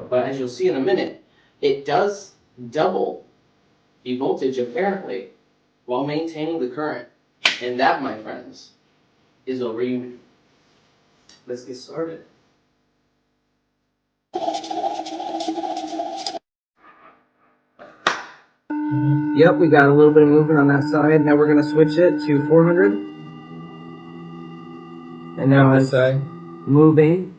output, but as you'll see in a minute, it does double the voltage apparently while maintaining the current. And that, my friends, is overheating. Let's get started. Yep, we got a little bit of movement on that side. Now we're going to switch it to 400. And now it's moving.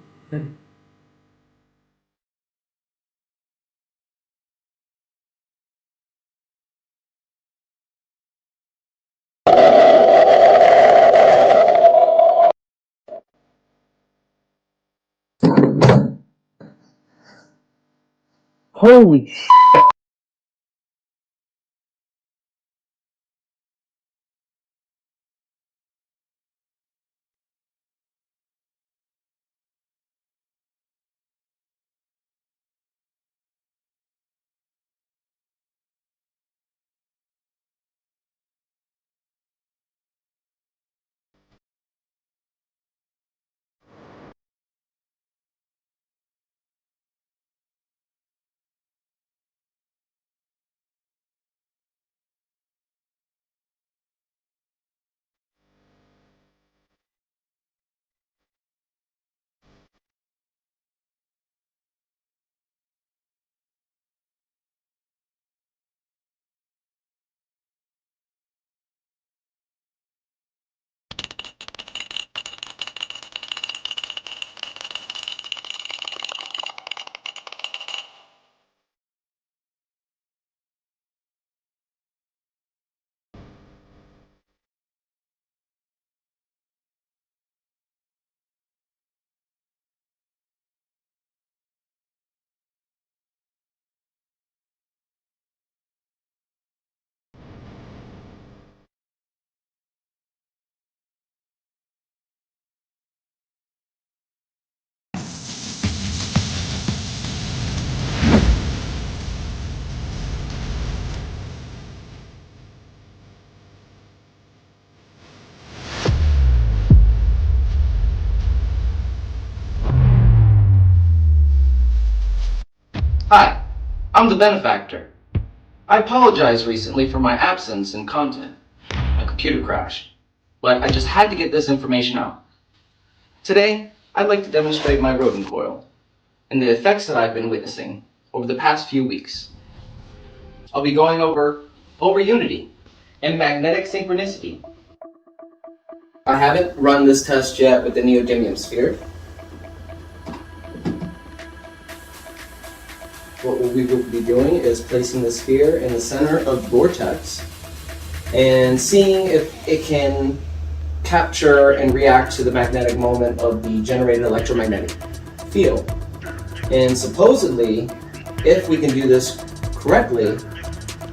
Holy shit. Hi, I'm the benefactor. I apologized recently for my absence in content. My computer crashed, but I just had to get this information out. Today, I'd like to demonstrate my Rodin coil and the effects that I've been witnessing over the past few weeks. I'll be going over unity and magnetic synchronicity. I haven't run this test yet with the neodymium sphere. What we will be doing is placing the sphere in the center of the vortex and seeing if it can capture and react to the magnetic moment of the generated electromagnetic field. And supposedly, if we can do this correctly,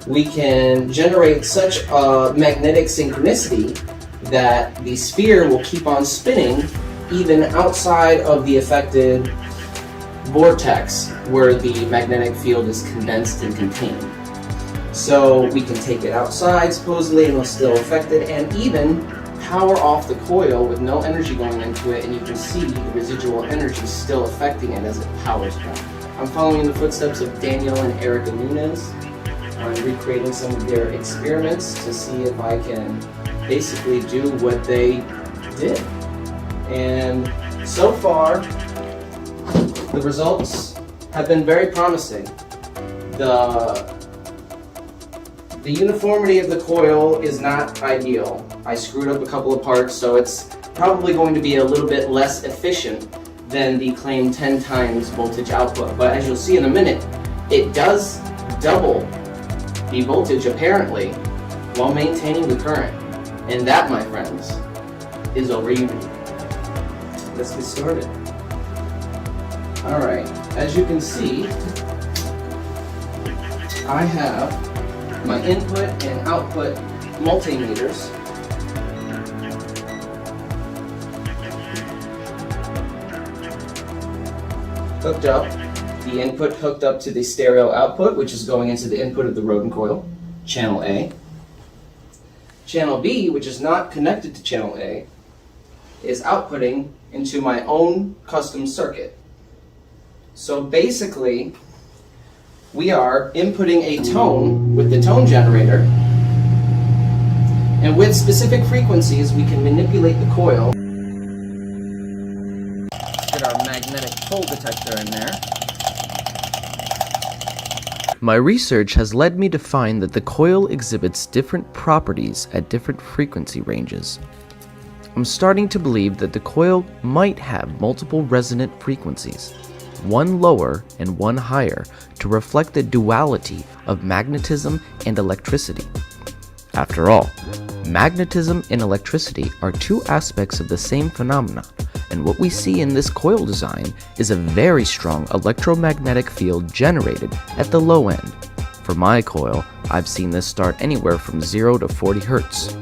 we can generate such a magnetic synchronicity that the sphere will keep on spinning even outside of the affected vortex where the magnetic field is condensed and contained. So we can take it outside supposedly and it'll still affect it, and even power off the coil with no energy going into it, and you can see the residual energy still affecting it as it powers down. I'm following in the footsteps of Daniel and Erica Nunez. I'm recreating some of their experiments to see if I can basically do what they did. And so far, the results have been very promising. The uniformity of the coil is not ideal. I screwed up a couple of parts, so it's probably going to be a little bit less efficient than the claimed 10 times voltage output. But as you'll see in a minute, it does double the voltage apparently while maintaining the current. And that, my friends, is overheating. Let's get started. Alright, as you can see, I have my input and output multimeters. Hooked up, the input hooked up to the stereo output, which is going into the input of the Rodin coil, channel A. Channel B, which is not connected to channel A, is outputting into my own custom circuit. So basically, we are inputting a tone with the tone generator, and with specific frequencies we can manipulate the coil. Get our magnetic pole detector in there. My research has led me to find that the coil exhibits different properties at different frequency ranges. I'm starting to believe that the coil might have multiple resonant frequencies, one lower and one higher, to reflect the duality of magnetism and electricity. After all, magnetism and electricity are two aspects of the same phenomena, and what we see in this coil design is a very strong electromagnetic field generated at the low end. For my coil, I've seen this start anywhere from 0 to 40 Hz.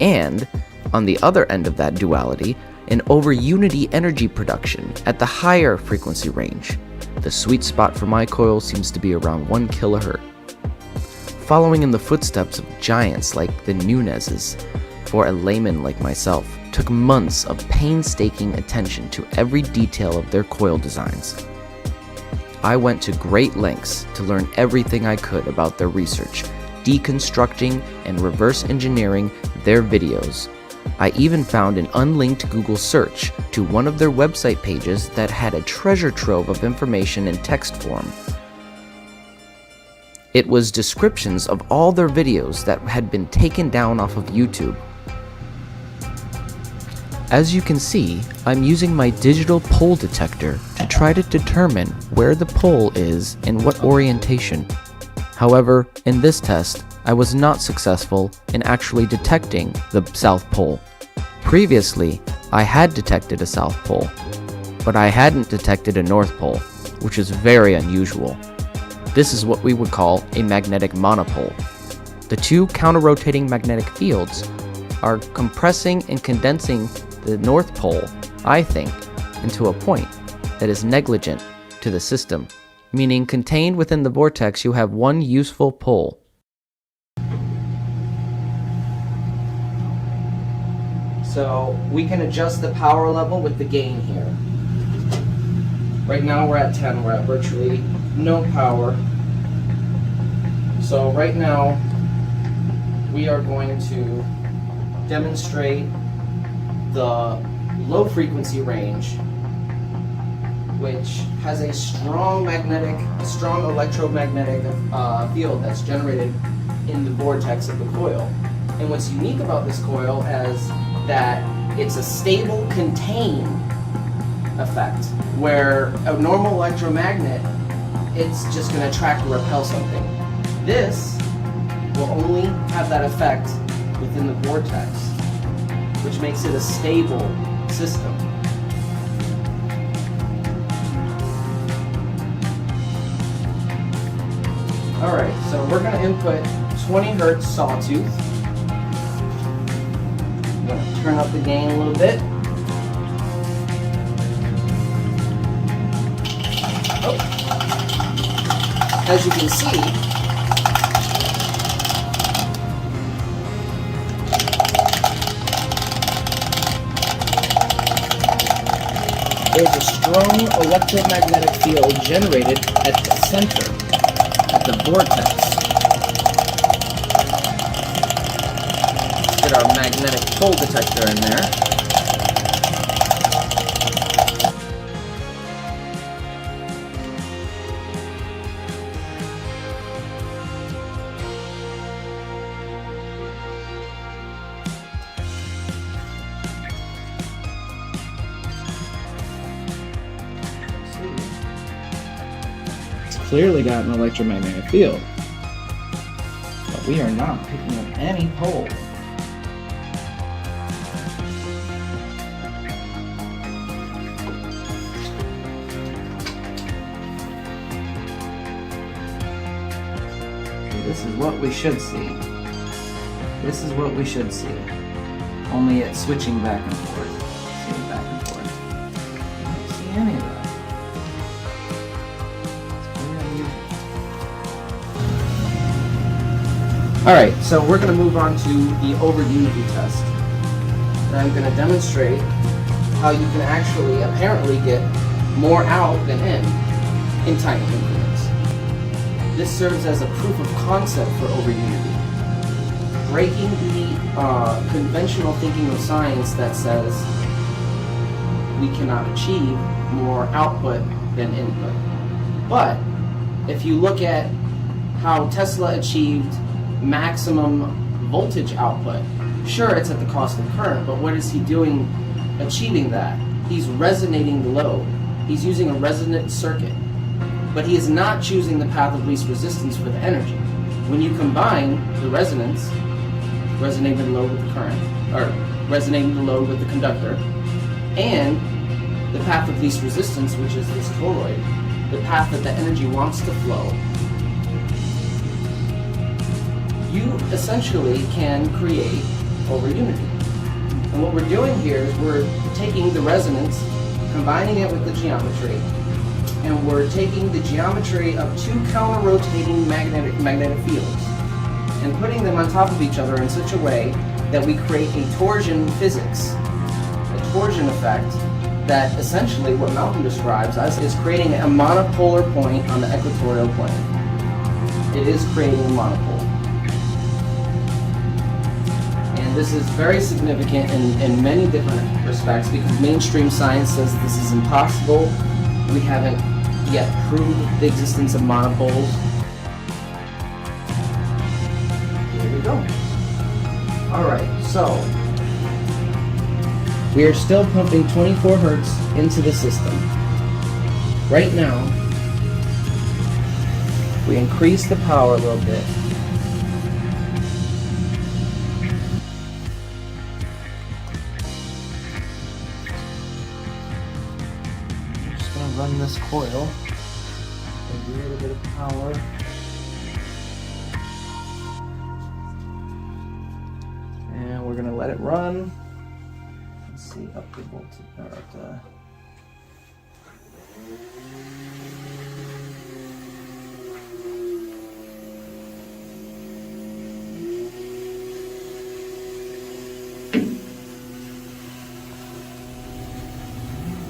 And, on the other end of that duality, an over-unity energy production at the higher frequency range. The sweet spot for my coil seems to be around 1 kHz. Following in the footsteps of giants like the Nunez's, for a layman like myself, took months of painstaking attention to every detail of their coil designs. I went to great lengths to learn everything I could about their research, deconstructing and reverse engineering their videos. I even found an unlinked Google search to one of their website pages that had a treasure trove of information in text form. It was descriptions of all their videos that had been taken down off of YouTube. As you can see, I'm using my digital pole detector to try to determine where the pole is and what orientation. However, in this test, I was not successful in actually detecting the South Pole. Previously, I had detected a South Pole, but I hadn't detected a North Pole, which is very unusual. This is what we would call a magnetic monopole. The two counter-rotating magnetic fields are compressing and condensing the North Pole, I think, into a point that is negligent to the system, meaning contained within the vortex you have one useful pole. So we can adjust the power level with the gain here. Right now we're at 10, we're at virtually no power. So right now we are going to demonstrate the low frequency range, which has a strong electromagnetic field that's generated in the vortex of the coil. And what's unique about this coil is that it's a stable contained effect, where a normal electromagnet, it's just going to attract or repel something. This will only have that effect within the vortex, which makes it a stable system. Alright, so we're going to input 20 Hz sawtooth. I'm going to turn up the gain a little bit. Oh. As you can see, there's a strong electromagnetic field generated at the center, at the vortex. Let's get our magnetic pole detector in there. Clearly got an electromagnetic field, but we are not picking up any pole. So this is what we should see. This is what we should see. Only it's switching back and forth. See it back and forth. I don't see any of that. Alright, so we're going to move on to the over-unity test. And I'm going to demonstrate how you can actually apparently get more out than in tiny increments. This serves as a proof of concept for over-unity, breaking the conventional thinking of science that says we cannot achieve more output than input. But if you look at how Tesla achieved maximum voltage output, sure, it's at the cost of current, but what is he doing achieving that? He's resonating the load. He's using a resonant circuit, but he is not choosing the path of least resistance for the energy. When you combine the resonance, resonating the load with the current, or resonating the load with the conductor, and the path of least resistance, which is this toroid, the path that the energy wants to flow, you essentially can create over unity. And what we're doing here is we're taking the resonance, combining it with the geometry, and we're taking the geometry of two counter-rotating magnetic fields and putting them on top of each other in such a way that we create a torsion physics, a torsion effect that essentially what Malcolm describes as is creating a monopolar point on the equatorial plane. It is creating a monopole. And this is very significant in many different respects because mainstream science says this is impossible. We haven't yet proved the existence of monopoles. Here we go. Alright, so we are still pumping 24 hertz into the system. Right now, we increase the power a little bit. I'm just going to run this coil with a little bit of power. And we're going to let it run. Let's see, up the voltage, or up the...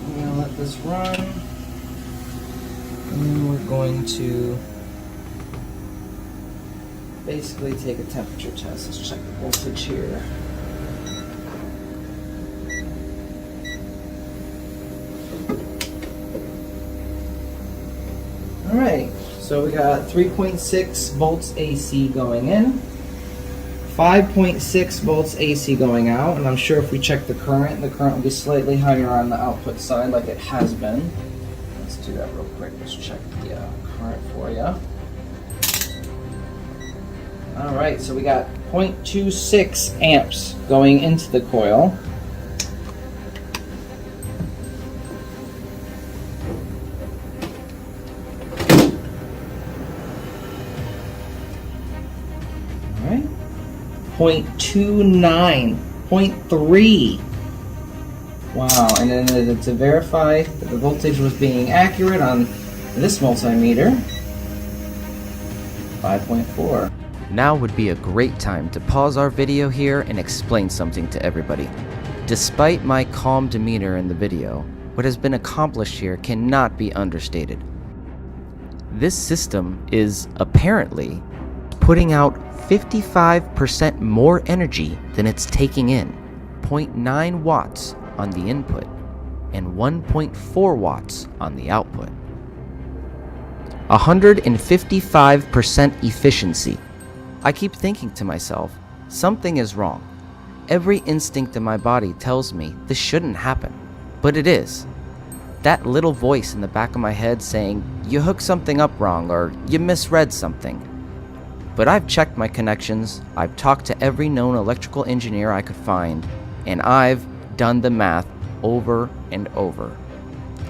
I'm going to let this run, and then we're going to basically take a temperature test. Let's check the voltage here. Alright, so we got 3.6 volts AC going in, 5.6 volts AC going out, and I'm sure if we check the current will be slightly higher on the output side like it has been. Let's do that real quick. Let's check the current for you. Alright, so we got 0.26 amps going into the coil. Alright, 0.29, 0.3. Wow, and then to verify that the voltage was being accurate on this multimeter, 5.4. Now would be a great time to pause our video here and explain something to everybody. Despite my calm demeanor in the video, what has been accomplished here cannot be understated. This system is apparently putting out 55% more energy than it's taking in, 0.9 watts on the input and 1.4 watts on the output. 155% efficiency. I keep thinking to myself, something is wrong. Every instinct in my body tells me this shouldn't happen, but it is. That little voice in the back of my head saying, you hooked something up wrong or you misread something. But I've checked my connections, I've talked to every known electrical engineer I could find, and I've done the math over and over.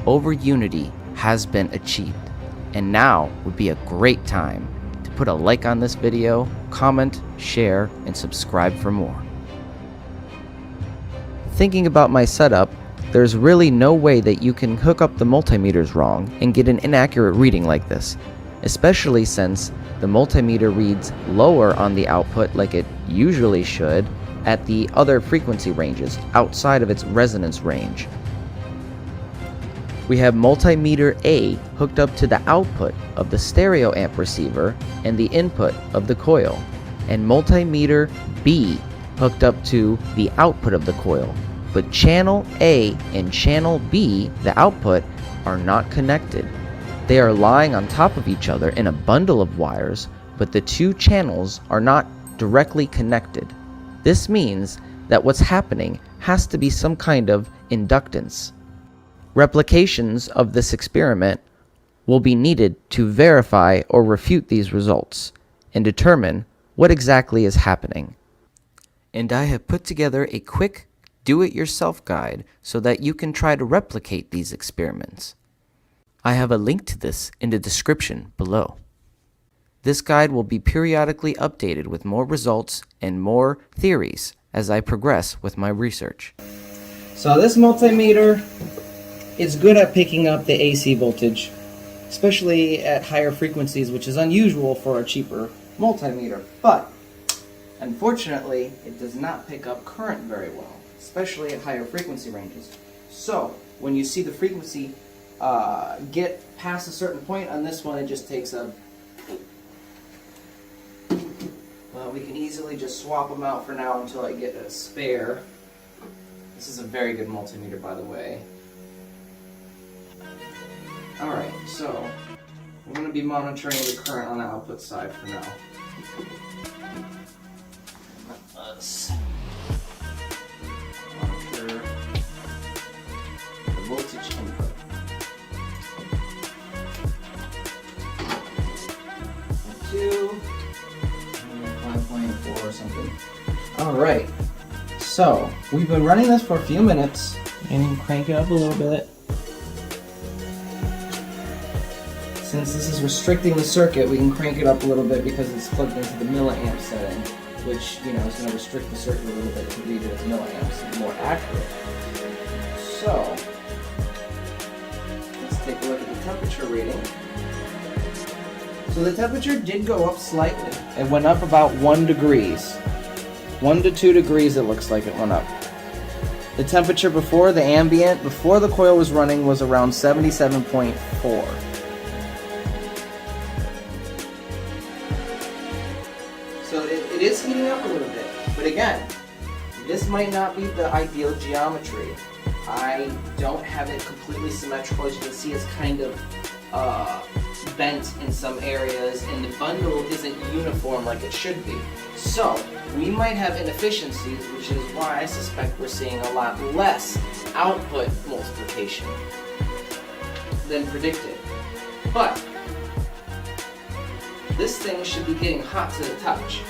Over unity has been achieved, and now would be a great time to put a like on this video, comment, share, and subscribe for more. Thinking about my setup, there's really no way that you can hook up the multimeters wrong and get an inaccurate reading like this, especially since the multimeter reads lower on the output like it usually should at the other frequency ranges outside of its resonance range. we have multimeter A hooked up to the output of the stereo amp receiver and the input of the coil, and multimeter B hooked up to the output of the coil. But channel A and channel B, the output, are not connected. They are lying on top of each other in a bundle of wires, but the two channels are not directly connected. This means that what's happening has to be some kind of inductance. Replications of this experiment will be needed to verify or refute these results and determine what exactly is happening. And I have put together a quick do-it-yourself guide so that you can try to replicate these experiments. I have a link to this in the description below. This guide will be periodically updated with more results and more theories as I progress with my research. So this multimeter is good at picking up the AC voltage, especially at higher frequencies, which is unusual for a cheaper multimeter. But unfortunately, it does not pick up current very well, especially at higher frequency ranges. So when you see the frequency get past a certain point on this one, it just takes a... Well, we can easily just swap them out for now until I get a spare. This is a very good multimeter, by the way. Alright, so we're going to be monitoring the current on the output side for now. Let's monitor the voltage input. 2, 5.4 or something. Alright, so we've been running this for a few minutes, and crank it up a little bit. Since this is restricting the circuit, we can crank it up a little bit because it's plugged into the milliamp setting, which, you know, is going to restrict the circuit a little bit to read it as milliamps and be more accurate. So, let's take a look at the temperature reading. So the temperature did go up slightly. It went up about 1 degrees. 1 to 2 degrees it looks like it went up. The temperature before the ambient, before the coil was running, was around 77.4. So it is heating up a little bit, but again, this might not be the ideal geometry. I don't have it completely symmetrical. As you can see, it's kind of bent in some areas, and the bundle isn't uniform like it should be. So we might have inefficiencies, which is why I suspect we're seeing a lot less output multiplication than predicted. But this thing should be getting hot to the touch.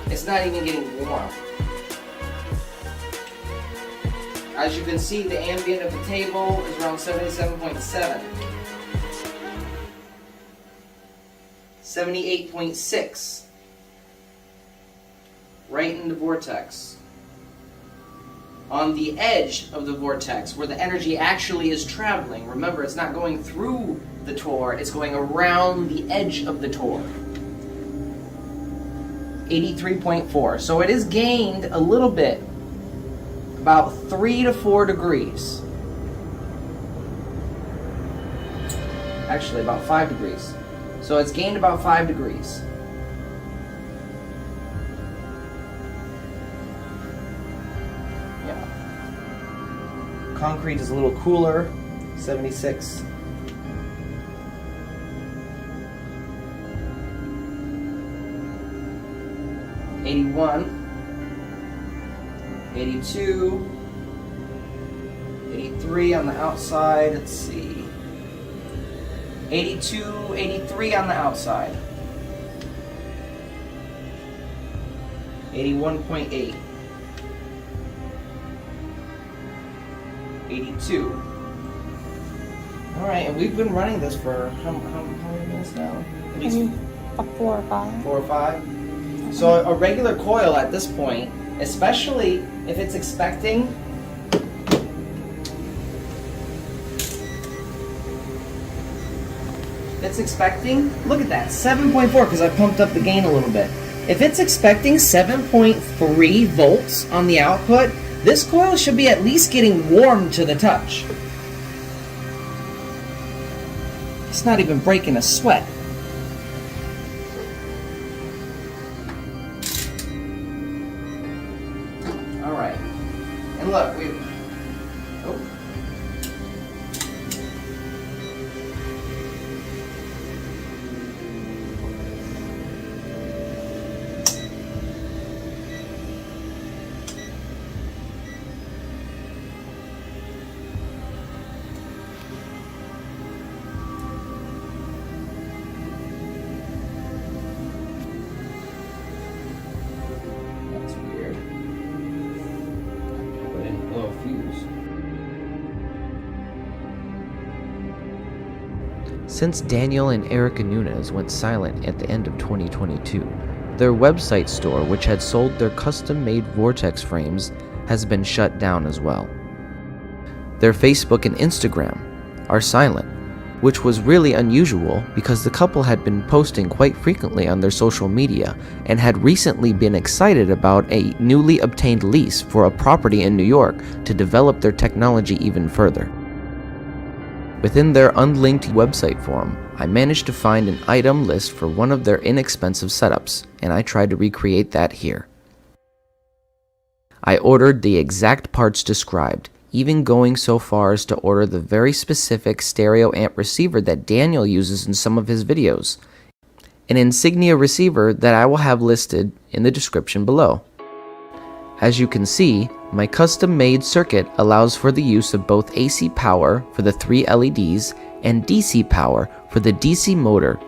It's not even getting warm. As you can see, the ambient of the table is around 77.7. 78.6. Right in the vortex. On the edge of the vortex, where the energy actually is traveling. Remember, it's not going through the tore, it's going around the edge of the tore. 83.4. So it is gained a little bit, about 3 to 4 degrees. Actually, about 5 degrees. So it's gained about 5 degrees. Yeah. Concrete is a little cooler, 76. '81, 82, 83 on the outside, let's see, 82, 83 on the outside, 81.8, 82. Alright, and we've been running this for how many minutes now? At least 4 or 5. 4 or 5? So a regular coil at this point, especially if it's expecting look at that, 7.4, because I pumped up the gain a little bit. If it's expecting 7.3 volts on the output, this coil should be at least getting warm to the touch. It's not even breaking a sweat. All right. And look, oh. That's weird. Put in a little fuse. Since Daniel and Erica Nunez went silent at the end of 2022, their website store, which had sold their custom-made Vortex frames, has been shut down as well. Their Facebook and Instagram are silent, which was really unusual because the couple had been posting quite frequently on their social media and had recently been excited about a newly obtained lease for a property in New York to develop their technology even further. Within their unlinked website forum, I managed to find an item list for one of their inexpensive setups, and I tried to recreate that here. I ordered the exact parts described, even going so far as to order the very specific stereo amp receiver that Daniel uses in some of his videos, an Insignia receiver that I will have listed in the description below. As you can see, my custom-made circuit allows for the use of both AC power for the 3 LEDs and DC power for the DC motor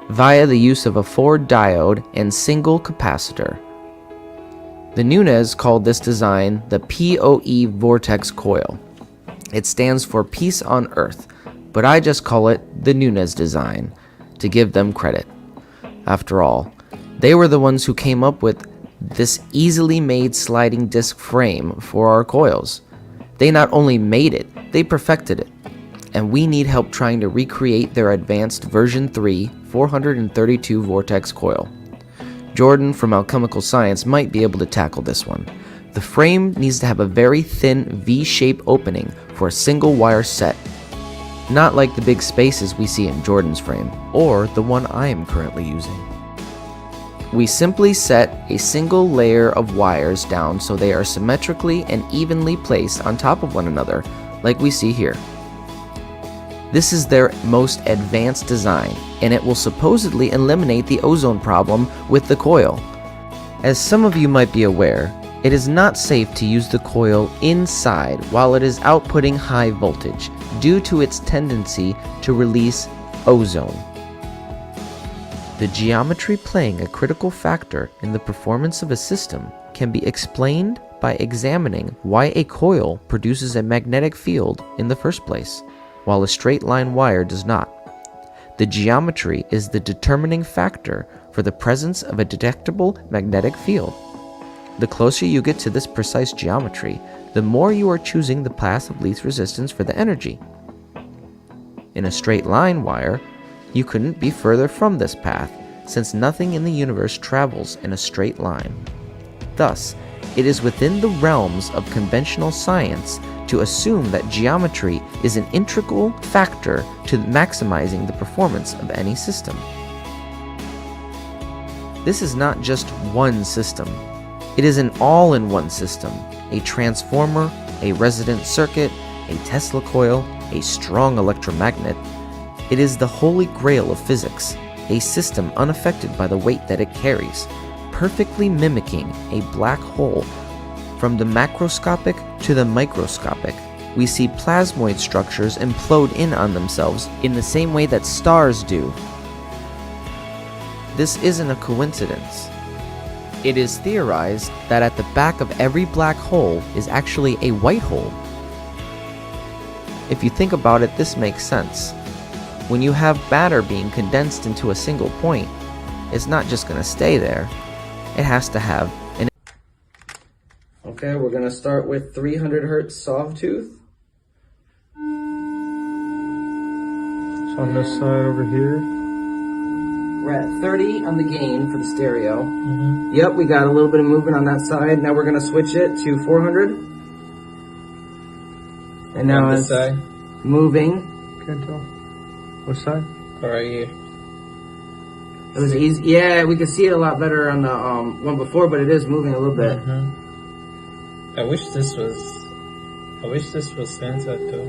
via the use of a 4-diode and single capacitor. The Nunez called this design the PoE Vortex Coil. It stands for Peace on Earth, but I just call it the Nunez design to give them credit. After all, they were the ones who came up with this easily made sliding disc frame for our coils. They not only made it, they perfected it. And we need help trying to recreate their advanced version 3 432 Vortex coil. Jordan from Alchemical Science might be able to tackle this one. The frame needs to have a very thin V-shape opening for a single wire set, not like the big spaces we see in Jordan's frame, or the one I am currently using. We simply set a single layer of wires down so they are symmetrically and evenly placed on top of one another, like we see here. This is their most advanced design, and it will supposedly eliminate the ozone problem with the coil. As some of you might be aware, it is not safe to use the coil inside while it is outputting high voltage due to its tendency to release ozone. The geometry playing a critical factor in the performance of a system can be explained by examining why a coil produces a magnetic field in the first place, while a straight line wire does not. The geometry is the determining factor for the presence of a detectable magnetic field. The closer you get to this precise geometry, the more you are choosing the path of least resistance for the energy. In a straight line wire, you couldn't be further from this path, since nothing in the universe travels in a straight line. Thus, it is within the realms of conventional science to assume that geometry is an integral factor to maximizing the performance of any system. This is not just one system. It is an all-in-one system, a transformer, a resonant circuit, a Tesla coil, a strong electromagnet. It is the holy grail of physics, a system unaffected by the weight that it carries, perfectly mimicking a black hole. From the macroscopic to the microscopic, we see plasmoid structures implode in on themselves in the same way that stars do. This isn't a coincidence. It is theorized that at the back of every black hole is actually a white hole. If you think about it, this makes sense. When you have matter being condensed into a single point, it's not just going to stay there. It has to have an... Okay, we're gonna start with 300 hertz sawtooth. So on this side over here. We're at 30 on the gain for the stereo. Yep, we got a little bit of movement on that side. Now we're gonna switch it to 400. And now it's moving. Can't tell. What side? Right here. It was easy. Yeah, we could see it a lot better on the one before, but it is moving a little bit. I wish this was centered though.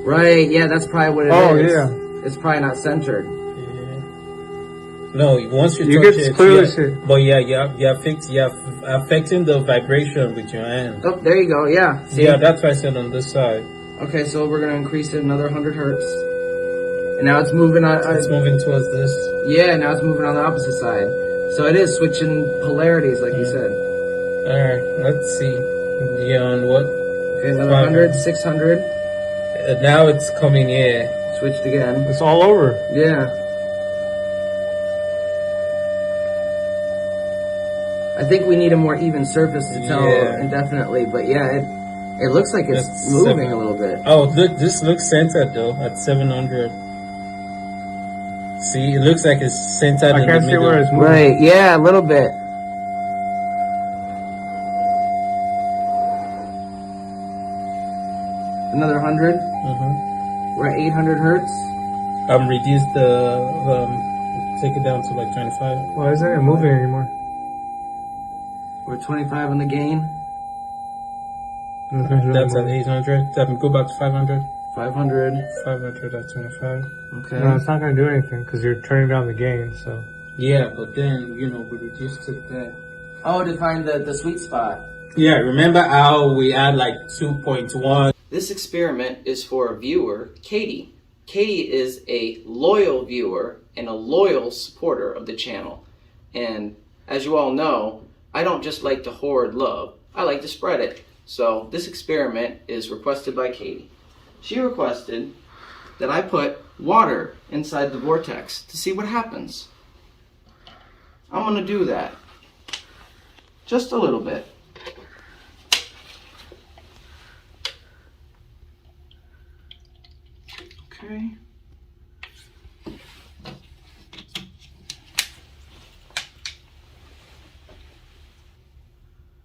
Right, yeah, that's probably what it is. Oh, yeah. It's probably not centered. Yeah. No, once you You touch can it, clearly see. But you're affecting the vibration with your hand. Oh, there you go, yeah. See? Yeah, that's why I said on this side. Okay, so we're gonna increase it another 100 hertz. And now it's moving on. It's moving towards this. Yeah, now it's moving on the opposite side. So it is switching polarities, like you said. Alright, let's see. Beyond what? Okay, another 100, 600. Now it's coming here. Switched again. It's all over. Yeah. I think we need a more even surface to tell indefinitely, but yeah, it looks like it's moving a little bit. Oh, look, this looks centered though at 700. See, it looks like it's centered I in the can't see middle. where it's moving. Right, yeah, a little bit. Another 100. We're at 800 hertz. Reduce take it down to like 25. Why isn't it moving anymore? We're at 25 on the gain. That's at 800. Go back to 500. 500. 500 at 25. Okay. No, it's not going to do anything because you're turning down the gain, so. Yeah, but then, we reduced it there. Oh, to find the sweet spot. Yeah, remember how we had like 2.1? This experiment is for a viewer, Katie. Katie is a loyal viewer and a loyal supporter of the channel. And as you all know, I don't just like to hoard love, I like to spread it. So this experiment is requested by Katie. She requested that I put water inside the vortex to see what happens. I'm going to do that. Just a little bit. Okay.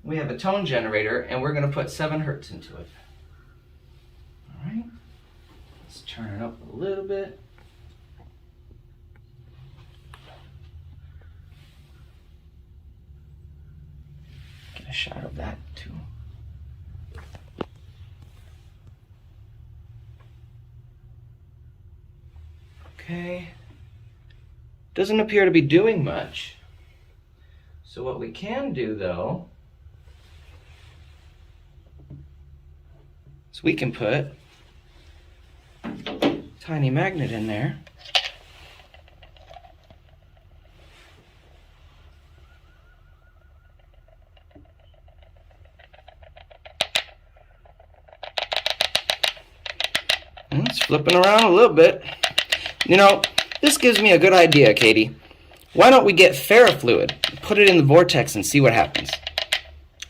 We have a tone generator and we're going to put 7 hertz into it. All right. Let's turn it up a little bit. Get a shot of that too. Okay. Doesn't appear to be doing much. So what we can do though is we can put a tiny magnet in there. And it's flipping around a little bit. You know, this gives me a good idea, Katie. Why don't we get ferrofluid, put it in the vortex and see what happens?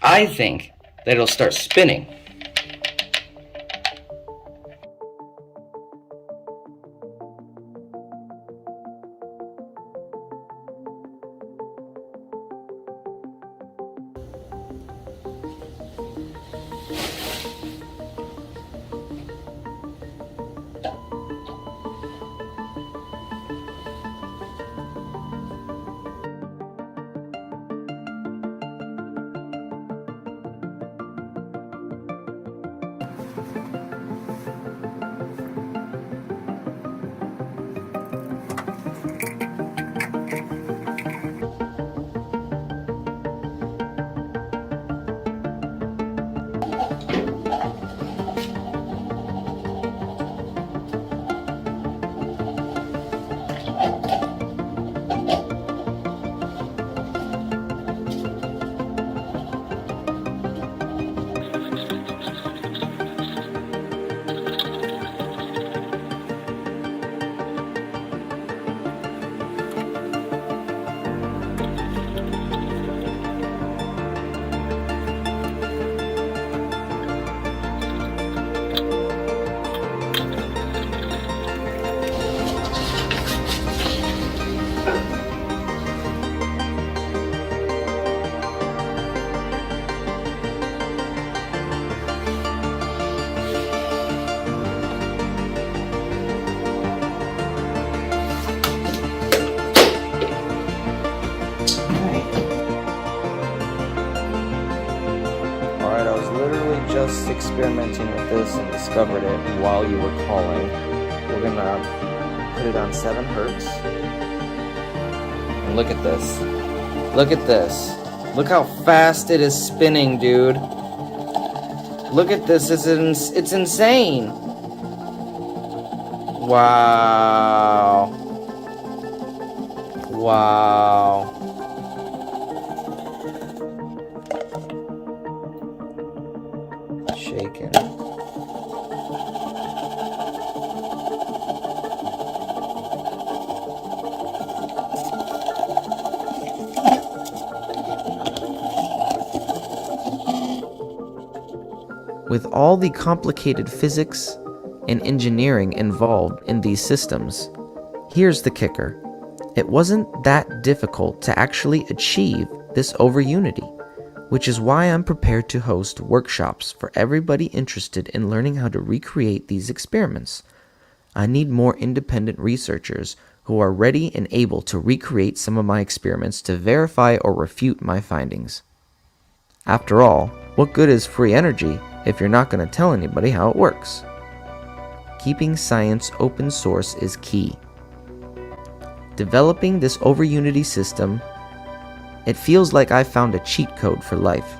I think that it'll start spinning. just experimenting with this and discovered it while you were calling. We're gonna put it on 7 hertz. And look at this. Look at this. Look how fast it is spinning, dude. Look at this. It's insane. Wow. Wow. Shaking. With all the complicated physics and engineering involved in these systems, here's the kicker. It wasn't that difficult to actually achieve this over unity, which is why I'm prepared to host workshops for everybody interested in learning how to recreate these experiments. I need more independent researchers who are ready and able to recreate some of my experiments to verify or refute my findings. After all, what good is free energy if you're not going to tell anybody how it works? Keeping science open source is key. Developing this over unity system, it feels like I found a cheat code for life.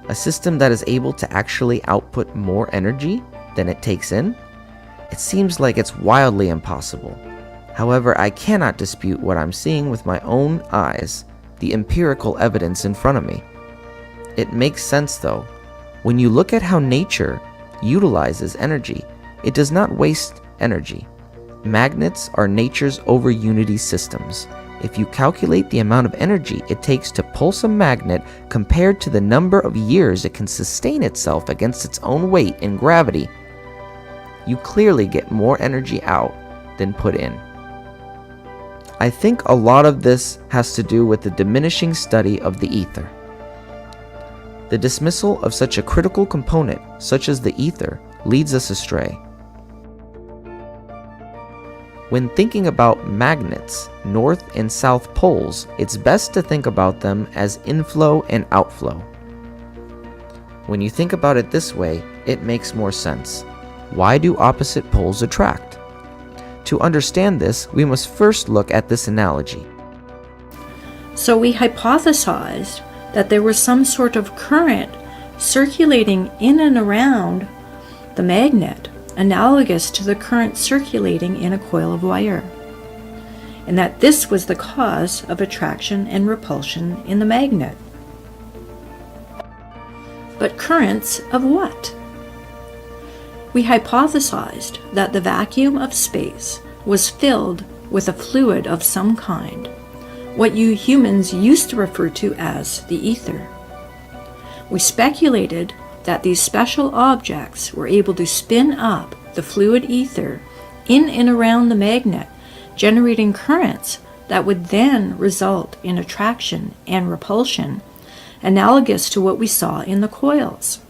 A system that is able to actually output more energy than it takes in? It seems like it's wildly impossible. However, I cannot dispute what I'm seeing with my own eyes, the empirical evidence in front of me. It makes sense though. When you look at how nature utilizes energy, it does not waste energy. Magnets are nature's over unity systems. If you calculate the amount of energy it takes to pulse a magnet compared to the number of years it can sustain itself against its own weight and gravity, you clearly get more energy out than put in. I think a lot of this has to do with the diminishing study of the ether. The dismissal of such a critical component, such as the ether, leads us astray. When thinking about magnets, north and south poles, it's best to think about them as inflow and outflow. When you think about it this way, it makes more sense. Why do opposite poles attract? To understand this, we must first look at this analogy. So we hypothesized that there was some sort of current circulating in and around the magnet, analogous to the current circulating in a coil of wire, and that this was the cause of attraction and repulsion in the magnet. But currents of what? We hypothesized that the vacuum of space was filled with a fluid of some kind, what you humans used to refer to as the ether. We speculated that these special objects were able to spin up the fluid ether in and around the magnet, generating currents that would then result in attraction and repulsion, analogous to what we saw in the coils.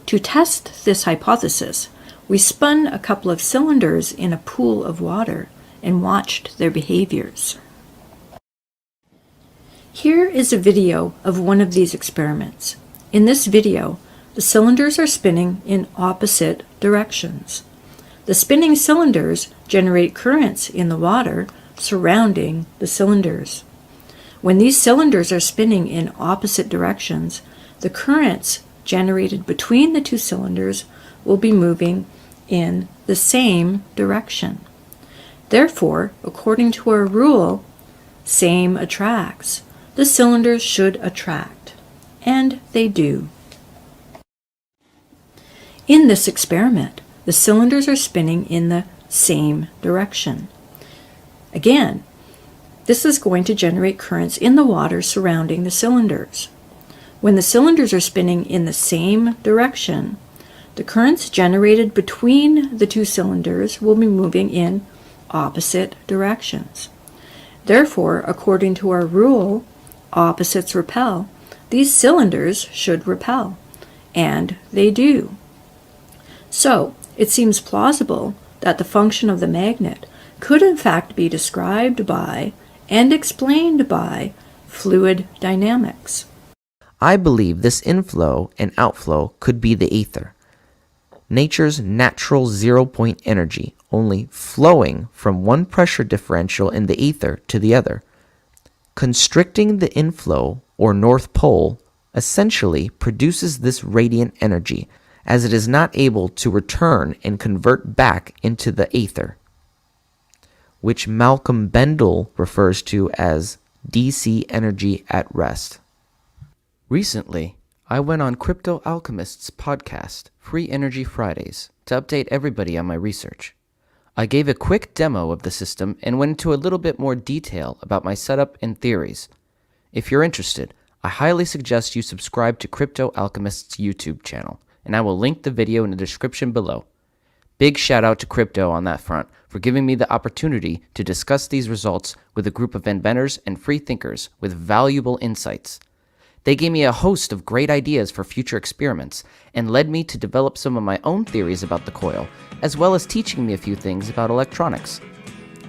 To test this hypothesis, we spun a couple of cylinders in a pool of water and watched their behaviors. Here is a video of one of these experiments. In this video, the cylinders are spinning in opposite directions. The spinning cylinders generate currents in the water surrounding the cylinders. When these cylinders are spinning in opposite directions, the currents generated between the two cylinders will be moving in the same direction. Therefore, according to our rule, same attracts, the cylinders should attract, and they do. In this experiment, the cylinders are spinning in the same direction. Again, this is going to generate currents in the water surrounding the cylinders. When the cylinders are spinning in the same direction, the currents generated between the two cylinders will be moving in opposite directions. Therefore, according to our rule, opposites repel, these cylinders should repel, and they do. So, it seems plausible that the function of the magnet could in fact be described by and explained by fluid dynamics. I believe this inflow and outflow could be the ether, nature's natural zero-point energy, only flowing from one pressure differential in the ether to the other. Constricting the inflow, or North Pole, essentially produces this radiant energy, as it is not able to return and convert back into the ether, which Malcolm Bendel refers to as DC energy at rest. Recently, I went on Crypto Alchemist's podcast, Free Energy Fridays, to update everybody on my research. I gave a quick demo of the system and went into a little bit more detail about my setup and theories. If you're interested, I highly suggest you subscribe to Crypto Alchemist's YouTube channel, and I will link the video in the description below. Big shout out to Crypto on that front for giving me the opportunity to discuss these results with a group of inventors and free thinkers with valuable insights. They gave me a host of great ideas for future experiments and led me to develop some of my own theories about the coil, as well as teaching me a few things about electronics.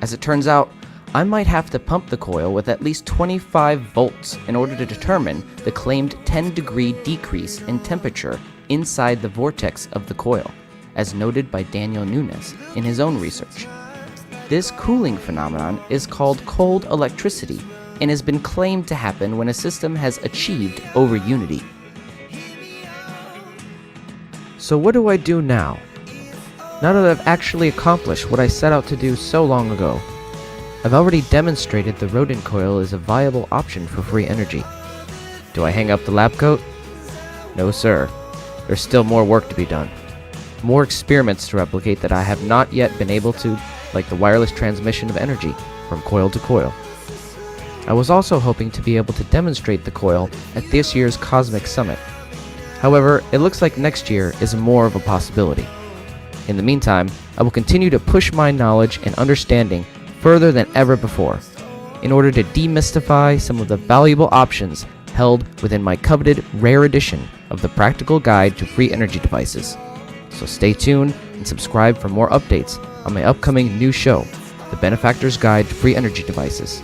As it turns out, I might have to pump the coil with at least 25 volts in order to determine the claimed 10-degree decrease in temperature inside the vortex of the coil, as noted by Daniel Nunes in his own research. This cooling phenomenon is called cold electricity and has been claimed to happen when a system has achieved over-unity. So what do I do now? Now that I've actually accomplished what I set out to do so long ago, I've already demonstrated the Rodin coil is a viable option for free energy. Do I hang up the lab coat? No sir, there's still more work to be done. More experiments to replicate that I have not yet been able to, like the wireless transmission of energy from coil to coil. I was also hoping to be able to demonstrate the coil at this year's Cosmic Summit. However, it looks like next year is more of a possibility. In the meantime, I will continue to push my knowledge and understanding further than ever before, in order to demystify some of the valuable options held within my coveted rare edition of the Practical Guide to Free Energy Devices. So stay tuned and subscribe for more updates on my upcoming new show, The Benefactor's Guide to Free Energy Devices.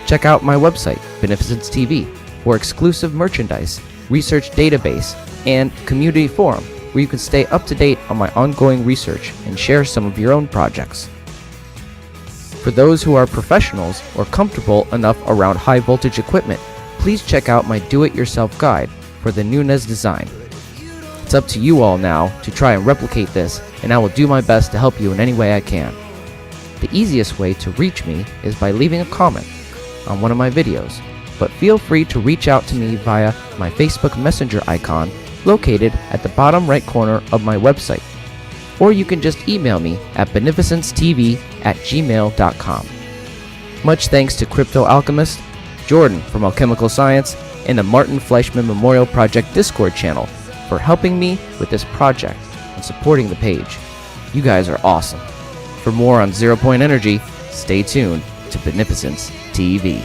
Check out my website, Beneficence TV, for exclusive merchandise, research database, and community forum where you can stay up to date on my ongoing research and share some of your own projects. For those who are professionals or comfortable enough around high voltage equipment, please check out my do-it-yourself guide for the Nunes design. It's up to you all now to try and replicate this, and I will do my best to help you in any way I can. The easiest way to reach me is by leaving a comment on one of my videos, but feel free to reach out to me via my Facebook Messenger icon located at the bottom right corner of my website, or you can just email me at beneficencetv@gmail.com. Much thanks to Crypto Alchemist, Jordan from Alchemical Science, and the Martin Fleischmann Memorial Project Discord channel for helping me with this project and supporting the page. You guys are awesome. For more on Zero Point Energy, stay tuned to Beneficence TV.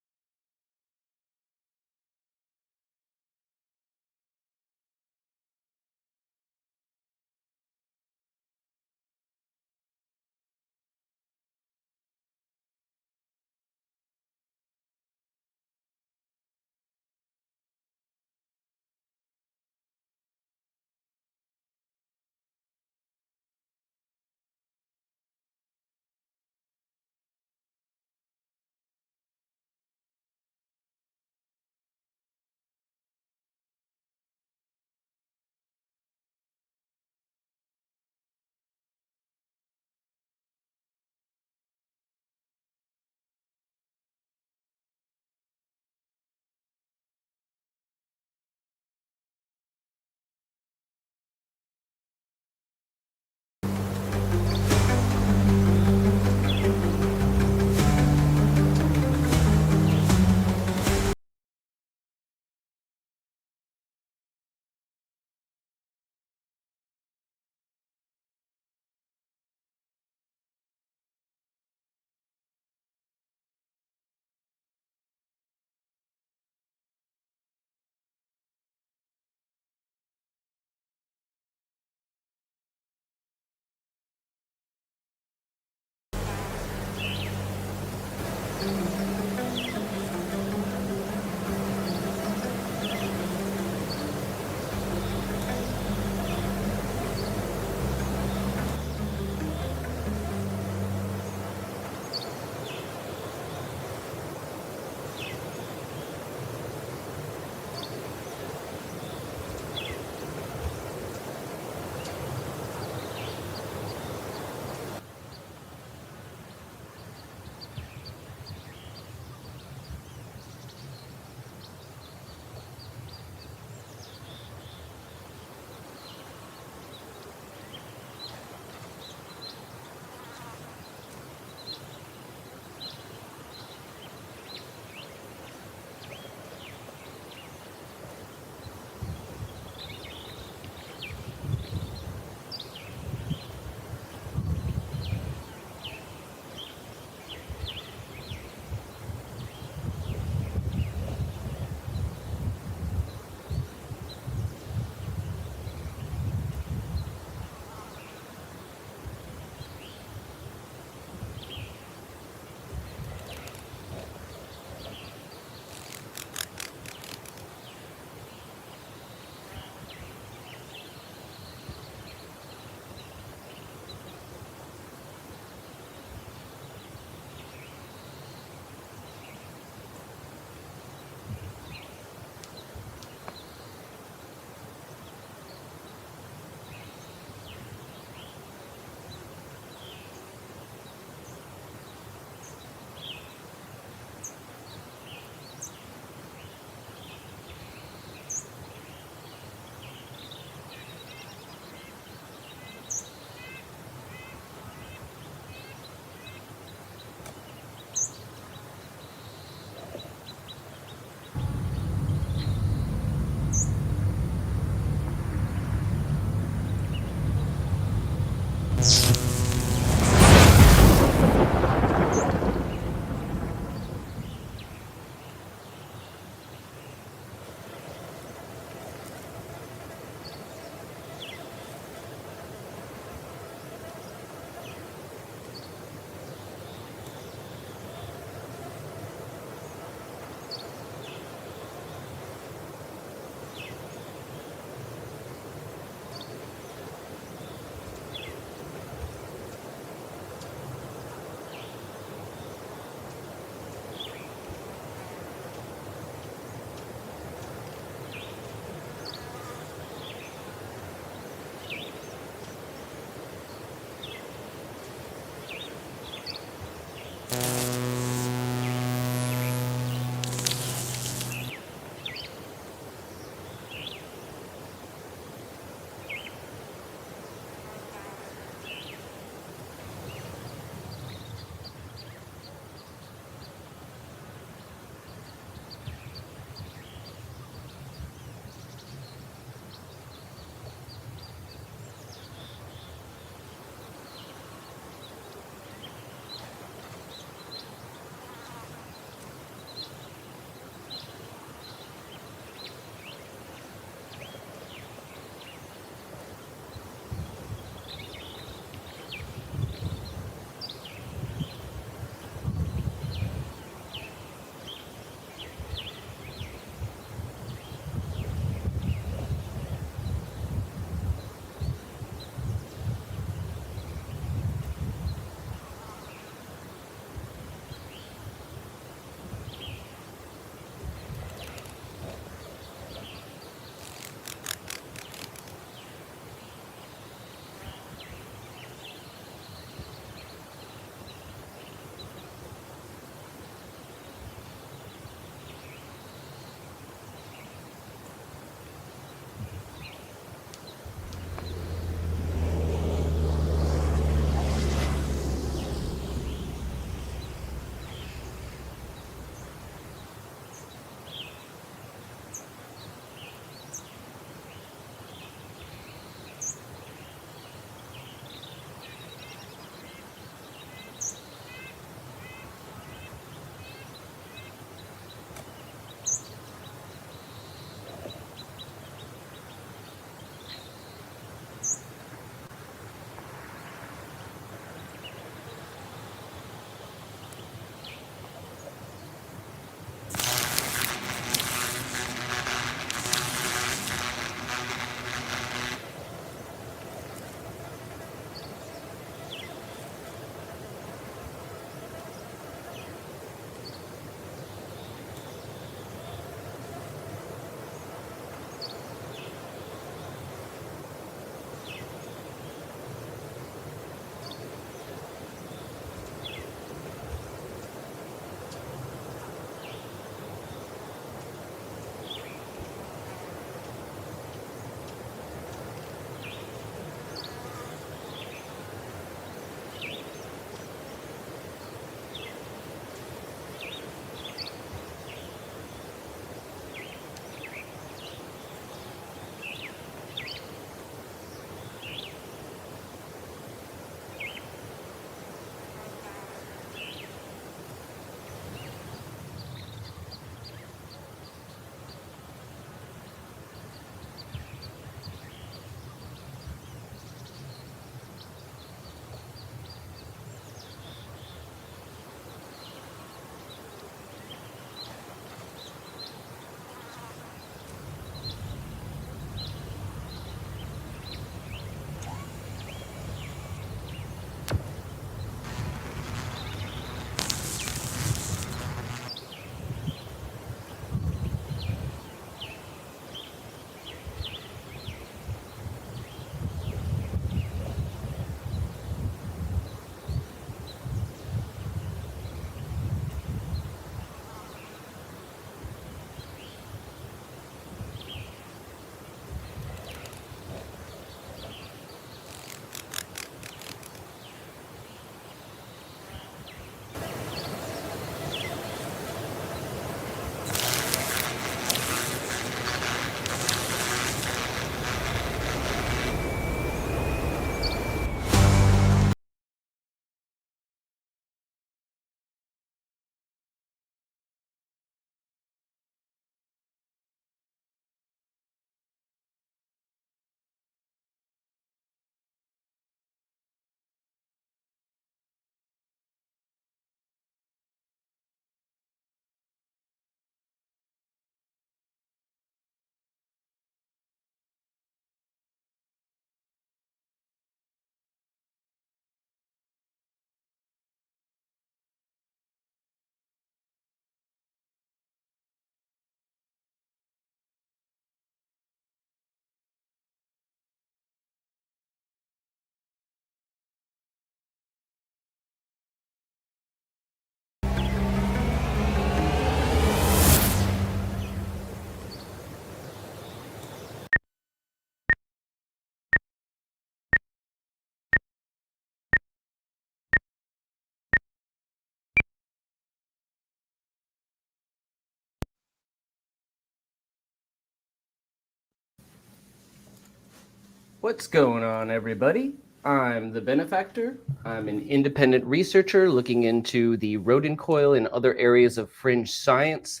What's going on, everybody? I'm the Benefactor. I'm an independent researcher looking into the Rodin coil and other areas of fringe science.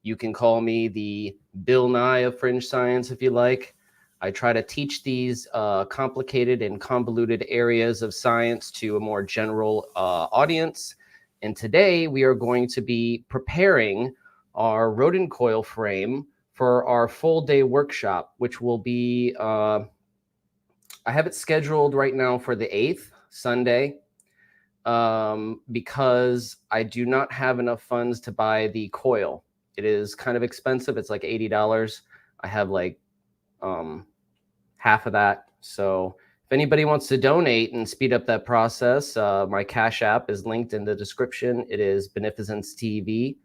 You can call me the Bill Nye of fringe science if you like. I try to teach these complicated and convoluted areas of science to a more general audience. And today we are going to be preparing our Rodin coil frame for our full day workshop, which will be I have it scheduled right now for the 8th, Sunday, because I do not have enough funds to buy the coil. It is kind of expensive. It's like $80. I have like half of that. So if anybody wants to donate and speed up that process, my Cash App is linked in the description. It is Beneficence TV.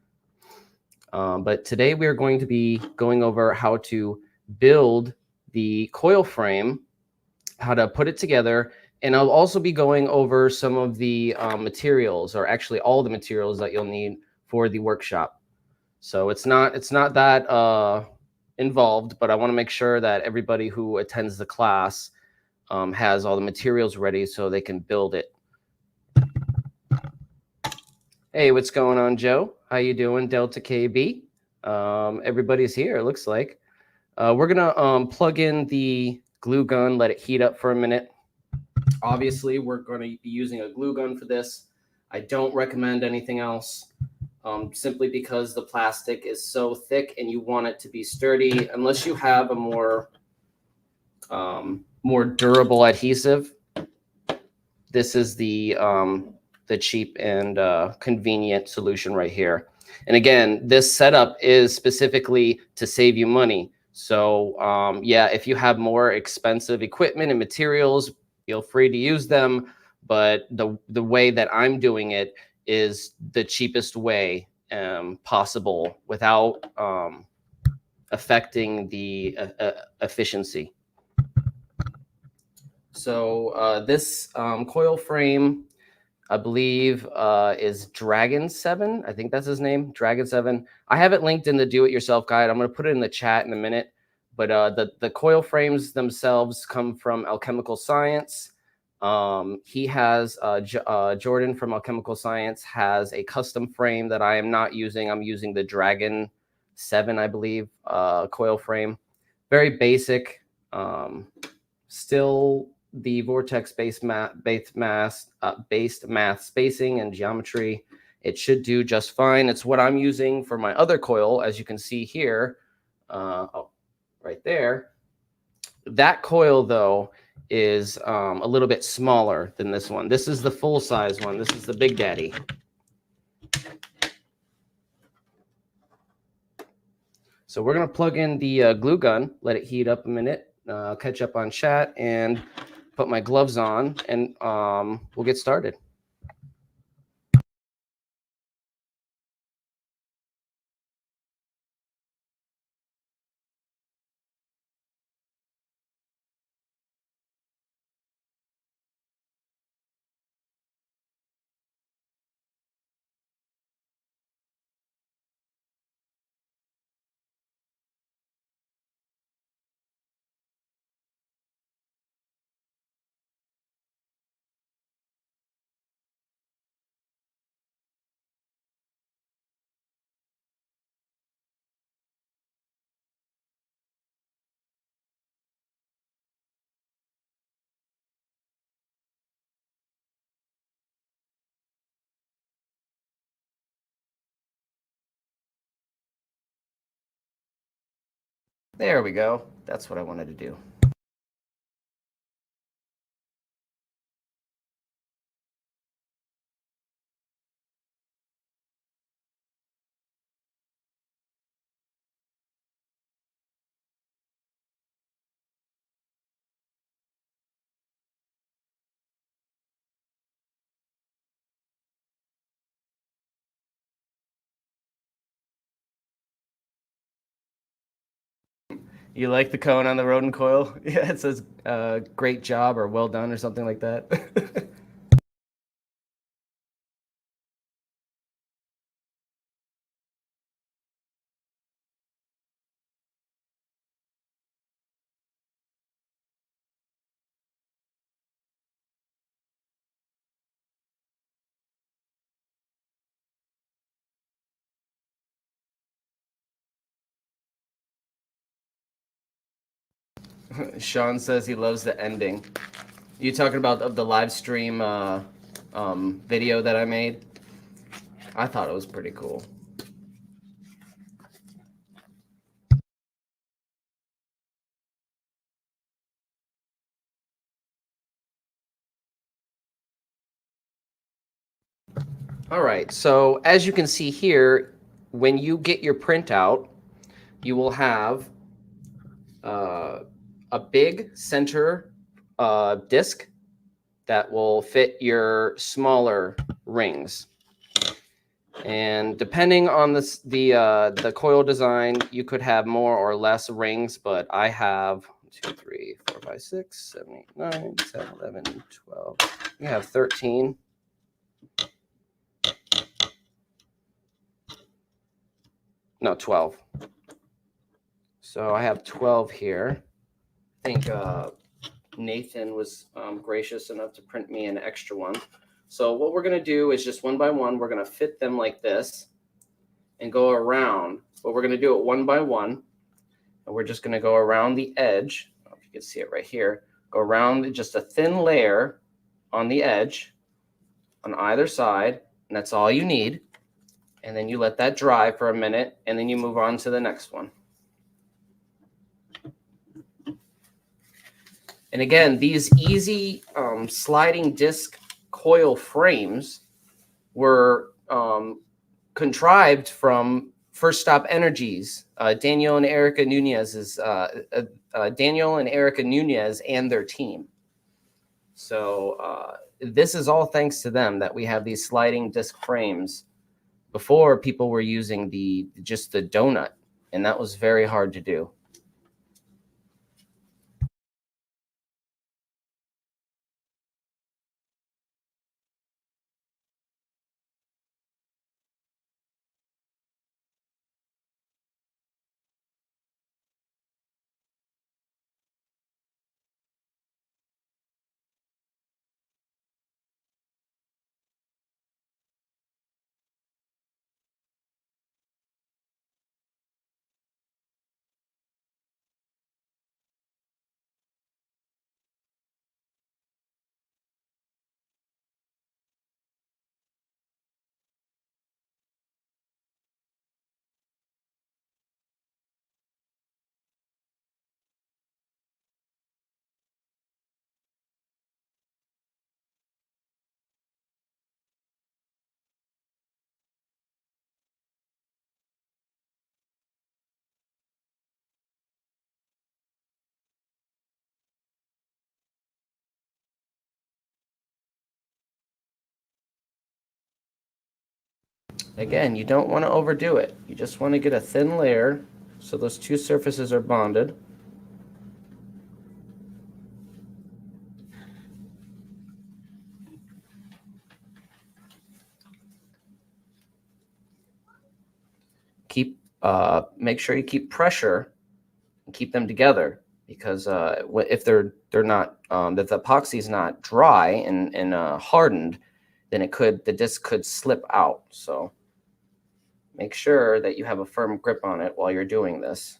But today we are going to be going over how to build the coil frame, how to put it together, and I'll also be going over some of the materials, or actually all the materials that you'll need for the workshop. So it's not that involved, but I want to make sure that everybody who attends the class has all the materials ready so they can build it. Hey, what's going on, Joe? How you doing, Delta KB? Everybody's here, it looks like. We're gonna plug in the glue gun, let it heat up for a minute. Obviously, we're going to be using a glue gun for this. I don't recommend anything else, simply because the plastic is so thick and you want it to be sturdy. Unless you have a more durable adhesive, this is the cheap and convenient solution right here. And again, this setup is specifically to save you money. So yeah, if you have more expensive equipment and materials, feel free to use them. But the way that I'm doing it is the cheapest way possible without affecting the efficiency. So this coil frame, I believe, is Dragon 7. I think that's his name, Dragon 7. I have it linked in the do-it-yourself guide. I'm going to put it in the chat in a minute. But the coil frames themselves come from Alchemical Science. He has, Jordan from Alchemical Science has a custom frame that I am not using. I'm using the Dragon 7, I believe, coil frame. Very basic, still the vortex-based math spacing and geometry. It should do just fine. It's what I'm using for my other coil, as you can see here. Right there. That coil, though, is a little bit smaller than this one. This is the full-size one. This is the Big Daddy. So we're going to plug in the glue gun, let it heat up a minute, catch up on chat, and put my gloves on, and we'll get started. There we go. That's what I wanted to do. You like the cone on the Rodin coil? Yeah, it says great job or well done or something like that. Sean says he loves the ending. You talking about of the live stream video that I made? I thought it was pretty cool. All right, so as you can see here, when you get your printout, you will have a big center disc that will fit your smaller rings. And depending on the coil design, you could have more or less rings, but I have 1, 2, 3, 4, 5, 6, 7, 8, 9, 10, 11, 12. You have 13. No, 12. So I have 12 here. I think Nathan was gracious enough to print me an extra one. So what we're going to do is just one by one, we're going to fit them like this and go around. But we're going to do it one by one. And we're just going to go around the edge. I don't know if you can see it right here. Go around just a thin layer on the edge on either side. And that's all you need. And then you let that dry for a minute. And then you move on to the next one. And again, these easy sliding disc coil frames were contrived from First Stop Energies, Daniel and Erica Nunez and their team. So this is all thanks to them that we have these sliding disc frames. Before, people were using just the donut, and that was very hard to do. Again, you don't want to overdo it. You just want to get a thin layer so those two surfaces are bonded. Make sure you keep pressure and keep them together, because if they're not, if the epoxy is not dry and hardened, then the disc could slip out. So make sure that you have a firm grip on it while you're doing this.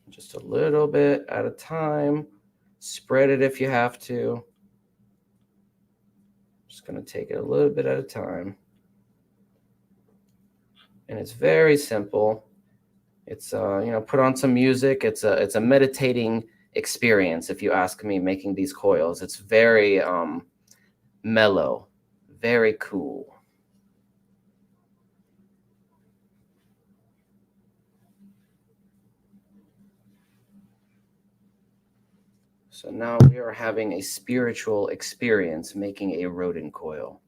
Just a little bit at a time. Spread it if you have to. Just going to take it a little bit at a time. And it's very simple. It's put on some music. It's a meditating experience, if you ask me, making these coils. It's very mellow, very cool. So now we are having a spiritual experience making a Rodin coil.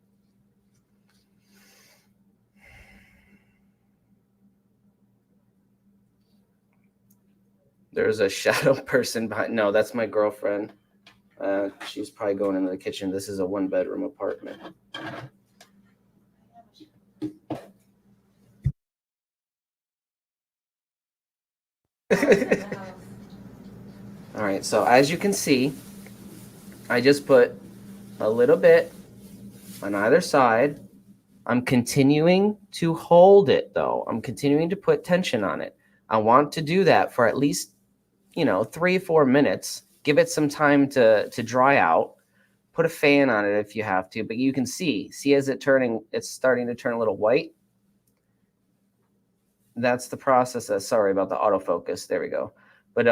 There's a shadow person behind. No, that's my girlfriend. She's probably going into the kitchen. This is a 1-bedroom apartment. All right, so as you can see, I just put a little bit on either side I'm continuing to hold it though. I'm continuing to put tension on it. I want to do that for at least, 3-4 minutes. Give it some time to dry out. Put a fan on it if you have to, but you can see as it's starting to turn a little white. That's the process. Sorry about the autofocus. There we go. But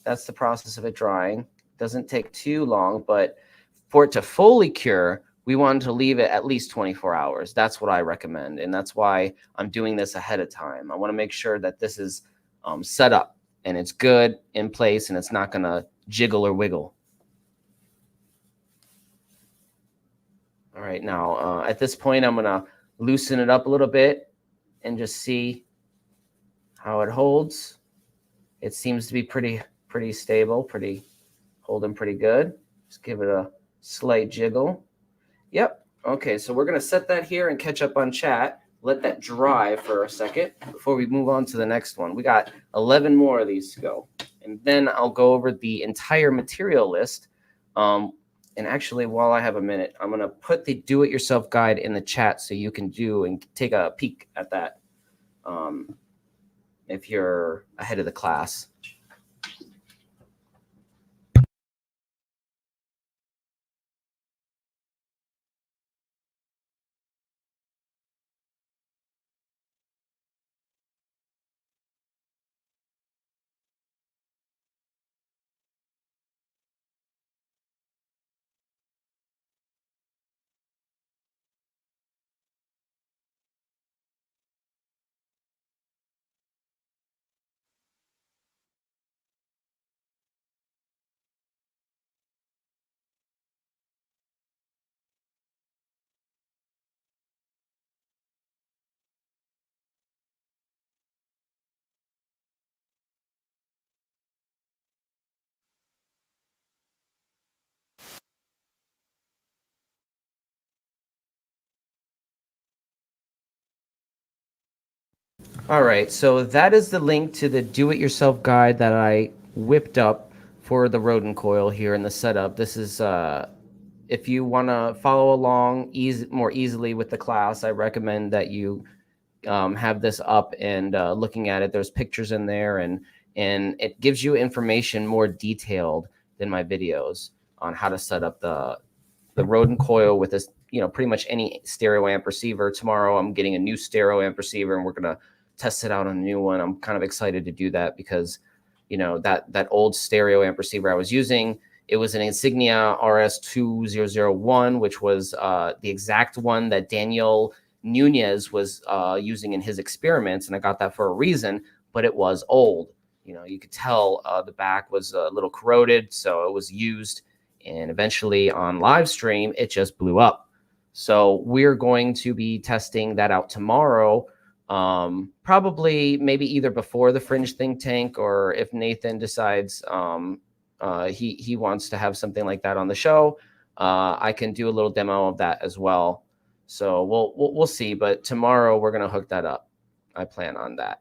that's the process of it drying. Doesn't take too long, but for it to fully cure, we want to leave it at least 24 hours. That's what I recommend. And that's why I'm doing this ahead of time. I want to make sure that this is set up and it's good in place and it's not going to jiggle or wiggle. All right, now at this point, I'm going to loosen it up a little bit and just see how it holds. It seems to be pretty stable, holding pretty good. Just give it a slight jiggle. Yep. Okay, so we're going to set that here and catch up on chat. Let that dry for a second before we move on to the next one. We got 11 more of these to go. And then I'll go over the entire material list. And actually, while I have a minute, I'm going to put the do-it-yourself guide in the chat so you can do and take a peek at that if you're ahead of the class. All right, so that is the link to the do-it-yourself guide that I whipped up for the Rodin coil here in the setup. This is, if you want to follow along more easily with the class, I recommend that you have this up and looking at it. There's pictures in there, and it gives you information more detailed than my videos on how to set up the Rodin coil with this, pretty much any stereo amp receiver. Tomorrow I'm getting a new stereo amp receiver, and we're going to test it out on a new one. I'm kind of excited to do that because, that old stereo amp receiver I was using, it was an Insignia RS2001, which was the exact one that Daniel Nunez was using in his experiments. And I got that for a reason, but it was old. You could tell the back was a little corroded, so it was used. And eventually on live stream, it just blew up. So we're going to be testing that out tomorrow. Probably maybe either before the Fringe Think Tank, or if Nathan decides he wants to have something like that on the show, I can do a little demo of that as well. So we'll see. But tomorrow we're gonna hook that up. I plan on that.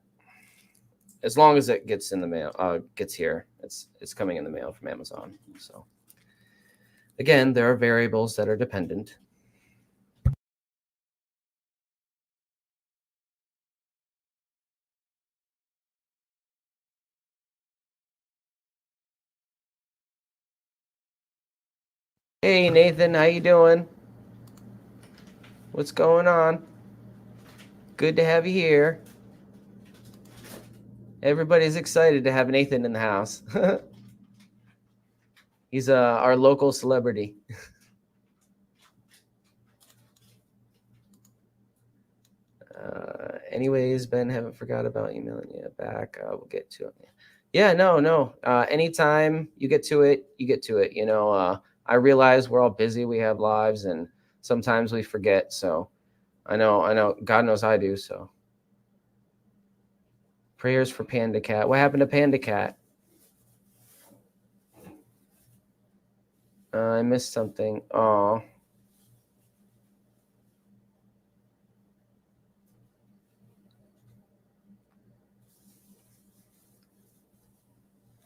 As long as it gets in the mail, gets here. It's coming in the mail from Amazon. So again, there are variables that are dependent. Hey Nathan, how you doing? What's going on? Good to have you here. Everybody's excited to have Nathan in the house. He's our local celebrity. Anyways, Ben, haven't forgot about emailing you back. We'll get to it. Yeah, no. Anytime you get to it, you get to it. I realize we're all busy. We have lives, and sometimes we forget. So I know. God knows I do. So prayers for Panda Cat. What happened to Panda Cat? I missed something. Oh.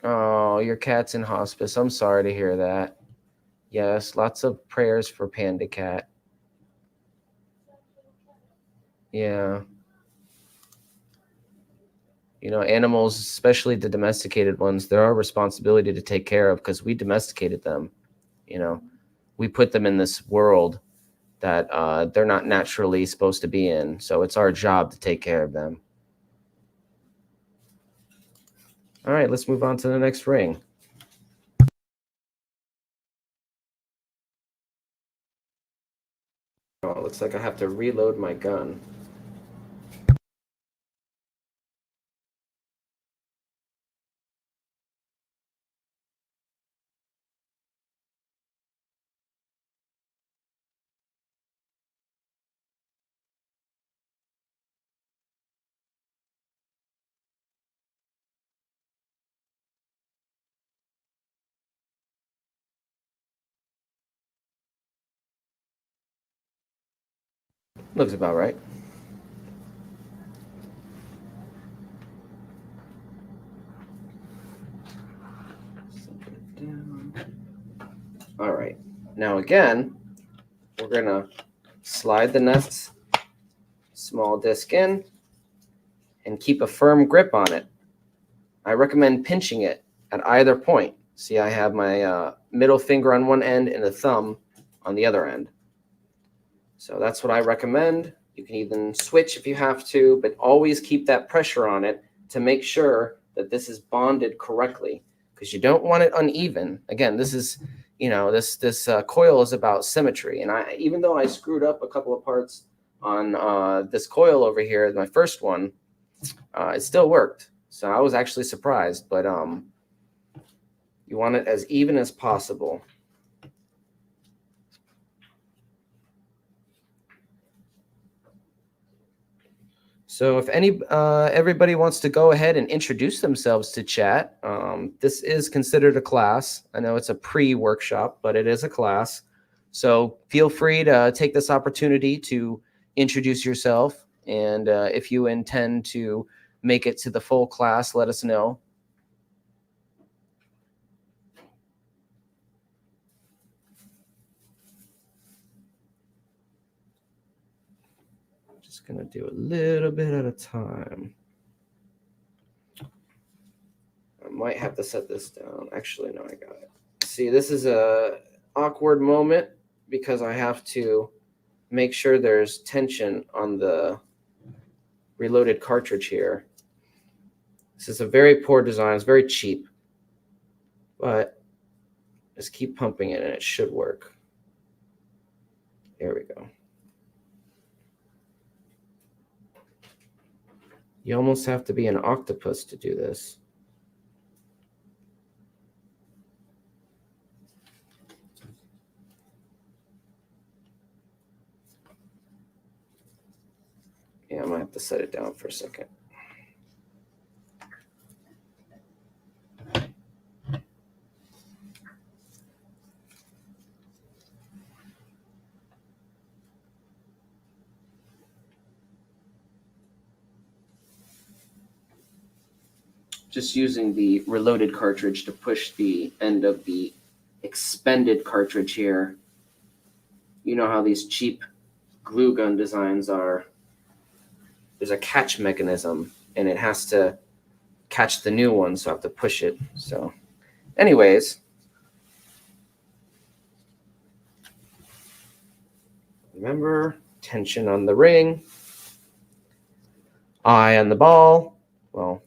Oh, your cat's in hospice. I'm sorry to hear that. Yes, lots of prayers for Panda Cat. Yeah. You know, animals, especially the domesticated ones, they're our responsibility to take care of because we domesticated them. You know, we put them in this world that they're not naturally supposed to be in. So it's our job to take care of them. All right, let's move on to the next ring. Oh, it looks like I have to reload my gun. Looks about right. All right. Now again, we're gonna slide the next small disc in and keep a firm grip on it. I recommend pinching it at either point. See, I have my middle finger on one end and the thumb on the other end. So that's what I recommend. You can even switch if you have to, but always keep that pressure on it to make sure that this is bonded correctly, because you don't want it uneven. Again, this is, you know, this coil is about symmetry. And even though I screwed up a couple of parts on this coil over here, my first one, it still worked. So I was actually surprised, but you want it as even as possible. So if everybody wants to go ahead and introduce themselves to chat, this is considered a class. I know it's a pre-workshop, but it is a class. So feel free to take this opportunity to introduce yourself. And if you intend to make it to the full class, let us know. Just going to do a little bit at a time. I might have to set this down. Actually, no, I got it. See, this is a awkward moment because I have to make sure there's tension on the reloaded cartridge here. This is a very poor design. It's very cheap, but just keep pumping it and it should work. There we go. You almost have to be an octopus to do this. Yeah, I might have to set it down for a second. Just using the reloaded cartridge to push the end of the expended cartridge here. You know how these cheap glue gun designs are. There's a catch mechanism and it has to catch the new one, so I have to push it. So anyways, remember, tension on the ring, eye on the ball. Well,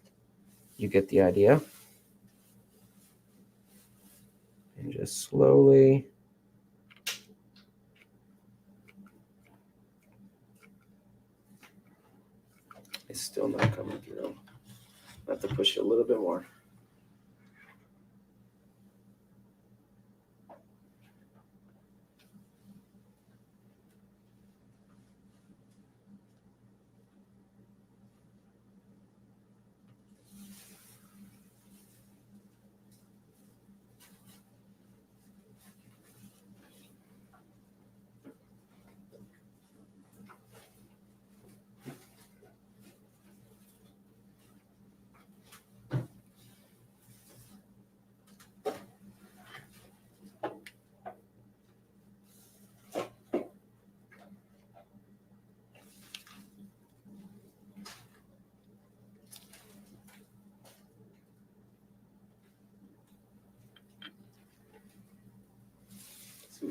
you get the idea. And just slowly. It's still not coming through. I have to push it a little bit more.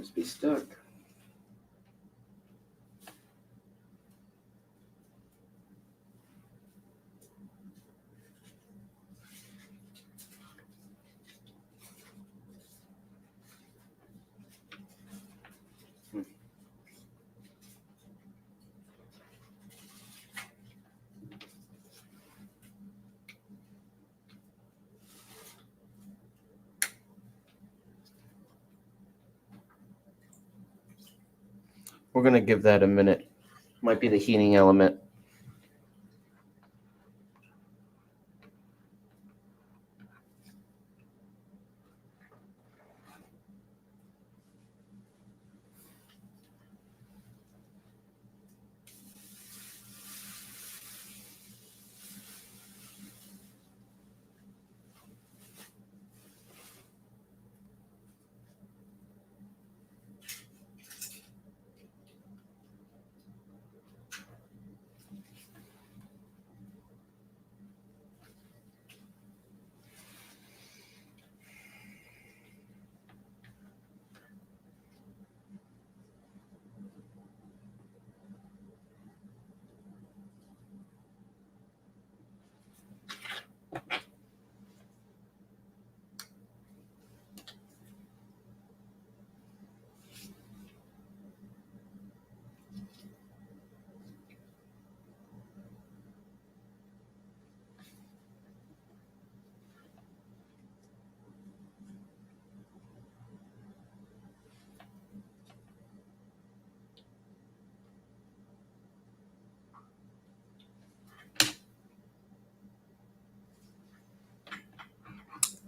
Seems to be stuck. We're going to give that a minute. Might be the heating element.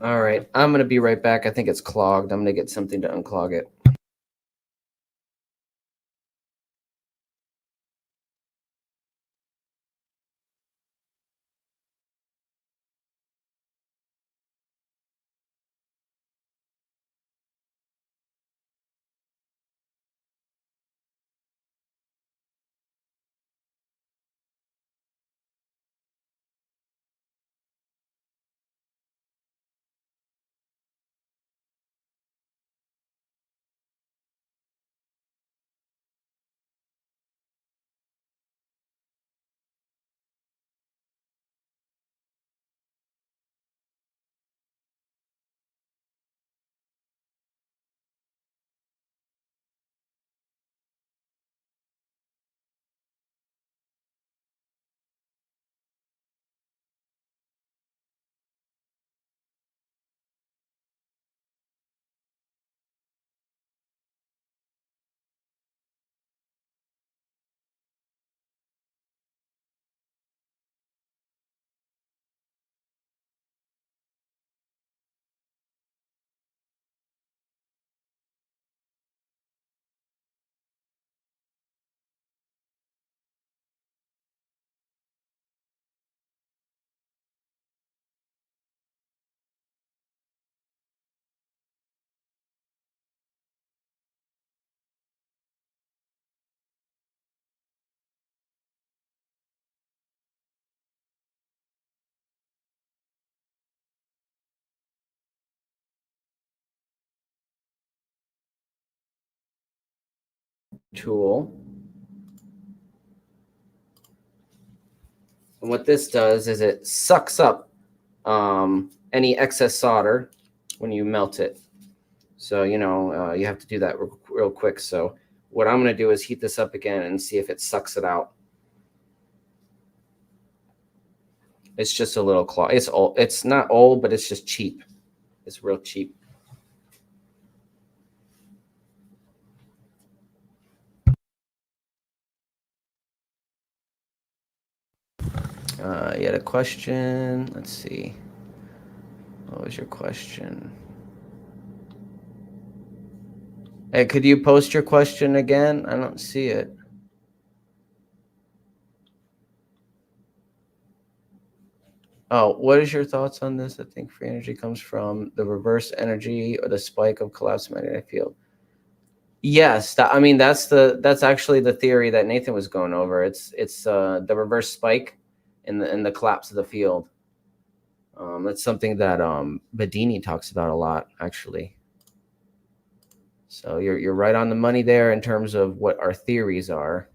All right, I'm going to be right back. I think it's clogged. I'm going to get something to unclog it. Tool. And what this does is it sucks up any excess solder when you melt it. So, you have to do that real quick. So what I'm going to do is heat this up again and see if it sucks it out. It's just a little clog. It's old. It's not old, but it's just cheap. It's real cheap. You had a question. Let's see. What was your question? Hey, could you post your question again? I don't see it. Oh, what is your thoughts on this? I think free energy comes from the reverse energy or the spike of collapsed magnetic field. Yes, that's actually the theory that Nathan was going over. It's the reverse spike in the collapse of the field. That's something that Bedini talks about a lot, actually. So you're right on the money there in terms of what our theories are.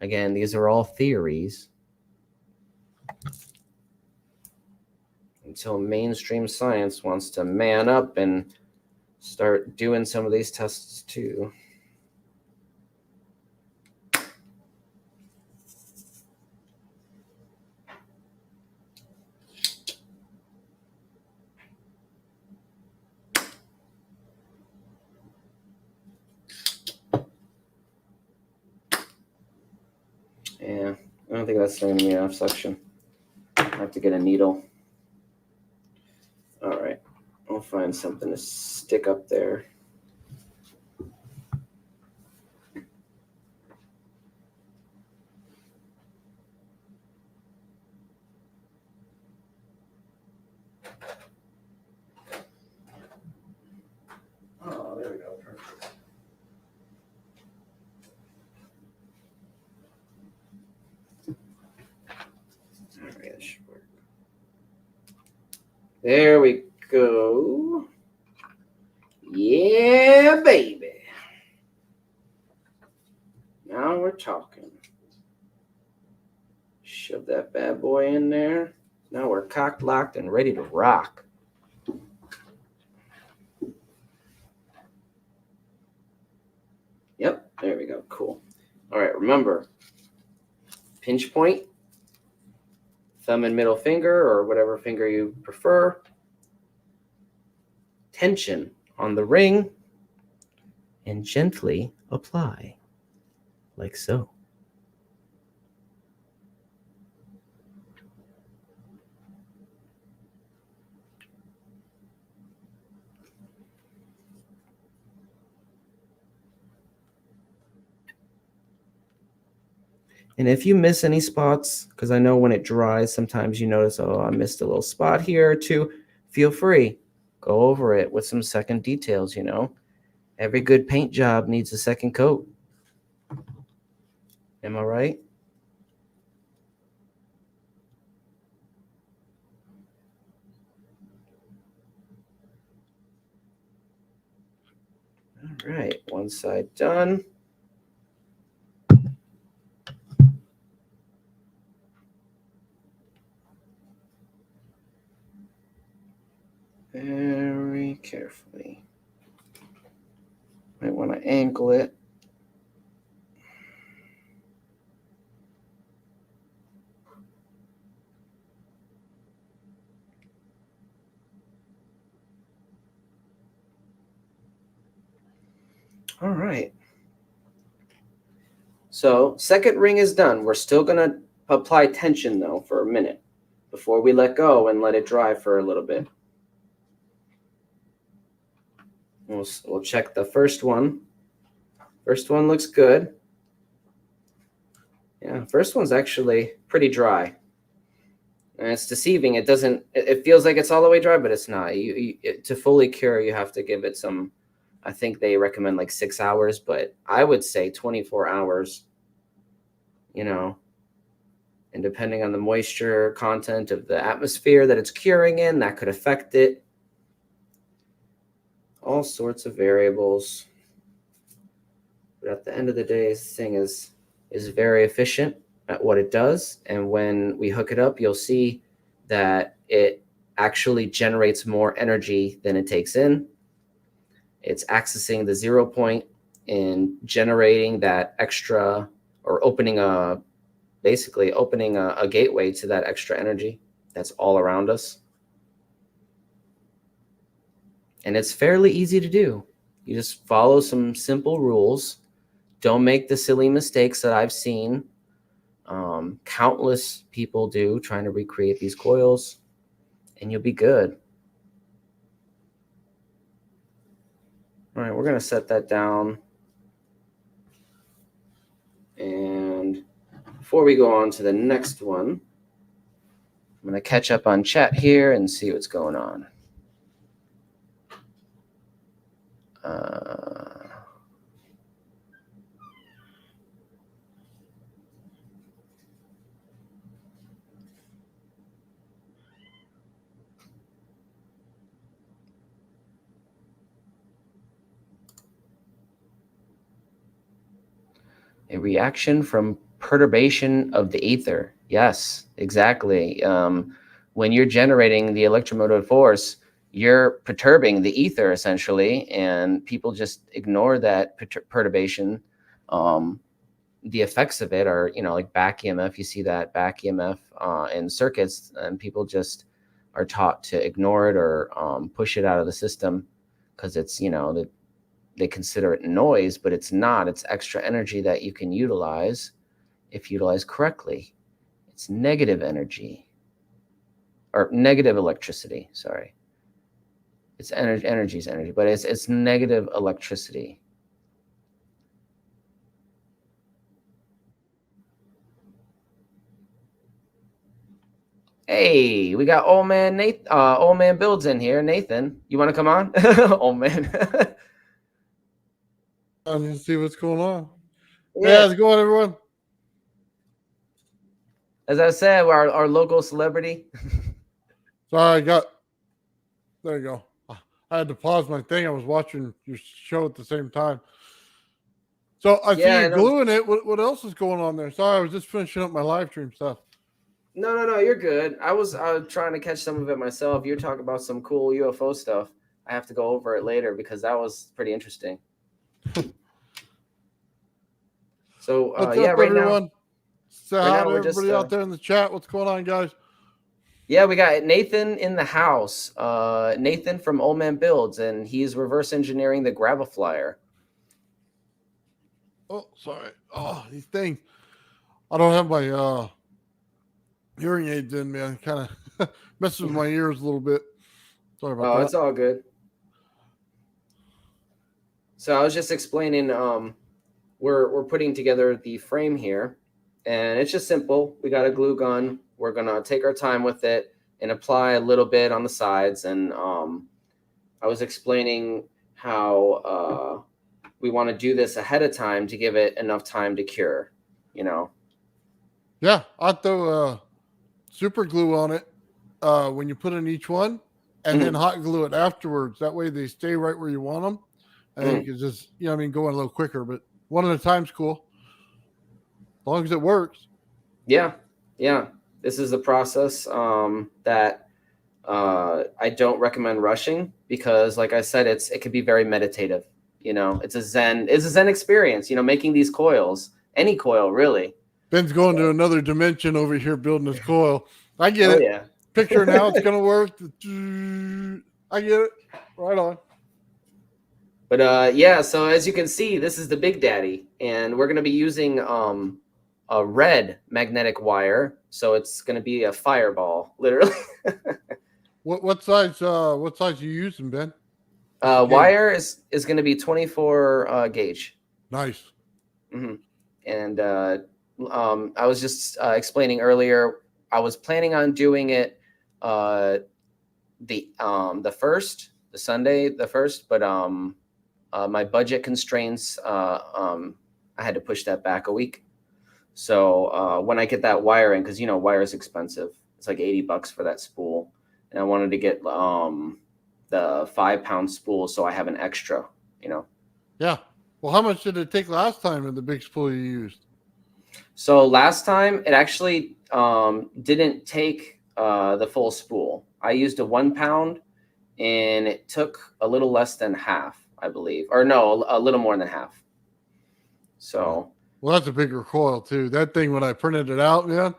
Again, these are all theories until mainstream science wants to man up and start doing some of these tests too. Yeah, I don't think that's going to be enough suction. I have to get a needle. All right, I'll find something to stick up there. Oh, there we go. Perfect. All right, that should work. There we go. Yeah, baby. Now we're talking. Shove that bad boy in there. Now we're cocked, locked, and ready to rock. Yep, there we go. Cool. All right, remember, pinch point, thumb and middle finger, or whatever finger you prefer. Tension on the ring, and gently apply, like so. And if you miss any spots, because I know when it dries, sometimes you notice, oh, I missed a little spot here or two, feel free. Go over it with some second details, you know. Every good paint job needs a second coat. Am I right? All right, one side done. Very carefully. Might want to angle it. All right. So second ring is done. We're still going to apply tension, though, for a minute before we let go and let it dry for a little bit. We'll check the first one. First one looks good. Yeah, first one's actually pretty dry. And it's deceiving. It feels like it's all the way dry, but it's not. To fully cure, you have to give it some, I think they recommend like 6 hours, but I would say 24 hours, you know, and depending on the moisture content of the atmosphere that it's curing in, that could affect it. All sorts of variables. But at the end of the day, this thing is very efficient at what it does. And when we hook it up, you'll see that it actually generates more energy than it takes in. It's accessing the 0 point and generating that extra, or basically opening a gateway to that extra energy that's all around us. And it's fairly easy to do. You just follow some simple rules. Don't make the silly mistakes that I've seen countless people do trying to recreate these coils, and you'll be good. All right, we're going to set that down. And before we go on to the next one, I'm going to catch up on chat here and see what's going on. A reaction from perturbation of the ether. Yes, exactly. When you're generating the electromotive force, you're perturbing the ether essentially, and people just ignore that perturbation. The effects of it are, like back EMF. You see that back EMF in circuits, and people just are taught to ignore it or push it out of the system because it's, they consider it noise, but it's not. It's extra energy that you can utilize if utilized correctly. It's negative energy or negative electricity. Sorry. It's energy is energy, but it's negative electricity. Hey, we got old man Nathan, old man Builds in here. Nathan, you want to come on? Old man. I need to see what's going on. Yeah. Hey, how's it going, everyone? As I said, our local celebrity. Sorry, there you go. I had to pause my thing. I was watching your show at the same time. So I see you gluing it. What else is going on there? Sorry, I was just finishing up my live stream stuff. No, you're good. I was trying to catch some of it myself. You're talking about some cool UFO stuff. I have to go over it later because that was pretty interesting. So What's yeah, up, right everyone? now, Say hi to everybody out there in the chat. What's going on, guys? Yeah, we got Nathan in the house. Nathan from Old Man Builds, and he's reverse engineering the gravel flyer. Oh, sorry. Oh, these things. I don't have my hearing aids in, man. Kind of messes with my ears a little bit. Sorry about that. It's all good. So I was just explaining, we're putting together the frame here, and it's just simple. We got a glue gun. We're gonna take our time with it and apply a little bit on the sides. And I was explaining how we want to do this ahead of time to give it enough time to cure. Yeah, I'll throw super glue on it when you put in each one, and then hot glue it afterwards. That way they stay right where you want them. And you can just, go in a little quicker, but one at a time's cool. As long as it works. Yeah. This is the process that I don't recommend rushing because, like I said, it could be very meditative. It's a Zen experience, making these coils, any coil really. Ben's going to another dimension over here building his coil. I get it. Yeah. Picturing how it's going to work. I get it. Right on. But yeah, so as you can see, this is the Big Daddy, and we're going to be using a red magnetic wire, so it's going to be a fireball, literally. What size you using, Ben? Wire is going to be 24 gauge. Nice. Mm-hmm. And I was just explaining earlier, I was planning on doing it the Sunday the 1st, but my budget constraints, I had to push that back a week. So when I get that wire in, because wire is expensive, it's like $80 for that spool, and I wanted to get the 5-pound spool, so I have an extra. Yeah. Well, how much did it take last time in the big spool you used? So last time it actually didn't take the full spool. I used a 1 pound, and it took a little less than half, I believe, or no, a little more than half. So. Well, that's a bigger coil too. That thing, when I printed it out, man,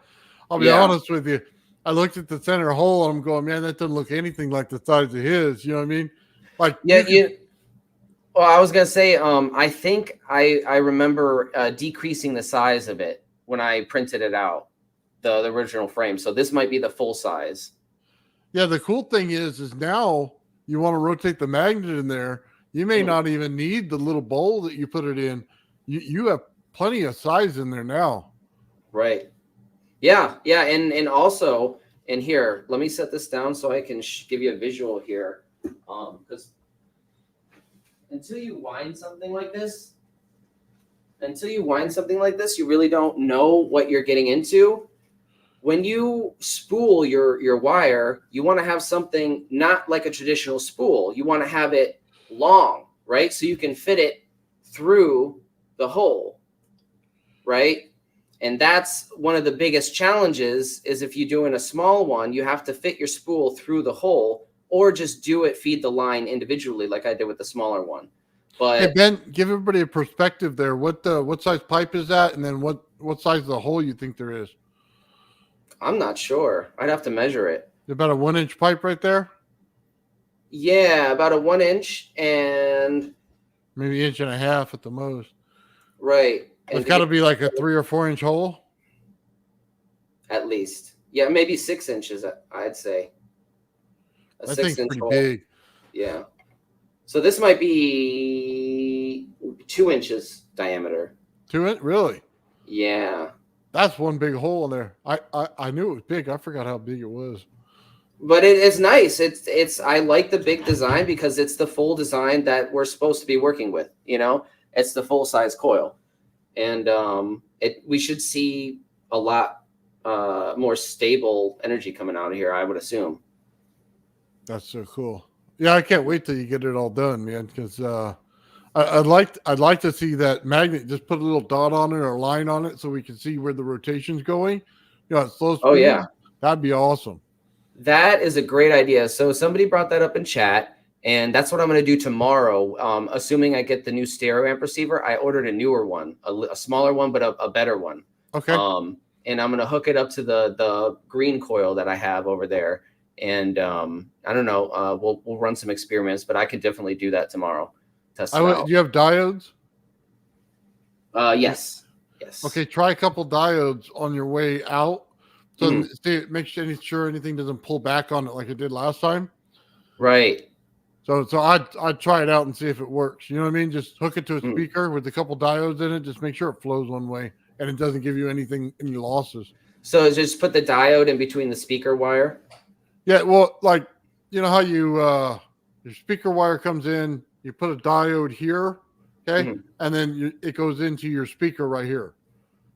I'll be honest with you. I looked at the center hole and I'm going, man, that doesn't look anything like the size of his. You know what I mean? Like, well, I was gonna say, I think I remember decreasing the size of it when I printed it out, the original frame. So this might be the full size. Yeah, the cool thing is now you want to rotate the magnet in there. You may not even need the little bowl that you put it in. You have plenty of size in there now. Right. Yeah. And also, and here, let me set this down so I can give you a visual here. Because until you wind something like this, you really don't know what you're getting into. When you spool your wire, you want to have something not like a traditional spool. You want to have it long, right? So you can fit it through the hole. right? And that's one of the biggest challenges is if you're doing a small one, you have to fit your spool through the hole or just feed the line individually like I did with the smaller one. But Hey Ben, give everybody a perspective there. What size pipe is that? And then what size of the hole you think there is? I'm not sure. I'd have to measure it. About a 1-inch pipe right there? Yeah, about a 1 inch and Maybe 1.5 inches at the most. right. It's got to be like a 3 or 4 inch hole. At least. Yeah, maybe 6 inches, I'd say. I think it's pretty big. Yeah. So this might be 2 inches diameter. 2 inch? Really? Yeah. That's one big hole in there. I knew it was big. I forgot how big it was. But it's nice. It's I like the big design because it's the full design that we're supposed to be working with. You know, it's the full size coil, and we should see a lot more stable energy coming out of here, I would assume. That's so cool. Yeah, I can't wait till you get it all done, man. Because I'd like to see that magnet. Just put a little dot on it or a line on it so we can see where the rotation's going. You know, it's slow speed. Oh yeah, that'd be awesome. That is a great idea. So somebody brought that up in chat, and that's what I'm going to do tomorrow. Assuming I get the new stereo amp receiver, I ordered a newer one, a smaller one, but a better one. Okay. And I'm going to hook it up to the green coil that I have over there. And I don't know. We'll run some experiments, but I could definitely do that tomorrow. Test it out. Do you have diodes? Yes. Okay, try a couple diodes on your way out. So make sure anything doesn't pull back on it like it did last time. Right. So I'd try it out and see if it works. You know what I mean? Just hook it to a speaker with a couple diodes in it. Just make sure it flows one way and it doesn't give you any losses. So just put the diode in between the speaker wire. Yeah, well, like you know how your speaker wire comes in, you put a diode here, okay, and then it goes into your speaker right here.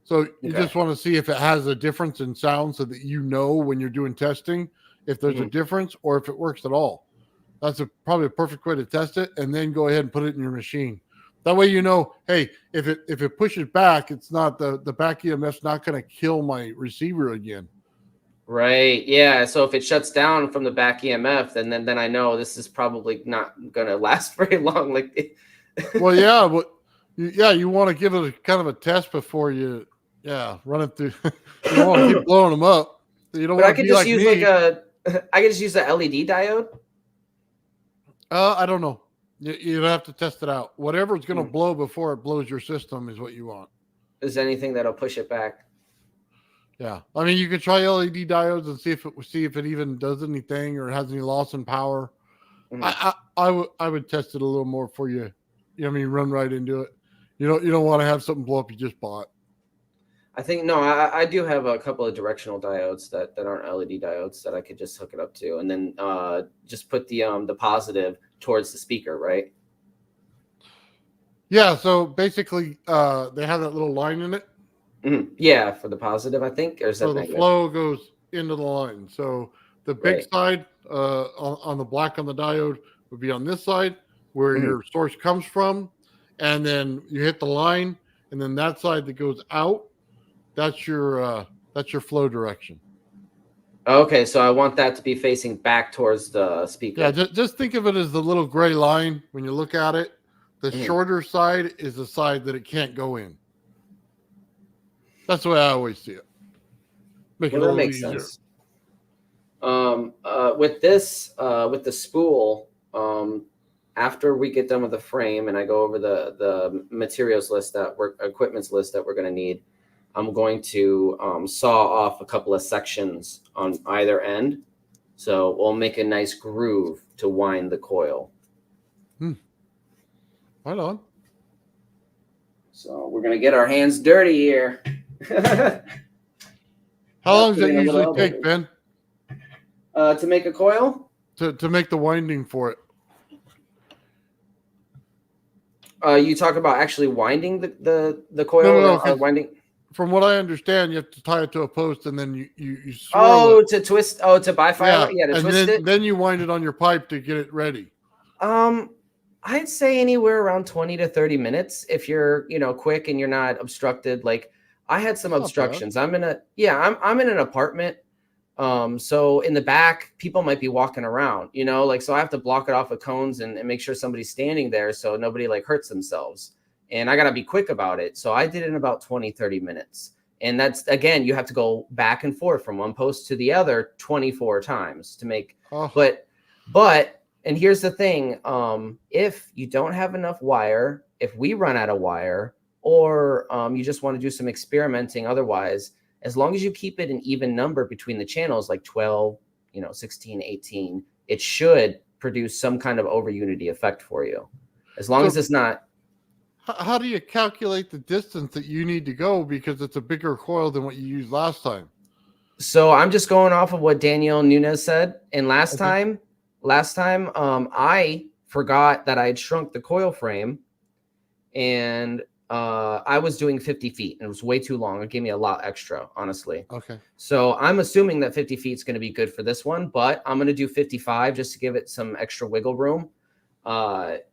So you just want to see if it has a difference in sound so that you know when you're doing testing if there's a difference or if it works at all. That's probably a perfect way to test it, and then go ahead and put it in your machine. That way you know, hey, if it pushes back, it's not the back EMF's not going to kill my receiver again. Right. Yeah. So if it shuts down from the back EMF, then I know this is probably not going to last very long. Like, well, yeah, but you want to give it a kind of a test before you. Yeah, run it through. You don't want to keep blowing them up. You don't. But I could just use I could just use the LED diode. I don't know. You have to test it out. Whatever's going to blow before it blows your system is what you want. Is anything that'll push it back? Yeah, I mean, you could try LED diodes and see if it even does anything or has any loss in power. I would test it a little more for you. You know what I mean? Run right into it. You don't want to have something blow up you just bought. I think I do have a couple of directional diodes that aren't LED diodes that I could just hook it up to, and then just put the positive towards the speaker, right? Yeah. So basically, they have that little line in it. Yeah, for the positive, I think. Or is that so the flow goes into the line. So the big side on the black on the diode would be on this side where your source comes from, and then you hit the line, and then that side that goes out. That's your flow direction. Okay, so I want that to be facing back towards the speaker. Yeah, just think of it as the little gray line when you look at it. The shorter side is the side that it can't go in. That's the way I always see it. That makes sense. With the spool, after we get done with the frame and I go over the materials list equipment's list that we're going to need, I'm going to saw off a couple of sections on either end. So we'll make a nice groove to wind the coil. Right on. So we're going to get our hands dirty here. How long does it usually take, Ben? To make a coil? To make the winding for it. You talk about actually winding the coil? No, winding. From what I understand, you have to tie it to a post and then you swirl it. To twist. Oh, to bifile it? Yeah, to twist it. Then you wind it on your pipe to get it ready. I'd say anywhere around 20 to 30 minutes if you're, quick and you're not obstructed. Like I had some That's not bad. obstructions. I'm in an apartment. So in the back, people might be walking around, like, so I have to block it off with cones and make sure somebody's standing there so nobody like hurts themselves. And I got to be quick about it. So I did it in about 20, 30 minutes. And that's, again, you have to go back and forth from one post to the other 24 times to make, but, and here's the thing. If you don't have enough wire, if we run out of wire, or you just want to do some experimenting otherwise, as long as you keep it an even number between the channels, like 12, 16, 18, it should produce some kind of over unity effect for you. As long as it's not. How do you calculate the distance that you need to go? Because it's a bigger coil than what you used last time. So I'm just going off of what Danielle Nunez said. And last time, I forgot that I had shrunk the coil frame, and I was doing 50 feet, and it was way too long. It gave me a lot extra, honestly. Okay. So I'm assuming that 50 feet is going to be good for this one, but I'm going to do 55 just to give it some extra wiggle room.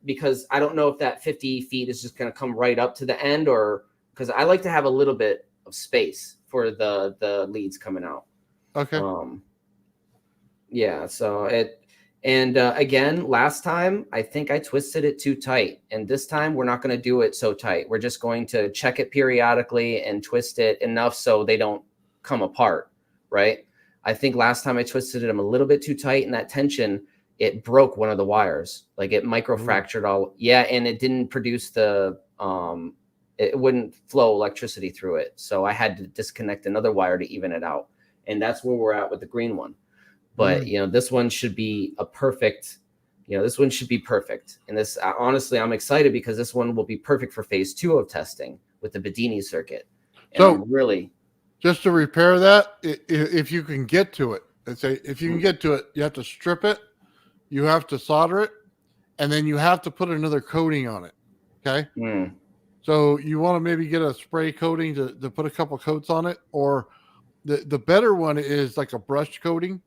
Because I don't know if that 50 feet is just going to come right up to the end, or because I like to have a little bit of space for the leads coming out. Okay. Yeah. So again, last time, I think I twisted it too tight. And this time we're not going to do it so tight. We're just going to check it periodically and twist it enough so they don't come apart. Right. I think last time I twisted them a little bit too tight, and that tension, it broke one of the wires. Like it microfractured all. Yeah. And it didn't produce it wouldn't flow electricity through it. So I had to disconnect another wire to even it out. And that's where we're at with the green one. But, this one should be perfect. This one should be perfect. And this, honestly, I'm excited because this one will be perfect for phase 2 of testing with the Bedini circuit. And so really, just to repair that, if you can get to it, let's say if you can get to it, you have to strip it, you have to solder it, and then you have to put another coating on it. Okay. So you want to maybe get a spray coating to put a couple coats on it, or the better one is like a brush coating.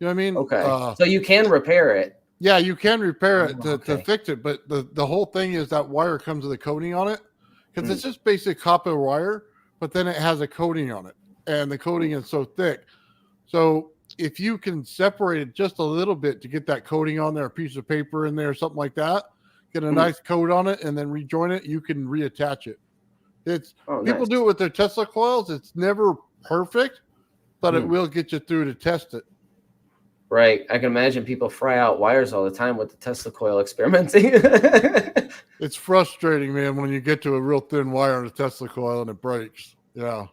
You know what I mean? Okay. So you can repair it. Yeah, you can repair it to fix it. But the whole thing is that wire comes with a coating on it, because it's just basic copper wire, but then it has a coating on it, and the coating is so thick. So if you can separate it just a little bit to get that coating on there, a piece of paper in there, something like that, get a nice coat on it, and then rejoin it, you can reattach it. People do it with their Tesla coils. It's never perfect, but it will get you through to test it. Right. I can imagine people fry out wires all the time with the Tesla coil experimenting. It's frustrating, man, when you get to a real thin wire on a Tesla coil and it breaks. Yeah.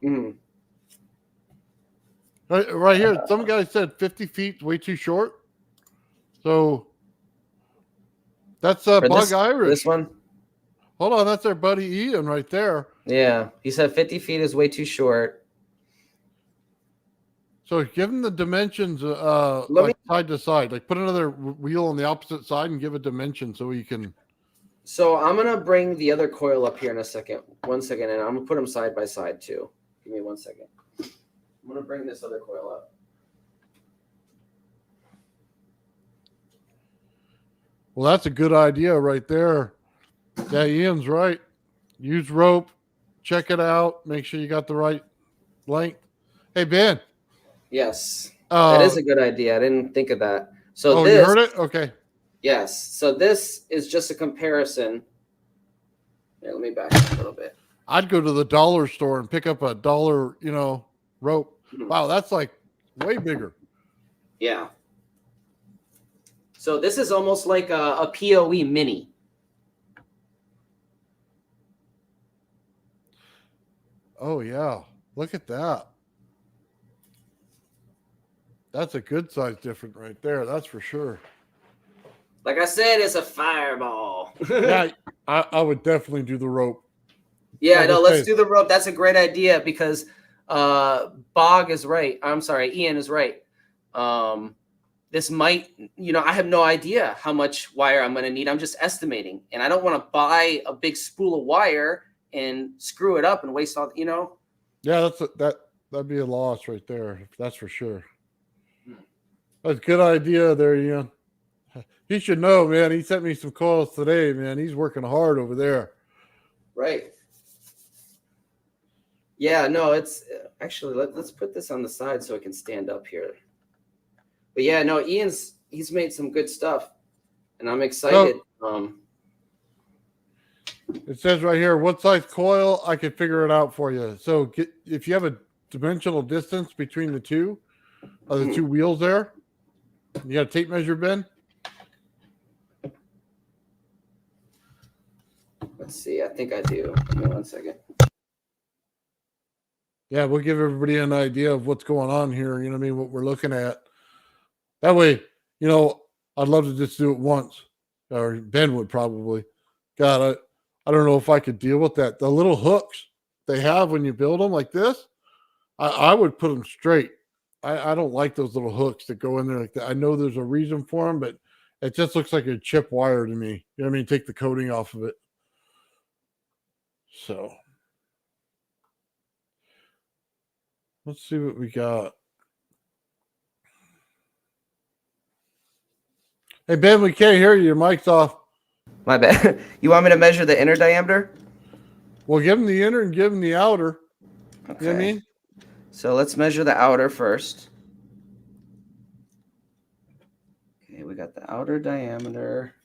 Right here, some guy said 50 feet way too short. So that's Bug Irish. This one? Hold on, that's our buddy Ian right there. Yeah. He said 50 feet is way too short. So give him the dimensions side to side. Like put another wheel on the opposite side and give a dimension so you can. So I'm going to bring the other coil up here in a second. 1 second. And I'm going to put them side by side too. Give me 1 second. I'm going to bring this other coil up. Well, that's a good idea right there. Yeah, Ian's right. Use rope. Check it out. Make sure you got the right length. Hey, Ben. Yes, that is a good idea. I didn't think of that. So you heard it? Okay. Yes. So this is just a comparison. Here, let me back up a little bit. I'd go to the dollar store and pick up a dollar, rope. Wow, that's like way bigger. Yeah. So this is almost like a POE mini. Oh, yeah. Look at that. That's a good size difference right there. That's for sure. Like I said, it's a fireball. Yeah, I would definitely do the rope. Yeah, no, let's do the rope. That's a great idea because Bog is right. I'm sorry, Ian is right. This might, I have no idea how much wire I'm going to need. I'm just estimating. And I don't want to buy a big spool of wire and screw it up and waste all, Yeah, that'd be a loss right there. That's for sure. That's a good idea there, Ian. He should know, man. He sent me some calls today, man. He's working hard over there. Right. Yeah, no, it's actually let's put this on the side so it can stand up here. But yeah, no, he's made some good stuff, and I'm excited. It says right here, what size coil? I could figure it out for you. So if you have a dimensional distance between the two wheels there, you got a tape measure, Ben? Let's see. I think I do. Give me 1 second. Yeah, we'll give everybody an idea of what's going on here. You know what I mean? What we're looking at. That way, I'd love to just do it once, or Ben would probably. God, I don't know if I could deal with that. The little hooks they have when you build them like this, I would put them straight. I don't like those little hooks that go in there like that. I know there's a reason for them, but it just looks like a chip wire to me. You know what I mean? Take the coating off of it. So let's see what we got. Hey, Ben, we can't hear you. Your mic's off. My bad. You want me to measure the inner diameter? Well, give them the inner and give them the outer. Okay. You know what I mean? So let's measure the outer first. Okay, we got the outer diameter.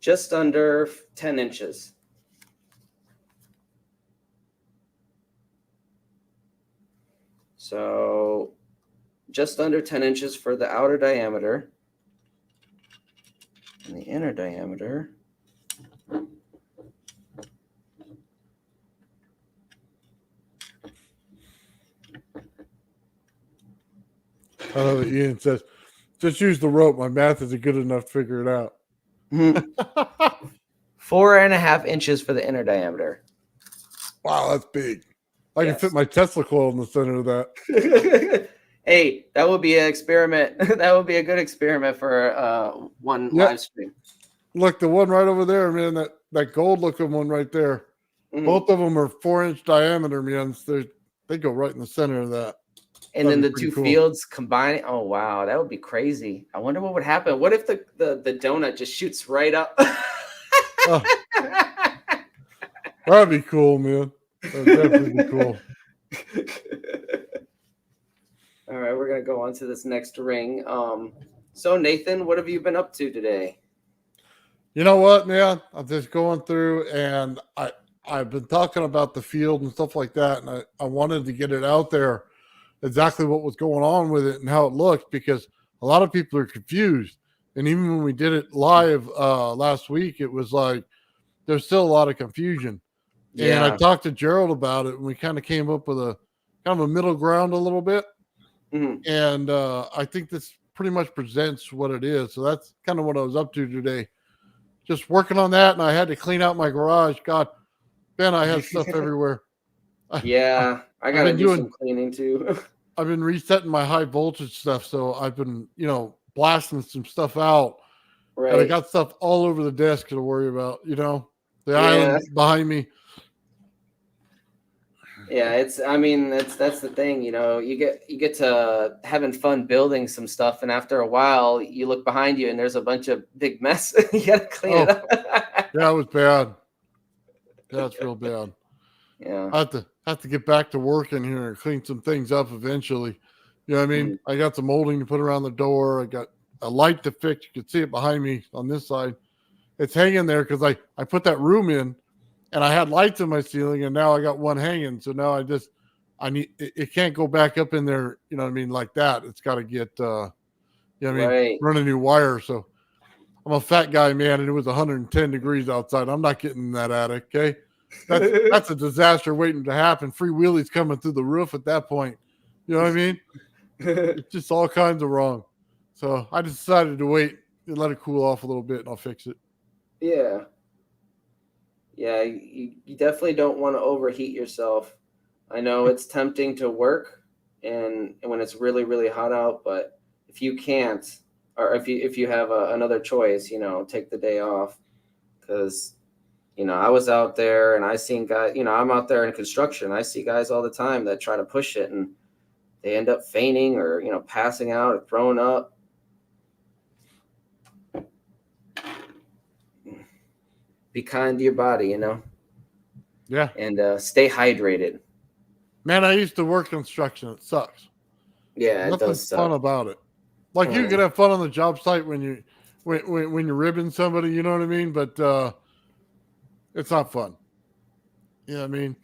Just under 10 inches. So just under 10 inches for the outer diameter. And the inner diameter. I love it. Ian says, just use the rope. My math isn't good enough to figure it out. 4.5 inches for the inner diameter. Wow, that's big. I can fit my Tesla coil in the center of that. Hey, that would be an experiment. That would be a good experiment for one live stream. Look, the one right over there, man, that gold looking one right there. Mm-hmm. Both of them are 4-inch diameter, man. They go right in the center of that. And then the two fields combining. Oh, wow. That would be crazy. I wonder what would happen. What if the donut just shoots right up? That'd be cool, man. That'd definitely be cool. All right, we're going to go on to this next ring. So, Nathan, what have you been up to today? You know what, man? I'm just going through, and I've been talking about the field and stuff like that, and I wanted to get it out there, exactly what was going on with it and how it looked, because a lot of people are confused. And even when we did it live last week, it was like there's still a lot of confusion. Yeah. And I talked to Gerald about it, and we kind of came up with a kind of a middle ground a little bit. Mm-hmm. And I think this pretty much presents what it is. So that's kind of what I was up to today. Just working on that, and I had to clean out my garage. God, Ben, I had stuff everywhere. Yeah, I got to do some cleaning too. I've been resetting my high voltage stuff, so I've been, blasting some stuff out. Right. And I got stuff all over the desk to worry about, the island behind me. Yeah, that's the thing, you get to having fun building some stuff, and after a while you look behind you and there's a bunch of big mess. You got to clean it up. Yeah, it was bad. That's real bad. Yeah. I have to get back to work in here and clean some things up eventually. You know what I mean? Mm-hmm. I got some molding to put around the door. I got a light to fix. You can see it behind me on this side. It's hanging there because I put that room in, and I had lights in my ceiling, and now I got one hanging. So now it can't go back up in there, like that. It's got to get, run a new wire. So I'm a fat guy, man, and it was 110 degrees outside. I'm not getting in that attic, okay? That's a disaster waiting to happen. Free wheelies coming through the roof at that point. You know what I mean? It's just all kinds of wrong. So I decided to wait and let it cool off a little bit, and I'll fix it. Yeah. Yeah, you definitely don't want to overheat yourself. I know it's tempting to work and when it's really, really hot out, but if you can't, or if you have another choice, take the day off, because I was out there and I seen guys, I'm out there in construction. I see guys all the time that try to push it and they end up fainting or, passing out or throwing up. be kind to your body, you know, Yeah. and stay hydrated. Man, I used to work construction. It sucks. Yeah, it Nothing does fun suck. about it. Like you Mm. can have fun on the job site when you're ribbing somebody, you know what I mean? But it's not fun. You know what I mean?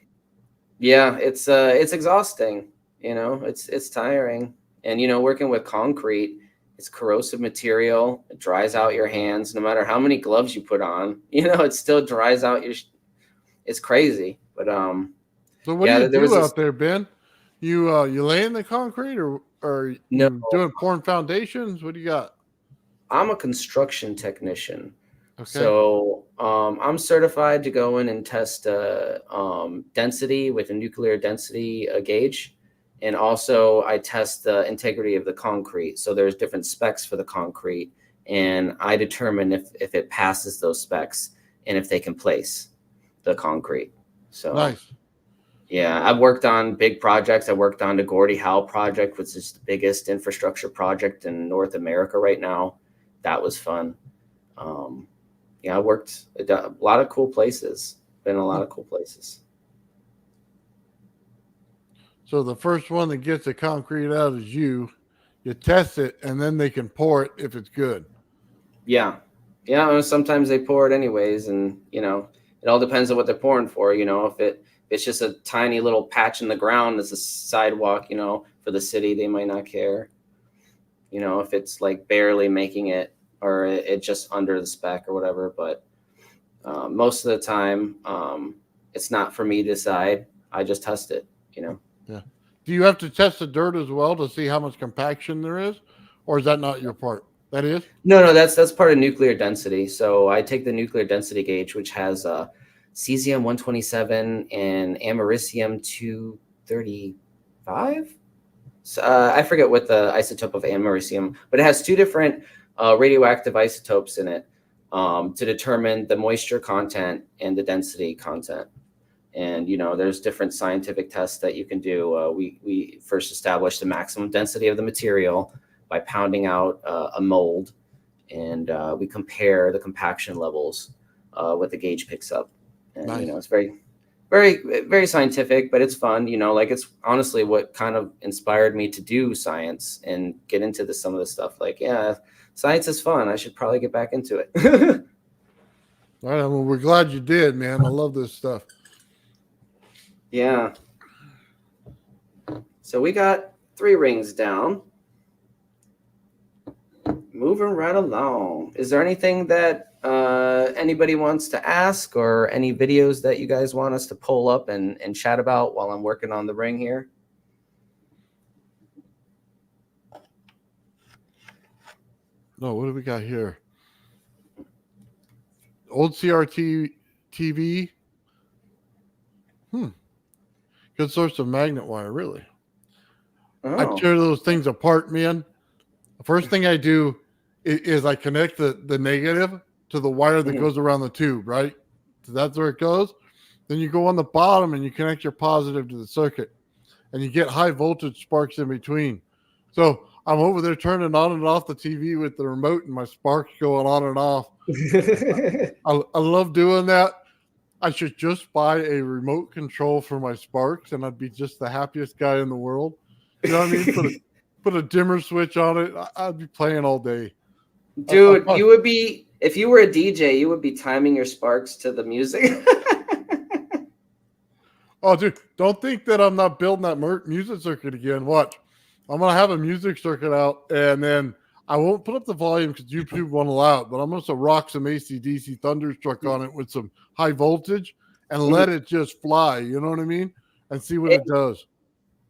Yeah, it's exhausting, you know, it's tiring. And you know, working with concrete, it's corrosive material. It dries out your hands no matter how many gloves you put on. You know, it still dries out your it's crazy. But So what do yeah, you there was do this out there, Ben? You lay in the concrete or no, you doing pouring foundations? What do you got? I'm a construction technician. Okay. So I'm certified to go in and test density with a nuclear density gauge. And also I test the integrity of the concrete. So there's different specs for the concrete. And I determine if it passes those specs and if they can place the concrete. So Nice. yeah, I've worked on big projects. I worked on the Gordie Howe project, which is the biggest infrastructure project in North America right now. That was fun. Um, yeah, I worked a lot of cool places. Been a lot of cool places. So the first one that gets the concrete out is you. You test it, and then they can pour it if it's good. Yeah, yeah. And sometimes they pour it anyways, and you know, it all depends on what they're pouring for. You know, if it's just a tiny little patch in the ground that's a sidewalk, you know, for the city, they might not care. You know, if it's like barely making it or it just under the spec or whatever. But most of the time, it's not for me to decide. I just test it. You know. Yeah. Do you have to test the dirt as well to see how much compaction there is, or is that not your part? That is. No, that's part of nuclear density. So I take the nuclear density gauge, which has cesium 127 and americium 235. So, I forget what the isotope of americium, but it has two different radioactive isotopes in it to determine the moisture content and the density content. And you know, there's different scientific tests that you can do. We first established the maximum density of the material by pounding out a mold, and we compare the compaction levels what the gauge picks up. And Nice. you know, it's very, very, very scientific, but it's fun. You know, like it's honestly what kind of inspired me to do science and get into some of the stuff. Like, yeah, science is fun. I should probably get back into it. All right. Well, we're glad you did, man. I love this stuff. Yeah. So we got 3 rings down. Moving right along. Is there anything that anybody wants to ask or any videos that you guys want us to pull up and chat about while I'm working on the ring here? No, what do we got here? Old CRT TV. Good source of magnet wire, really. I Oh. tear those things apart, man. The first thing I do is I connect the negative to the wire that goes around the tube, right? So that's where it goes. Then you go on the bottom and you connect your positive to the circuit, and you get high voltage sparks in between. So I'm over there turning on and off the TV with the remote, and my sparks going on and off. I love doing that. I should just buy a remote control for my sparks, and I'd be just the happiest guy in the world. You know what I mean? Put a dimmer switch on it. I'd be playing all day. Dude, you would be, if you were a DJ, you would be timing your sparks to the music. Oh, dude, don't think that I'm not building that music circuit again. Watch. I'm going to have a music circuit out, and then I won't put up the volume because YouTube won't allow it, but I'm going to rock some AC/DC Thunderstruck on it with some high voltage and let it just fly. You know what I mean? And see what it does.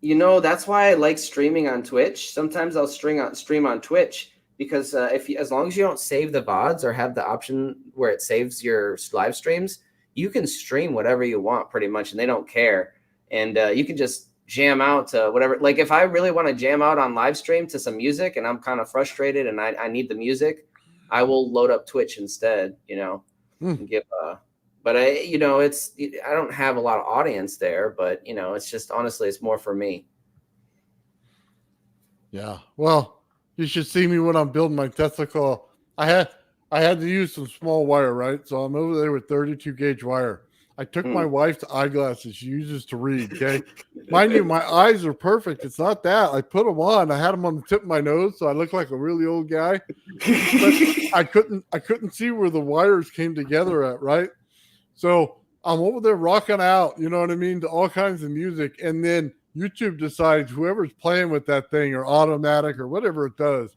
You know, that's why I like streaming on Twitch. Sometimes I'll stream on Twitch because as long as you don't save the VODs or have the option where it saves your live streams, you can stream whatever you want pretty much, and they don't care. And you can just jam out to whatever. Like if I really want to jam out on live stream to some music and I'm kind of frustrated and I need the music, I will load up Twitch instead, you know, and give but I don't have a lot of audience there, but you know, it's just honestly, it's more for me. Yeah. Well, you should see me when I'm building my Tesla coil. I I had to use some small wire, right? So I'm over there with 32 gauge wire. I took my wife's eyeglasses she uses to read. Okay. Mind you, my eyes are perfect. It's not that. I put them on. I had them on the tip of my nose, so I look like a really old guy. But I couldn't see where the wires came together at, right? So I'm over there rocking out, you know what I mean, to all kinds of music. And then YouTube decides whoever's playing with that thing or automatic or whatever it does,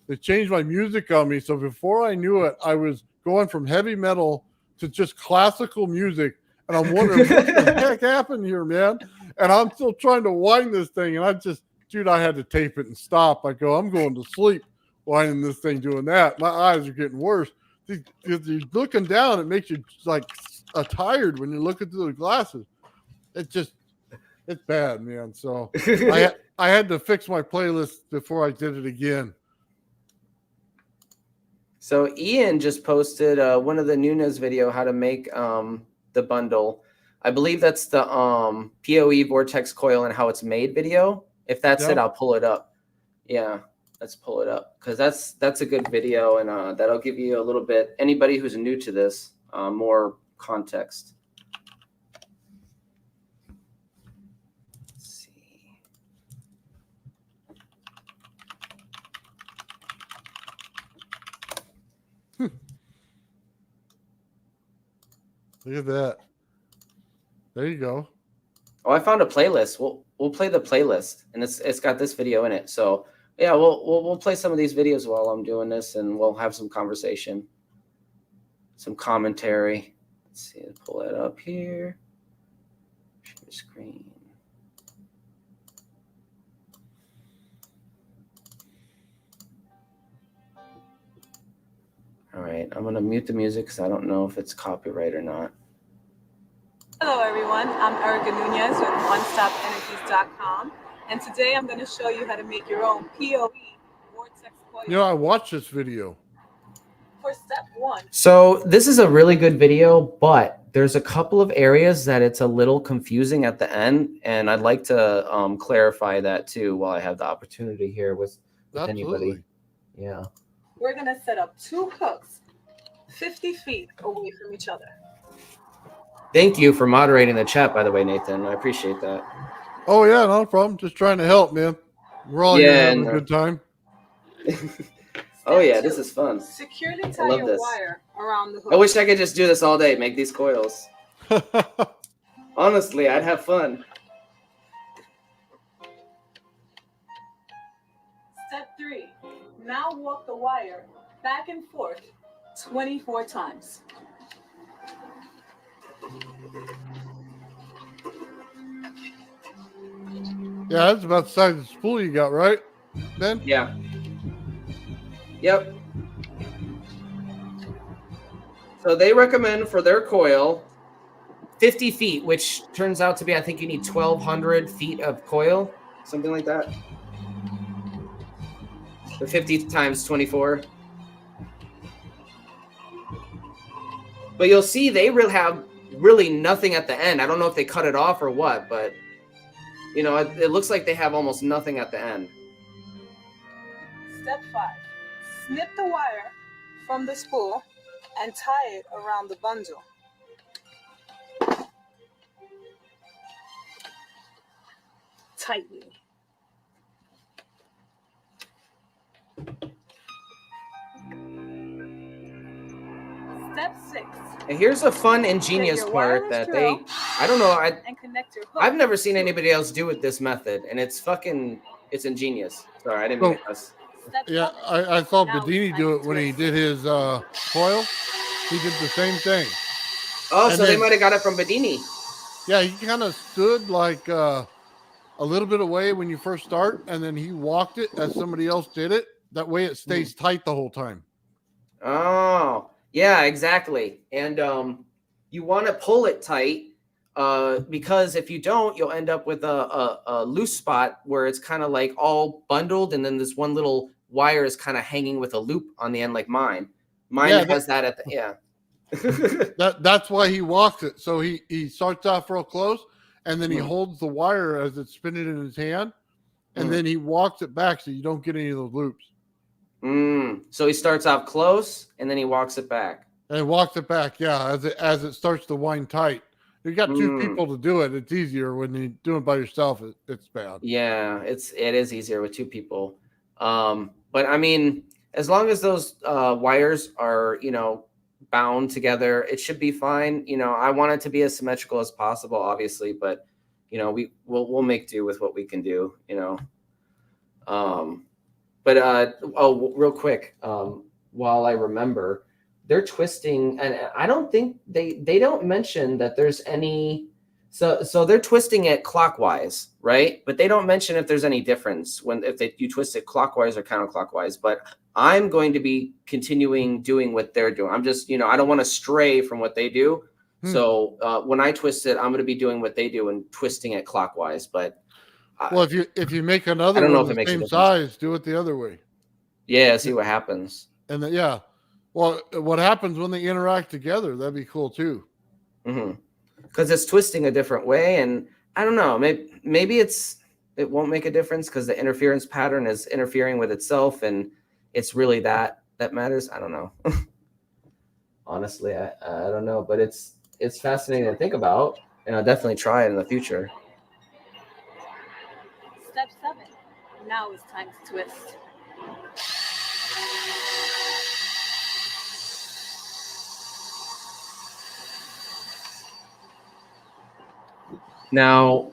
they changed my music on me. So before I knew it, I was going from heavy metal to just classical music. And I'm wondering what the heck happened here, man. And I'm still trying to wind this thing. And I had to tape it and stop. I go, I'm going to sleep winding this thing doing that. My eyes are getting worse. If you're looking down, it makes you like tired when you're looking through the glasses. It's bad, man. So I had to fix my playlist before I did it again. So Ian just posted one of the Nunes video, how to make the bundle. I believe that's the PoE vortex coil and how it's made video. If that's it, I'll pull it up. Yeah, let's pull it up because that's a good video, and that'll give you a little bit, anybody who's new to this, more context. Let's see. Look at that. There you go. Oh, I found a playlist. We'll play the playlist, and it's got this video in it. So yeah, we'll play some of these videos while I'm doing this, and we'll have some conversation, some commentary. Let's see, pull that up here. Share screen. All right, I'm gonna mute the music because I don't know if it's copyright or not. Hello everyone, I'm Erica Nunez with OneStopEnergies.com, and today I'm going to show you how to make your own PoE vortex coil. You know, I watched this video. For step 1. So this is a really good video, but there's a couple of areas that it's a little confusing at the end, and I'd like to clarify that too while I have the opportunity here with anybody. Yeah. We're going to set up 2 hooks 50 feet away from each other. Thank you for moderating the chat, by the way, Nathan. I appreciate that. Oh, yeah, no problem. Just trying to help, man. We're all having a good time. Oh, yeah, this is fun. Securely tie your wire around the hook. I wish I could just do this all day, make these coils. Honestly, I'd have fun. Step 3. Now walk the wire back and forth 24 times. Yeah, that's about the size of the spool you got, right, Ben? Yeah. Yep. So they recommend for their coil 50 feet, which turns out to be, I think you need 1,200 feet of coil, something like that. The 50 times 24. But you'll see they really have nothing at the end. I don't know if they cut it off or what, but you know, it looks like they have almost nothing at the end. Step 5. Snip the wire from the spool and tie it around the bundle. Tightly. Step 6. And here's a fun, ingenious part that I don't know, I've never seen anybody else do it this method, and it's ingenious. Sorry, I didn't mean to cuss. Yeah, I saw Bedini do it when he did his coil. He did the same thing. Oh, and so they might have got it from Bedini. Yeah, he kind of stood like a little bit away when you first start, and then he walked it as somebody else did it. That way it stays tight the whole time. Oh, yeah, exactly. And you want to pull it tight because if you don't, you'll end up with a loose spot where it's kind of like all bundled, and then this one little wire is kind of hanging with a loop on the end, like mine. Mine has that at the That's why he walks it. So he starts off real close, and then he holds the wire as it's spinning in his hand, and then he walks it back so you don't get any of those loops. So he starts off close and then he walks it back. And he walks it back, yeah, as it starts to wind tight. You got two people to do it. It's easier when you do it by yourself. It's bad. Yeah, it is easier with two people. But I mean, as long as those wires are, bound together, it should be fine. I want it to be as symmetrical as possible, obviously, but we'll make do with what we can do. Real quick, while I remember, they're twisting, and I don't think they don't mention that there's any. So they're twisting it clockwise, right? But they don't mention if there's any difference if you twist it clockwise or counterclockwise. But I'm going to be continuing doing what they're doing. I'm just, I don't want to stray from what they do. So when I twist it, I'm going to be doing what they do and twisting it clockwise. But well, if you make another one the same size, do it the other way. Yeah, see what happens. And then, yeah, well, what happens when they interact together? That'd be cool too. Because it's twisting a different way, and I don't know. Maybe it won't make a difference because the interference pattern is interfering with itself, and it's really that matters. I don't know. Honestly, I don't know, but it's fascinating to think about, and I'll definitely try it in the future. Step 7. Now it's time to twist. Now,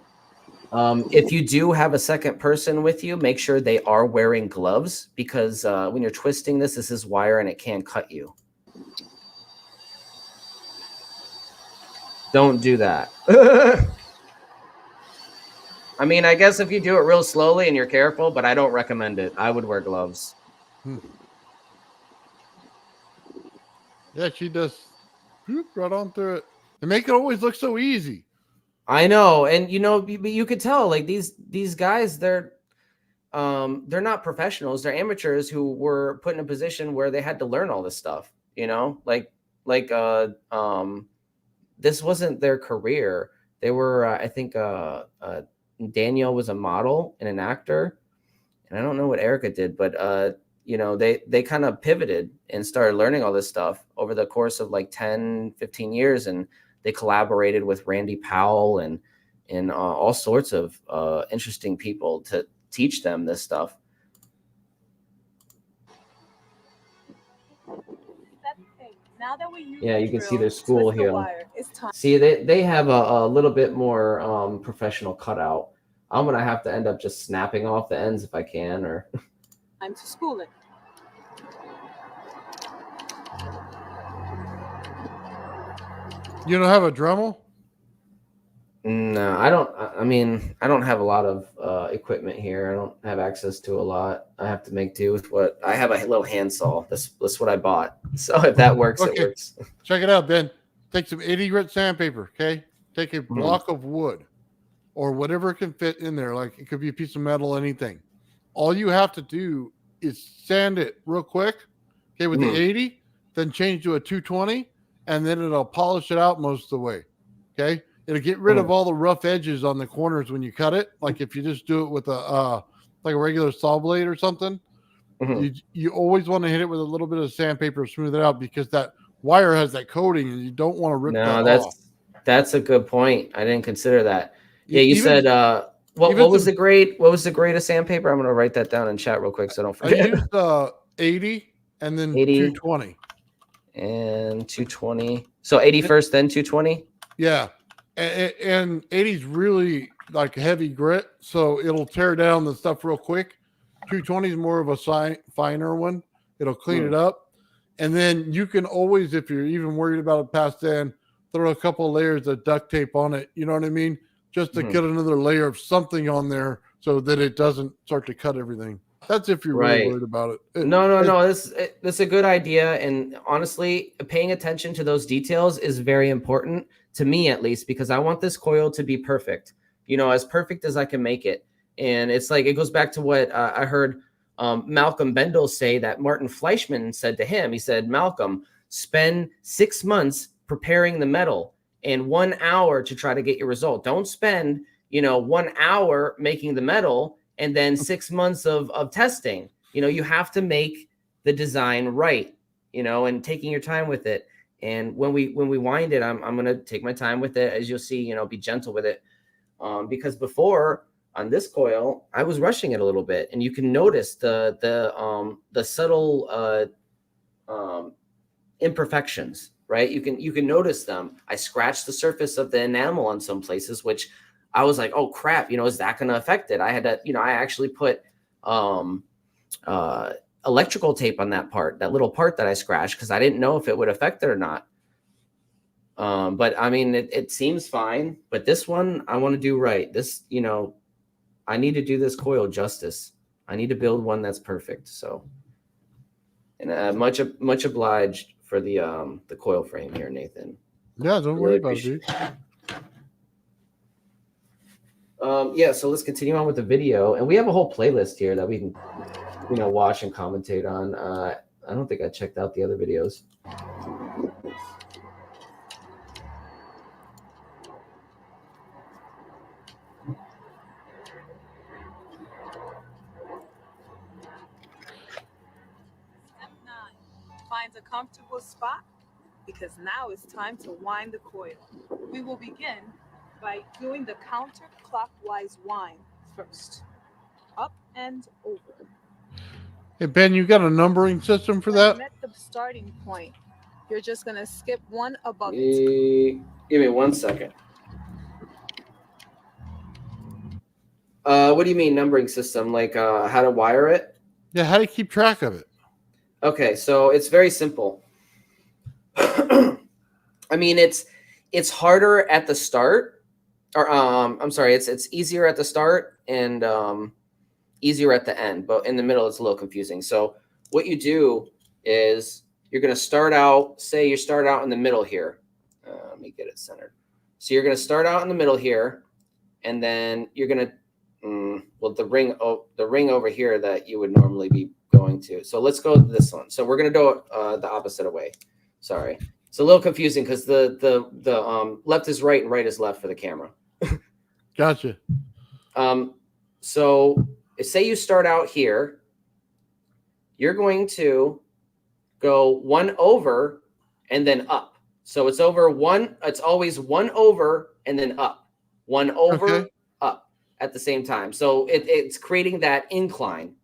if you do have a second person with you, make sure they are wearing gloves because when you're twisting this is wire and it can cut you. Don't do that. I mean, I guess if you do it real slowly and you're careful, but I don't recommend it. I would wear gloves. Yeah, she does right on through it. They make it always look so easy. I know, and you could tell like these guys, they're not professionals. They're amateurs who were put in a position where they had to learn all this stuff. This wasn't their career. They were, I think, Danielle was a model and an actor, and I don't know what Erica did, but they kind of pivoted and started learning all this stuff over the course of like 10, 15 years, and they collaborated with Randy Powell and all sorts of interesting people to teach them this stuff. Now that we use you can see their spool here. The see, they have a little bit more professional cutout. I'm gonna have to end up just snapping off the ends if I can, or time to spool it. You don't have a Dremel? No, I don't. I mean, I don't have a lot of equipment here. I don't have access to a lot. I have to make do with what I have. A little handsaw. That's what I bought. So if that works, okay. It works. Check it out, Ben. Take some 80 grit sandpaper. Okay, take a block of wood or whatever can fit in there. Like it could be a piece of metal, anything. All you have to do is sand it real quick. Okay, with the 80, then change to a 220, and then it'll polish it out most of the way. Okay. It'll get rid of all the rough edges on the corners when you cut it. Like if you just do it with a like a regular saw blade or something, you always want to hit it with a little bit of sandpaper to smooth it out because that wire has that coating and you don't want to rip that off. That's a good point. I didn't consider that. Yeah, you said what was the grade? What was the grade of sandpaper? I'm gonna write that down in chat real quick so I don't forget. I used 80 and then 80 220. And 220. So 80 first, then 220? Yeah. And 80 is really like heavy grit, so it'll tear down the stuff real quick. 220 is more of a finer one. It'll clean it up. And then you can always, if you're even worried about it past then, throw a couple of layers of duct tape on it. You know what I mean? Just to get another layer of something on there so that it doesn't start to cut everything. That's if you're really worried about it. No. That's a good idea. And honestly, paying attention to those details is very important to me, at least, because I want this coil to be perfect, as perfect as I can make it. And it's like, it goes back to what I heard Malcolm Bendel say that Martin Fleischmann said to him. He said, Malcolm, spend 6 months preparing the metal and 1 hour to try to get your result. Don't spend, 1 hour making the metal and then 6 months of testing. You have to make the design right, you know, and taking your time with it. And when we wind it, I'm going to take my time with it, as you'll see, you know, be gentle with it. Because before on this coil, I was rushing it a little bit, and you can notice the subtle imperfections, right? You can notice them. I scratched the surface of the enamel on some places, which I was like, oh crap, you know, is that going to affect it? I had to, you know, I actually put electrical tape on that part, that little part that I scratched, because I didn't know if it would affect it or not. But I mean, it seems fine, but this one I want to do right. This, you know, I need to do this coil justice. I need to build one that's perfect. So, and much obliged for the coil frame here, Nathan. Yeah, don't worry about it, dude. Yeah, so let's continue on with the video, and we have a whole playlist here that we can, you know, watch and commentate on. I don't think I checked out the other videos. Step 9. Find a comfortable spot, because now it's time to wind the coil. We will begin by doing the counterclockwise wind first. Up and over. Hey, Ben, you got a numbering system for that? When at the starting point, you're just going to skip one above it. Give me 1 second. What do you mean numbering system? Like how to wire it? Yeah, how do you keep track of it? Okay, so it's very simple. I mean, it's harder at the start, or I'm sorry, it's easier at the start and easier at the end, but in the middle it's a little confusing. So what you do is you're going to start out, say you start out in the middle here. Let me get it centered. So you're going to start out in the middle here, and then you're going to well, the ring over here that you would normally be going to. So let's go to this one. So we're going to go the opposite way. Sorry. It's a little confusing because the left is right and right is left for the camera. Gotcha. So say you start out here, you're going to go 1 over and then up. So it's over one. It's always 1 over and then up. 1 over, okay. Up at the same time. So it's creating that incline,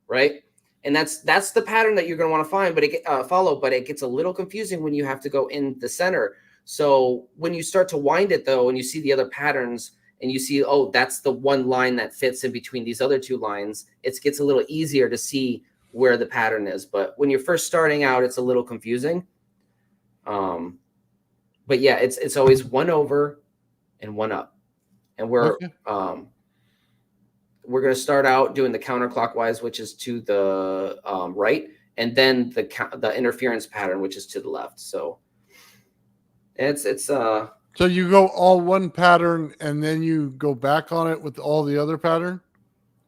right? And that's the pattern that you're going to want to find, but follow. But it gets a little confusing when you have to go in the center. So when you start to wind it, though, and you see the other patterns, and you see, oh, that's the one line that fits in between these other 2 lines, it gets a little easier to see where the pattern is. But when you're first starting out, it's a little confusing. But yeah, it's always 1 over and 1 up. And we're going to start out doing the counterclockwise, which is to the right, and then the interference pattern, which is to the left. So So you go all one pattern and then you go back on it with all the other pattern?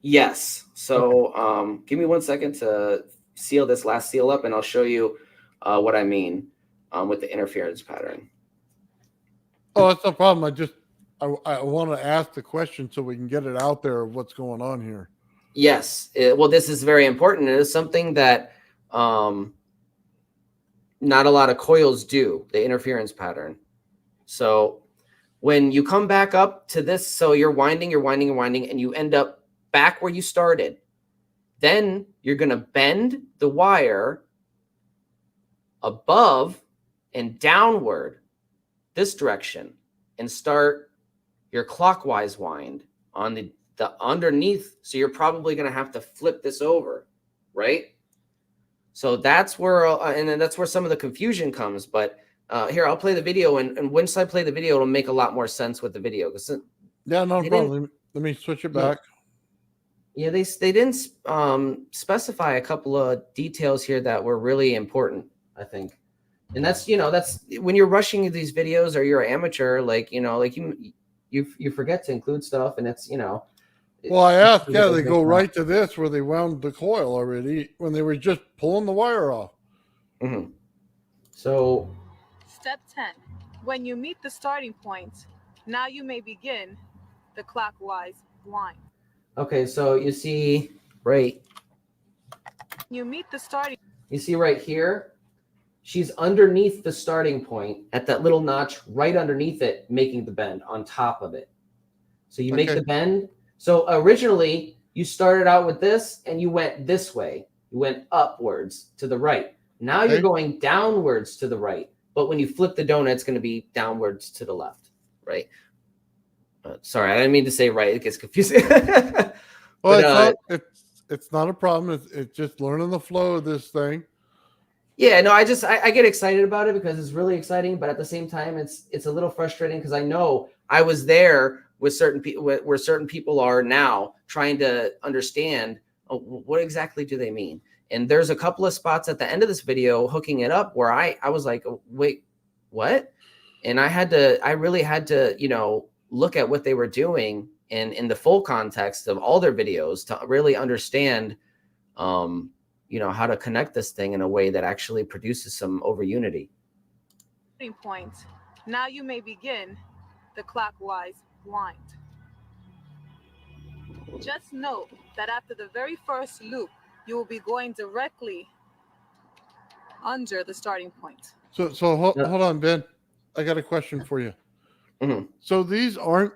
Yes. So give me 1 second to seal this last seal up, and I'll show you what I mean with the interference pattern. Oh, that's no problem. I want to ask the question so we can get it out there of what's going on here. Yes. Well, this is very important. It is something that not a lot of coils do, the interference pattern. So when you come back up to this, so you're winding, and you end up back where you started. Then you're going to bend the wire above and downward this direction and start your clockwise wind on the underneath. So you're probably going to have to flip this over, right? So that's where, and then that's where some of the confusion comes. But here, I'll play the video, and once I play the video, it'll make a lot more sense with the video. Yeah, no problem. Let me switch it back. Yeah, they didn't specify a couple of details here that were really important, I think. And that's when you're rushing these videos or you're an amateur, like you forget to include stuff, and it's Well, I asked, they go right to this where they wound the coil already when they were just pulling the wire off. Mm-hmm. So Step 10. When you meet the starting point, now you may begin the clockwise wind. Okay, so you see, right. You meet the starting. You see right here, she's underneath the starting point at that little notch right underneath it, making the bend on top of it. So you make the bend. So originally you started out with this and you went this way. You went upwards to the right. Now you're going downwards to the right. But when you flip the donut, it's going to be downwards to the left, right? Sorry, I didn't mean to say right. It gets confusing. Well, it's not a problem. It's just learning the flow of this thing. Yeah, no, I get excited about it because it's really exciting, but at the same time, it's a little frustrating because I know I was there with certain people where certain people are now trying to understand what exactly do they mean. And there's a couple of spots at the end of this video hooking it up where I was like, wait, what? And I really had to, you know, look at what they were doing and in the full context of all their videos to really understand, you know, how to connect this thing in a way that actually produces some over unity. Point. Now you may begin the clockwise wind. Just note that after the very first loop, you will be going directly under the starting point. So hold on, Ben. I got a question for you. Mm-hmm. So these aren't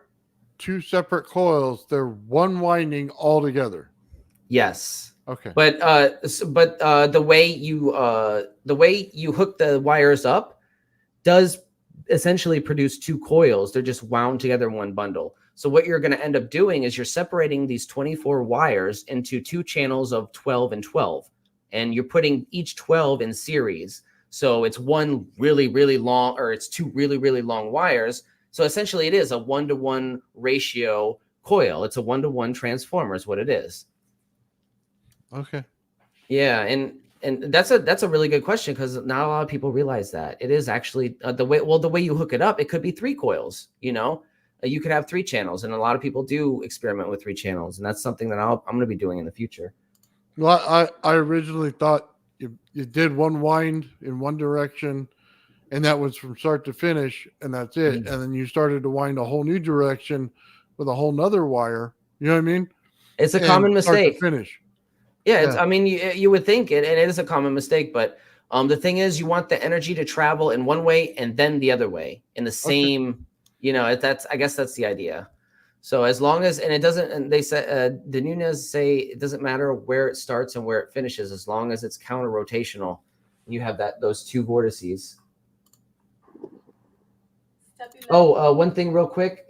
two separate coils; they're one winding all together. Yes. Okay. But the way you hook the wires up does essentially produce two coils. They're just wound together in one bundle. So what you're going to end up doing is you're separating these 24 wires into two channels of 12 and 12, and you're putting each 12 in series. So it's one really, really long, or it's two really, really long wires. So essentially it is a 1-to-1 ratio coil. It's a 1-to-1 transformer is what it is. Okay. Yeah. And that's a really good question because not a lot of people realize that it is actually the way you hook it up. It could be 3 coils, you know, you could have 3 channels, and a lot of people do experiment with 3 channels. And that's something that I'm going to be doing in the future. Well, I originally thought you did one wind in one direction, and that was from start to finish, and that's it. Mm-hmm. And then you started to wind a whole new direction with a whole nother wire. You know what I mean? It's a common mistake. Start to finish. Yeah, I mean, you would think it, and it is a common mistake. But the thing is, you want the energy to travel in one way and then the other way in the same. You know, I guess that's the idea. So as long as, and it doesn't, and they said the Nunez say it doesn't matter where it starts and where it finishes, as long as it's counter rotational. You have those 2 vortices. Oh, one thing real quick,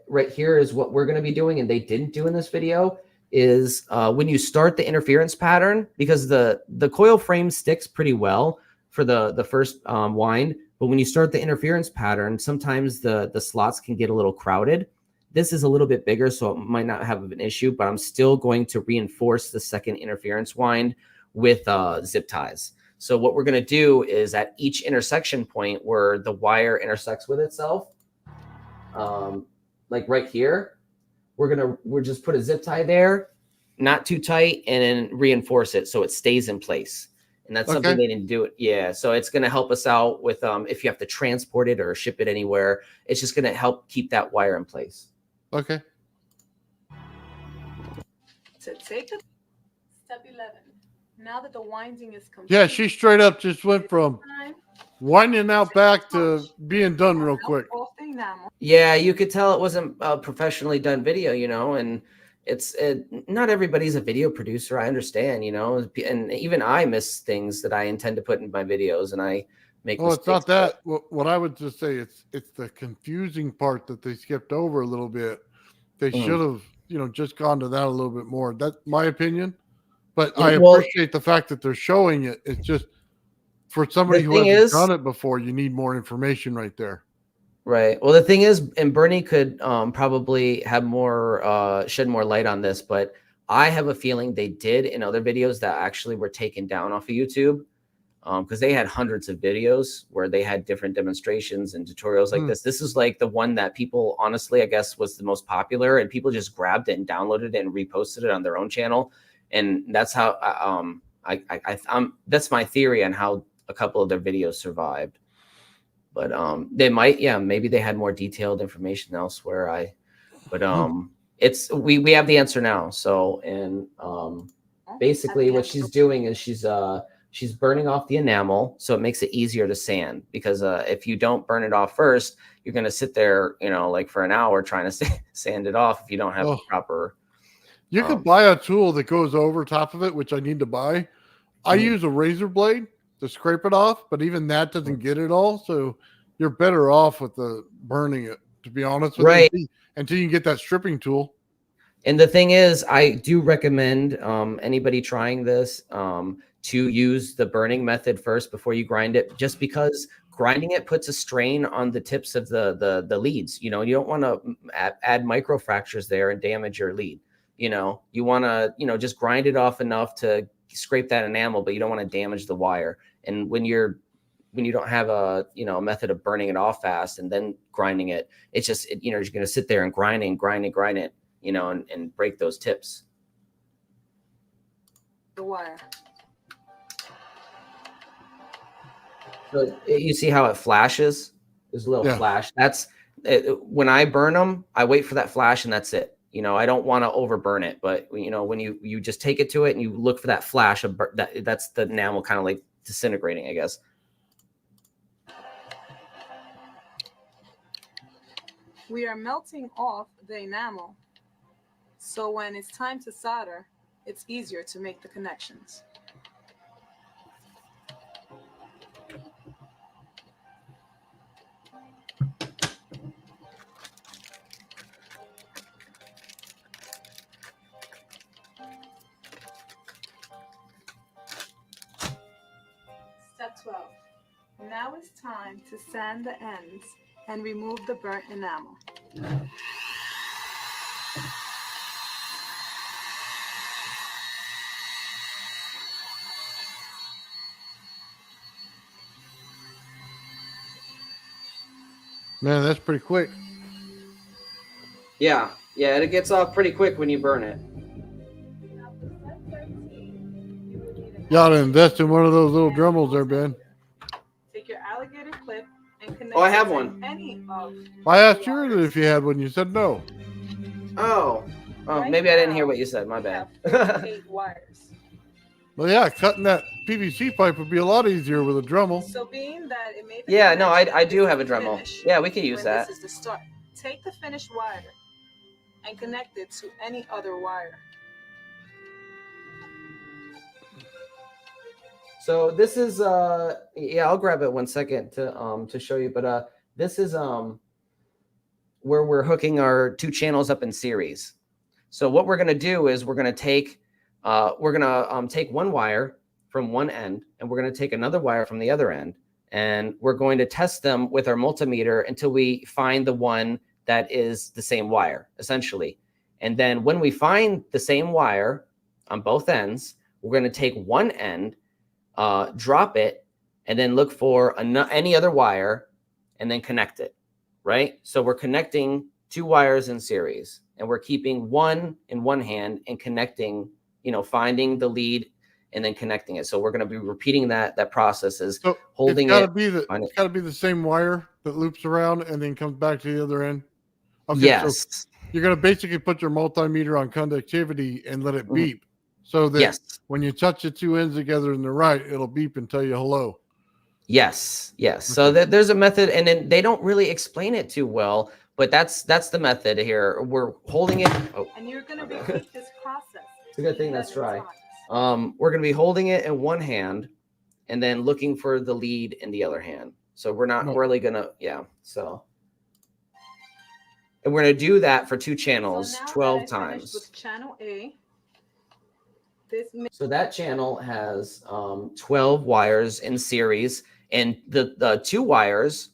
right here is what we're going to be doing, and they didn't do in this video, is when you start the interference pattern, because the coil frame sticks pretty well for the first wind, but when you start the interference pattern, sometimes the slots can get a little crowded. This is a little bit bigger, so it might not have an issue, but I'm still going to reinforce the second interference wind with zip ties. So what we're going to do is at each intersection point where the wire intersects with itself, like right here, we'll just put a zip tie there, not too tight, and then reinforce it so it stays in place. And that's something they didn't do it. Yeah. So it's going to help us out with if you have to transport it or ship it anywhere, it's just going to help keep that wire in place. Okay. So take it. Step 11. Now that the winding is complete. Yeah, she straight up just went from winding out back to being done real quick. Yeah, you could tell it wasn't a professionally done video, you know, and not everybody's a video producer. I understand, you know, and even I miss things that I intend to put in my videos, and I make mistakes. It's not that. What I would just say, it's the confusing part that they skipped over a little bit. They should have, you know, just gone to that a little bit more. That's my opinion. But I appreciate the fact that they're showing it. It's just for somebody who hasn't done it before, you need more information right there. Right. Well, the thing is, and Bernie could probably have more, shed more light on this, but I have a feeling they did in other videos that actually were taken down off of YouTube, because they had hundreds of videos where they had different demonstrations and tutorials like this. This is like the one that people, honestly, I guess was the most popular, and people just grabbed it and downloaded it and reposted it on their own channel. And that's how that's my theory on how a couple of their videos survived. But they might, maybe they had more detailed information elsewhere. It's we have the answer now. So, and basically what she's doing is she's she's burning off the enamel, so it makes it easier to sand, because if you don't burn it off first, you're going to sit there, you know, like for an hour trying to sand it off if you don't have a proper. You could buy a tool that goes over top of it, which I need to buy. I use a razor blade to scrape it off, but even that doesn't get it all. So you're better off with the burning it, to be honest with you, until you can get that stripping tool. And the thing is, I do recommend anybody trying this to use the burning method first before you grind it, just because grinding it puts a strain on the tips of the leads. You know, you don't want to add micro fractures there and damage your lead. You know, you want to, you know, just grind it off enough to scrape that enamel, but you don't want to damage the wire. And when you don't have a, you know, a method of burning it off fast and then grinding it, it's just, you know, you're going to sit there and grind it, you know, and break those tips. The wire. So you see how it flashes? There's a little flash. That's when I burn them, I wait for that flash and that's it. You know, I don't want to overburn it, but you know, when you just take it to it and you look for that flash of that's the enamel kind of like disintegrating, I guess. We are melting off the enamel, so when it's time to solder, it's easier to make the connections. Step 12. Now it's time to sand the ends and remove the burnt enamel. Man, that's pretty quick. Yeah, it gets off pretty quick when you burn it. You ought to invest in one of those little Dremels there, Ben. Take your alligator clip and connect. Oh, I have it to one. Any of I asked you earlier if you had one. You said no. Oh, Right maybe I didn't now, hear what you said. My bad. we have 48 wires. Well, yeah, cutting that PVC pipe would be a lot easier with a Dremel. So being that it made the Yeah, no, connection, I do this have a is the Dremel. finish. Yeah, we can use When that. This is the start. Take the finished wire and connect it to any other wire. So this is yeah, I'll grab it 1 second to show you, but this is where we're hooking our two channels up in series. So what we're going to do is we're going to take one wire from one end, and we're going to take another wire from the other end, and we're going to test them with our multimeter until we find the one that is the same wire, essentially. And then when we find the same wire on both ends, we're going to take one end, drop it, and then look for any other wire and then connect it, right? So we're connecting two wires in series, and we're keeping one in one hand and connecting, you know, finding the lead and then connecting it. So we're going to be repeating that process as holding it's it. It's got to be the same wire that loops around and then comes back to the other end. Okay, yes. So you're going to basically put your multimeter on conductivity and let it beep, so that when you touch the two ends together in the right, it'll beep and tell you hello. Yes. So there's a method, and then they don't really explain it too well, but that's the method here. We're holding it. Oh. And you're going to repeat this process. It's a good thing that's dry. We're going to be holding it in one hand and then looking for the lead in the other hand. So we're not really going to, so. And we're going to do that for two channels 12 times. With channel A, so that channel has 12 wires in series, and the two wires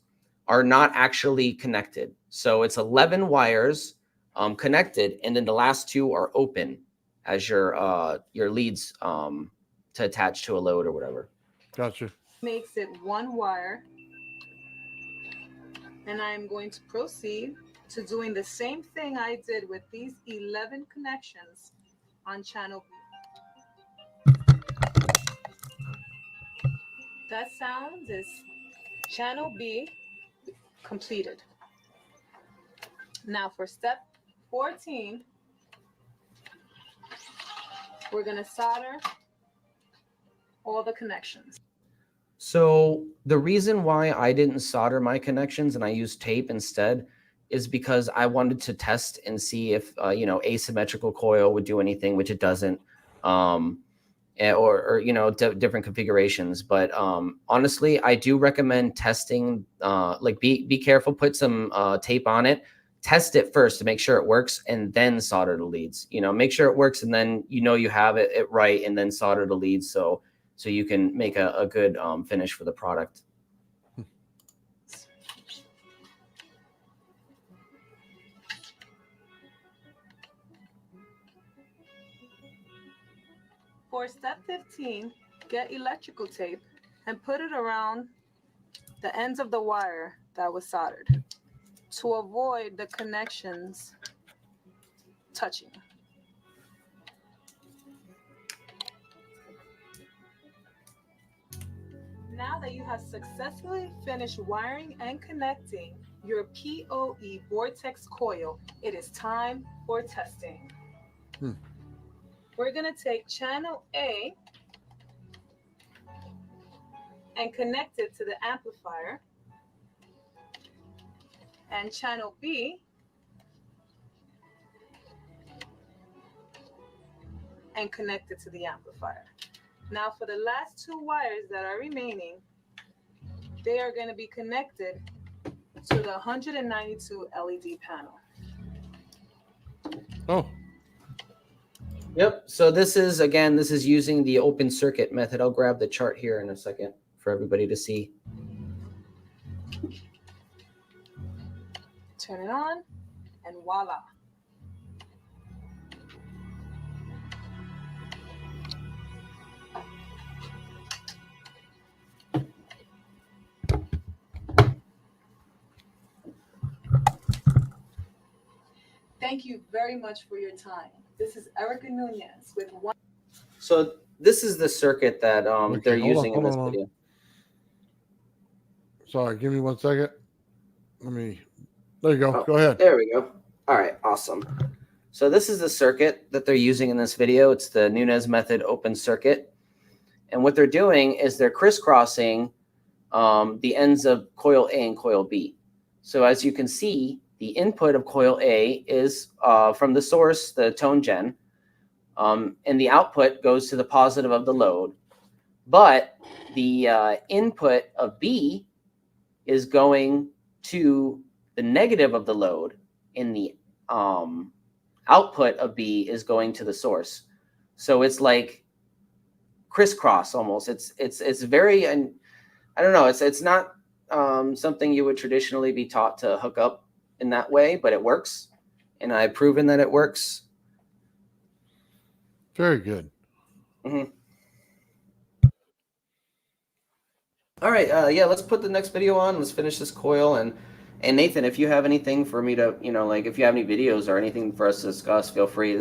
are not actually connected. So it's 11 wires connected, and then the last two are open as your leads to attach to a load or whatever. Gotcha. Makes it one wire, and I'm going to proceed to doing the same thing I did with these 11 connections on channel B. That sound is channel B completed. Now for step 14, we're going to solder all the connections. So the reason why I didn't solder my connections and I used tape instead is because I wanted to test and see if asymmetrical coil would do anything, which it doesn't, or different configurations. But honestly, I do recommend testing. Be careful, put some tape on it, test it first to make sure it works, and then solder the leads. Make sure it works, and then you have it right, and then solder the leads so you can make a good finish for the product. For step 15, get electrical tape and put it around the ends of the wire that was soldered to avoid the connections touching. Now that you have successfully finished wiring and connecting your POE vortex coil, it is time for testing. We're going to take channel A and connect it to the amplifier, and channel B and connect it to the amplifier. Now for the last two wires that are remaining, they are going to be connected to the 192 LED panel. Oh. Yep. So this is using the open circuit method. I'll grab the chart here in a second for everybody to see. Turn it on, and voila. Thank you very much for your time. This is Erica Nunez with one. So this is the circuit that they're using in this video. Sorry, give me 1 second. There you go. Oh, go ahead. There we go. All right, awesome. So this is the circuit that they're using in this video. It's the Nunez method open circuit. And what they're doing is they're crisscrossing the ends of coil A and coil B. So as you can see, the input of coil A is from the source, the tone gen, and the output goes to the positive of the load. But the input of B is going to the negative of the load, and the output of B is going to the source. So it's like crisscross almost. It's very, and I don't know. It's not something you would traditionally be taught to hook up in that way, but it works, and I've proven that it works. Very good. Mm-hmm. All right, yeah, let's put the next video on. Let's finish this coil, and Nathan, if you have anything for me to, if you have any videos or anything for us to discuss, feel free.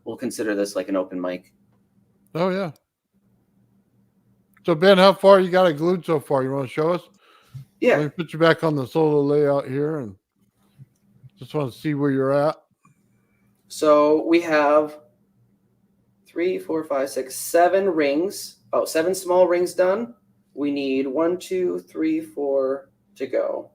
We'll consider this like an open mic. Oh yeah. So Ben, how far you got it glued so far? You want to show us? Yeah. Let me put you back on the solo layout here, and just want to see where you're at. So we have 3, 4, 5, 6, 7 rings. Oh, 7 small rings done. We need 1, 2, 3, 4 to go.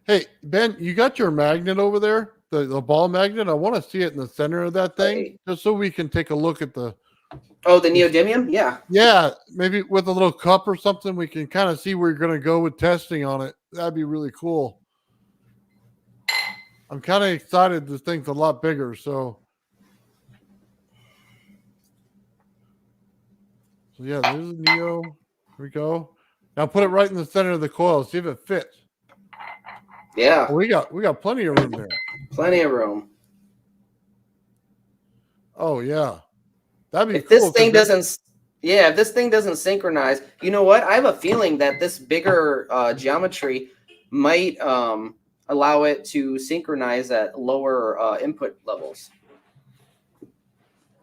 Hey, Ben, you got your magnet over there, the ball magnet? I want to see it in the center of that thing, just so we can take a look at the... Oh, the neodymium? Yeah. Yeah, maybe with a little cup or something, we can kind of see where you're going to go with testing on it. That'd be really cool. I'm kind of excited. This thing's a lot bigger, so yeah, there's a Neo. Here we go. Now put it right in the center of the coil. See if it fits. Yeah. Oh, we got plenty of room there. Plenty of room. Oh yeah. That'd be if cool. This thing doesn't if this thing doesn't synchronize, you know what? I have a feeling that this bigger geometry might allow it to synchronize at lower input levels.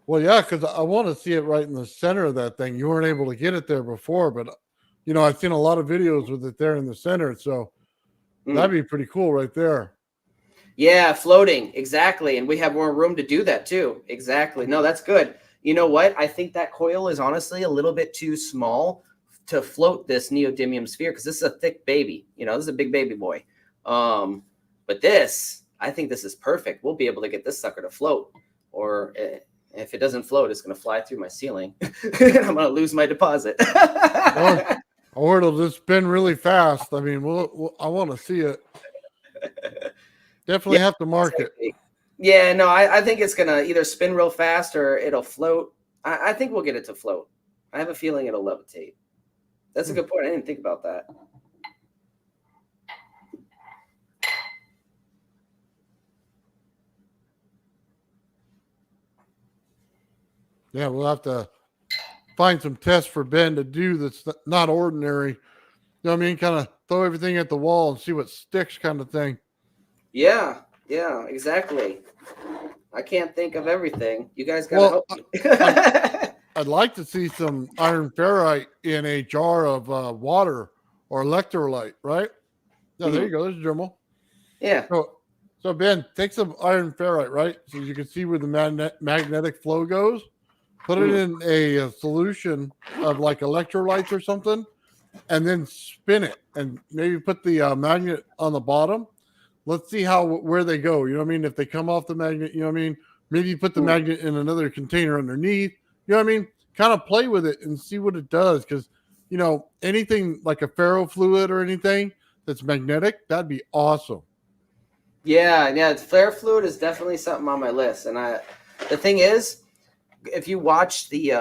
Well, yeah, because I want to see it right in the center of that thing. You weren't able to get it there before, but I've seen a lot of videos with it there in the center, so that'd be pretty cool right there. Yeah, floating, exactly, and we have more room to do that too. Exactly. No, that's good. You know what? I think that coil is honestly a little bit too small to float this neodymium sphere, because this is a thick baby. You know, this is a big baby boy. But this, I think this is perfect. We'll be able to get this sucker to float. Or if it doesn't float, it's going to fly through my ceiling. I'm going to lose my deposit. Or it'll just spin really fast. I mean, I want to see it. Definitely have to mark it. Yeah, no, I think it's going to either spin real fast or it'll float. I think we'll get it to float. I have a feeling it'll levitate. That's a good point. I didn't think about that. Yeah, we'll have to find some tests for Ben to do that's not ordinary. You know what I mean? Kind of throw everything at the wall and see what sticks, kind of thing. Yeah, exactly. I can't think of everything. You guys got to help me. I'd like to see some iron ferrite in a jar of water or electrolyte, right? No, there you go. There's a Dremel. Yeah. So Ben, take some iron ferrite, right? So you can see where the magnetic flow goes. Put it in a solution of like electrolytes or something, and then spin it, and maybe put the magnet on the bottom. Let's see where they go. You know what I mean? If they come off the magnet, you know what I mean? Maybe you put the magnet in another container underneath. You know what I mean? Kind of play with it and see what it does. Because, you know, anything like a ferrofluid or anything that's magnetic, that'd be awesome. Yeah. Ferrofluid is definitely something on my list. And the thing is, if you watch the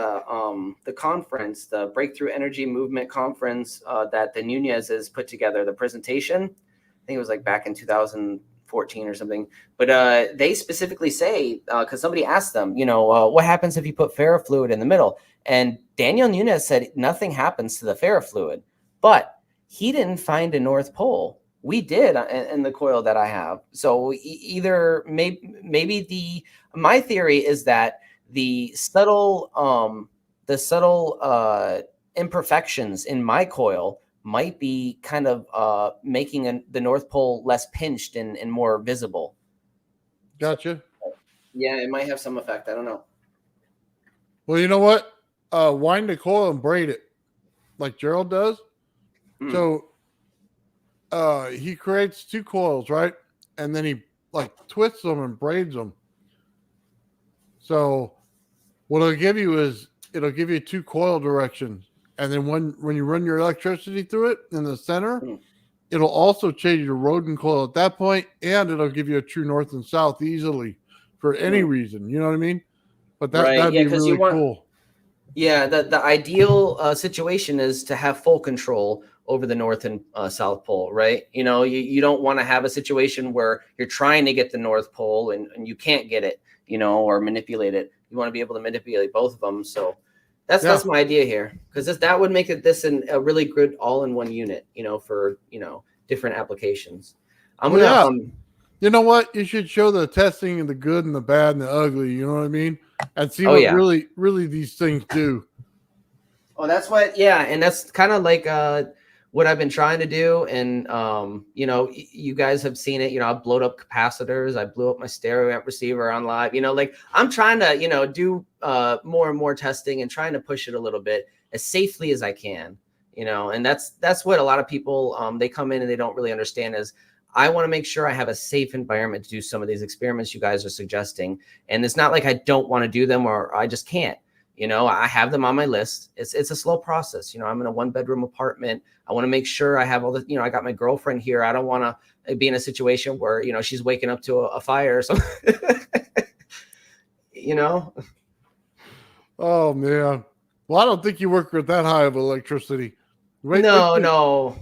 conference, the Breakthrough Energy Movement conference that the Nunez has put together, the presentation, I think it was like back in 2014 or something. But they specifically say, because somebody asked them, you know, what happens if you put ferrofluid in the middle? And Daniel Nunez said nothing happens to the ferrofluid, but he didn't find a North Pole. We did in the coil that I have. So either maybe my theory is that the subtle imperfections in my coil might be kind of making the North Pole less pinched and more visible. Gotcha. Yeah, it might have some effect. I don't know. Well, you know what? Wind the coil and braid it like Gerald does. So he creates two coils, right? And then he like twists them and braids them. So what it'll give you is it'll give you two coil directions. And then when you run your electricity through it in the center, it'll also change your Rodin coil at that point, and it'll give you a true north and south easily for any reason. You know what I mean? But that'd be really cool. Yeah, the ideal situation is to have full control over the North and South Pole, right? You know, you don't want to have a situation where you're trying to get the North Pole and you can't get it, you know, or manipulate it. You want to be able to manipulate both of them. So that's my idea here, because that would make it a really good all-in-one unit, you know, for, you know, different applications. You know what? You should show the testing and the good and the bad and the ugly. You know what I mean? And see what really these things do. Oh, that's what. Yeah, and that's kind of like what I've been trying to do. And you know, you guys have seen it. You know, I've blown up capacitors. I blew up my stereo amp receiver on live. You know, like I'm trying to, you know, do more and more testing and trying to push it a little bit as safely as I can. You know, and that's what a lot of people they come in and they don't really understand is I want to make sure I have a safe environment to do some of these experiments you guys are suggesting. And it's not like I don't want to do them or I just can't. You know, I have them on my list. It's a slow process. You know, I'm in a 1-bedroom apartment. I want to make sure I have all the, you know, I got my girlfriend here. I don't want to be in a situation where, you know, she's waking up to a fire or something. You know? Oh, man. Well, I don't think you work with that high of electricity. No.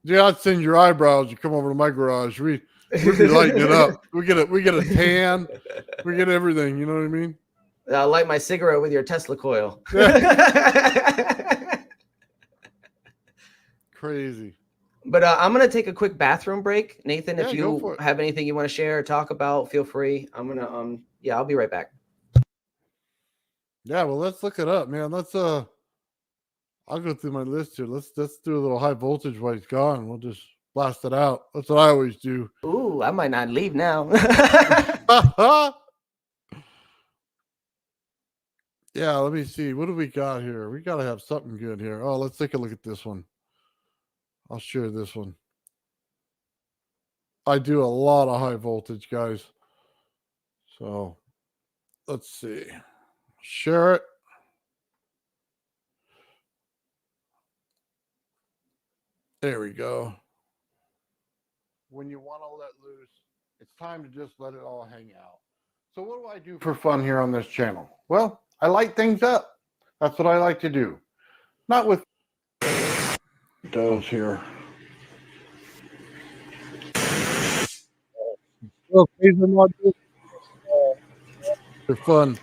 Yeah, I'd send your eyebrows. You come over to my garage. We'd be lighting it up. We get a tan. We get everything. You know what I mean? I'll light my cigarette with your Tesla coil. Crazy. But I'm going to take a quick bathroom break. Nathan, if go you for it. have anything you want to share or talk about, feel free. I'm going to, I'll be right back. Yeah, well, let's look it up, man. I'll go through my list here. Let's do a little high voltage while he's gone. We'll just blast it out. That's what I always do. Ooh, I might not leave now. Well, I don't think you work with that high of electricity. All right, Yeah, let me see. What do we got here? We got to have something good here. Oh, let's take a look at this one. I'll share this one. I do a lot of high voltage, guys. So let's see. Share it. There we go. When you want to let loose, it's time to just let it all hang out. So what do I do for fun here on this channel? Well, I light things up. That's what I like to do. Not with does here. Well, these are not just for fun.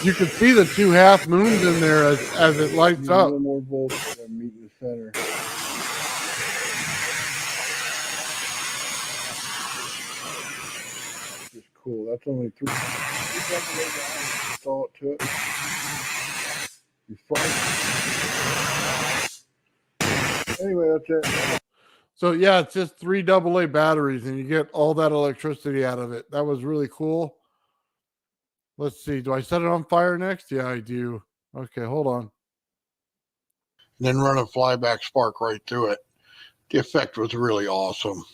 You can see the two half moons in there as it lights up. A little more voltage than meet the center. Just cool. That's only three. Install it to it. Anyway, that's it. So yeah, it's just 3 AA batteries, and you get all that electricity out of it. That was really cool. Let's see. Do I set it on fire next? Yeah, I do. Okay, hold on. Then run a flyback spark right through it. The effect was really awesome.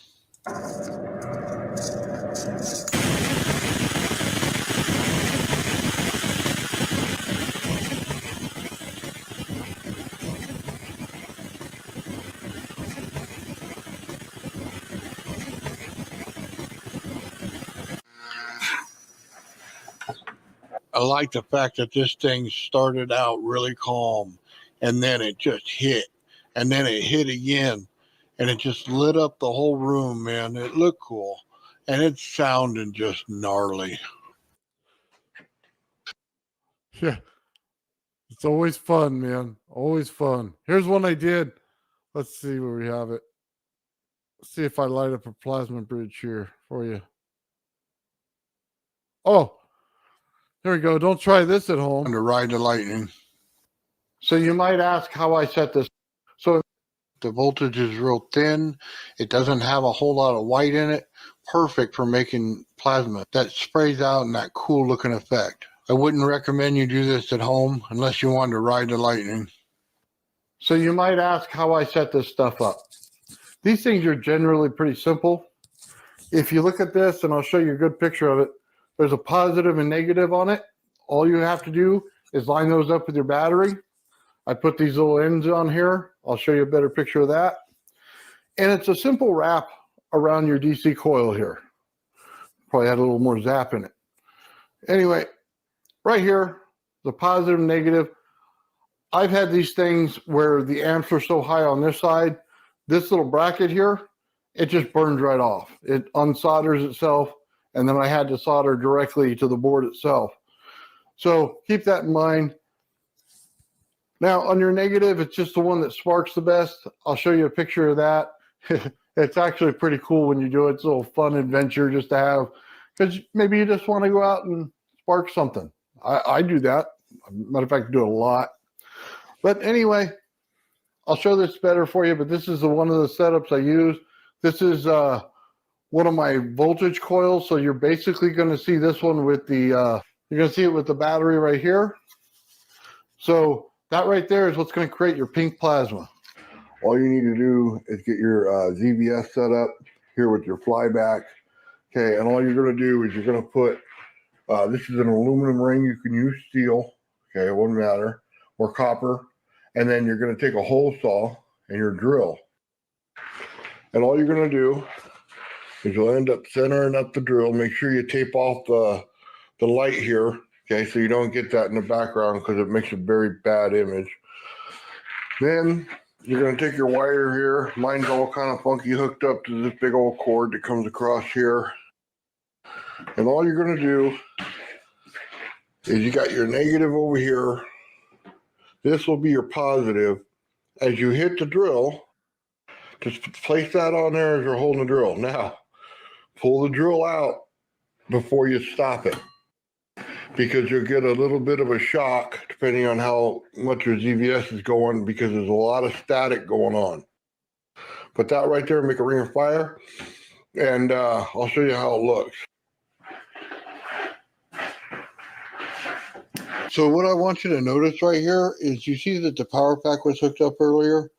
I like the fact that this thing started out really calm, and then it just hit, and then it hit again, and it just lit up the whole room, man. It looked cool, and it's sounding just gnarly. Yeah, it's always fun, man. Always fun. Here's one I did. Let's see where we have it. Let's see if I light up a plasma bridge here for you. Oh, there we go. Don't try this at home. And to ride the lightning. So you might ask how I set this. So the voltage is real thin. It doesn't have a whole lot of white in it. Perfect for making plasma that sprays out in that cool looking effect. I wouldn't recommend you do this at home unless you want to ride the lightning. So you might ask how I set this stuff up. These things are generally pretty simple. If you look at this, and I'll show you a good picture of it, there's a positive and negative on it. All you have to do is line those up with your battery. I put these little ends on here. I'll show you a better picture of that. And it's a simple wrap around your DC coil here. Probably had a little more zap in it. Anyway, right here, the positive and negative. I've had these things where the amps are so high on this side, this little bracket here, it just burns right off. It unsolders itself, and then I had to solder directly to the board itself. So keep that in mind. Now on your negative, it's just the one that sparks the best. I'll show you a picture of that. It's actually pretty cool when you do it. It's a little fun adventure just to have, because maybe you just want to go out and spark something. I do that. Matter of fact, I do it a lot. But anyway, I'll show this better for you, but this is one of the setups I use. This is one of my voltage coils. So you're basically going to see this one with the, you're going to see it with the battery right here. So that right there is what's going to create your pink plasma. All you need to do is get your ZVS set up here with your flyback. Okay, and all you're going to do is you're going to put, this is an aluminum ring. You can use steel. Okay, it won't matter. Or copper. And then you're going to take a hole saw and your drill. And all you're going to do is you'll end up centering up the drill. Make sure you tape off the light here. Okay, so you don't get that in the background because it makes a very bad image. Then you're going to take your wire here. Mine's all kind of funky hooked up to this big old cord that comes across here. And all you're going to do is you got your negative over here. This will be your positive. As you hit the drill, just place that on there as you're holding the drill. Now, pull the drill out before you stop it. because you'll get a little bit of a shock depending on how much your ZVS is going, because there's a lot of static going on. Put that right there, make a ring of fire, and I'll show you how it looks. So what I want you to notice right here is you see that the power pack was hooked up earlier,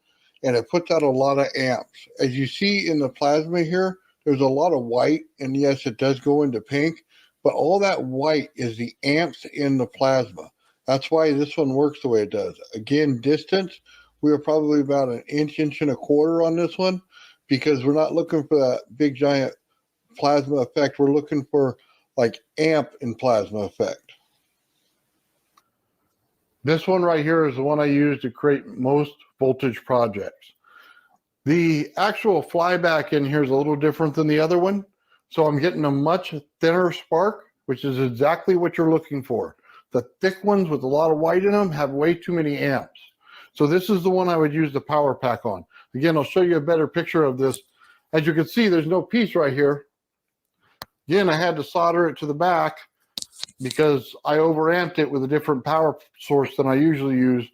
and it puts out a lot of amps. As you see in the plasma here, there's a lot of white, and yes, it does go into pink, but all that white is the amps in the plasma. That's why this one works the way it does. Again, distance, we are probably about an inch and a quarter on this one, because we're not looking for that big giant plasma effect. We're looking for like amp in plasma effect. This one right here is the one I use to create most voltage projects. The actual flyback in here is a little different than the other one. So I'm getting a much thinner spark, which is exactly what you're looking for. The thick ones with a lot of white in them have way too many amps. So this is the one I would use the power pack on. Again, I'll show you a better picture of this. As you can see, there's no piece right here. Again, I had to solder it to the back because I overamped it with a different power source than I usually use.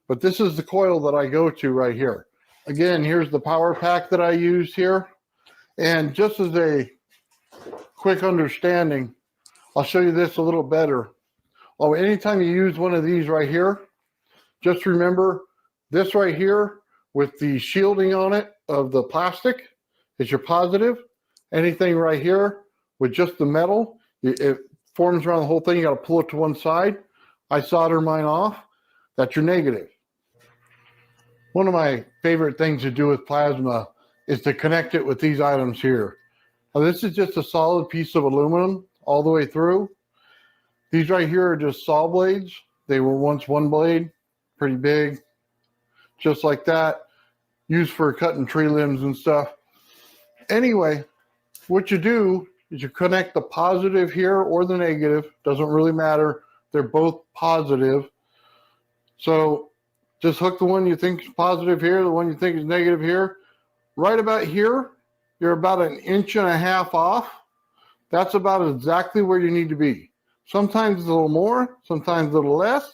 But this is the coil that I go to right here. Again, here's the power pack that I use here. And just as a quick understanding, I'll show you this a little better. Oh, anytime you use one of these right here, just remember this right here with the shielding on it of the plastic is your positive. Anything right here with just the metal, it forms around the whole thing. You got to pull it to one side. I solder mine off. That's your negative. One of my favorite things to do with plasma is to connect it with these items here. Now, this is just a solid piece of aluminum all the way through. These right here are just saw blades. They were once one blade, pretty big, just like that, used for cutting tree limbs and stuff. Anyway, what you do is you connect the positive here or the negative. Doesn't really matter. They're both positive. So just hook the one you think is positive here, the one you think is negative here. Right about here, you're about 1.5 inches off. That's about exactly where you need to be. Sometimes a little more, sometimes a little less,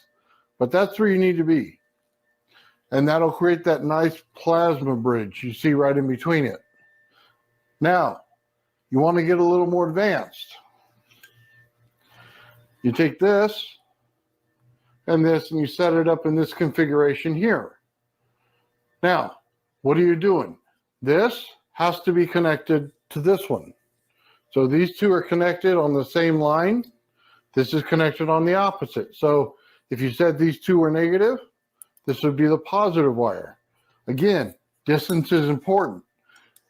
but that's where you need to be. And that'll create that nice plasma bridge you see right in between it. Now, you want to get a little more advanced. You take this and this, and you set it up in this configuration here. Now, what are you doing? This has to be connected to this one. So these two are connected on the same line. This is connected on the opposite. So if you said these two are negative, this would be the positive wire. Again, distance is important.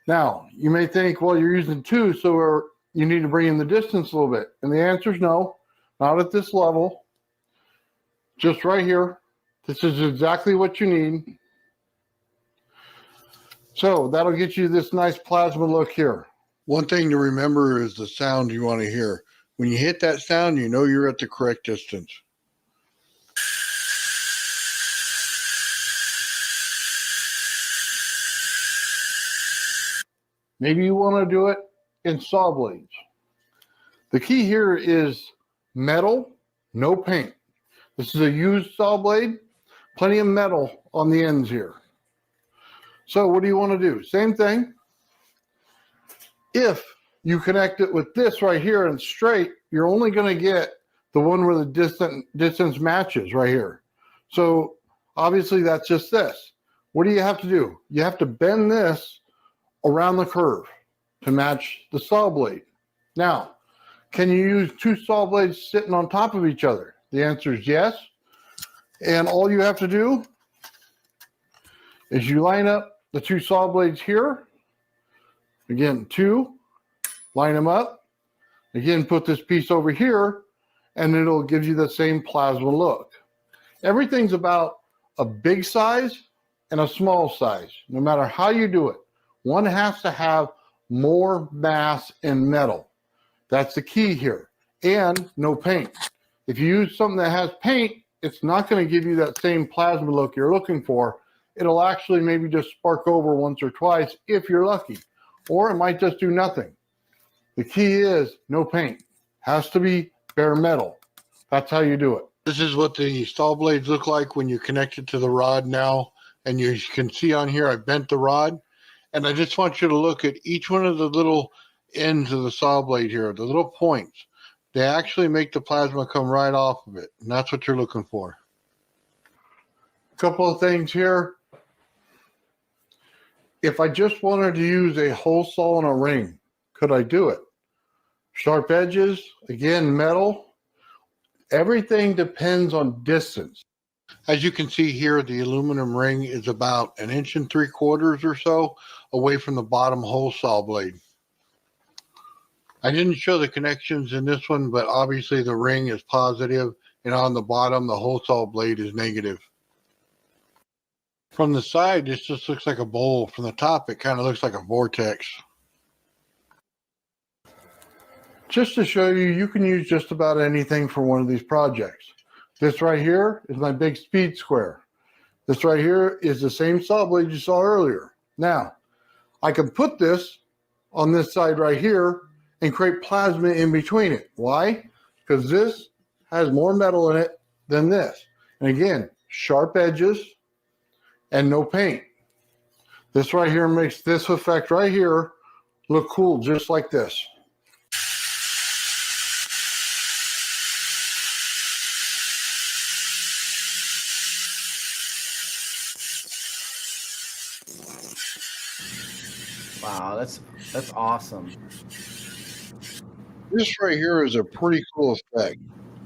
Now, you may think, well, you're using two, so you need to bring in the distance a little bit. And the answer is no, not at this level. Just right here. This is exactly what you need. So that'll get you this nice plasma look here. One thing to remember is the sound you want to hear. When you hit that sound, you know you're at the correct distance. Maybe you want to do it in saw blades. The key here is metal, no paint. This is a used saw blade, plenty of metal on the ends here. So what do you want to do? Same thing. If you connect it with this right here and straight, you're only going to get the one where the distance matches right here. So obviously that's just this. What do you have to do? You have to bend this around the curve to match the saw blade. Now, can you use two saw blades sitting on top of each other? The answer is yes. And all you have to do is you line up the two saw blades here. Again, two, line them up. Again, put this piece over here, and it'll give you the same plasma look. Everything's about a big size and a small size, no matter how you do it. One has to have more mass in metal. That's the key here. And no paint. If you use something that has paint, it's not going to give you that same plasma look you're looking for. It'll actually maybe just spark over once or twice if you're lucky. Or it might just do nothing. The key is no paint. Has to be bare metal. That's how you do it. This is what the saw blades look like when you connect it to the rod now. And you can see on here, I bent the rod. And I just want you to look at each one of the little ends of the saw blade here, the little points. They actually make the plasma come right off of it. And that's what you're looking for. A couple of things here. If I just wanted to use a hole saw and a ring, could I do it? Sharp edges, again, metal. Everything depends on distance. As you can see here, the aluminum ring is about 1 3/4 inches or so away from the bottom hole saw blade. I didn't show the connections in this one, but obviously the ring is positive, and on the bottom, the hole saw blade is negative. From the side, this just looks like a bowl. From the top, it kind of looks like a vortex. Just to show you, you can use just about anything for one of these projects. This right here is my big speed square. This right here is the same saw blade you saw earlier. Now, I can put this on this side right here and create plasma in between it. Why? Because this has more metal in it than this. And again, sharp edges and no paint. This right here makes this effect right here look cool, just like this. Wow, that's awesome. This right here is a pretty cool effect.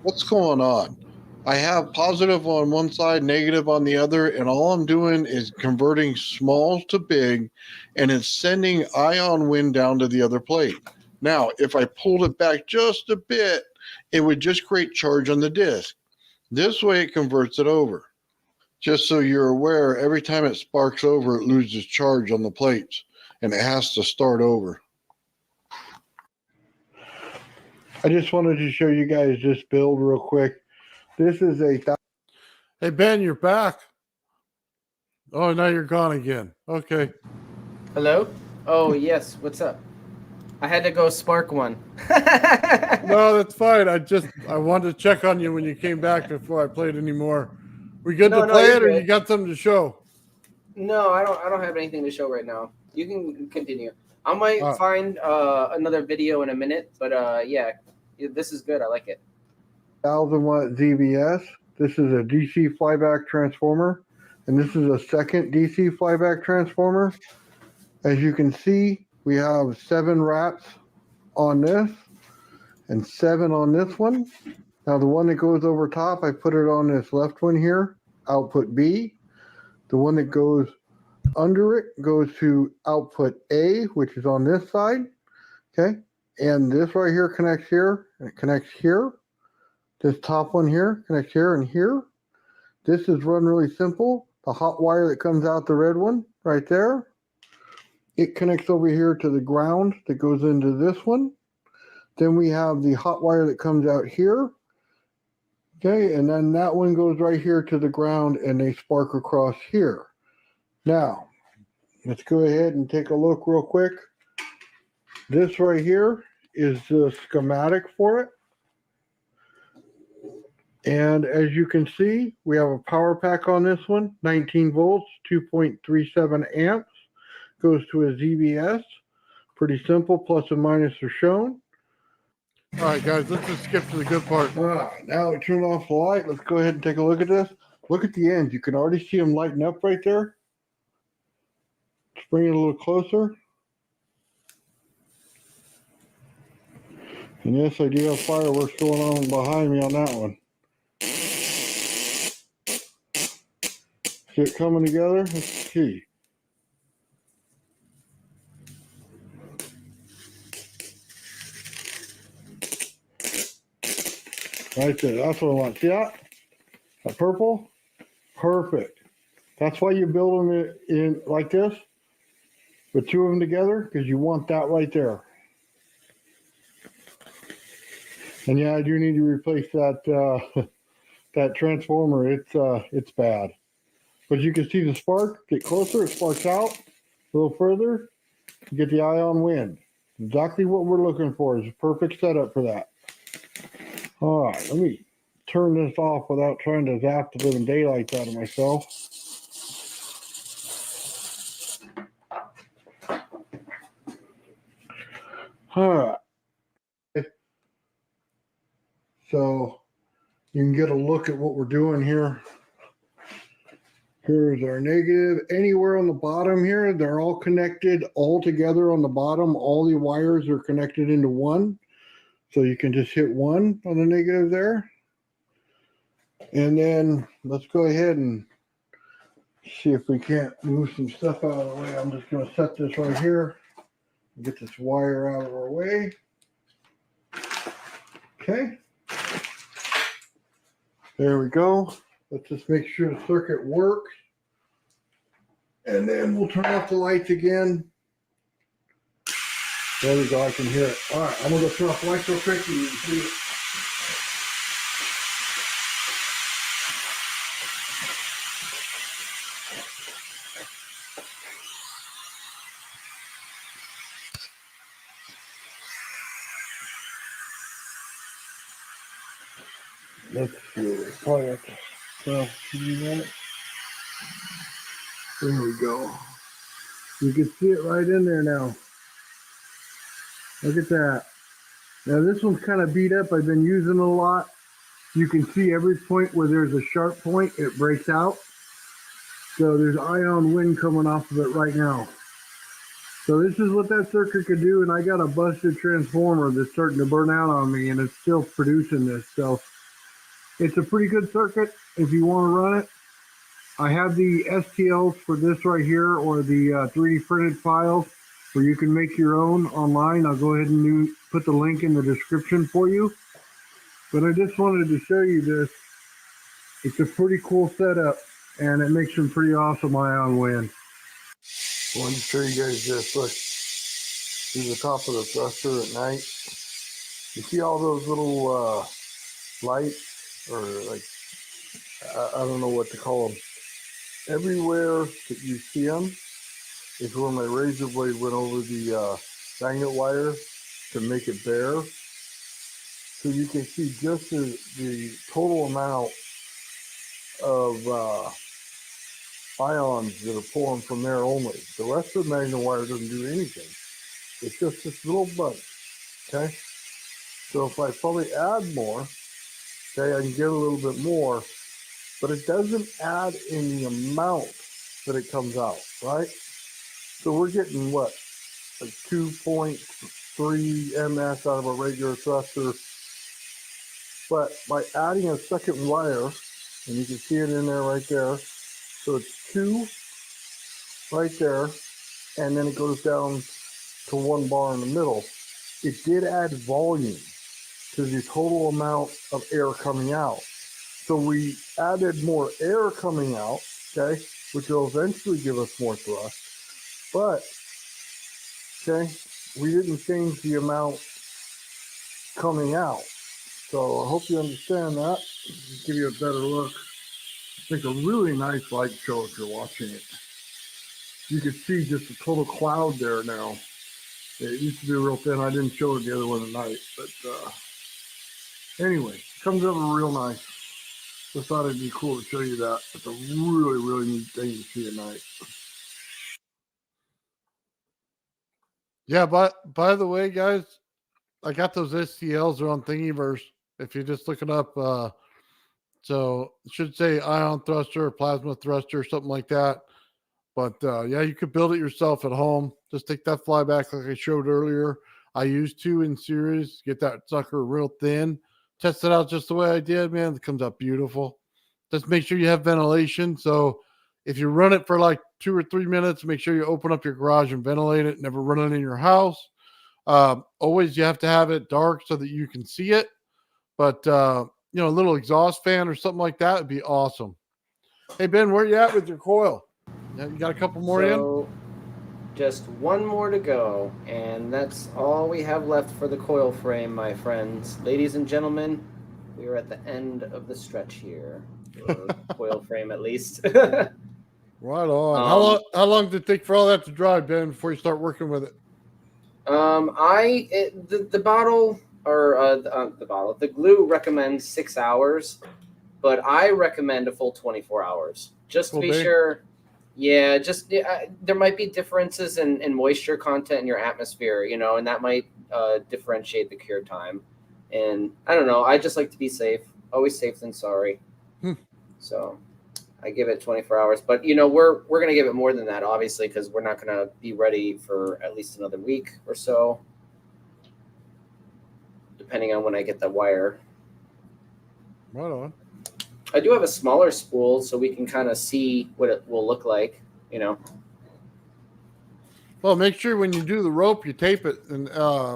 What's going on? I have positive on one side, negative on the other, and all I'm doing is converting small to big, and it's sending ion wind down to the other plate. Now, if I pulled it back just a bit, it would just create charge on the disc. This way it converts it over. Just so you're aware, every time it sparks over, it loses charge on the plates, and it has to start over. I just wanted to show you guys this build real quick. This is a... Hey, Ben, you're back. Oh, now you're gone again. Okay. Hello? Oh, yes. What's up? I had to go spark one. No, that's fine. I wanted to check on you when you came back before I played anymore. We good to play it, or you got something to show? No, I don't have anything to show right now. You can continue. I might find another video in a minute, but yeah, this is good. I like it. 1,000 watt ZVS. This is a DC flyback transformer, and this is a second DC flyback transformer. As you can see, we have 7 wraps on this and 7 on this one. Now the one that goes over top, I put it on this left one here, output B. The one that goes under it goes to output A, which is on this side. Okay. And this right here connects here, and it connects here. This top one here connects here and here. This is run really simple. The hot wire that comes out the red one right there, it connects over here to the ground that goes into this one. Then we have the hot wire that comes out here. Okay, and then that one goes right here to the ground, and they spark across here. Now, let's go ahead and take a look real quick. This right here is the schematic for it. And as you can see, we have a power pack on this one, 19 volts, 2.37 amps. Goes to a ZVS. Pretty simple, plus and minus are shown. All right, guys, let's just skip to the good part. All right, now we turn off the light. Let's go ahead and take a look at this. Look at the ends. You can already see them lighting up right there. Let's bring it a little closer. And yes, I do have fireworks going on behind me on that one. See it coming together? Let's see. Right there. That's what I want. See that? That purple? Perfect. That's why you build them in like this, with 2 of them together, because you want that right there. And yeah, I do need to replace that that transformer. It's bad. But you can see the spark. Get closer, it sparks out. A little further, you get the ion wind. Exactly what we're looking for. Is a perfect setup for that. All right, let me turn this off without trying to zap the living daylights out of myself. All right. So you can get a look at what we're doing here. Here's our negative. Anywhere on the bottom here, they're all connected all together on the bottom. All the wires are connected into one. So you can just hit one on the negative there. And then let's go ahead and see if we can't move some stuff out of the way. I'm just going to set this right here. Get this wire out of our way. Okay. There we go. Let's just make sure the circuit works. And then we'll turn off the lights again. There we go. I can hear it. All right. I'm going to go turn off the lights real quick and you can see it. Let's see. Probably have to turn off the TV minute. There we go. You can see it right in there now. Look at that. Now this one's kind of beat up. I've been using it a lot. You can see every point where there's a sharp point, it breaks out. So there's ion wind coming off of it right now. So this is what that circuit could do, and I got a busted transformer that's starting to burn out on me, and it's still producing this. So it's a pretty good circuit if you want to run it. I have the STLs for this right here, or the 3D printed files where you can make your own online. I'll go ahead and put the link in the description for you. But I just wanted to show you this. It's a pretty cool setup, and it makes some pretty awesome ion wind. I wanted to show you guys this. Look, through the top of the thruster at night. You see all those little lights, or like, I don't know what to call them. Everywhere that you see them is where my razor blade went over the magnet wire to make it bare. So you can see just the total amount of ions that are pulling from there only. The rest of the magnet wire doesn't do anything. It's just this little bunch, okay? So if I probably add more, okay, I can get a little bit more, but it doesn't add in the amount that it comes out, right? So we're getting what, like 2.3 ms out of a regular thruster. But by adding a second wire, and you can see it in there right there, so it's 2 right there, and then it goes down to 1 bar in the middle. It did add volume to the total amount of air coming out. So we added more air coming out, okay, which will eventually give us more thrust. But, okay, we didn't change the amount coming out. So I hope you understand that. Just give you a better look. It's a really nice light show if you're watching it. You can see just a total cloud there now. It used to be real thin. I didn't show it the other one at night. But anyway, it comes over real nice. Just thought it'd be cool to show you that. It's a really, really neat thing to see at night. Yeah, by the way, guys, I got those STLs. They're on Thingiverse. If you just look it up, so it should say ion thruster or plasma thruster or something like that. But yeah, you could build it yourself at home. Just take that flyback like I showed earlier. I used 2 in series, get that sucker real thin. Test it out just the way I did, man. It comes out beautiful. Just make sure you have ventilation. So if you run it for like 2 or 3 minutes, make sure you open up your garage and ventilate it. Never run it in your house. Always you have to have it dark so that you can see it. But, you know, a little exhaust fan or something like that would be awesome. Hey, Ben, where you at with your coil? You got a couple more in? Just one more to go, and that's all we have left for the coil frame, my friends. Ladies and gentlemen, we are at the end of the stretch here. Or coil frame, at least. Right on. How long did it take for all that to dry, Ben, before you start working with it? The bottle or the glue recommends 6 hours, but I recommend a full 24 hours just to Full be day? sure. Yeah, there might be differences in moisture content in your atmosphere, and that might differentiate the cure time. And I don't know. I just like to be safe. Always safe than sorry. So I give it 24 hours. But, we're going to give it more than that, obviously, because we're not going to be ready for at least another week or so, depending on when I get the wire. Right on. I do have a smaller spool, so we can kind of see what it will look like, Well, make sure when you do the rope, you tape it and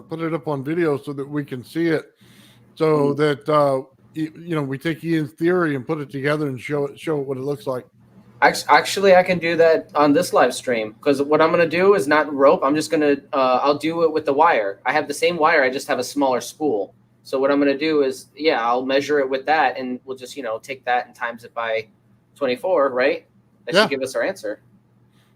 put it up on video so that we can see it. So that we take Ian's theory and put it together and show it what it looks like. Actually, I can do that on this live stream, because what I'm going to do is not rope. I'm just going to I'll do it with the wire. I have the same wire. I just have a smaller spool. So what I'm going to do is, I'll measure it with that, and we'll just, take that and times it by 24, right? That should give us our answer.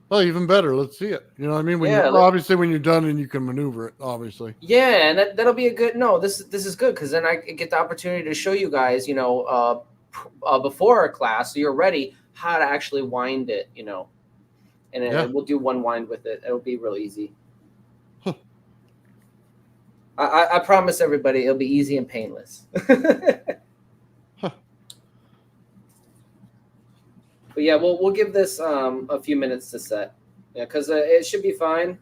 Well, even better. Let's see it. You know what I mean? Obviously, when you're done and you can maneuver it, obviously. Yeah, and that'll be a good. No, this is good, because then I get the opportunity to show you guys, before our class, so you're ready, how to actually wind it, and we'll do one wind with it. It'll be real easy. Huh. I promise everybody, it'll be easy and painless. But yeah, we'll give this a few minutes to set. Yeah, because it should be fine.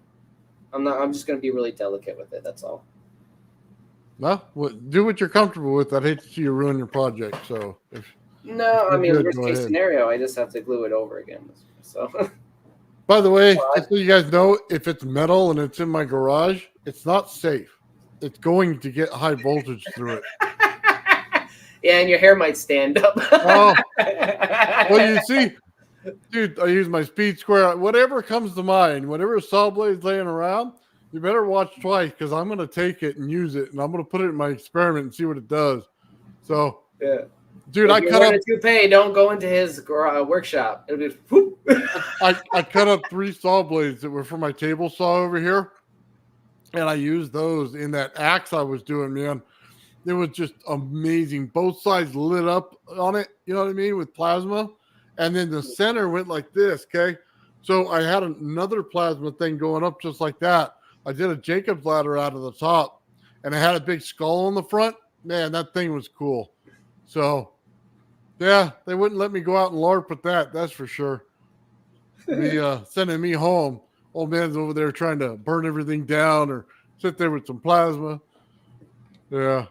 I'm just going to be really delicate with it. That's all. Well, do what you're comfortable with. I'd hate to see you ruin your project. So worst case scenario, I just have to glue it over again. So. By the way, just so you guys know, if it's metal and it's in my garage, it's not safe. It's going to get high voltage through it. Yeah, and your hair might stand up. Oh, well, you see, dude, I use my speed square. Whatever comes to mind, whatever saw blade's laying around, you better watch twice, because I'm going to take it and use it, and I'm going to put it in my experiment and see what it does. So, yeah, dude, if I cut up a toupee. Don't go into his workshop. It'll be whoop. I cut up 3 saw blades that were for my table saw over here, and I used those in that axe I was doing, man. It was just amazing. Both sides lit up on it, you know what I mean, with plasma. And then the center went like this, okay? So I had another plasma thing going up just like that. I did a Jacob's ladder out of the top, and it had a big skull on the front. Man, that thing was cool. So, yeah, they wouldn't let me go out and LARP with that, that's for sure. Sending me home. Old man's over there trying to burn everything down or sit there with some plasma. Yeah.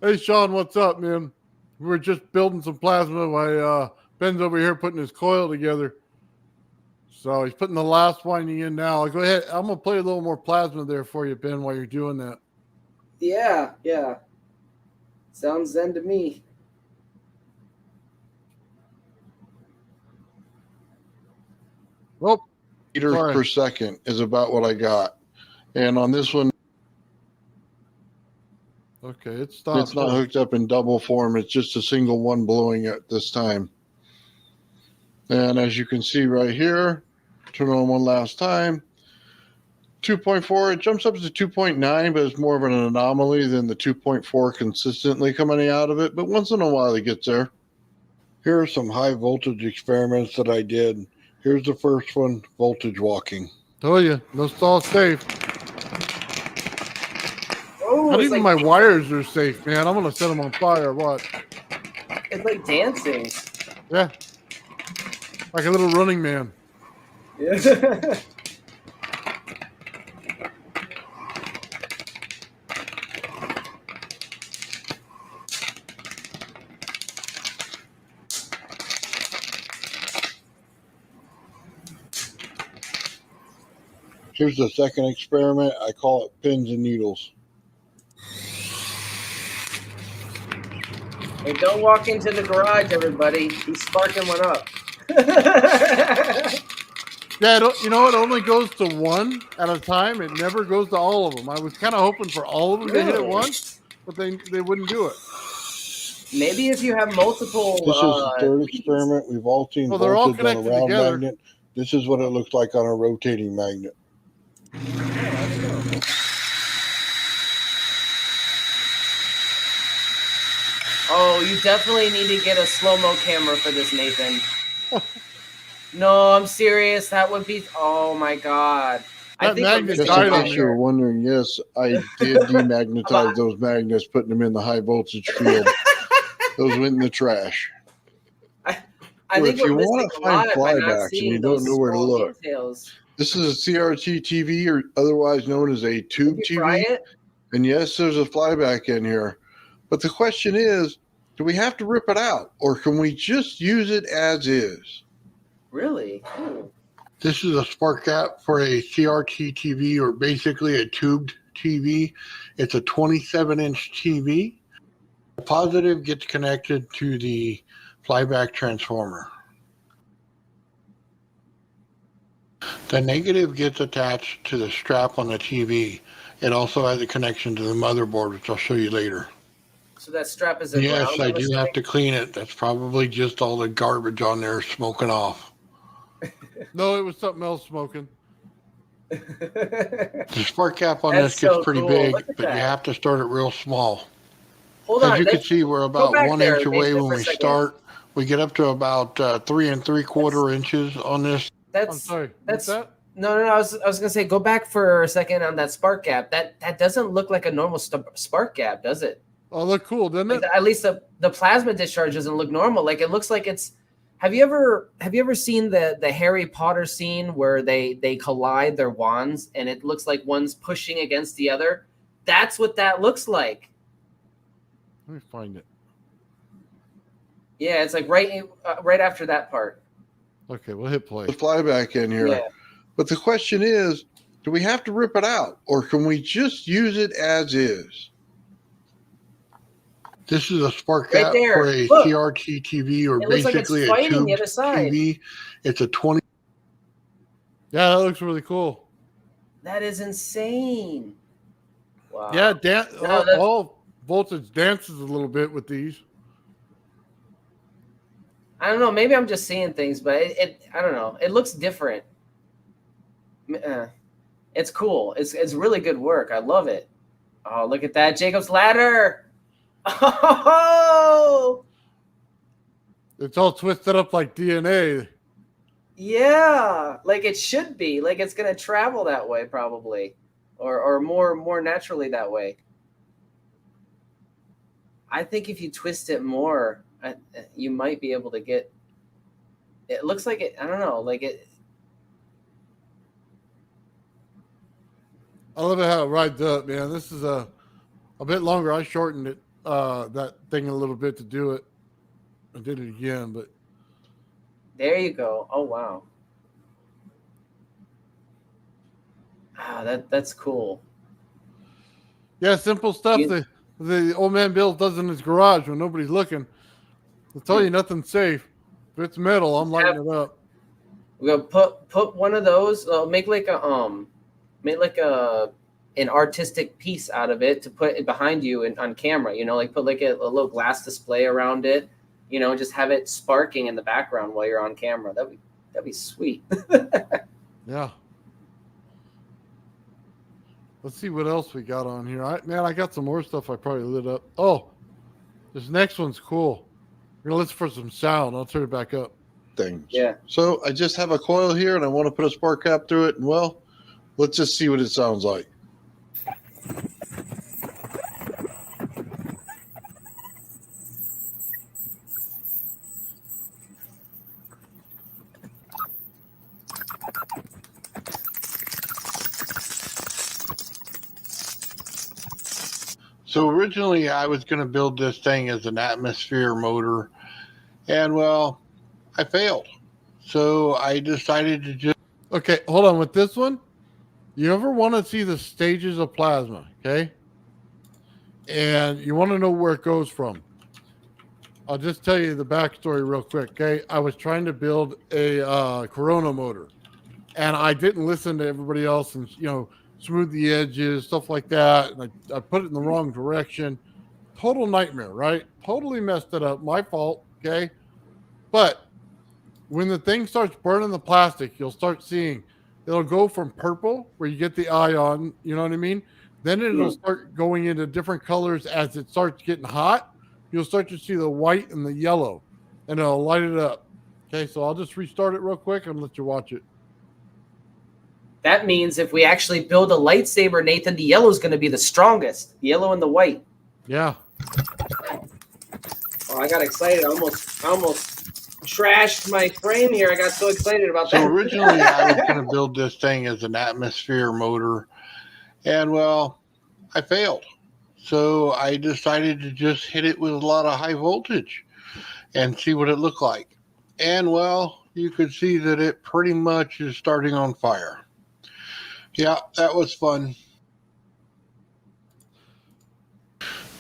Hey, Sean, what's up, man? We were just building some plasma while Ben's over here putting his coil together. So he's putting the last winding in now. I'll go ahead. I'm going to play a little more plasma there for you, Ben, while you're doing that. Yeah. Sounds zen to me. Well, meters per second is about what I got. And on this one, okay, it stopped. It's not hooked up in double form. It's just a single one blowing at this time. And as you can see right here, turn on one last time. 2.4, it jumps up to 2.9, but it's more of an anomaly than the 2.4 consistently coming out of it. But once in a while it gets there. Here are some high voltage experiments that I did. Here's the first one, voltage walking. Told you, no stall safe. Oh, not even my wires are safe, man. I'm going to set them on fire. What? It's like dancing. Yeah. Like a little running man. Yeah. Here's the second experiment. I call it pins and needles. Hey, don't walk into the garage, everybody. He's sparking one up. Yeah, it only goes to one at a time. It never goes to all of them. I was kind of hoping for all of them to hit at once, but they wouldn't do it. Maybe if you have multiple. This is the third experiment. We've all seen voltage on a round magnet. This is what it looks like on a rotating magnet. definitely need to get a slow-mo camera for this, Nathan. No, I'm serious. That would be... Oh, my God. I That think we're magnet missing Just a in died on lot case you were here. wondering, yes, I did demagnetize those magnets, putting them in the high voltage field. Those went in the trash. I Well, think if we're you missing want to a find lot by not flybacks and seeing you don't those know where to small look, details. this is a CRT TV, or otherwise known as a tube Did you fry TV. it? And yes, there's a flyback in here. But the question is, do we have to rip it out, or can we just use it as is? Really? This is a spark gap for a CRT TV, or basically a tubed TV. It's a 27-inch TV. The positive gets connected to the flyback transformer. The negative gets attached to the strap on the TV. It also has a connection to the motherboard, which I'll show you later. So that strap is a Yes, ground, I I'm do assuming? have to clean it. That's probably just all the garbage on there smoking off. No, it was something else smoking. The spark cap on That's this gets so pretty cool. big, Look at but you that. have to start it real small. Hold As on. you can see, we're about back 1 there, inch away Nathan, when for a we second. start. We get up to about 3 3/4 inches on this. I'm That's sorry. that's What's that? no. I was gonna say, go back for a second on that spark gap. That doesn't look like a normal spark gap, does it? Oh, look cool, doesn't Like it? at least the plasma discharge doesn't look normal. Like it looks like it's. Have you ever seen the Harry Potter scene where they collide their wands and it looks like one's pushing against the other? That's what that looks like. Let me find it. Yeah, it's like right after that part. Okay, we'll hit play. The flyback in here. Yeah. But the question is, do we have to rip it out, or can we just use it as is? This is a spark Right gap there. for a Look. CRT TV, or It looks like it's basically a fighting tube the other side. TV. It's a 20. Yeah, that looks really cool. That is insane. Wow. Yeah, No, that's- all voltage dances a little bit with these. I don't know. Maybe I'm just seeing things, but I don't know. It looks different. It's cool. It's really good work. I love it. Oh, look at that. Jacob's ladder. Oh, It's all twisted up like DNA. yeah. Like it should be. Like it's going to travel that way probably. Or more naturally that way. I think if you twist it more, you might be able to get. It looks like it. I don't know. Like it. I love it how it rides up, man. This is a bit longer. I shortened it, that thing a little bit to do it. I did it again, but There you go. Oh wow. That's cool. yeah, simple stuff. You- The old man Bill does in his garage when nobody's looking. I'll tell you, nothing's safe. If it's metal, I'm lighting it up. We're gonna put one of those. Make like an artistic piece out of it to put it behind you and on camera. You know, like put like a little glass display around it. You know, just have it sparking in the background while you're on camera. That'd be sweet. Yeah. Let's see what else we got on here. I got some more stuff I probably lit up. Oh, this next one's cool. We're gonna listen for some sound. I'll turn it back up. Things. Yeah. So I just have a coil here, and I want to put a spark cap through it. And well, let's just see what it sounds like. So originally I was going to build this thing as an atmosphere motor, and well, I failed. So I decided to just... Okay, hold on. With this one, you ever want to see the stages of plasma, okay? And you want to know where it goes from. I'll just tell you the backstory real quick, okay? I was trying to build a Corona motor, and I didn't listen to everybody else and, smooth the edges, stuff like that. And I put it in the wrong direction. Total nightmare, right? Totally messed it up. My fault, okay? But when the thing starts burning the plastic, you'll start seeing it'll go from purple, where you get the ion, you know what I mean? Then it'll start going into different colors as it starts getting hot. you'll start to see the white and the yellow, and it'll light it up. Okay, so I'll just restart it real quick and let you watch it. That means if we actually build a lightsaber, Nathan, the yellow is going to be the strongest. The yellow and the white. Yeah. Oh, I got excited. I almost trashed my frame here. I got so excited about that. So originally I was going to build this thing as an atmosphere motor, and well, I failed. So I decided to just hit it with a lot of high voltage and see what it looked like. And well, you could see that it pretty much is starting on fire. Yeah, that was fun.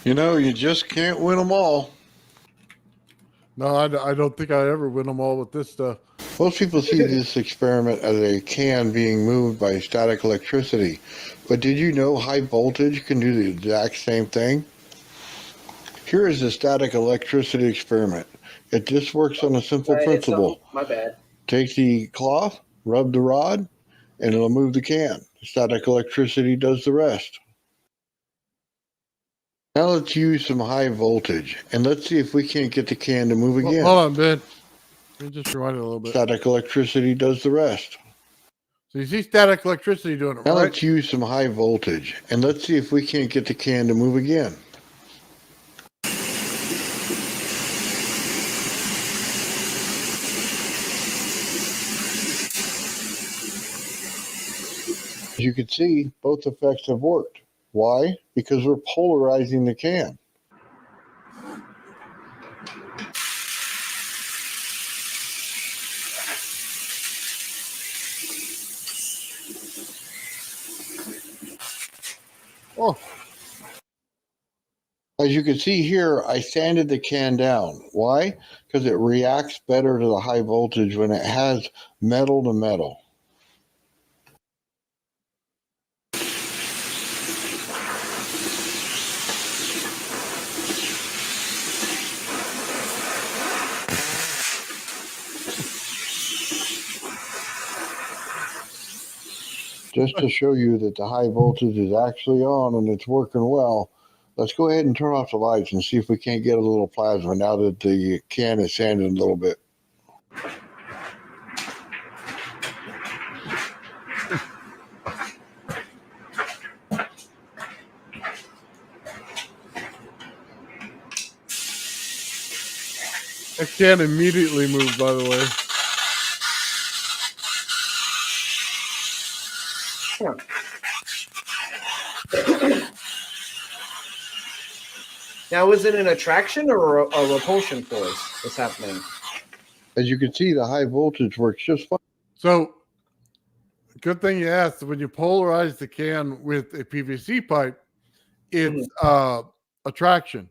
You know, you just can't win them all. No, I don't think I ever win them all with this stuff. Most people see this experiment as a can being moved by static electricity. But did you know high voltage can do the exact same thing? Here is a static electricity experiment. It just works on a simple principle. My bad. Take the cloth, rub the rod, and it'll move the can. Static electricity does the rest. Now let's use some high voltage, and let's see if we can't get the can to move again. Hold on, Ben. Let me just rewind it a little bit. Static electricity does the rest. So you see static electricity doing it, Now right? let's use some high voltage, and let's see if we can't get the can to move again. As you can see, both effects have worked. Why? Because we're polarizing the can. Oh. As you can see here, I sanded the can down. Why? Because it reacts better to the high voltage when it has metal to metal. Just to show you that the high voltage is actually on and it's working well, let's go ahead and turn off the lights and see if we can't get a little plasma now that the can is sanded a little bit. That can immediately moved, by the way. Now, is it an attraction or a repulsion force that's happening? As you can see, the high voltage works just fine. So, good thing you asked. When you polarize the can with a PVC pipe, it's attraction.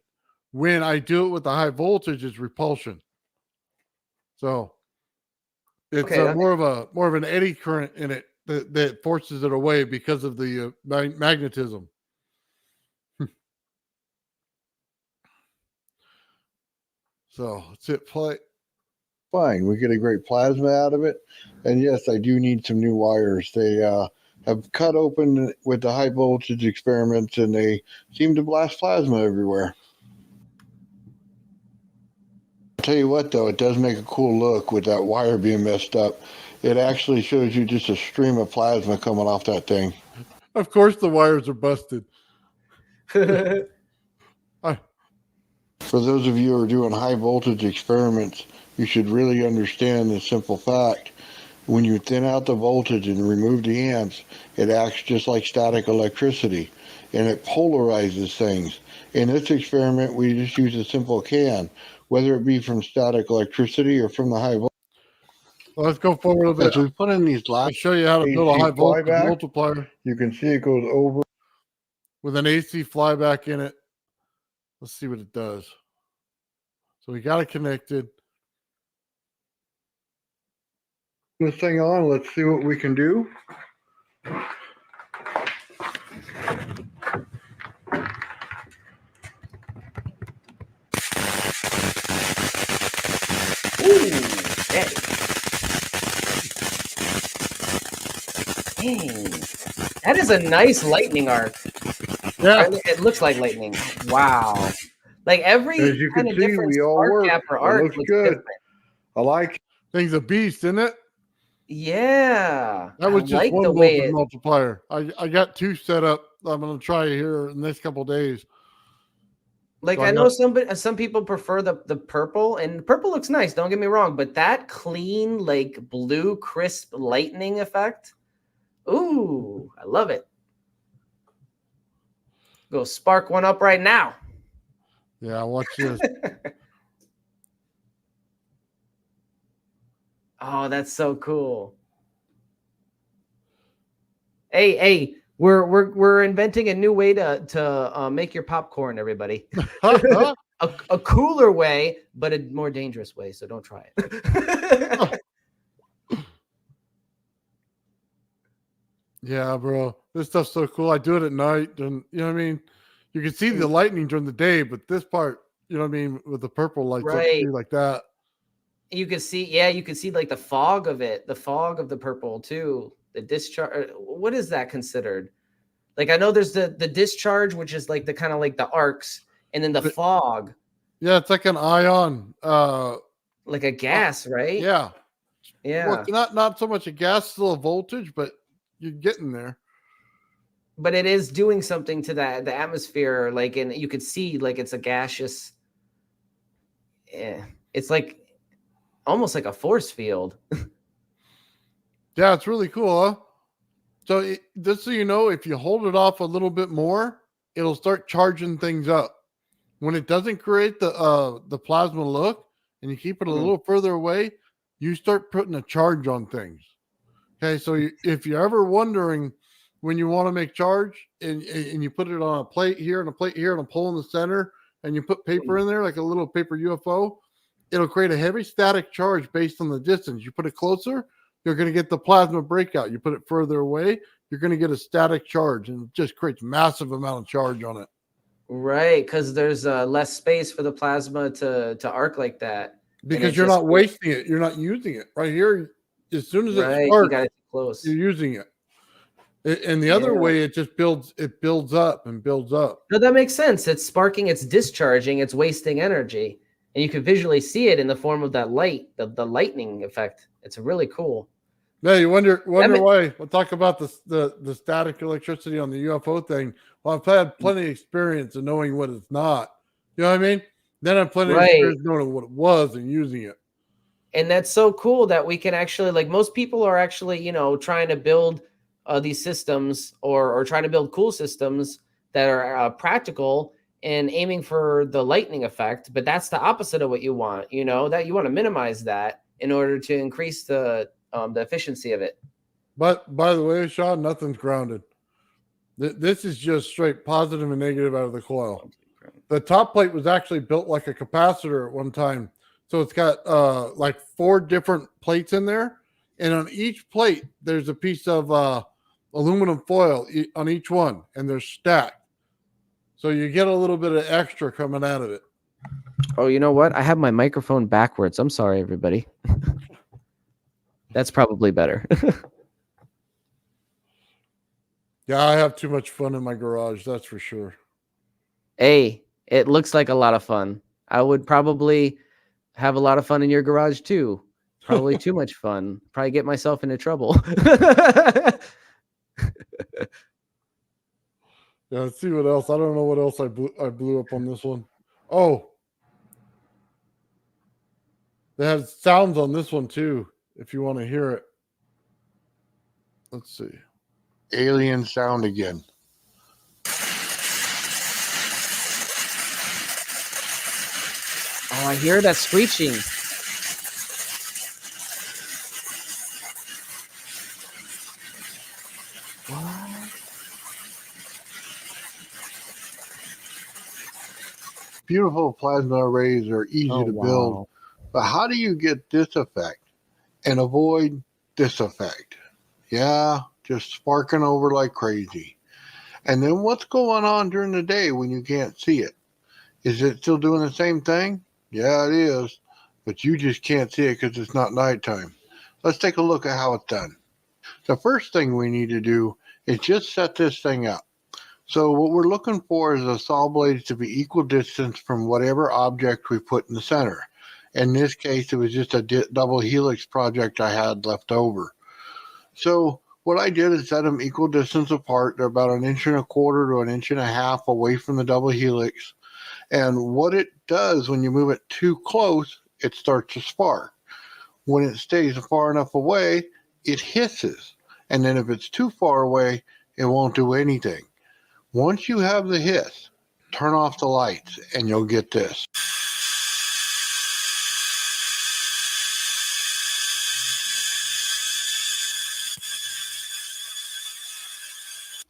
When I do it with the high voltage, it's repulsion. So, it's more of an eddy current in it that forces it away because of the magnetism. So let's hit play. Fine, we get a great plasma out of it. And yes, I do need some new wires. They have cut open with the high voltage experiments and they seem to blast plasma everywhere. I'll tell you what though, it does make a cool look with that wire being messed up. It actually shows you just a stream of plasma coming off that thing. Of course the wires are busted. For those of you who are doing high voltage experiments, you should really understand the simple fact. When you thin out the voltage and remove the amps, it acts just like static electricity, and it polarizes things. In this experiment, we just use a simple can, whether it be from static electricity or from the high voltage. Well, let's go forward a little bit. As we put in these I'll last show you how to build a AC high voltage flyback, multiplier. You can see it goes over. With an AC flyback in it. Let's see what it does. So we got it connected. This thing on, let's see what we can do. Dang. That is a nice lightning arc. Yeah. It looks like lightning. Wow. Like every As you kind can of see, different we all spark work. gap or It arc looks looks good. different. I like it. Thing's a beast, isn't it? Yeah, That was I just like the one way voltage it. multiplier. I got 2 set up. I'm gonna try here in the next couple of days. Like So I I know got some people prefer the purple, and purple looks nice. Don't get me wrong, but that clean like blue crisp lightning effect. Ooh, I love it. Go spark one up right now. yeah. Watch this. Oh, that's so cool. Hey, we're inventing a new way to make your popcorn, everybody. a cooler way, but a more dangerous way. So don't try it. Yeah, bro. This stuff's so cool. I do it at night, and you know what I mean. You can see the lightning during the day, but this part, you know what I mean, with the purple lights up Right. too, like that. You can see, yeah, you can see like the fog of it, the fog of the purple too. The discharge. What is that considered? Like I know there's the discharge, which is like the kind of like the arcs, and then the fog. Yeah, it's like an ion. Like a gas, right? Yeah. Yeah. Well, it's not so much a gas, still a voltage, but you're getting there. But it is doing something to the atmosphere, like, and you could see like it's a gaseous. Yeah, it's like almost like a force field. Yeah, it's really cool, huh? So just so you know, if you hold it off a little bit more, it'll start charging things up. When it doesn't create the plasma look, and you keep it a little further away, you start putting a charge on things. Okay, so if you're ever wondering when you want to make charge, and you put it on a plate here and a plate here and a pole in the center, and you put paper in there like a little paper UFO, it'll create a heavy static charge based on the distance. You put it closer, you're going to get the plasma breakout. You put it further away, you're going to get a static charge, and it just creates massive amount of charge on it. Right, because there's less space for the plasma to arc like that. Because you're not wasting it. You're not using it. Right here, as soon as it sparks, you got it close. You're using it. And the other way, it just builds up and builds up. No, that makes sense. It's sparking, it's discharging, it's wasting energy. And you can visually see it in the form of that light, the lightning effect. It's really cool. Yeah, you wonder why. We'll talk about the static electricity on the UFO thing. Well, I've had plenty of experience in knowing what it's not. You know what I mean? Then I've plenty of experience knowing what it was and using it. And that's so cool that we can actually, like, most people are actually, you know, trying to build these systems or trying to build cool systems that are practical and aiming for the lightning effect. But that's the opposite of what you want, you know, that you want to minimize that in order to increase the efficiency of it. But by the way, Sean, nothing's grounded. This is just straight positive and negative out of the coil. The top plate was actually built like a capacitor at one time. So it's got like 4 different plates in there. And on each plate, there's a piece of aluminum foil on each one. And they're stacked. So you get a little bit of extra coming out of it. Oh, you know what? I have my microphone backwards. I'm sorry, everybody. That's probably better. Yeah, I have too much fun in my garage. That's for sure. Hey, it looks like a lot of fun. I would probably have a lot of fun in your garage too. Probably too much fun. Probably get myself into trouble. Yeah, let's see what else. I don't know what else I blew up on this one. Oh. They have sounds on this one too, if you want to hear it. Let's see. Alien sound again. Oh, I hear that screeching. Beautiful plasma arrays are easy to build, but how do you get this effect and avoid this effect? Yeah, just sparking over like crazy. And then what's going on during the day when you can't see it? Is it still doing the same thing? Yeah, it is, but you just can't see it because it's not nighttime. Let's take a look at how it's done. The first thing we need to do is just set this thing up. So what we're looking for is the saw blades to be equal distance from whatever object we put in the center. In this case, it was just a double helix project I had left over. So what I did is set them equal distance apart. They're about 1.25 inches to 1.5 inches away from the double helix. And what it does when you move it too close, it starts to spark. When it stays far enough away, it hisses. And then if it's too far away, it won't do anything. Once you have the hiss, turn off the lights and you'll get this.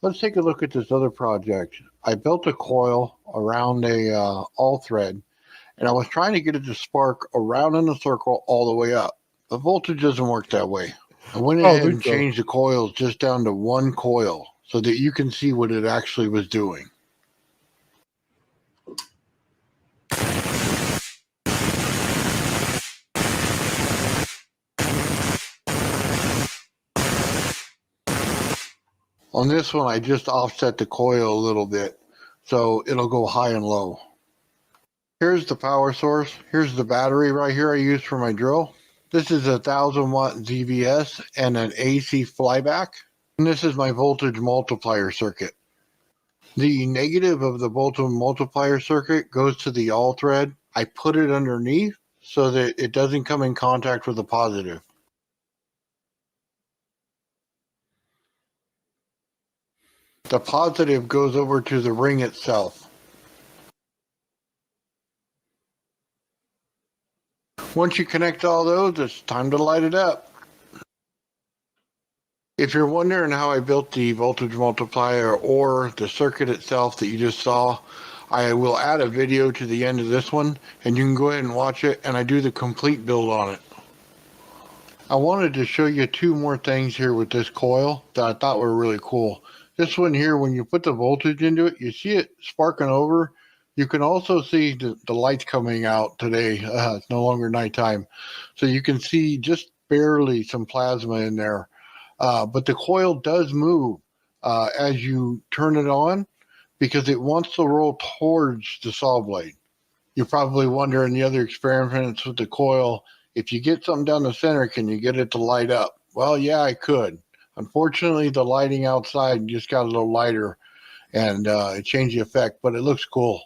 Let's take a look at this other project. I built a coil around a all thread, and I was trying to get it to spark around in a circle all the way up. The voltage doesn't work that way. I went ahead and changed the coils just down to one coil so that you can see what it actually was doing. On this one, I just offset the coil a little bit, so it'll go high and low. Here's the power source. Here's the battery right here I use for my drill. This is a 1000-watt ZVS and an AC flyback. And this is my voltage multiplier circuit. The negative of the voltage multiplier circuit goes to the all thread. I put it underneath so that it doesn't come in contact with the positive. The positive goes over to the ring itself. Once you connect all those, it's time to light it up. If you're wondering how I built the voltage multiplier or the circuit itself that you just saw, I will add a video to the end of this one and you can go ahead and watch it, and I do the complete build on it. I wanted to show you two more things here with this coil that I thought were really cool. This one here, when you put the voltage into it, you see it sparking over. You can also see the lights coming out today. It's no longer nighttime. So you can see just barely some plasma in there. But the coil does move as you turn it on because it wants to roll towards the saw blade. You're probably wondering the other experiments with the coil, if you get something down the center, can you get it to light up? Well, yeah, I could. Unfortunately, the lighting outside just got a little lighter and it changed the effect, but it looks cool.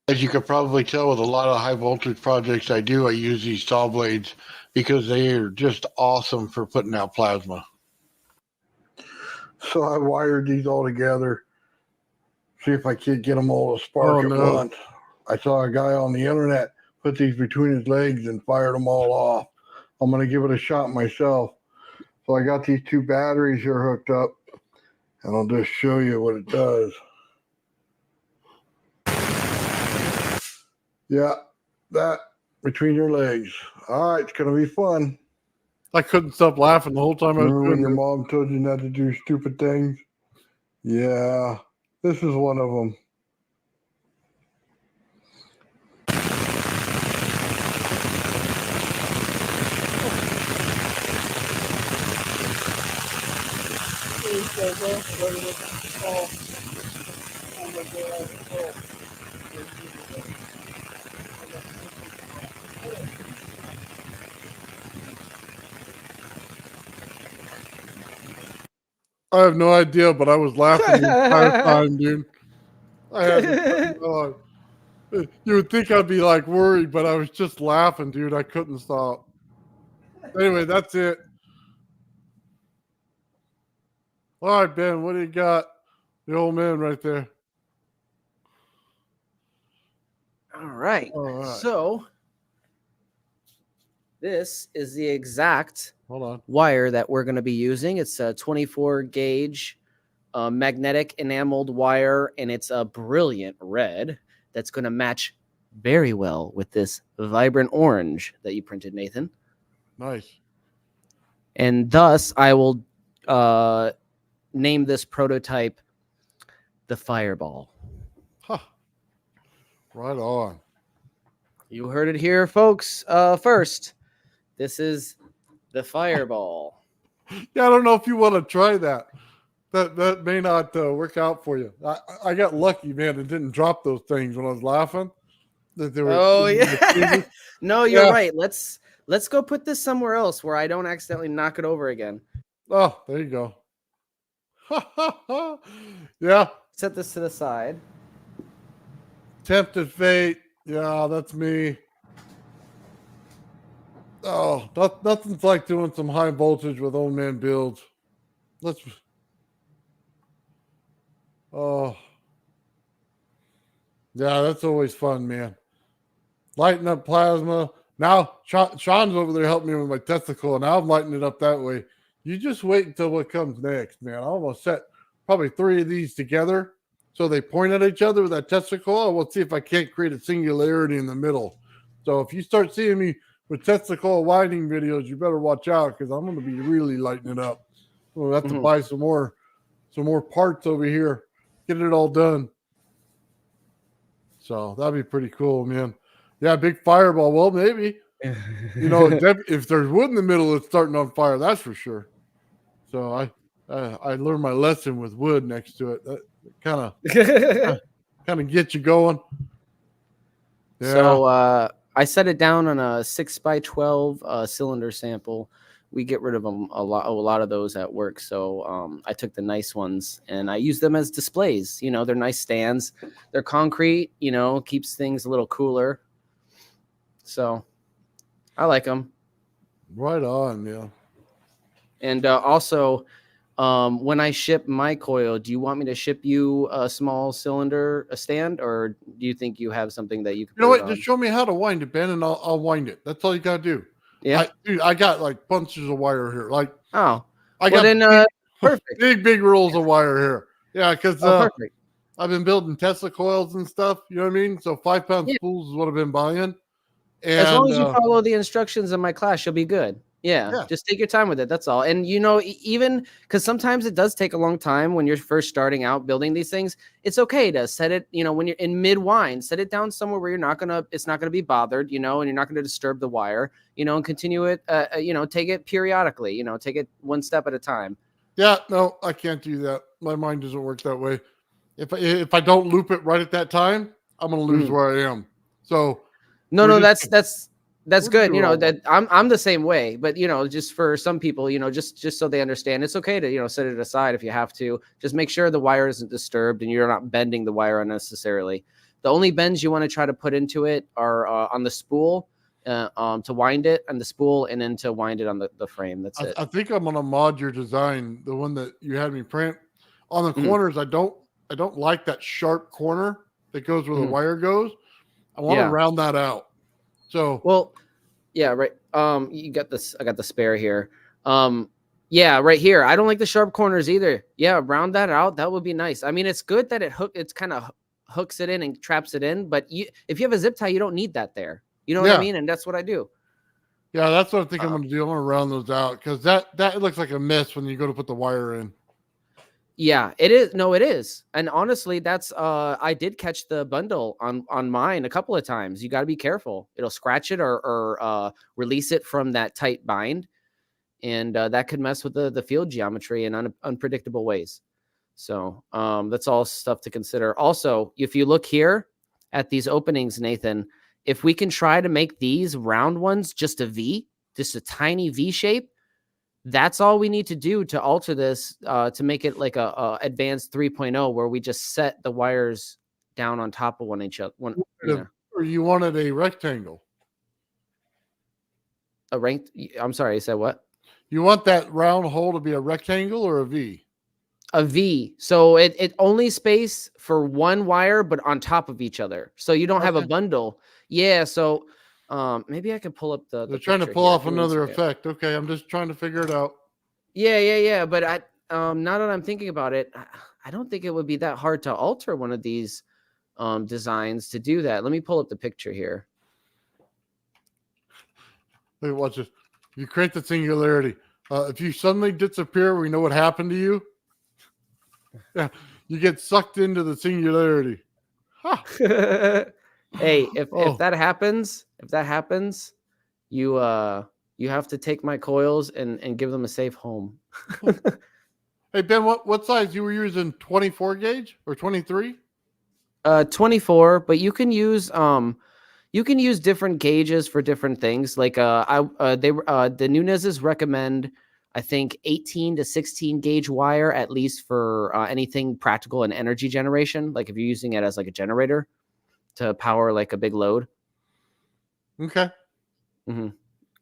As you could probably tell with a lot of high voltage projects I do, I use these saw blades because they are just awesome for putting out plasma. So I wired these all together. See if I can't get them all to spark at once. I saw a guy on the internet put these between his legs and fired them all off. I'm going to give it a shot myself. So I got these two batteries here hooked up, and I'll just show you what it does. Yeah, that between your legs. All right, it's going to be fun. I couldn't stop laughing the whole time I was Remember when doing your it. mom told you not to do stupid things? Yeah, this is one of them. I have no idea, but I was laughing the entire time, dude. I had you would think I'd be like worried, but I was just laughing, dude. I couldn't stop. Anyway, that's it. All right, Ben, what do you got? The old man right there. All right. All right. So this is the exact Hold on. wire that we're going to be using. It's a 24 gauge magnetic enameled wire, and it's a brilliant red that's going to match very well with this vibrant orange that you printed, Nathan. Nice. And thus, I will name this prototype the Fireball. Huh. Right on. You heard it here, folks. First, this is the Fireball. Yeah, I don't know if you want to try that. that may not work out for you. I got lucky, man, and didn't drop those things when I was laughing. That they were. Oh yeah. No, you're Yeah. right. Let's go put this somewhere else where I don't accidentally knock it over again. Oh, there you go. Yeah. Set this to the side. Tempted fate. Yeah, that's me. Oh, nothing's like doing some high voltage with old man builds. Oh, yeah, that's always fun, man. Lighting up plasma. Now, Sean's over there helping me with my testicle, and now I'm lighting it up that way. You just wait until what comes next, man. I almost set probably 3 of these together so they point at each other with that testicle. I will see if I can't create a singularity in the middle. So if you start seeing me with testicle winding videos, you better watch out because I'm going to be really lighting it up. We'll have to buy some more parts over here, get it all done. So that'd be pretty cool, man. Yeah, big fireball. Well, maybe. You know, if there's wood in the middle, it's starting on fire. That's for sure. So I learned my lesson with wood next to it. That kind of get you going. Yeah. So I set it down on a 6x12 cylinder sample. We get rid of them a lot of those at work. So I took the nice ones and I use them as displays. You know, they're nice stands. They're concrete. You know, keeps things a little cooler. So I like them. Right on, yeah. And also, when I ship my coil, do you want me to ship you a small cylinder, a stand, or do you think you have something that you can? You know what? Just show me how to wind it, Ben, and I'll wind it. That's all you gotta do. Yeah, I got like bunches of wire here. Like, oh, I got perfect. Big rolls of wire here. Yeah, because perfect. I've been building Tesla coils and stuff. You know what I mean? So 5-pound spools is what I've been buying. And, as long as you follow the instructions in my class, you'll be good. Yeah, just take your time with it. That's all. And, you know, even because sometimes it does take a long time when you're first starting out building these things, it's okay to set it, you know, when you're in mid wind, set it down somewhere where it's not going to be bothered, you know, and you're not going to disturb the wire, you know, and continue it, you know, take it periodically, you know, take it one step at a time. Yeah, no, I can't do that. My mind doesn't work that way. If I don't loop it right at that time, I'm going to lose where I am. So no, that's good. You know, that I'm the same way, but you know, just for some people, you know, just so they understand, it's okay to, you know, set it aside if you have to. Just make sure the wire isn't disturbed and you're not bending the wire unnecessarily. The only bends you want to try to put into it are on the spool to wind it, and the spool, and then to wind it on the frame. That's it. I think I'm gonna mod your design, the one that you had me print. On the corners, I don't like that sharp corner that goes where the wire goes. I want to round that out. So well, yeah, right. You got this. I got the spare here. Yeah, right here. I don't like the sharp corners either. Yeah, round that out. That would be nice. I mean, it's good that it's kind of hooks it in and traps it in. But if you have a zip tie, you don't need that there. You know what I mean? And that's what I do. Yeah, that's what I think I'm going to do. I'm going to round those out because that looks like a mess when you go to put the wire in. Yeah, it is. No, it is. And honestly, that's I did catch the bundle on mine a couple of times. You got to be careful. It'll scratch it or release it from that tight bind. And that could mess with the field geometry in unpredictable ways. So that's all stuff to consider. Also, if you look here at these openings, Nathan, if we can try to make these round ones just a V, just a tiny V shape, that's all we need to do to alter this to make it like a advanced 3.0 where we just set the wires down on top of each other. Or you wanted a rectangle. I'm sorry, you said what? You want that round hole to be a rectangle or a V? A V. So it only space for one wire, but on top of each other. So you don't have a bundle. Yeah. So maybe I can pull up They're trying to pull off another effect. Okay. I'm just trying to figure it out. Yeah. But now that I'm thinking about it, I don't think it would be that hard to alter one of these designs to do that. Let me pull up the picture here. Wait, watch this. You create the singularity. If you suddenly disappear, we know what happened to you. Yeah, you get sucked into the singularity. Huh. Hey, if that happens, you have to take my coils and give them a safe home. Hey Ben, what size you were using? 24 gauge or 23? 24, but you can use different gauges for different things. Like the Nunez's recommend, I think, 18 to 16 gauge wire at least for anything practical and energy generation. Like if you're using it as like a generator to power like a big load. Okay. Mm-hmm.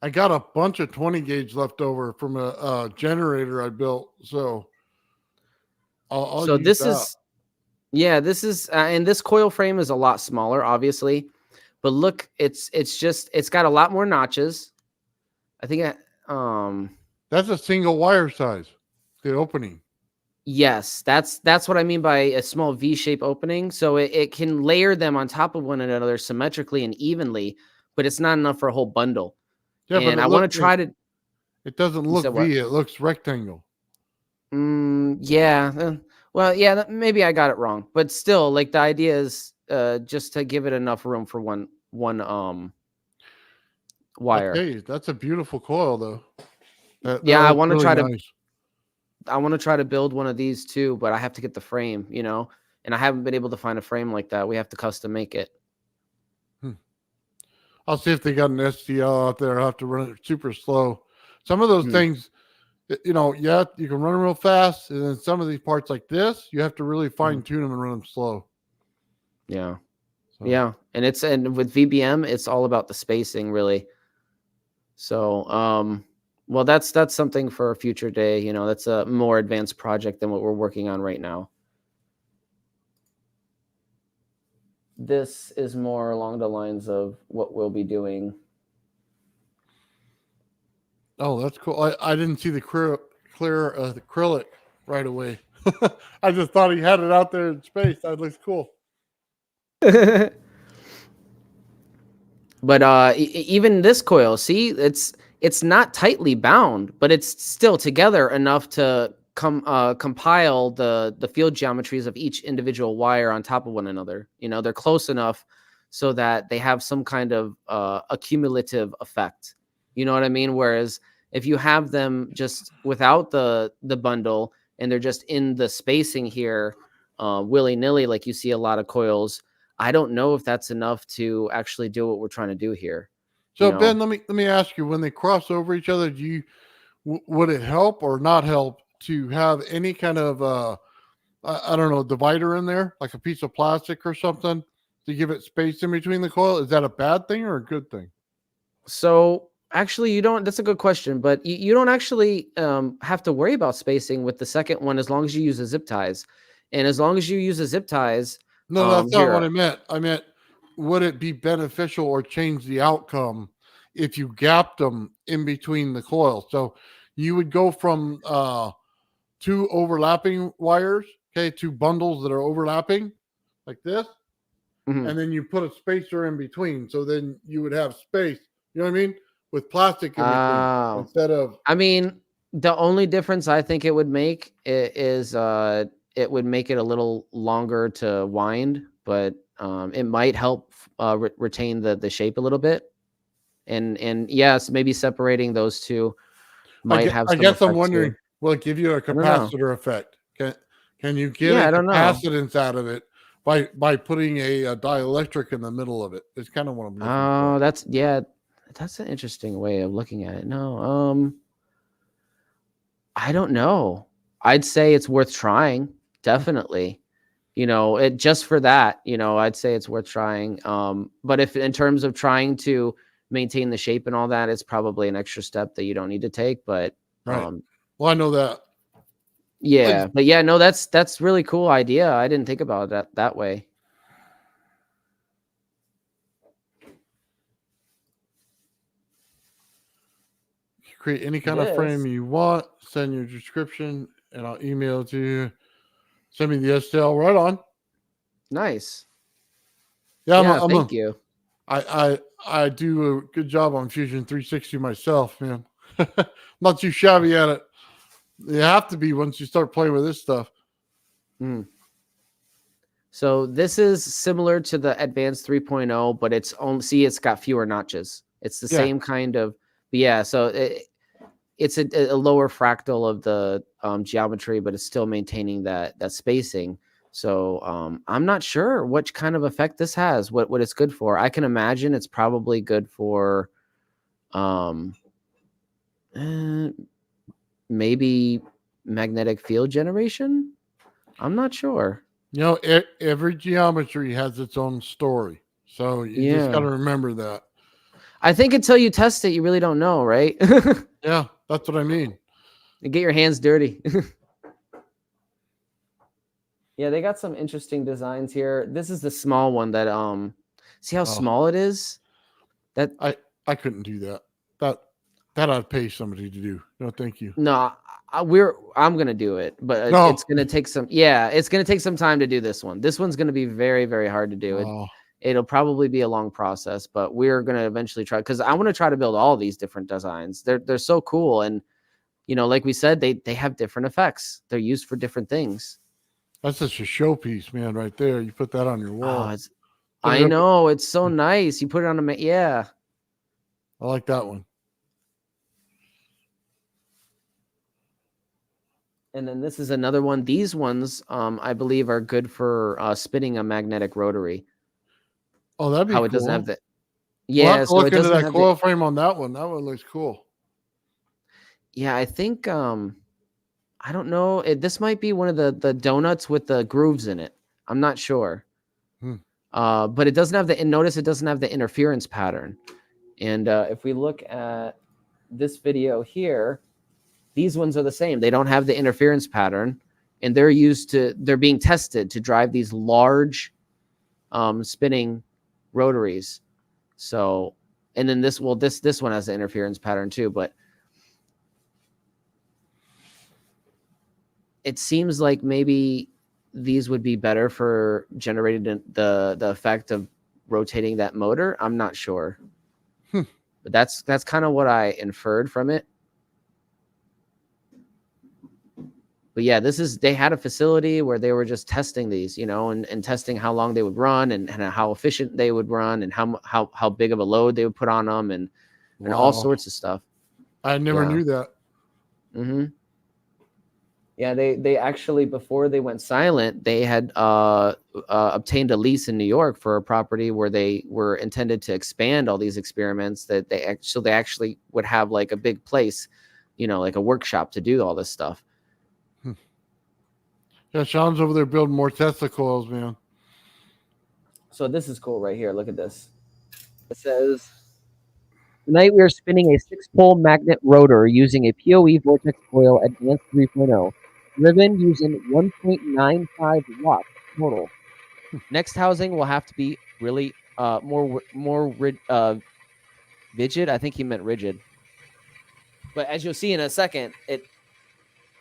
I got a bunch of 20 gauge left over from a generator I built, so I'll So use this that. is, yeah, this is, and this coil frame is a lot smaller, obviously, but look, it's got a lot more notches. I think, That's a single wire size, the opening. yes, that's what I mean by a small V-shape opening. So it can layer them on top of one another symmetrically and evenly, but it's not enough for a whole bundle. Yeah, And but I want to try to. It doesn't You look said what? V, it looks rectangle. Yeah. Well, yeah, maybe I got it wrong, but still, like the idea is just to give it enough room for one wire. Okay, that's a beautiful coil though. Yeah, I want to really try nice. I want to try to build one of these too, but I have to get the frame, and I haven't been able to find a frame like that. We have to custom make it. I'll see if they got an STL out there. I'll have to run it super slow. Some of those things, you can run them real fast. And then some of these parts like this, you have to really fine tune them and run them slow. Yeah. So. Yeah. And with VBM, it's all about the spacing really. So, well, that's something for a future day. That's a more advanced project than what we're working on right now. This is more along the lines of what we'll be doing. Oh, that's cool. I didn't see the clear acrylic right away. I just thought he had it out there in space. That looks cool. But even this coil, see, it's not tightly bound, but it's still together enough to compile the field geometries of each individual wire on top of one another. They're close enough so that they have some kind of accumulative effect. You know what I mean? Whereas if you have them just without the bundle and they're just in the spacing here willy-nilly, like you see a lot of coils, I don't know if that's enough to actually do what we're trying to do here. So Ben, let me ask you, when they cross over each other, would it help or not help to have any kind of I don't know, divider in there, like a piece of plastic or something to give it space in between the coil? Is that a bad thing or a good thing? So actually, you don't. That's a good question, but you don't actually have to worry about spacing with the second one as long as you use the zip ties, and as long as you use the zip ties. No, that's not what I meant. I meant, would it be beneficial or change the outcome if you gapped them in between the coils? So you would go from two overlapping wires, two bundles that are overlapping like this, and then you put a spacer in between. So then you would have space. You know what I mean? With plastic in between instead of. I mean, the only difference I think it would make is it would make it a little longer to wind, but it might help retain the shape a little bit. And yes, maybe separating those two might have. I guess I'm wondering, will it give you a capacitor effect? Can you get a capacitance out of it by putting a dielectric in the middle of it? It's kind of what I'm looking for. That's an interesting way of looking at it. No, I don't know. I'd say it's worth trying. Definitely. Just for that, I'd say it's worth trying. But if in terms of trying to maintain the shape and all that, it's probably an extra step that you don't need to take. But right. Well, I know that. Yeah, but yeah, no, that's really cool idea. I didn't think about that way. Create any kind of frame you want. Send your description, and I'll email it to you. Send me the STL right on. Nice. Yeah, thank you. I do a good job on Fusion 360 myself, man. Not too shabby at it. You have to be once you start playing with this stuff. So this is similar to the Advanced 3.0, but it's got fewer notches. It's the same kind of. But yeah, so it's a lower fractal of the geometry, but it's still maintaining that spacing. So I'm not sure what kind of effect this has, what it's good for. I can imagine it's probably good for maybe magnetic field generation. I'm not sure. You know, every geometry has its own story. So you just got to remember that. I think until you test it, you really don't know, right? Yeah, that's what I mean. And get your hands dirty. Yeah, they got some interesting designs here. This is the small one that see how small it is? That I couldn't do that. That I'd pay somebody to do. No, thank you. No, I'm gonna do it, but it's gonna take some. Yeah, it's gonna take some time to do this one. This one's gonna be very, very hard to do. It'll probably be a long process, but we're gonna eventually try because I want to try to build all these different designs. They're so cool, and like we said, they have different effects. They're used for different things. That's just a showpiece, man, right there. You put that on your wall. I know it's so nice. You put it on I like that one. And then this is another one. These ones, I believe, are good for spinning a magnetic rotary. Oh, that'd be how cool. It doesn't have the. Yeah, so look into that coil frame on that one. That one looks cool. Yeah, I think I don't know. This might be one of the donuts with the grooves in it. I'm not sure. But it doesn't have notice it doesn't have the interference pattern. And if we look at this video here, these ones are the same. They don't have the interference pattern, and they're being tested to drive these large spinning rotaries. So, and then this one has the interference pattern too, but it seems like maybe these would be better for generating the effect of rotating that motor. I'm not sure. But that's kind of what I inferred from it. But yeah, they had a facility where they were just testing these, and testing how long they would run and how efficient they would run and how big of a load they would put on them and all sorts of stuff. I never knew that. Mm-hmm. Yeah, they actually, before they went silent, they had obtained a lease in New York for a property where they were intended to expand all these experiments. That they actually would have like a big place, like a workshop to do all this stuff. Yeah, Sean's over there building more Tesla coils, man. So this is cool right here. Look at this. It says, tonight we are spinning a 6-pole magnet rotor using a PoE vortex coil advanced 3.0, driven using 1.95 watts total. Next housing will have to be really more rigid. I think he meant rigid. But as you'll see in a second,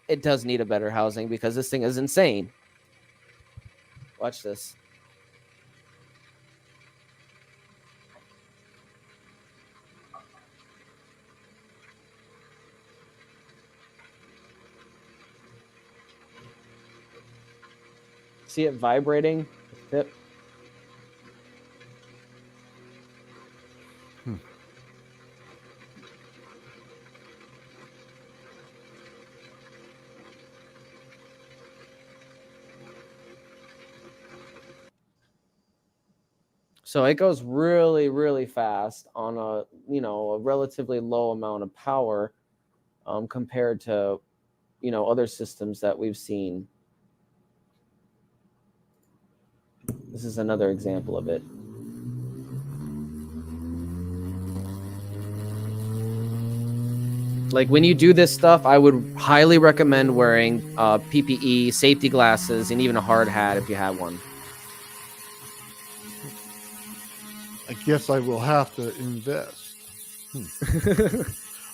it does need a better housing because this thing is insane. Watch this. See it vibrating? Tip. So it goes really, really fast on a relatively low amount of power compared to other systems that we've seen. This is another example of it. Like when you do this stuff, I would highly recommend wearing PPE, safety glasses, and even a hard hat if you have one. I guess I will have to invest.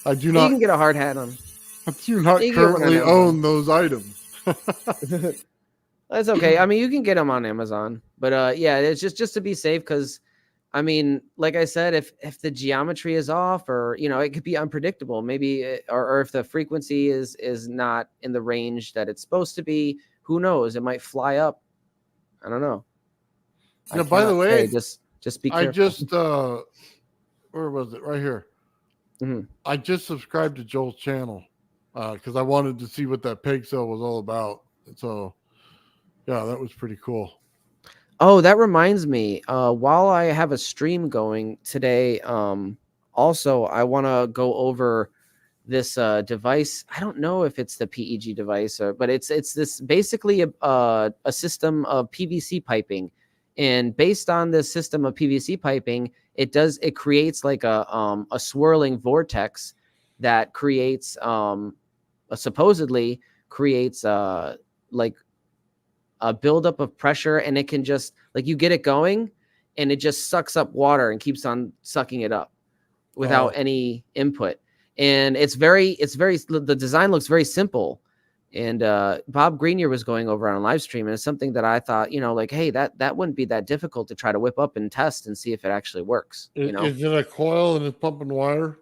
I do not. You can get a hard hat on. I do not currently own those items. That's okay. I mean, you can get them on Amazon, but yeah, it's just to be safe because, I mean, like I said, if the geometry is off or it could be unpredictable, maybe, or if the frequency is not in the range that it's supposed to be, who knows? It might fly up. I don't know. Yeah. By the way, just be careful. I just where was it? Right here. Mhm. I just subscribed to Joel's channel because I wanted to see what that peg cell was all about. So, yeah, that was pretty cool. Oh, that reminds me. While I have a stream going today, also I want to go over this device. I don't know if it's the PEG device, but it's this basically a system of PVC piping, and based on this system of PVC piping, it creates like a swirling vortex that creates supposedly creates like a buildup of pressure, and it can just like you get it going and it just sucks up water and keeps on sucking it up without any input. And the design looks very simple. And Bob Greenier was going over on a live stream, and it's something that I thought, like, hey, that wouldn't be that difficult to try to whip up and test and see if it actually works. Is it a coil and it's pumping wire?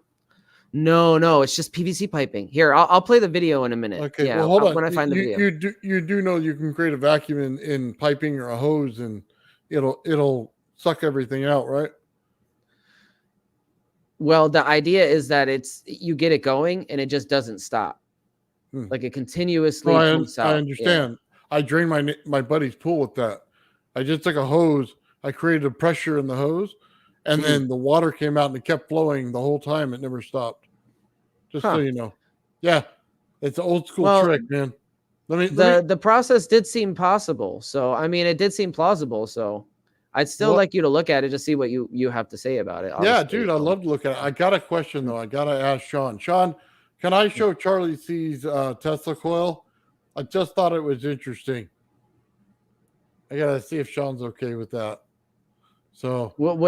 No, it's just PVC piping. Here, I'll play the video in a minute. Okay, yeah, well, hold on. When I find the video. You do know you can create a vacuum in piping or a hose, and it'll suck everything out, right? Well, the idea is that you get it going and it just doesn't stop. Like it continuously pumps out. I understand. Yeah. I drained my buddy's pool with that. I just took a hose. I created a pressure in the hose, and then the water came out and it kept flowing the whole time. It never stopped. Just so you know. Yeah, it's an old school trick, man. The process did seem possible. So, I mean, it did seem plausible. So I'd still like you to look at it to see what you have to say about it. Yeah, dude, I'd love to look at it. I got a question, though. I got to ask Sean. Sean, can I show Charlie C's Tesla coil? I just thought it was interesting. I got to see if Sean's okay with that. So what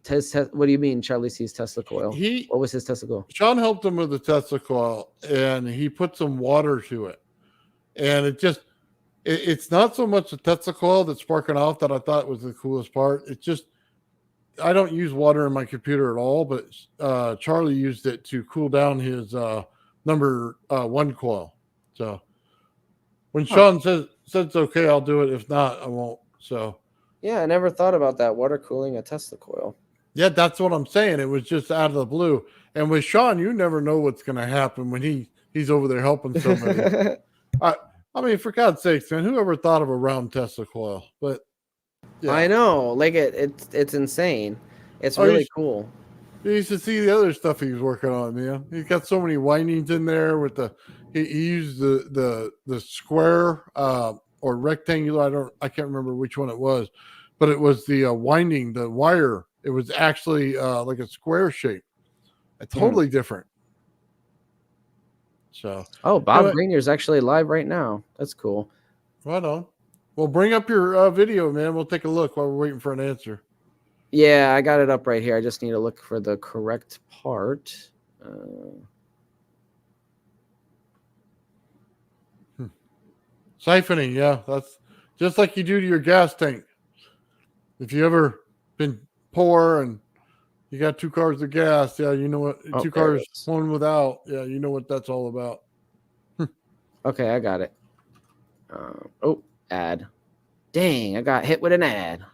do you mean, Charlie C's Tesla coil? What was his Tesla coil? Sean helped him with the Tesla coil, and he put some water to it. And it's not so much the Tesla coil that's sparking off that I thought was the coolest part. It's just, I don't use water in my computer at all, but Charlie used it to cool down his number 1 coil. So when Sean says it's okay, I'll do it. If not, I won't. So yeah, I never thought about that, water cooling a Tesla coil. Yeah, that's what I'm saying. It was just out of the blue. And with Sean, you never know what's going to happen when he's over there helping somebody. I mean, for God's sakes, man, whoever thought of a round Tesla coil? But yeah. I know, like it's insane. It's really cool. You used to see the other stuff he was working on, man. He's got so many windings in there with he used the square or rectangular. I can't remember which one it was, but it was the winding, the wire. It was actually like a square shape. It's totally different. So, Bob Greenier's actually live right now. That's cool. Right on. Well, bring up your video, man. We'll take a look while we're waiting for an answer. Yeah, I got it up right here. I just need to look for the correct part. Siphoning, yeah. That's just like you do to your gas tank. If you ever been poor and you got 2 cars of gas, yeah, you know what, 2 cars, one without, yeah, you know what that's all about. Okay, I got it. Ad. Dang, I got hit with an ad.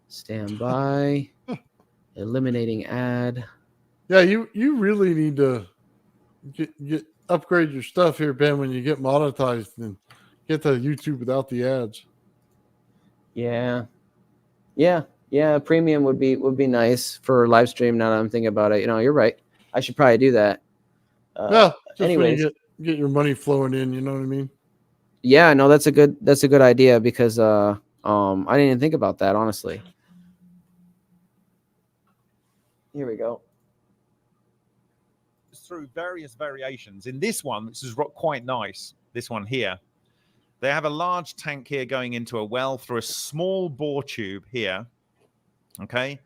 Stand by. Eliminating ad. Yeah, you really need to get upgrade your stuff here, Ben, when you get monetized and get to YouTube without the ads. Yeah. Premium would be nice for live stream. Now that I'm thinking about it, you're right. I should probably do that. Just anyways, when you get your money flowing in, you know what I mean? Yeah, no, that's a good idea because I didn't even think about that, honestly. Here we go. Through various variations. In this one, which is quite nice, this one here, they have a large tank here going into a well through a small bore tube here, okay,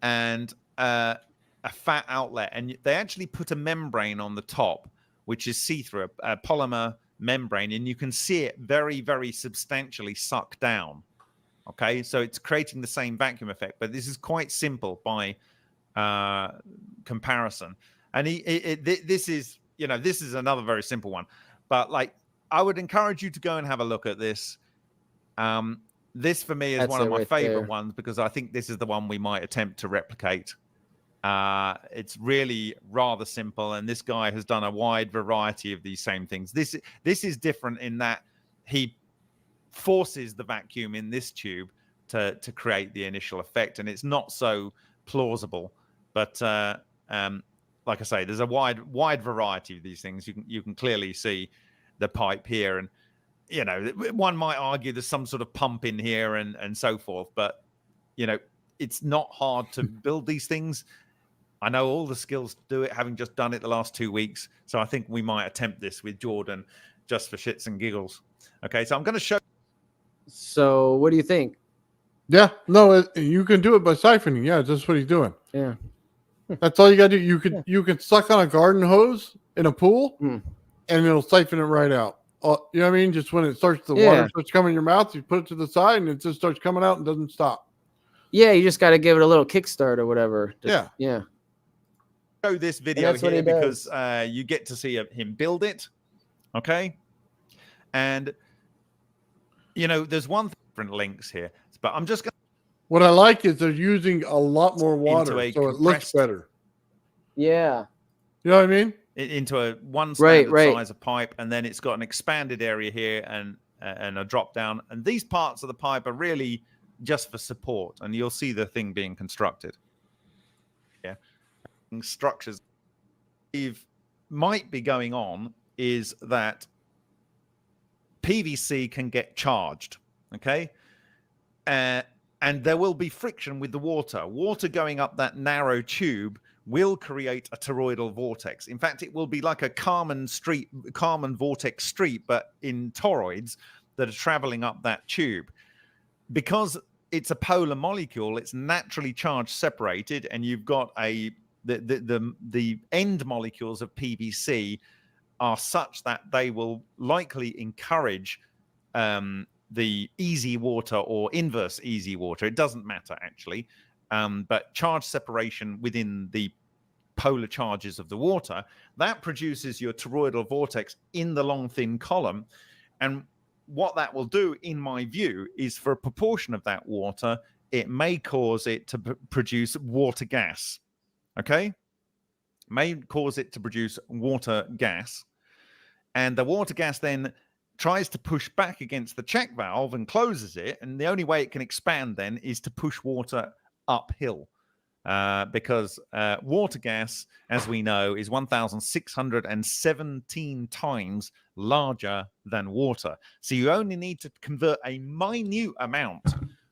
and a fat outlet, and they actually put a membrane on the top, which is see-through, a polymer membrane, and you can see it very, very substantially suck down. Okay, so it's creating the same vacuum effect, but this is quite simple by comparison. And this is another very simple one, but like I would encourage you to go and have a look at this. This for me is one of my favorite ones because I think this is the one we might attempt to replicate. It's really rather simple, and this guy has done a wide variety of these same things. This is different in that he forces the vacuum in this tube to create the initial effect, and it's not so plausible. But like I say, there's a wide variety of these things. You can clearly see the pipe here, and one might argue there's some sort of pump in here and so forth, but it's not hard to build these things. I know all the skills to do it, having just done it the last 2 weeks. So I think we might attempt this with Jordan just for shits and giggles. Okay, so I'm going to show. So what do you think? Yeah, no, you can do it by siphoning. Yeah, that's what he's doing. Yeah. That's all you got to do. You can suck on a garden hose in a pool, and it'll siphon it right out. You know what I mean? Just when it starts, water starts coming in your mouth, you put it to the side, and it just starts coming out and doesn't stop. Yeah, you just got to give it a little kickstart or whatever. Yeah. Show this video here because you get to see him build it. Okay. And, there's different links here, but I'm just going to. What I like is they're using a lot more water, so it looks better. Yeah. You know what I mean? Into a one standard size of pipe, and then it's got an expanded area here and a drop down. And these parts of the pipe are really just for support, and you'll see the thing being constructed. Yeah. Structures might be going on is that PVC can get charged. Okay. And there will be friction with the water. Water going up that narrow tube will create a toroidal vortex. In fact, it will be like a Kármán vortex street, but in toroids that are traveling up that tube. Because it's a polar molecule, it's naturally charge separated, and you've got the end molecules of PVC are such that they will likely encourage the easy water or inverse easy water. It doesn't matter actually, but charge separation within the polar charges of the water, that produces your toroidal vortex in the long thin column. And what that will do, in my view, is for a proportion of that water, it may cause it to produce water gas. Okay? May cause it to produce water gas. And the water gas then tries to push back against the check valve and closes it. And the only way it can expand then is to push water uphill. Because water gas, as we know, is 1,617 times larger than water. So you only need to convert a minute amount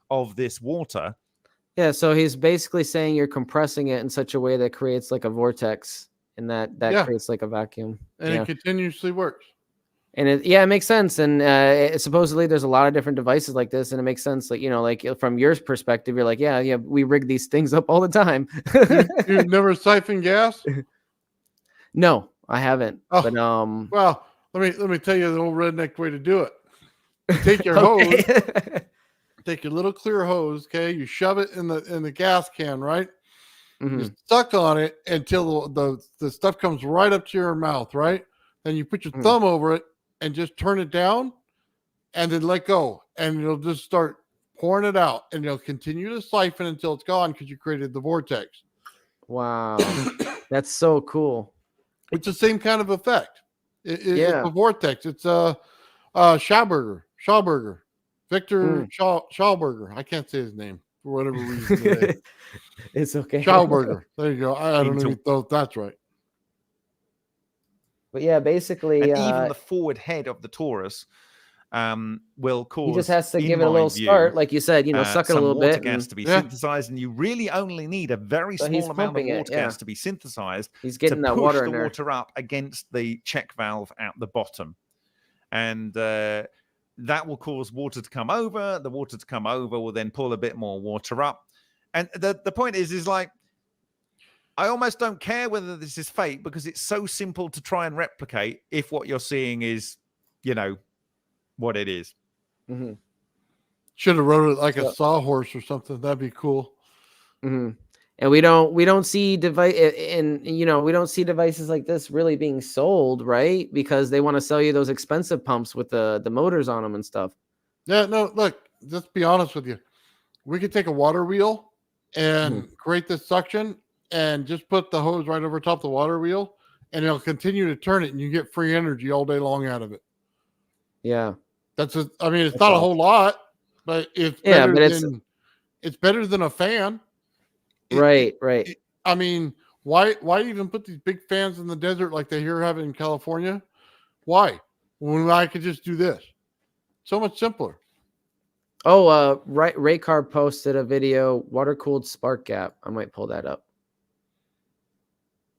of this water. Yeah, so he's basically saying you're compressing it in such a way that creates like a vortex, and that creates like a vacuum. And it continuously works. And it makes sense. And supposedly there's a lot of different devices like this, and it makes sense. Like, like from your perspective, you're like, yeah, we rig these things up all the time. You've never siphoned gas? No, I haven't. Oh, but well, let me tell you the old redneck way to do it. You take your hose, take your little clear hose, okay? You shove it in the gas can, right? Mm-hmm. You suck on it until the stuff comes right up to your mouth, right? Then you put your thumb over it and just turn it down and then let go. And it'll just start pouring it out. And it'll continue to siphon until it's gone because you created the vortex. Wow. That's so cool. It's the same kind of effect. It's a vortex. It's Schauberger. Victor Schauberger. I can't say his name for whatever reason today. It's okay. Schauberger. There you go. I don't even know if that's right. But yeah, basically, and even the forward head of the torus will cause. He just has to give it a little start, like you said. Suck it a little bit. Water gas to be synthesized, and you really only need a very small amount of water gas to be synthesized. He's getting that push water the water up against the check valve at the bottom, and that will cause water to come over. The water to come over will then pull a bit more water up, and the point is like. I almost don't care whether this is fake because it's so simple to try and replicate if what you're seeing is, what it is. Mm-hmm. Should have wrote it like a sawhorse or something. That'd be cool. Mm-hmm. And we don't see we don't see devices like this really being sold, right? Because they want to sell you those expensive pumps with the motors on them and stuff. Yeah, no, look, let's be honest with you. We could take a water wheel and create this suction. and just put the hose right over top the water wheel, and it'll continue to turn it, and you get free energy all day long out of it. Yeah. It's not a awesome. whole lot, but it's better than a fan. Right. I mean, why even put these big fans in the desert like they here have in California? Why? When I could just do this. So much simpler. Oh, Raycar posted a video, water cooled spark gap. I might pull that up.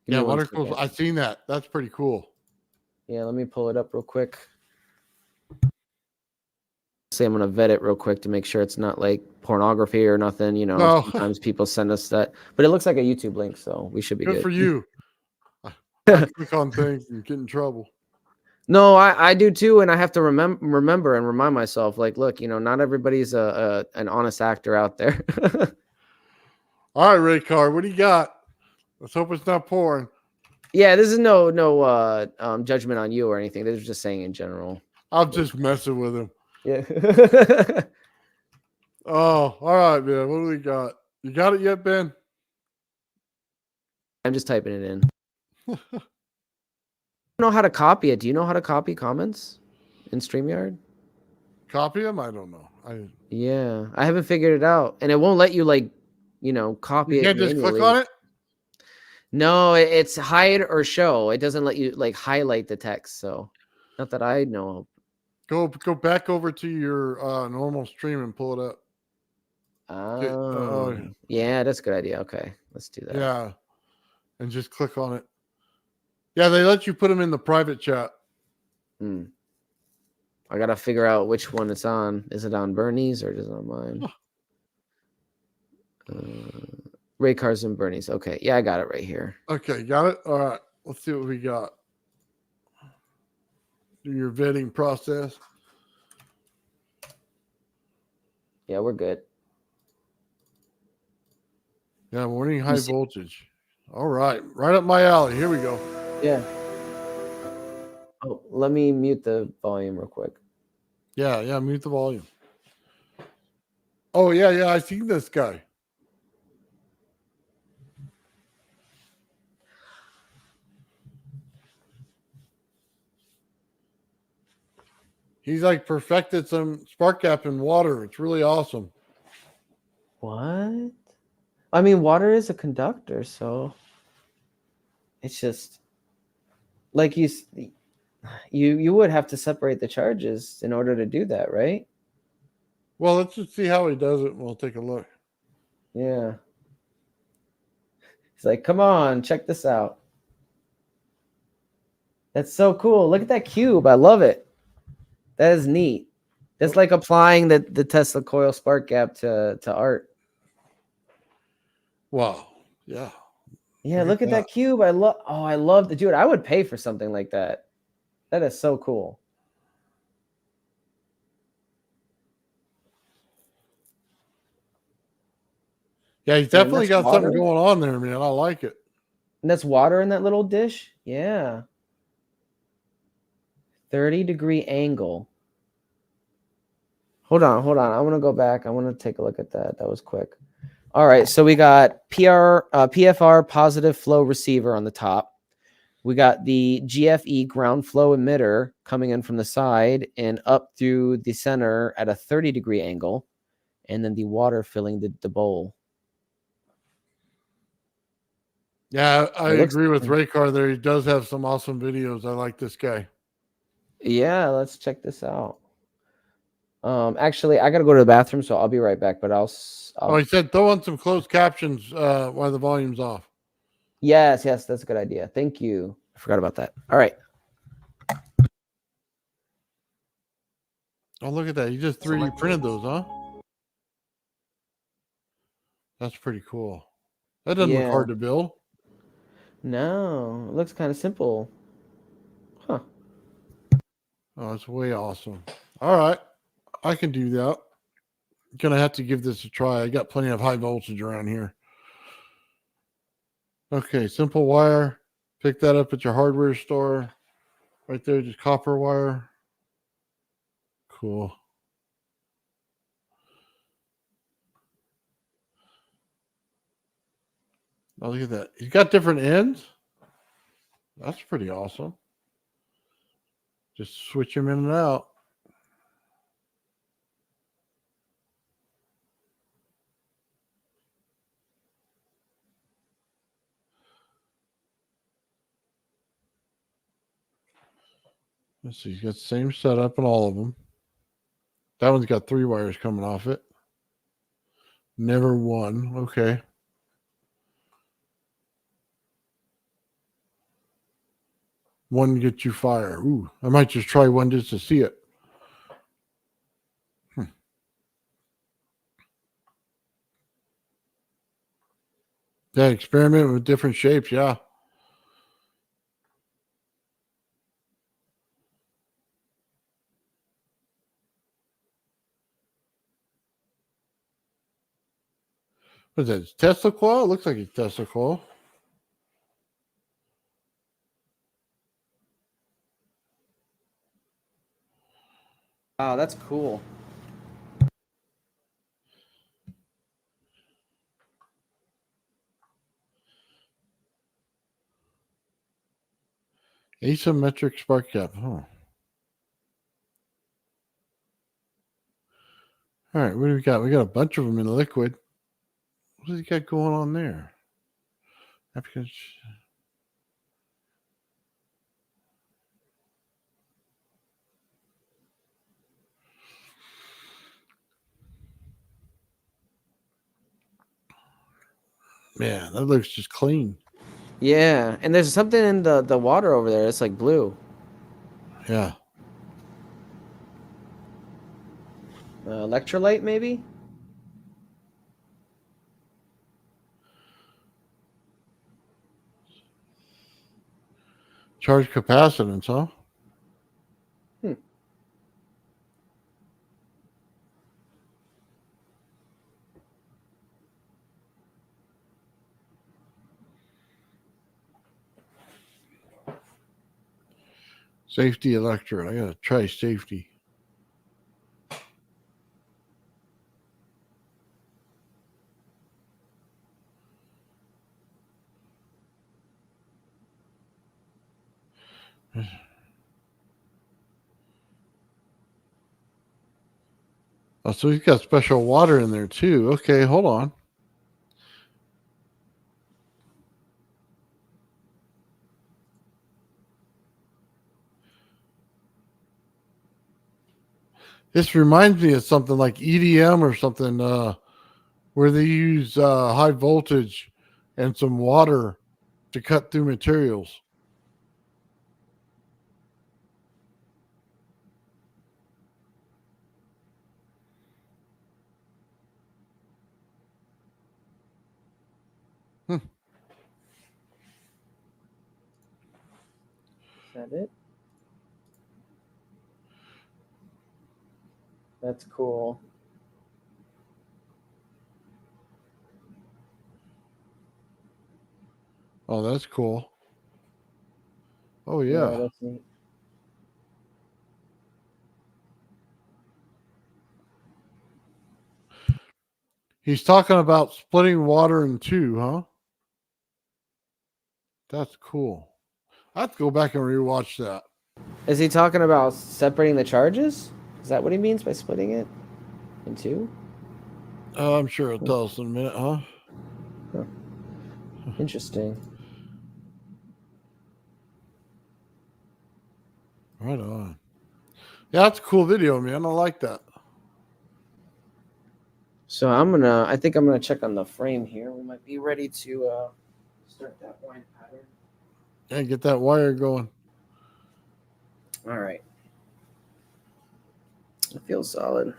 Give me one water cooled. second. I've seen that. That's pretty cool. Yeah, let me pull it up real quick. Say I'm gonna vet it real quick to make sure it's not like pornography or nothing. You know, No. Sometimes people send us that, but it looks like a YouTube link, so we should be good. Good for you. I click on things and get in trouble. No, I do too, and I have to remember and remind myself, like, look, you know, not everybody's an honest actor out there. All right, Raycar, what do you got? Let's hope it's not pouring. Yeah, this is no judgment on you or anything. This is just saying in general. I'm just messing with him. Yeah. Oh, all right, man. What do we got? You got it yet, Ben? I'm just typing it in. I don't know how to copy it. Do you know how to copy comments in StreamYard? Copy them? I don't know. Yeah, I haven't figured it out, and it won't let you copy you it. Can't just manually. click on it. No, it's hide or show. It doesn't let you highlight the text. So, not that I know. Go back over to your normal stream and pull it up. Yeah, that's a good idea. Okay, let's do that. Yeah, and just click on it. Yeah, they let you put them in the private chat. I gotta figure out which one it's on. Is it on Bernie's or is it on mine? Raycar's and Bernie's. Okay, yeah, I got it right here. Okay, got it. All right, let's see what we got. Do your vetting process. Yeah, we're good. Yeah, warning high voltage. All right, right up my alley. Here we go. Yeah. Oh, let me mute the volume real quick. Yeah, mute the volume. Oh, yeah, I seen this guy. He's like perfected some spark gap in water. It's really awesome. What? I mean, water is a conductor, so it's just like you would have to separate the charges in order to do that, right? Well, let's just see how he does it, and we'll take a look. Yeah. He's like, come on, check this out. That's so cool. Look at that cube. I love it. That is neat. That's like applying the Tesla coil spark gap to art. Wow. Yeah. Yeah, look at that cube. I love the dude. I would pay for something like that. That is so cool. Yeah, he's definitely got something going on there, man. I like it. And that's water in that little dish? Yeah. 30-degree angle. Hold on. I want to go back. I want to take a look at that. That was quick. All right, so we got PFR positive flow receiver on the top. We got the GFE ground flow emitter coming in from the side and up through the center at a 30-degree angle, and then the water filling the bowl. Yeah, I agree with Raycar there. He does have some awesome videos. I like this guy. Yeah, let's check this out. Actually, I got to go to the bathroom, so I'll be right back, but I'll he said throw on some closed captions while the volume's off. Yes, that's a good idea. Thank you. I forgot about that. All right. Oh, look at that. You just 3D printed those, huh? That's pretty cool. That doesn't look hard to build. No, it looks kind of simple. Huh. Oh, it's way awesome. All right. I can do that. Gonna have to give this a try. I got plenty of high voltage around here. Okay, simple wire. Pick that up at your hardware store. Right there, just copper wire. Cool. Oh, look at that. He's got different ends. That's pretty awesome. Just switch him in and out. Let's see. He's got the same setup in all of them. That one's got 3 wires coming off it. Never one. Okay. One gets you fire. Ooh, I might just try one just to see it. Yeah, experiment with different shapes. Yeah. What is that? Tesla coil? It looks like it's Tesla coil. Wow, that's cool. Asymmetric spark gap. Huh. All right, what do we got? We got a bunch of them in liquid. What does he got going on there? Because man, that looks just clean. Yeah, and there's something in the water over there. It's like blue. Yeah. Electrolyte, maybe? Charge capacitance, huh? Safety electrode. I gotta try safety. Oh, so he's got special water in there too. Okay, hold on. This reminds me of something like EDM or something where they use high voltage and some water to cut through materials. Is that it? That's cool. Oh, that's cool. Oh, yeah. That's neat. He's talking about splitting water in two, huh? That's cool. I have to go back and rewatch that. Is he talking about separating the charges? Is that what he means by splitting it in two? I'm sure it'll tell us in a minute, huh? Interesting. Right on. Yeah, that's a cool video, man. I like that. So I think I'm gonna check on the frame here. We might be ready to start that wind pattern. Yeah, get that wire going. All right. It feels solid.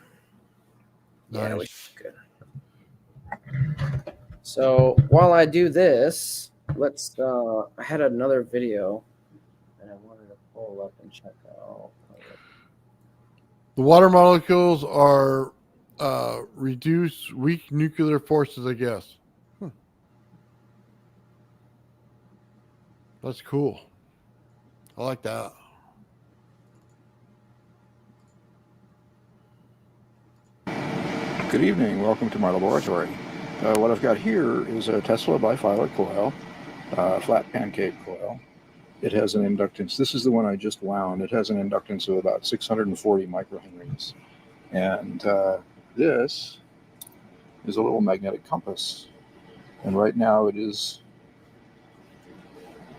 Nice. Yeah, we should good. So while I do this, let's. I had another video that I wanted to pull up and check out. The water molecules are reduce weak nuclear forces, I guess. That's cool. I like that. Good evening. Welcome to my laboratory. What I've got here is a Tesla bifilar coil, flat pancake coil. It has an inductance. This is the one I just wound. It has an inductance of about 640 microhenries. And this is a little magnetic compass. And right now it is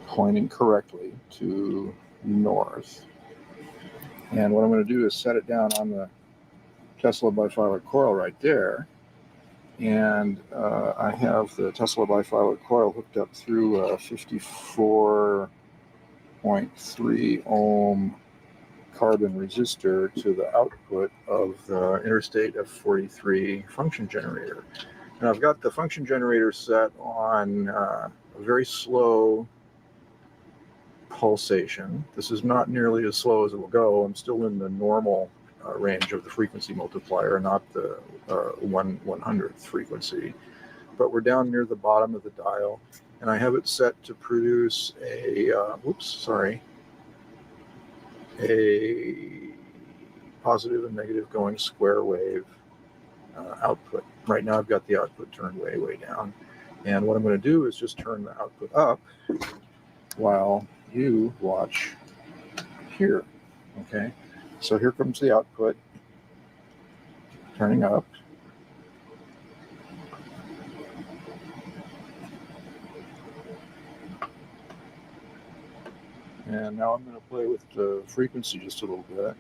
pointing correctly to north. And what I'm going to do is set it down on the Tesla bifilar coil right there. And I have the Tesla bifilar coil hooked up through a 54.3 ohm carbon resistor to the output of the Interstate F43 function generator. And I've got the function generator set on a very slow pulsation. This is not nearly as slow as it will go. I'm still in the normal range of the frequency multiplier, not the 1/100th frequency. But we're down near the bottom of the dial, and I have it set to produce a positive and negative going square wave output. Right now I've got the output turned way, way down. And what I'm going to do is just turn the output up while you watch here. Okay, so here comes the output turning up. And now I'm going to play with the frequency just a little bit.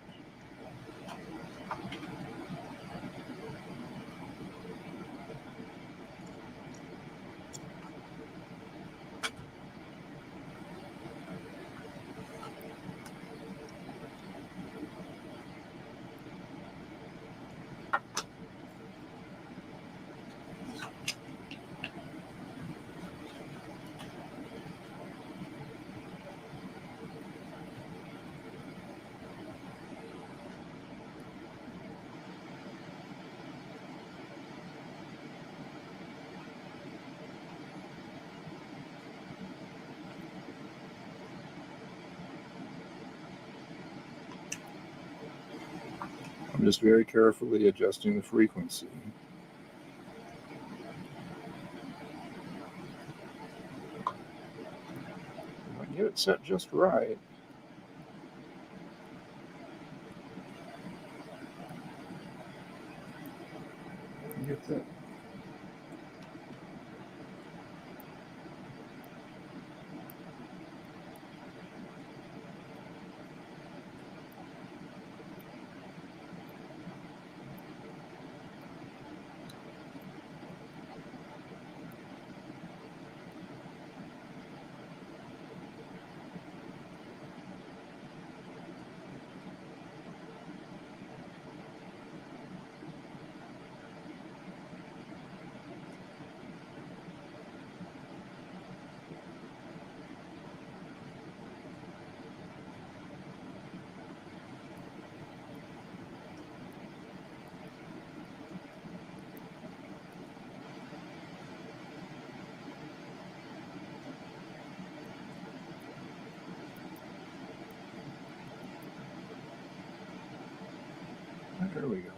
I'm just very carefully adjusting the frequency. If I can get it set just right. Get that. There we go.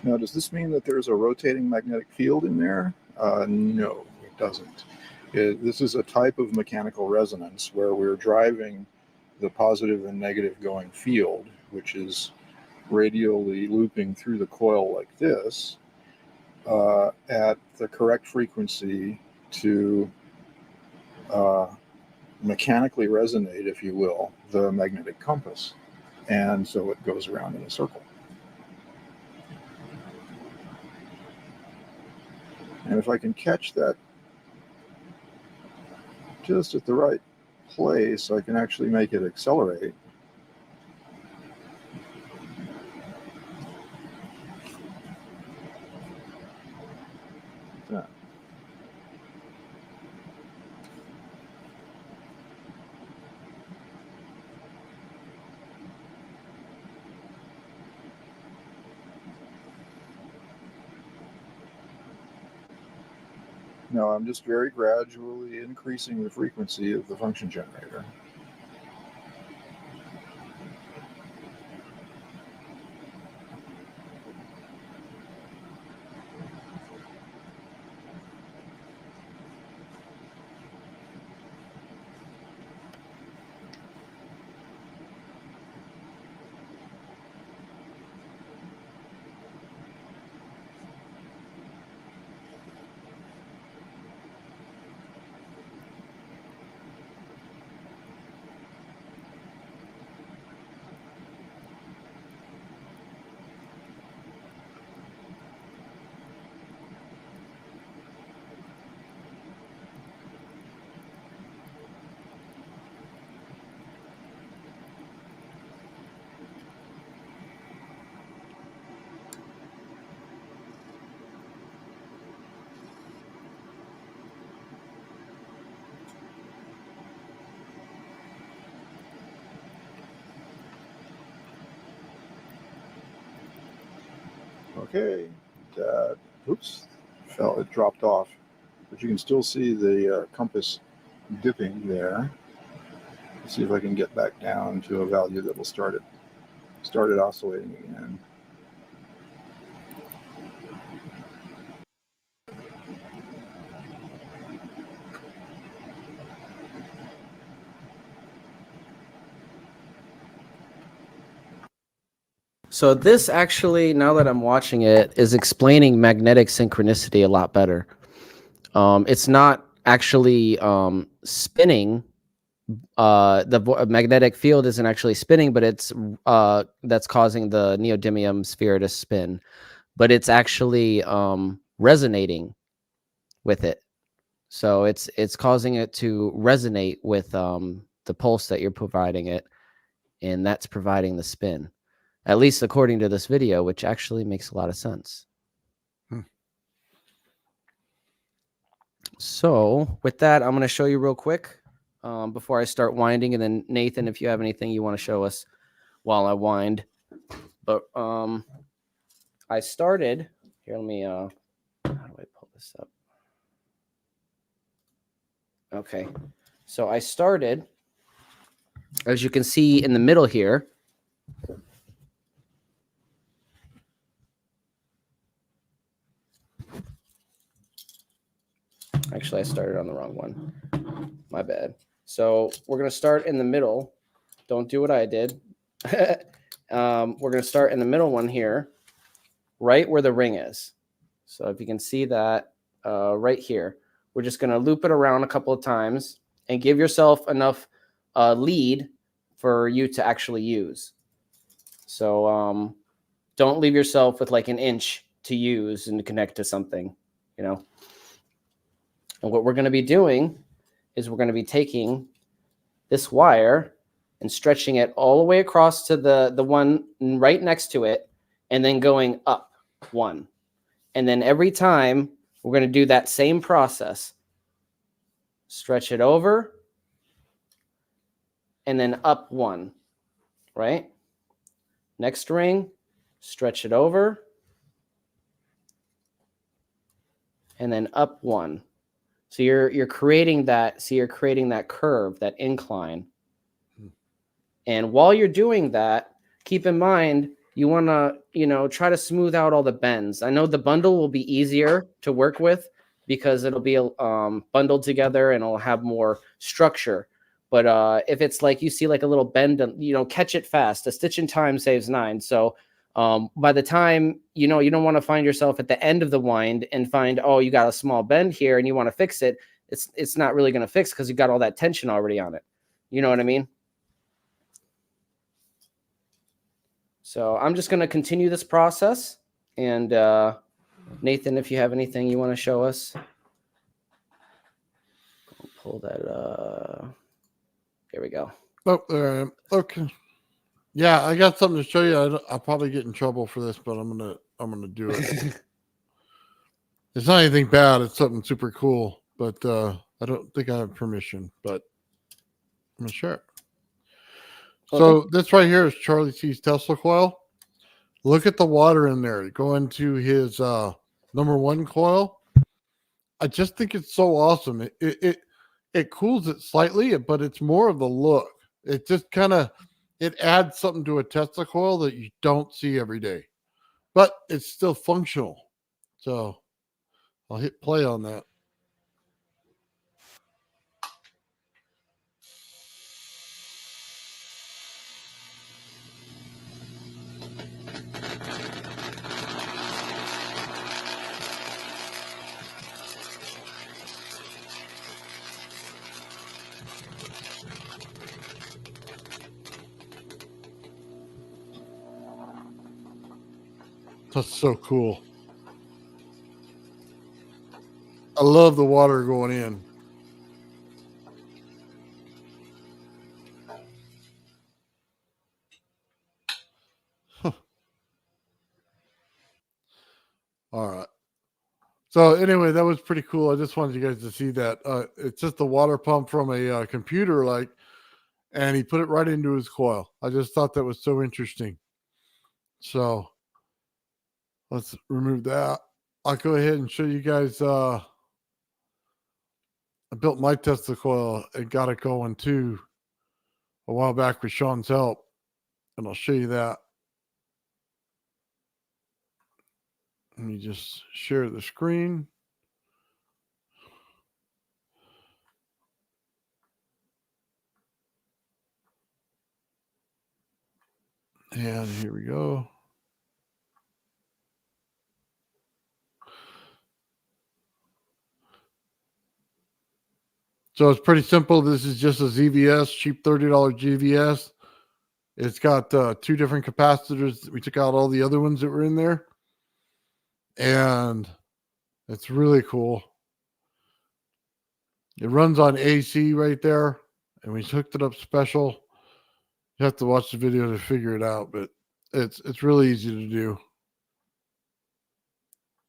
Now, does this mean that there's a rotating magnetic field in there? No, it doesn't. This is a type of mechanical resonance where we're driving the positive and negative going field, which is radially looping through the coil like this, at the correct frequency to mechanically resonate, if you will, the magnetic compass. And so it goes around in a circle. And if I can catch that just at the right place, I can actually make it accelerate. That. No, I'm just very gradually increasing the frequency of the function generator. Okay, oops, it dropped off, but you can still see the compass dipping there. Let's see if I can get back down to a value that will start it oscillating again. So this actually, now that I'm watching it, is explaining magnetic synchronicity a lot better. It's not actually spinning. The magnetic field isn't actually spinning, but it's that's causing the neodymium sphere to spin. But it's actually resonating with it. So it's causing it to resonate with the pulse that you're providing it, and that's providing the spin. At least according to this video, which actually makes a lot of sense. So with that, I'm going to show you real quick before I start winding. And then Nathan, if you have anything you want to show us while I wind. But I started, here, let me, how do I pull this up? Okay. So I started, as you can see in the middle here, actually, I started on the wrong one. My bad. So we're going to start in the middle. Don't do what I did. We're going to start in the middle one here, right where the ring is. So if you can see that right here, we're just going to loop it around a couple of times and give yourself enough lead for you to actually use. So don't leave yourself with like an inch to use and to connect to something, you know. And what we're going to be doing is we're going to be taking this wire and stretching it all the way across to the one right next to it, and then going up one. And then every time we're going to do that same process. Stretch it over and then up one, right? Next ring, stretch it over and then up one. So you're creating that, so you're creating that curve, that incline. And while you're doing that, keep in mind, you want to, you know, try to smooth out all the bends. I know the bundle will be easier to work with because it'll be bundled together and it'll have more structure. But if it's like you see like a little bend, you know, catch it fast. A stitch in time saves 9. So by the time, you know, you don't want to find yourself at the end of the wind and find, oh, you got a small bend here and you want to fix it. It's not really going to fix because you got all that tension already on it. You know what I mean? So I'm just going to continue this process and Nathan, if you have anything you want to show us, pull that. Here we go. Oh, there I am. Okay. Yeah, I got something to show you. I'll probably get in trouble for this, but I'm gonna do it. It's not anything bad. It's something super cool, but I don't think I have permission. But I'm gonna share it. So Okay. this right here is Charlie C's Tesla coil. Look at the water in there. Go into his number 1 coil. I just think it's so awesome. It cools it slightly, but it's more of the look. It just kind of it adds something to a Tesla coil that you don't see every day, but it's still functional. So I'll hit play on that. That's so cool. I love the water going in. Huh. All right. So anyway, that was pretty cool. I just wanted you guys to see that. It's just a water pump from a computer, like, and he put it right into his coil. I just thought that was so interesting. So let's remove that. I'll go ahead and show you guys. I built my Tesla coil and got it going too a while back with Sean's help, and I'll show you that. Let me just share the screen. And here we go. So it's pretty simple. This is just a ZVS, cheap $30 GVS. It's got 2 different capacitors. We took out all the other ones that were in there. And it's really cool. It runs on AC right there. And we hooked it up special. You have to watch the video to figure it out, but it's really easy to do.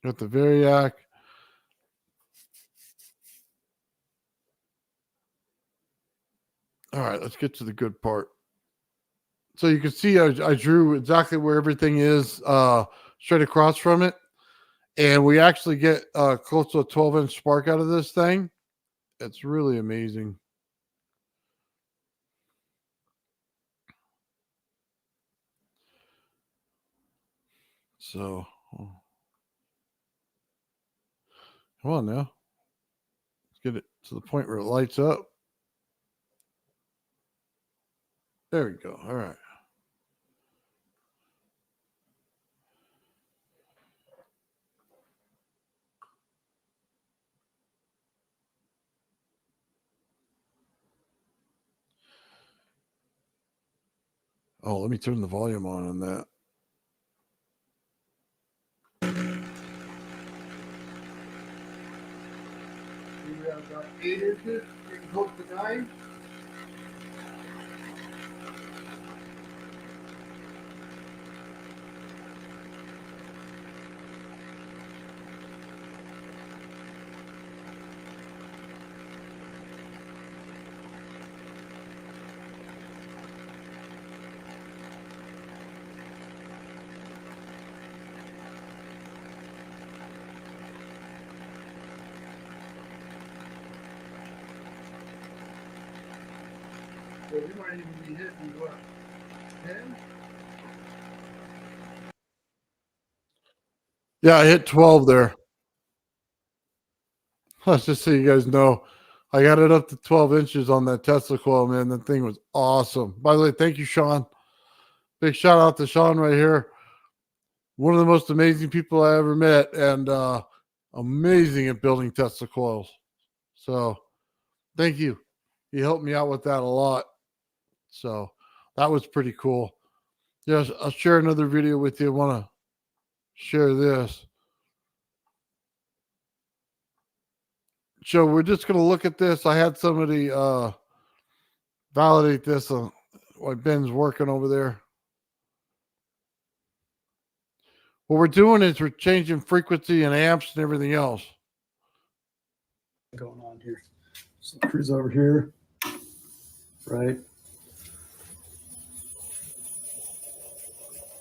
Got the Variac. All right, let's get to the good part. So you can see I drew exactly where everything is straight across from it. And we actually get close to a 12-inch spark out of this thing. It's really amazing. So, come on now. Let's get it to the point where it lights up. There we go. All right. Oh, let me turn the volume on that. We have got 8 inches. You can hook the 9. So you might even be hitting what? 10? Yeah, I hit 12 there. Let's just so you guys know. I got it up to 12 inches on that Tesla coil, man. That thing was awesome. By the way, thank you, Sean. Big shout out to Sean right here. One of the most amazing people I ever met, and amazing at building Tesla coils. So thank you. He helped me out with that a lot. So that was pretty cool. Yes, I'll share another video with you. I want to share this. So we're just going to look at this. I had somebody validate this while Ben's working over there. What we're doing is we're changing frequency and amps and everything else. Going on here. So cruise over here, right?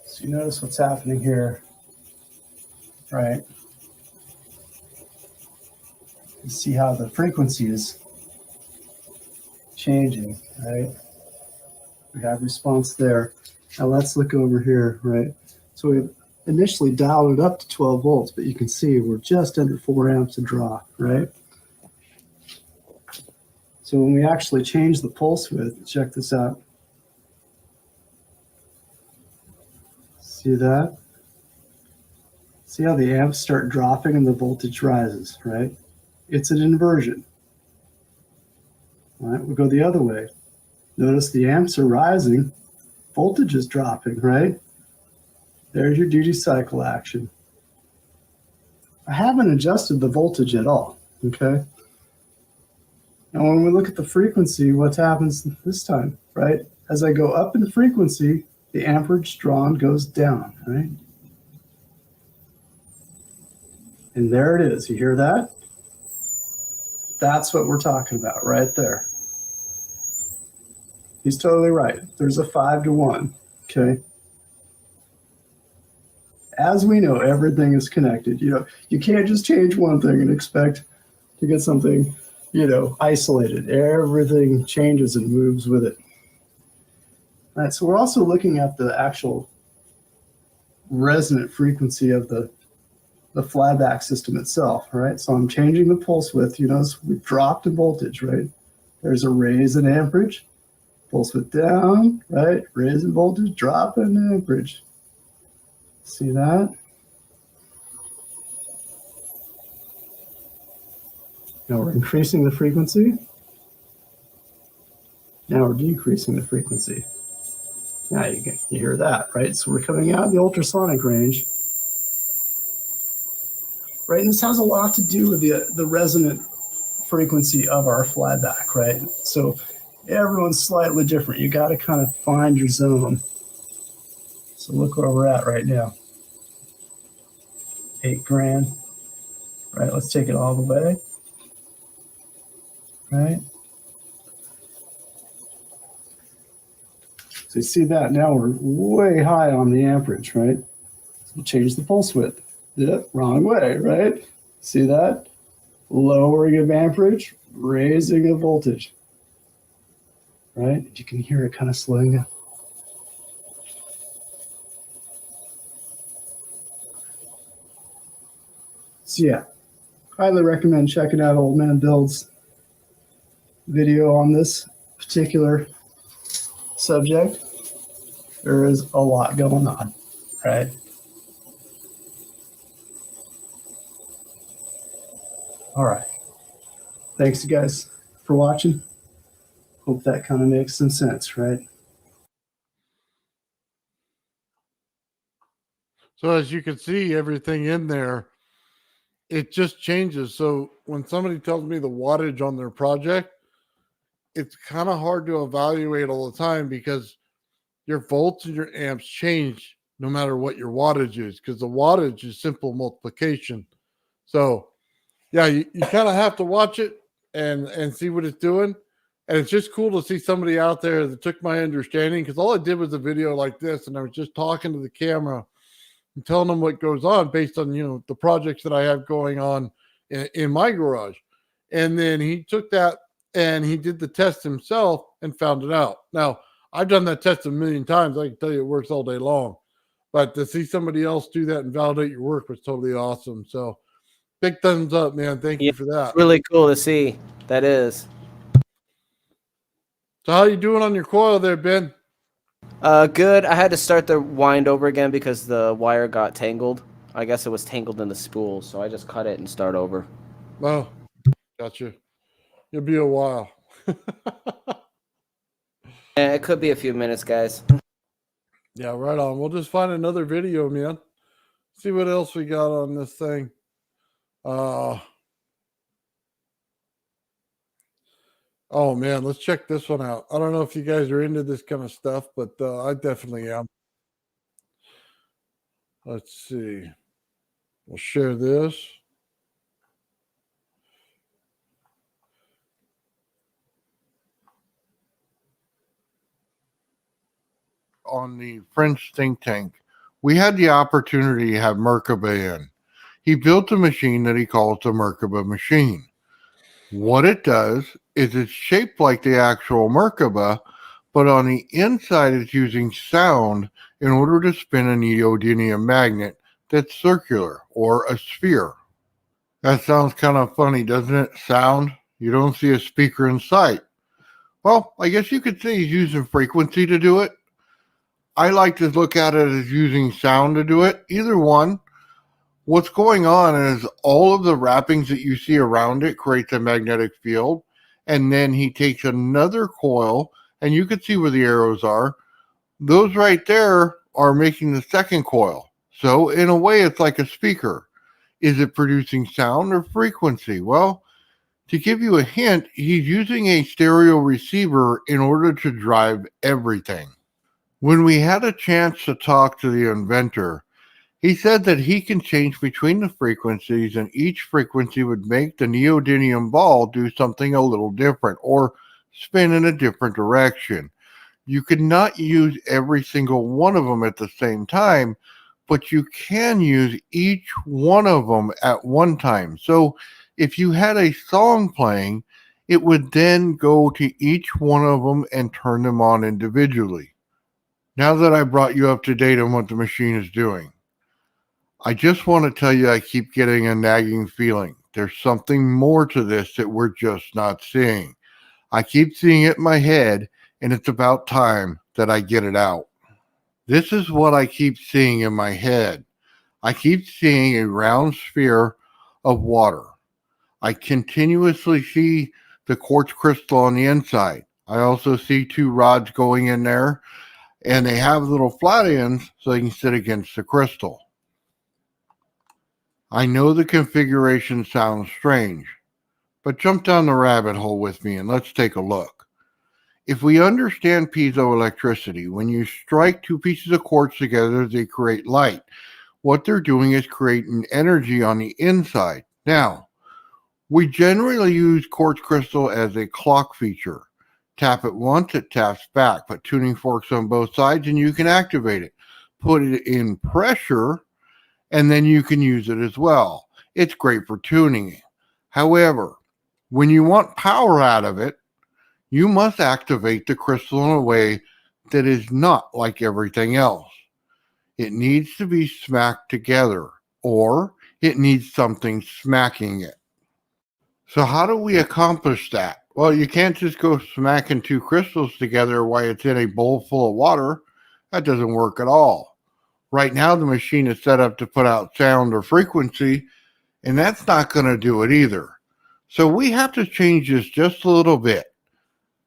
So you notice what's happening here, right? You see how the frequency is changing, right? We have response there. Now let's look over here, right? So we initially dialed it up to 12 volts, but you can see we're just under 4 amps of draw, right? So when we actually change the pulse width, check this out. See that? See how the amps start dropping and the voltage rises, right? It's an inversion. All right, we'll go the other way. Notice the amps are rising, voltage is dropping, right? There's your duty cycle action. I haven't adjusted the voltage at all, okay? Now when we look at the frequency, what happens this time, right? As I go up in the frequency, the amperage drawn goes down, right? And there it is, you hear that? That's what we're talking about right there. He's totally right. There's a 5-to-1, okay? As we know, everything is connected. You know, you can't just change one thing and expect to get something, you know, isolated. Everything changes and moves with it. All right, so we're also looking at the actual resonant frequency of the flyback system itself, right? So I'm changing the pulse width. You notice we've dropped in voltage, right? There's a raise in amperage, pulse width down, right? Raise in voltage, drop in amperage. See that? Now we're increasing the frequency. Now we're decreasing the frequency. Now you hear that, right? So we're coming out of the ultrasonic range. Right, and this has a lot to do with the resonant frequency of our flyback, right? So everyone's slightly different. You got to kind of find your zone. So look where we're at right now. 8 grand. Right, let's take it all the way. Right. So you see that now we're way high on the amperage, right? So we'll change the pulse width. Yep, wrong way, right? See that? Lowering of amperage, raising of voltage. Right? You can hear it kind of slowing down. So yeah, highly recommend checking out Old Man Build's video on this particular subject. There is a lot going on, right? All right. Thanks, you guys, for watching. Hope that kind of makes some sense, right? So as you can see, everything in there, it just changes. So when somebody tells me the wattage on their project, it's kind of hard to evaluate all the time because your volts and your amps change no matter what your wattage is, because the wattage is simple multiplication. So yeah, you kind of have to watch it and see what it's doing. And it's just cool to see somebody out there that took my understanding, because all I did was a video like this, and I was just talking to the camera and telling them what goes on based on, you know, the projects that I have going on in my garage. And then he took that and he did the test himself and found it out. Now, I've done that test a million times. I can tell you it works all day long. But to see somebody else do that and validate your work was totally awesome. So big thumbs up, man. Thank you for that. It's really cool to see. That is. So how you doing on your coil there, Ben? Good. I had to start the wind over again because the wire got tangled. I guess it was tangled in the spool, so I just cut it and start over. Oh, gotcha. It'll be a while. Yeah, it could be a few minutes, guys. Yeah, right on. We'll just find another video, man. See what else we got on this thing. Oh man, let's check this one out. I don't know if you guys are into this kind of stuff, but I definitely am. Let's see. We'll share this. On the French think tank, we had the opportunity to have Merkaba in. He built a machine that he calls the Merkaba machine. What it does is it's shaped like the actual Merkaba, but on the inside it's using sound in order to spin a neodymium magnet that's circular, or a sphere. That sounds kind of funny, doesn't it? Sound? You don't see a speaker in sight. Well, I guess you could say he's using frequency to do it. I like to look at it as using sound to do it. Either one. What's going on is all of the wrappings that you see around it creates a magnetic field. And then he takes another coil, and you can see where the arrows are. Those right there are making the second coil. So in a way, it's like a speaker. Is it producing sound or frequency? Well, to give you a hint, he's using a stereo receiver in order to drive everything. When we had a chance to talk to the inventor, he said that he can change between the frequencies, and each frequency would make the neodymium ball do something a little different or spin in a different direction. You could not use every single one of them at the same time, but you can use each one of them at one time. So if you had a song playing, it would then go to each one of them and turn them on individually. Now that I brought you up to date on what the machine is doing, I just want to tell you I keep getting a nagging feeling. There's something more to this that we're just not seeing. I keep seeing it in my head, and it's about time that I get it out. This is what I keep seeing in my head. I keep seeing a round sphere of water. I continuously see the quartz crystal on the inside. I also see two rods going in there, and they have little flat ends so they can sit against the crystal. I know the configuration sounds strange, but jump down the rabbit hole with me and let's take a look. If we understand piezoelectricity, when you strike two pieces of quartz together, they create light. What they're doing is creating energy on the inside. Now, we generally use quartz crystal as a clock feature. Tap it once, it taps back. Put tuning forks on both sides and you can activate it. Put it in pressure and then you can use it as well. It's great for tuning. However, when you want power out of it, you must activate the crystal in a way that is not like everything else. It needs to be smacked together, or it needs something smacking it. So how do we accomplish that? Well, you can't just go smacking two crystals together while it's in a bowl full of water. That doesn't work at all. Right now, the machine is set up to put out sound or frequency, and that's not going to do it either. So we have to change this just a little bit.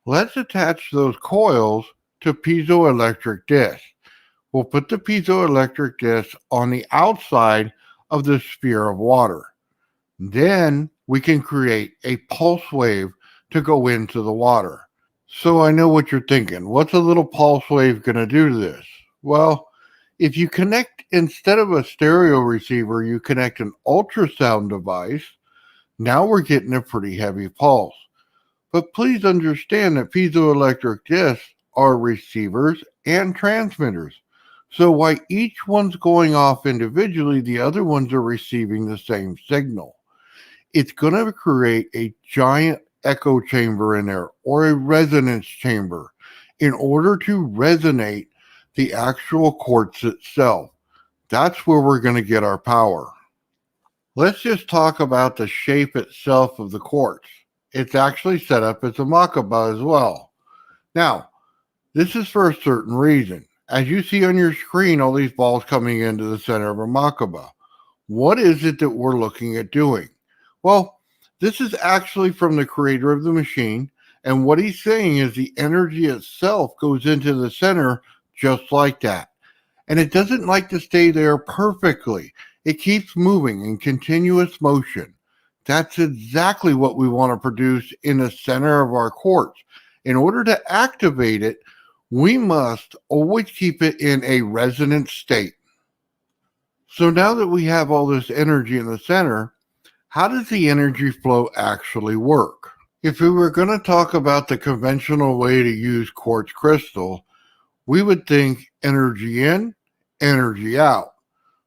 Let's attach those coils to piezoelectric discs. We'll put the piezoelectric disc on the outside of the sphere of water. Then we can create a pulse wave to go into the water. So I know what you're thinking. What's a little pulse wave going to do to this? Well, if you connect, instead of a stereo receiver, you connect an ultrasound device, now we're getting a pretty heavy pulse. But please understand that piezoelectric discs are receivers and transmitters. So while each one's going off individually, the other ones are receiving the same signal. It's going to create a giant echo chamber in there, or a resonance chamber, in order to resonate the actual quartz itself. That's where we're going to get our power. Let's just talk about the shape itself of the quartz. It's actually set up as a Merkaba as well. Now, this is for a certain reason. As you see on your screen, all these balls coming into the center of a Merkaba. What is it that we're looking at doing? Well, this is actually from the creator of the machine, and what he's saying is the energy itself goes into the center just like that. And it doesn't like to stay there perfectly. It keeps moving in continuous motion. That's exactly what we want to produce in the center of our quartz. In order to activate it, we must always keep it in a resonant state. So now that we have all this energy in the center, how does the energy flow actually work? If we were going to talk about the conventional way to use quartz crystal, we would think energy in, energy out.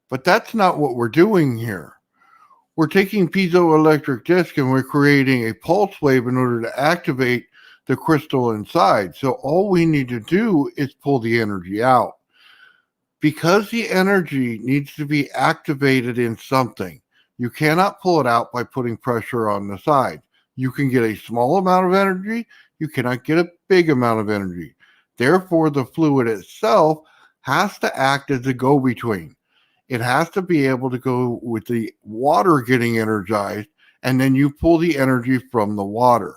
But that's not what we're doing here. We're taking piezoelectric disc and we're creating a pulse wave in order to activate the crystal inside. So all we need to do is pull the energy out. Because the energy needs to be activated in something, you cannot pull it out by putting pressure on the side. You can get a small amount of energy, you cannot get a big amount of energy. Therefore, the fluid itself has to act as a go-between. It has to be able to go with the water getting energized, and then you pull the energy from the water.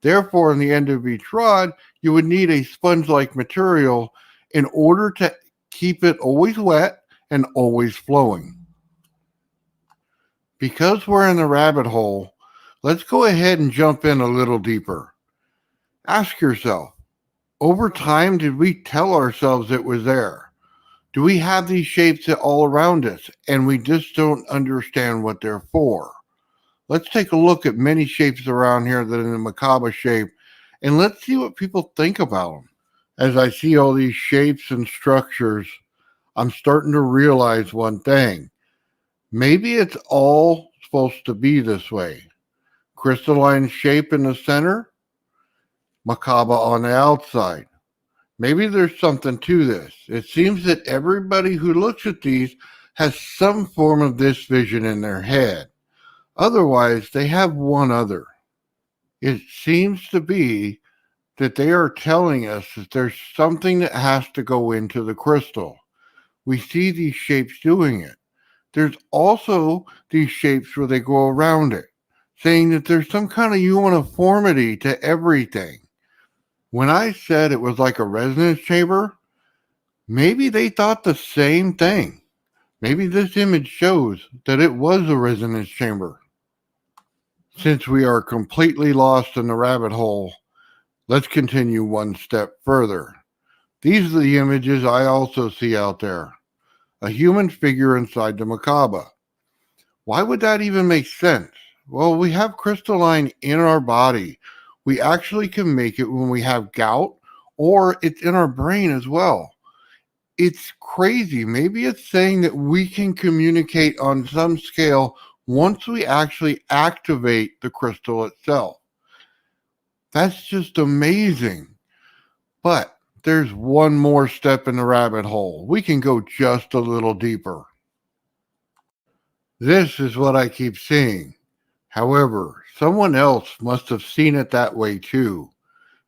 Therefore, in the end of each rod, you would need a sponge-like material in order to keep it always wet and always flowing. Because we're in the rabbit hole, let's go ahead and jump in a little deeper. Ask yourself, over time, did we tell ourselves it was there? Do we have these shapes all around us and we just don't understand what they're for? Let's take a look at many shapes around here that are in the macabre shape, and let's see what people think about them. As I see all these shapes and structures, I'm starting to realize one thing. Maybe it's all supposed to be this way. Crystalline shape in the center, macabre on the outside. Maybe there's something to this. It seems that everybody who looks at these has some form of this vision in their head. Otherwise, they have one other. It seems to be that they are telling us that there's something that has to go into the crystal. We see these shapes doing it. There's also these shapes where they go around it, saying that there's some kind of uniformity to everything. When I said it was like a resonance chamber, maybe they thought the same thing. Maybe this image shows that it was a resonance chamber. Since we are completely lost in the rabbit hole, let's continue one step further. These are the images I also see out there. A human figure inside the macabre. Why would that even make sense? Well, we have crystalline in our body. We actually can make it when we have gout, or it's in our brain as well. It's crazy. Maybe it's saying that we can communicate on some scale once we actually activate the crystal itself. That's just amazing. But there's one more step in the rabbit hole. We can go just a little deeper. This is what I keep seeing. However, someone else must have seen it that way too,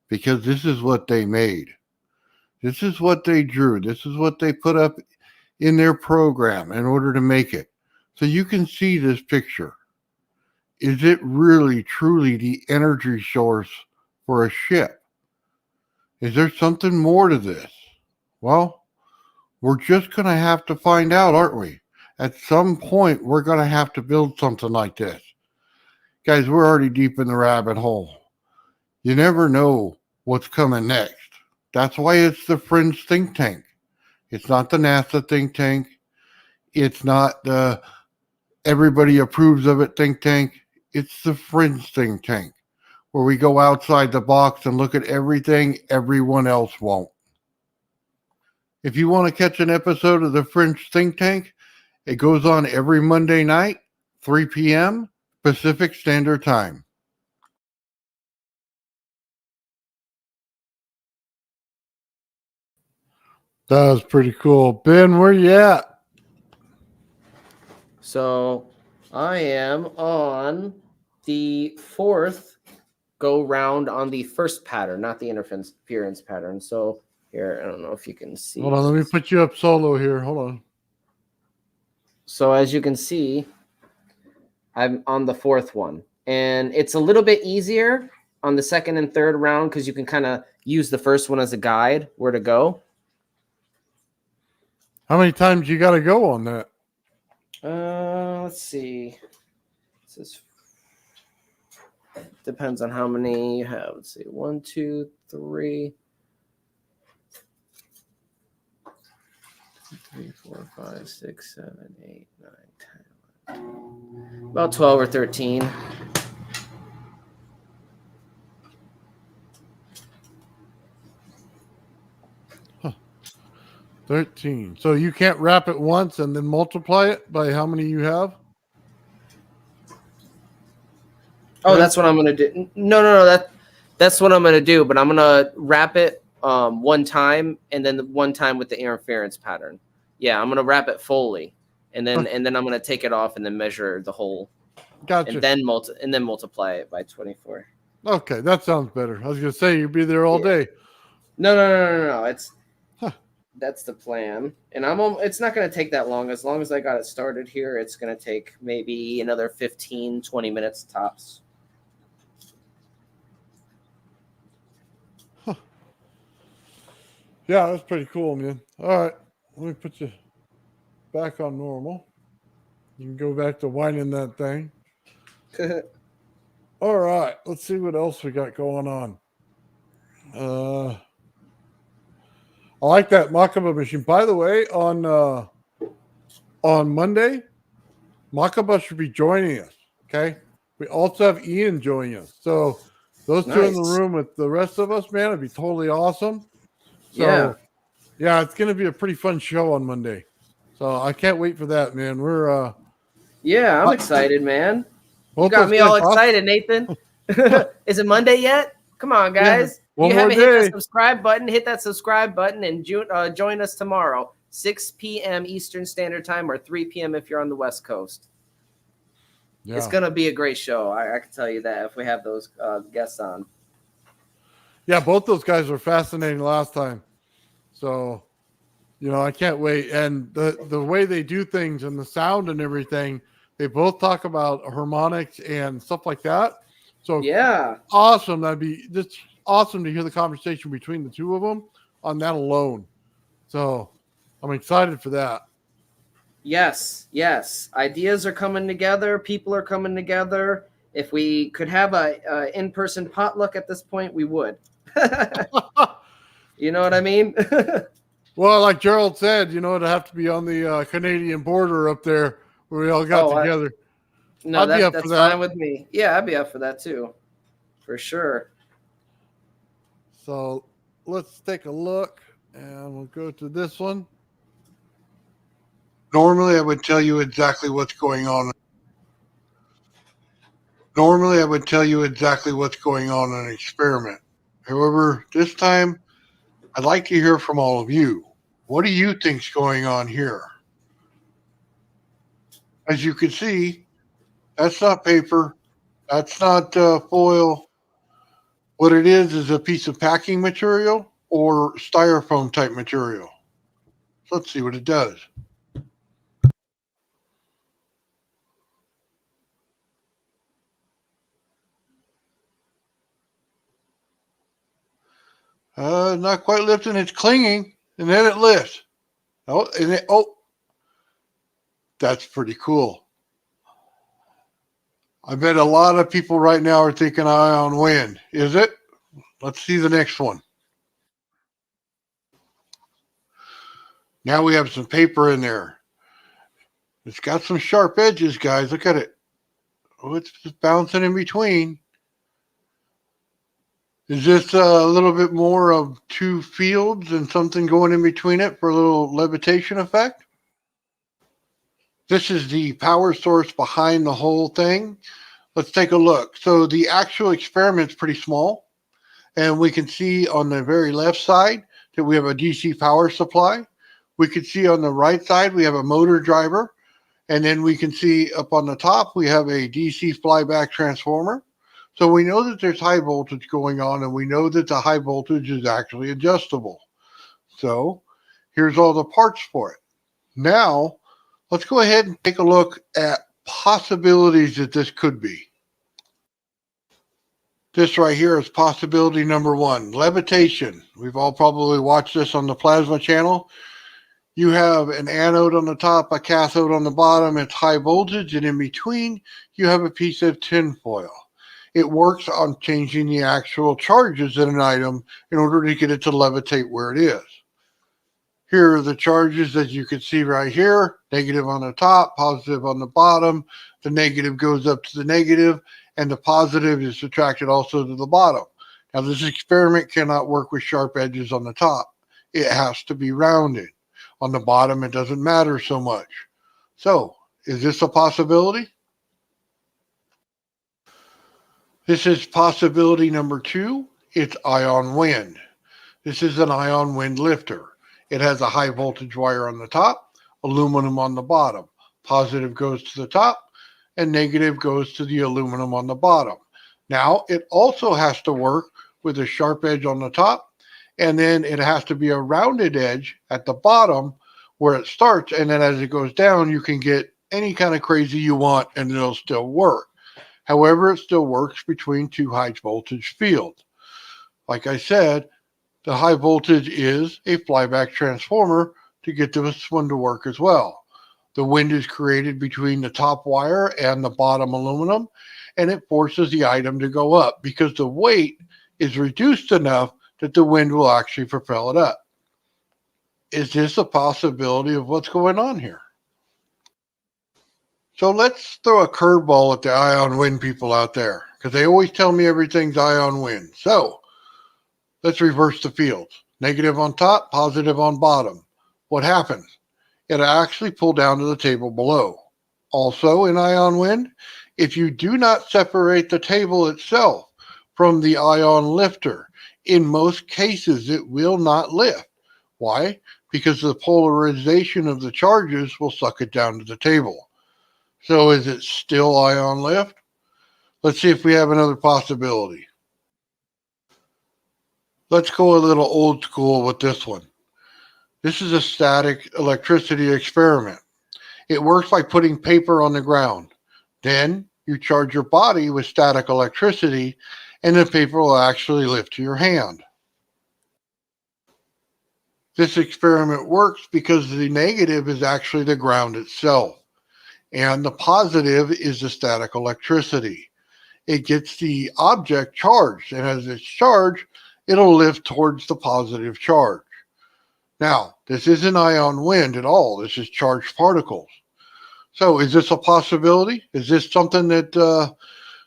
because this is what they made. This is what they drew. This is what they put up in their program in order to make it. So you can see this picture. Is it really, truly the energy source for a ship? Is there something more to this? Well, we're just going to have to find out, aren't we? At some point, we're going to have to build something like this. Guys, we're already deep in the rabbit hole. You never know what's coming next. That's why it's the Fringe think tank. It's not the NASA think tank. It's not the everybody approves of it think tank. It's the Fringe think tank, where we go outside the box and look at everything everyone else won't. If you want to catch an episode of the Fringe think tank, it goes on every Monday night, 3 p.m. Pacific Standard Time. That was pretty cool. Ben, where you at? So I am on the fourth go round on the first pattern, not the interference pattern. So here, I don't know if you can see. Hold on, let me put you up solo here. Hold on. So as you can see, I'm on the fourth one. And it's a little bit easier on the second and third round because you can kind of use the first one as a guide where to go. How many times you got to go on that? Let's see. It says Depends on how many you have. Let's see. 1, 2, 3. 3, 4, 5, 6, 7, 8, 9, 10. 11. About 12 or 13. 13. So you can't wrap it once and then multiply it by how many you have? Oh, that's what I'm gonna do. No. That's what I'm gonna do. But I'm gonna wrap it one time, and then one time with the interference pattern. Yeah, I'm gonna wrap it fully, and then I'm gonna take it off and then measure the hole. Gotcha. And then multiply it by 24. Okay, that sounds better. I was gonna say you'd be there all day. No. That's the plan, and it's not going to take that long. As long as I got it started here, it's going to take maybe another 15, 20 minutes tops. Huh. Yeah, that's pretty cool, man. All right, let me put you back on normal. You can go back to winding that thing. All right, let's see what else we got going on. I like that Makaba machine. By the way, on Monday, Makaba should be joining us. Okay. We also have Ian joining us. So those two in the room with the rest of us, man, it'd be totally awesome. So yeah, it's gonna be a pretty fun show on Monday. So I can't wait for that, man. We're yeah, I'm excited, man. You got me all excited, Nathan. Is it Monday yet? Come on, guys. Yeah, if you haven't hit that subscribe button, hit that subscribe button and join us tomorrow, 6 p.m. Eastern Standard Time or 3 p.m. if you're on the West Coast. Yeah. It's going to be a great show. I can tell you that if we have those guests on. Yeah, both those guys were fascinating last time. So, I can't wait. And the way they do things and the sound and everything, they both talk about harmonics and stuff like that. So yeah, awesome. That'd be just awesome to hear the conversation between the two of them on that alone. So I'm excited for that. Yes. Ideas are coming together. People are coming together. If we could have a in-person potluck at this point, we would. You know what I mean? Well, like Gerald said, it'd have to be on the Canadian border up there where we all got together. That's fine with me. Yeah, I'd be up for that too, for sure. So let's take a look, and we'll go to this one. Normally, I would tell you exactly what's going on. Normally, I would tell you exactly what's going on in an experiment. However, this time, I'd like to hear from all of you. What do you think's going on here? As you can see, that's not paper. That's not foil. What it is a piece of packing material or styrofoam type material. So let's see what it does. Not quite lifting. It's clinging, and then it lifts. That's pretty cool. I bet a lot of people right now are thinking ion wind. Is it? Let's see the next one. Now we have some paper in there. It's got some sharp edges, guys. Look at it. Oh, it's just bouncing in between. Is this a little bit more of two fields and something going in between it for a little levitation effect? This is the power source behind the whole thing. Let's take a look. So the actual experiment's pretty small. And we can see on the very left side that we have a DC power supply. We can see on the right side we have a motor driver. And then we can see up on the top we have a DC flyback transformer. So we know that there's high voltage going on, and we know that the high voltage is actually adjustable. So here's all the parts for it. Now, let's go ahead and take a look at possibilities that this could be. This right here is possibility number one, levitation. We've all probably watched this on the plasma channel. You have an anode on the top, a cathode on the bottom. It's high voltage, and in between, you have a piece of tin foil. It works on changing the actual charges in an item in order to get it to levitate where it is. Here are the charges that you can see right here. Negative on the top, positive on the bottom. The negative goes up to the negative, and the positive is subtracted also to the bottom. Now, this experiment cannot work with sharp edges on the top. It has to be rounded. On the bottom, it doesn't matter so much. So, is this a possibility? This is possibility number 2. It's ion wind. This is an ion wind lifter. It has a high voltage wire on the top, aluminum on the bottom. Positive goes to the top, and negative goes to the aluminum on the bottom. Now, it also has to work with a sharp edge on the top, and then it has to be a rounded edge at the bottom where it starts, and then as it goes down, you can get any kind of crazy you want, and it'll still work. However, it still works between 2 high voltage fields. Like I said, the high voltage is a flyback transformer to get this one to work as well. The wind is created between the top wire and the bottom aluminum, and it forces the item to go up because the weight is reduced enough that the wind will actually propel it up. Is this a possibility of what's going on here? So let's throw a curveball at the ion wind people out there, because they always tell me everything's ion wind. So let's reverse the fields. Negative on top, positive on bottom. What happens? It'll actually pull down to the table below. Also in ion wind, if you do not separate the table itself from the ion lifter, in most cases it will not lift. Why? Because the polarization of the charges will suck it down to the table. So is it still ion lift? Let's see if we have another possibility. Let's go a little old school with this one. This is a static electricity experiment. It works by putting paper on the ground. Then you charge your body with static electricity, and the paper will actually lift to your hand. This experiment works because the negative is actually the ground itself, and the positive is the static electricity. It gets the object charged, and as it's charged, it'll lift towards the positive charge. Now, this isn't ion wind at all. This is charged particles. So is this a possibility? Is this something that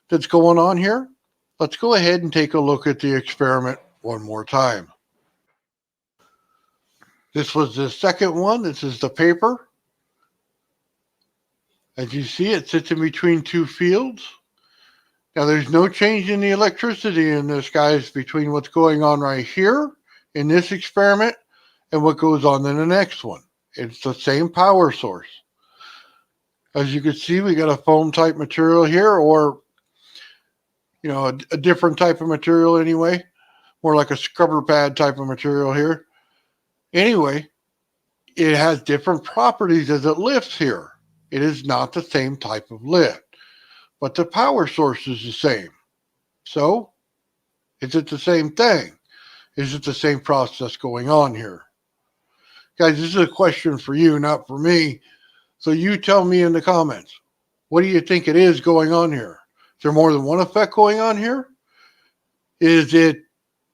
that's going on here? Let's go ahead and take a look at the experiment one more time. This was the second one. This is the paper. As you see, it sits in between 2 fields. Now, there's no change in the electricity in this, guys, between what's going on right here in this experiment and what goes on in the next one. It's the same power source. As you can see, we got a foam type material here, or a different type of material anyway, more like a scrubber pad type of material here. Anyway, it has different properties as it lifts here. It is not the same type of lift, but the power source is the same. So, is it the same thing? Is it the same process going on here? Guys, this is a question for you, not for me. So you tell me in the comments, what do you think it is going on here? Is there more than one effect going on here? Is it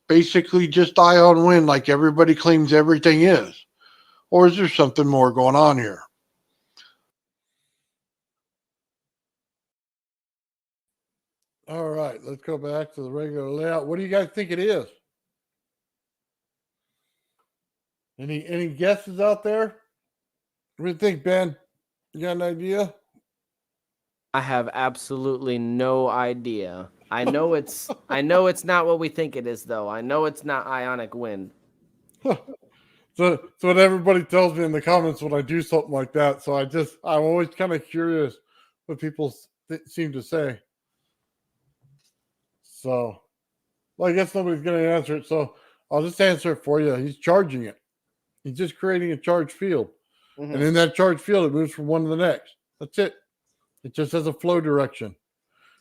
basically just ion wind like everybody claims everything is? Or is there something more going on here? All right, let's go back to the regular layout. What do you guys think it is? Any guesses out there? What do you think, Ben? You got an idea? I have absolutely no idea. I know it's not what we think it is, though. I know it's not ionic wind. So what everybody tells me in the comments when I do something like that. So I'm always kind of curious what people seem to say. So, well, I guess nobody's going to answer it. So I'll just answer it for you. He's charging it. He's just creating a charged field. Mm-hmm. And in that charged field, it moves from one to the next. That's it. It just has a flow direction.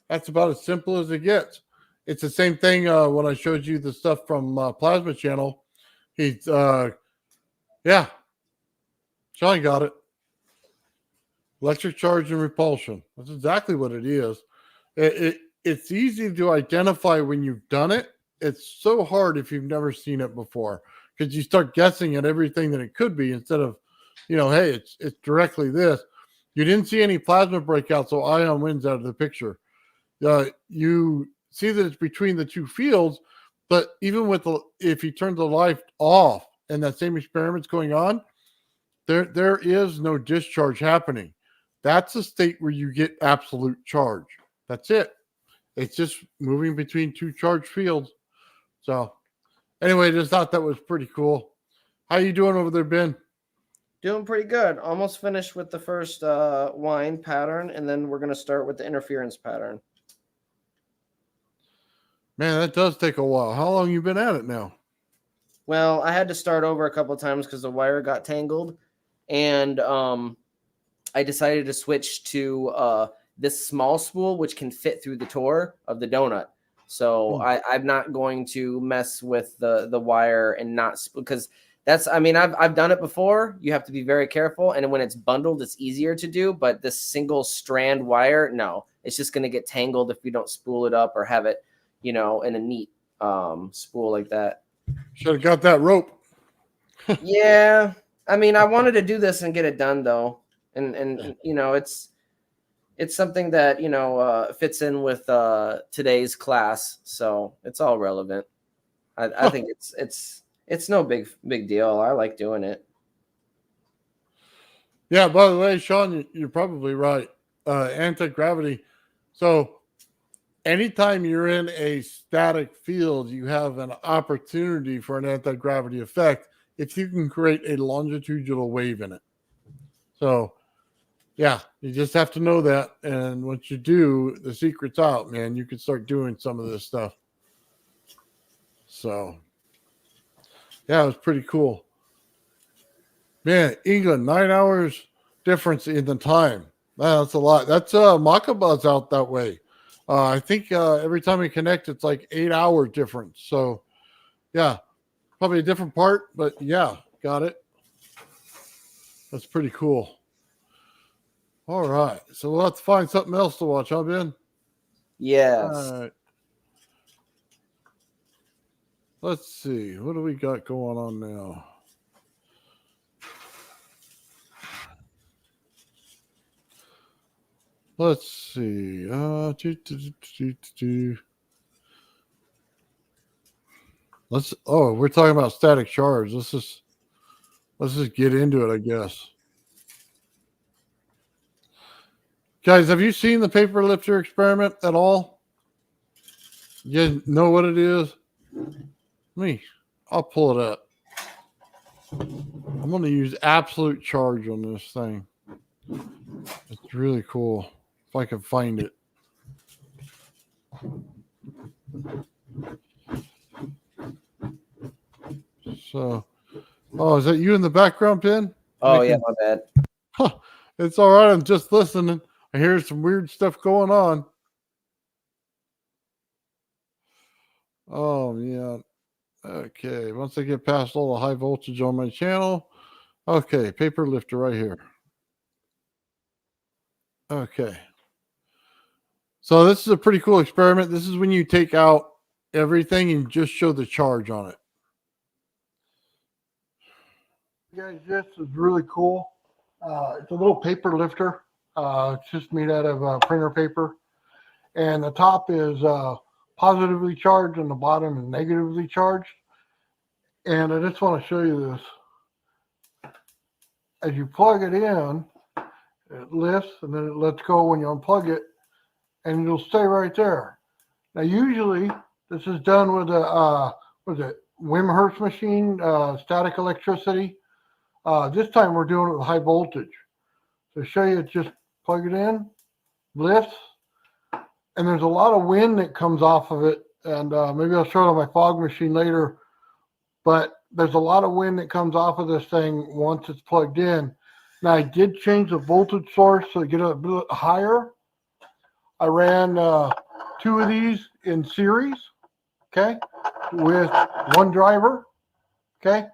That's about as simple as it gets. It's the same thing when I showed you the stuff from Plasma Channel. He's, Sean got it. Electric charge and repulsion. That's exactly what it is. it's easy to identify when you've done it. It's so hard if you've never seen it before, because you start guessing at everything that it could be instead of, hey, it's directly this. You didn't see any plasma breakout, so ion wins out of the picture. You see that it's between the two fields, but even if you turn the light off and that same experiment's going on, there is no discharge happening. That's a state where you get absolute charge. That's it. It's just moving between two charged fields. So anyway, just thought that was pretty cool. How you doing over there, Ben? Doing pretty good. Almost finished with the first wind pattern, and then we're going to start with the interference pattern. Man, that does take a while. How long you been at it now? Well, I had to start over a couple of times because the wire got tangled, and I decided to switch to this small spool, which can fit through the door of the donut. So I'm not going to mess with the wire and not, because I've done it before. You have to be very careful. And when it's bundled, it's easier to do. But this single strand wire, no, it's just going to get tangled if you don't spool it up or have it, in a neat spool like that. Should have got that rope. Yeah. I wanted to do this and get it done though. And it's something that, fits in with today's class. So it's all relevant. I think it's no big deal. I like doing it. Yeah, by the way, Sean, you're probably right. Anti-gravity. So anytime you're in a static field, you have an opportunity for an anti-gravity effect if you can create a longitudinal wave in it. So, yeah, you just have to know that. And once you do, the secret's out, man. You can start doing some of this stuff. So, yeah, it was pretty cool. Man, England, 9 hours difference in the time. Man, that's a lot. That's Makaba's out that way. I think every time we connect, it's like 8 hour difference. So, yeah, probably a different part, but yeah, got it. That's pretty cool. All right, so we'll have to find something else to watch, huh, Ben? Yes. All right. Let's see. What do we got going on now? Let's see. We're talking about static charge. Let's just get into it, I guess. Guys, have you seen the paper lifter experiment at all? You guys know what it is? I'll pull it up. I'm going to use absolute charge on this thing. It's really cool. If I can find it. So, is that you in the background, Ben? Oh, yeah, my bad. Huh, it's all right. I'm just listening. I hear some weird stuff going on. Oh, yeah. Okay. Once I get past all the high voltage on my channel. Okay. Paper lifter right here. Okay. So this is a pretty cool experiment. This is when you take out everything and just show the charge on it. Guys, this is really cool. It's a little paper lifter. It's just made out of printer paper. And the top is positively charged and the bottom is negatively charged. And I just want to show you this. As you plug it in, it lifts and then it lets go when you unplug it, and it'll stay right there. Now, usually this is done with a Wimhurst machine, static electricity. This time we're doing it with high voltage. To show you, just plug it in, lifts, and there's a lot of wind that comes off of it. And maybe I'll show it on my fog machine later. But there's a lot of wind that comes off of this thing once it's plugged in. Now, I did change the voltage source to get a bit higher. I ran 2 of these in series, okay, with one driver, okay.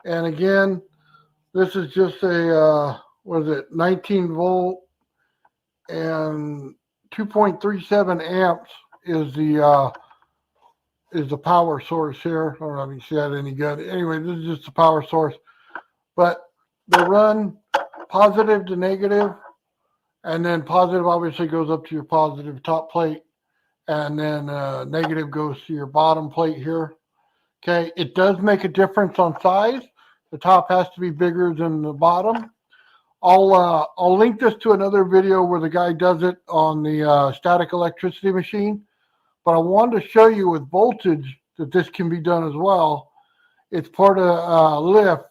And again, this is just a, 19 volt and 2.37 amps is the power source here. I don't know if you see that any good. Anyway, this is just the power source. But they run positive to negative, and then positive obviously goes up to your positive top plate, and then negative goes to your bottom plate here. Okay, it does make a difference on size. The top has to be bigger than the bottom. I'll link this to another video where the guy does it on the static electricity machine. But I wanted to show you with voltage that this can be done as well. It's part of lift.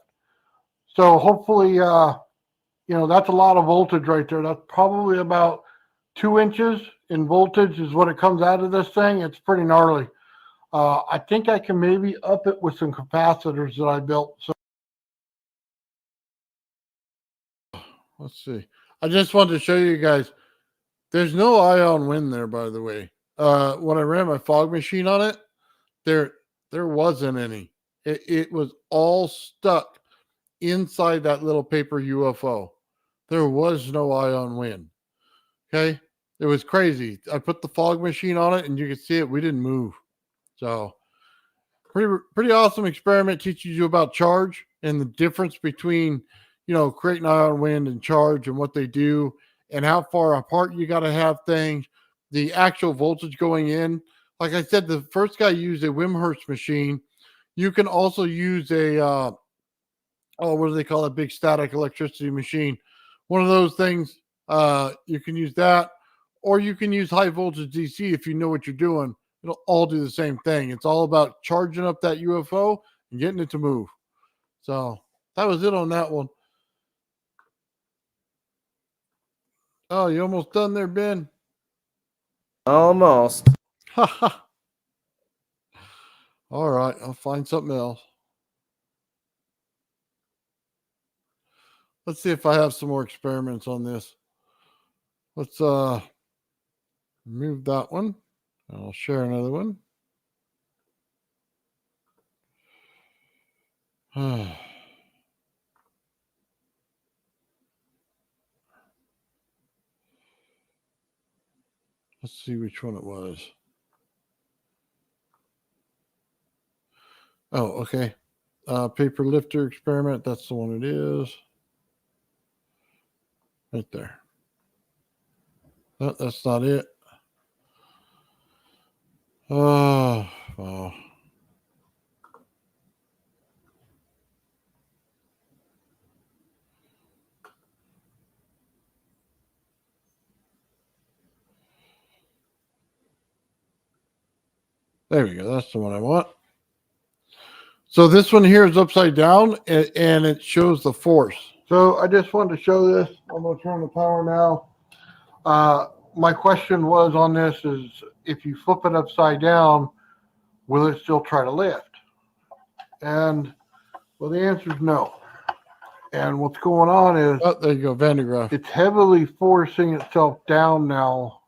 So hopefully, that's a lot of voltage right there. That's probably about 2 inches in voltage is what it comes out of this thing. It's pretty gnarly. I think I can maybe up it with some capacitors that I built. So let's see. I just wanted to show you guys. There's no ion wind there, by the way. When I ran my fog machine on it, there wasn't any. It was all stuck inside that little paper UFO. There was no ion wind. Okay, it was crazy. I put the fog machine on it, and you can see it. We didn't move. So pretty awesome experiment. Teaches you about charge and the difference between creating ion wind and charge and what they do and how far apart you got to have things. The actual voltage going in. Like I said, the first guy used a Wimhurst machine. You can also use a, what do they call it? Big static electricity machine. One of those things, you can use that. Or you can use high voltage DC if you know what you're doing. It'll all do the same thing. It's all about charging up that UFO and getting it to move. So that was it on that one. Oh, you almost done there, Ben? Almost. All right, I'll find something else. Let's see if I have some more experiments on this. Let's move that one. I'll share another one. Let's see which one it was. Oh, okay. Paper lifter experiment. That's the one it is. Right there. No, that's not it. Oh, wow. There we go. That's the one I want. So this one here is upside down, and it shows the force. So I just wanted to show this. I'm going to turn the power now. My question was on this is, if you flip it upside down, will it still try to lift? And, well, the answer is no. And what's going on is... Oh, there you go, Van de Graaff. It's heavily forcing itself down now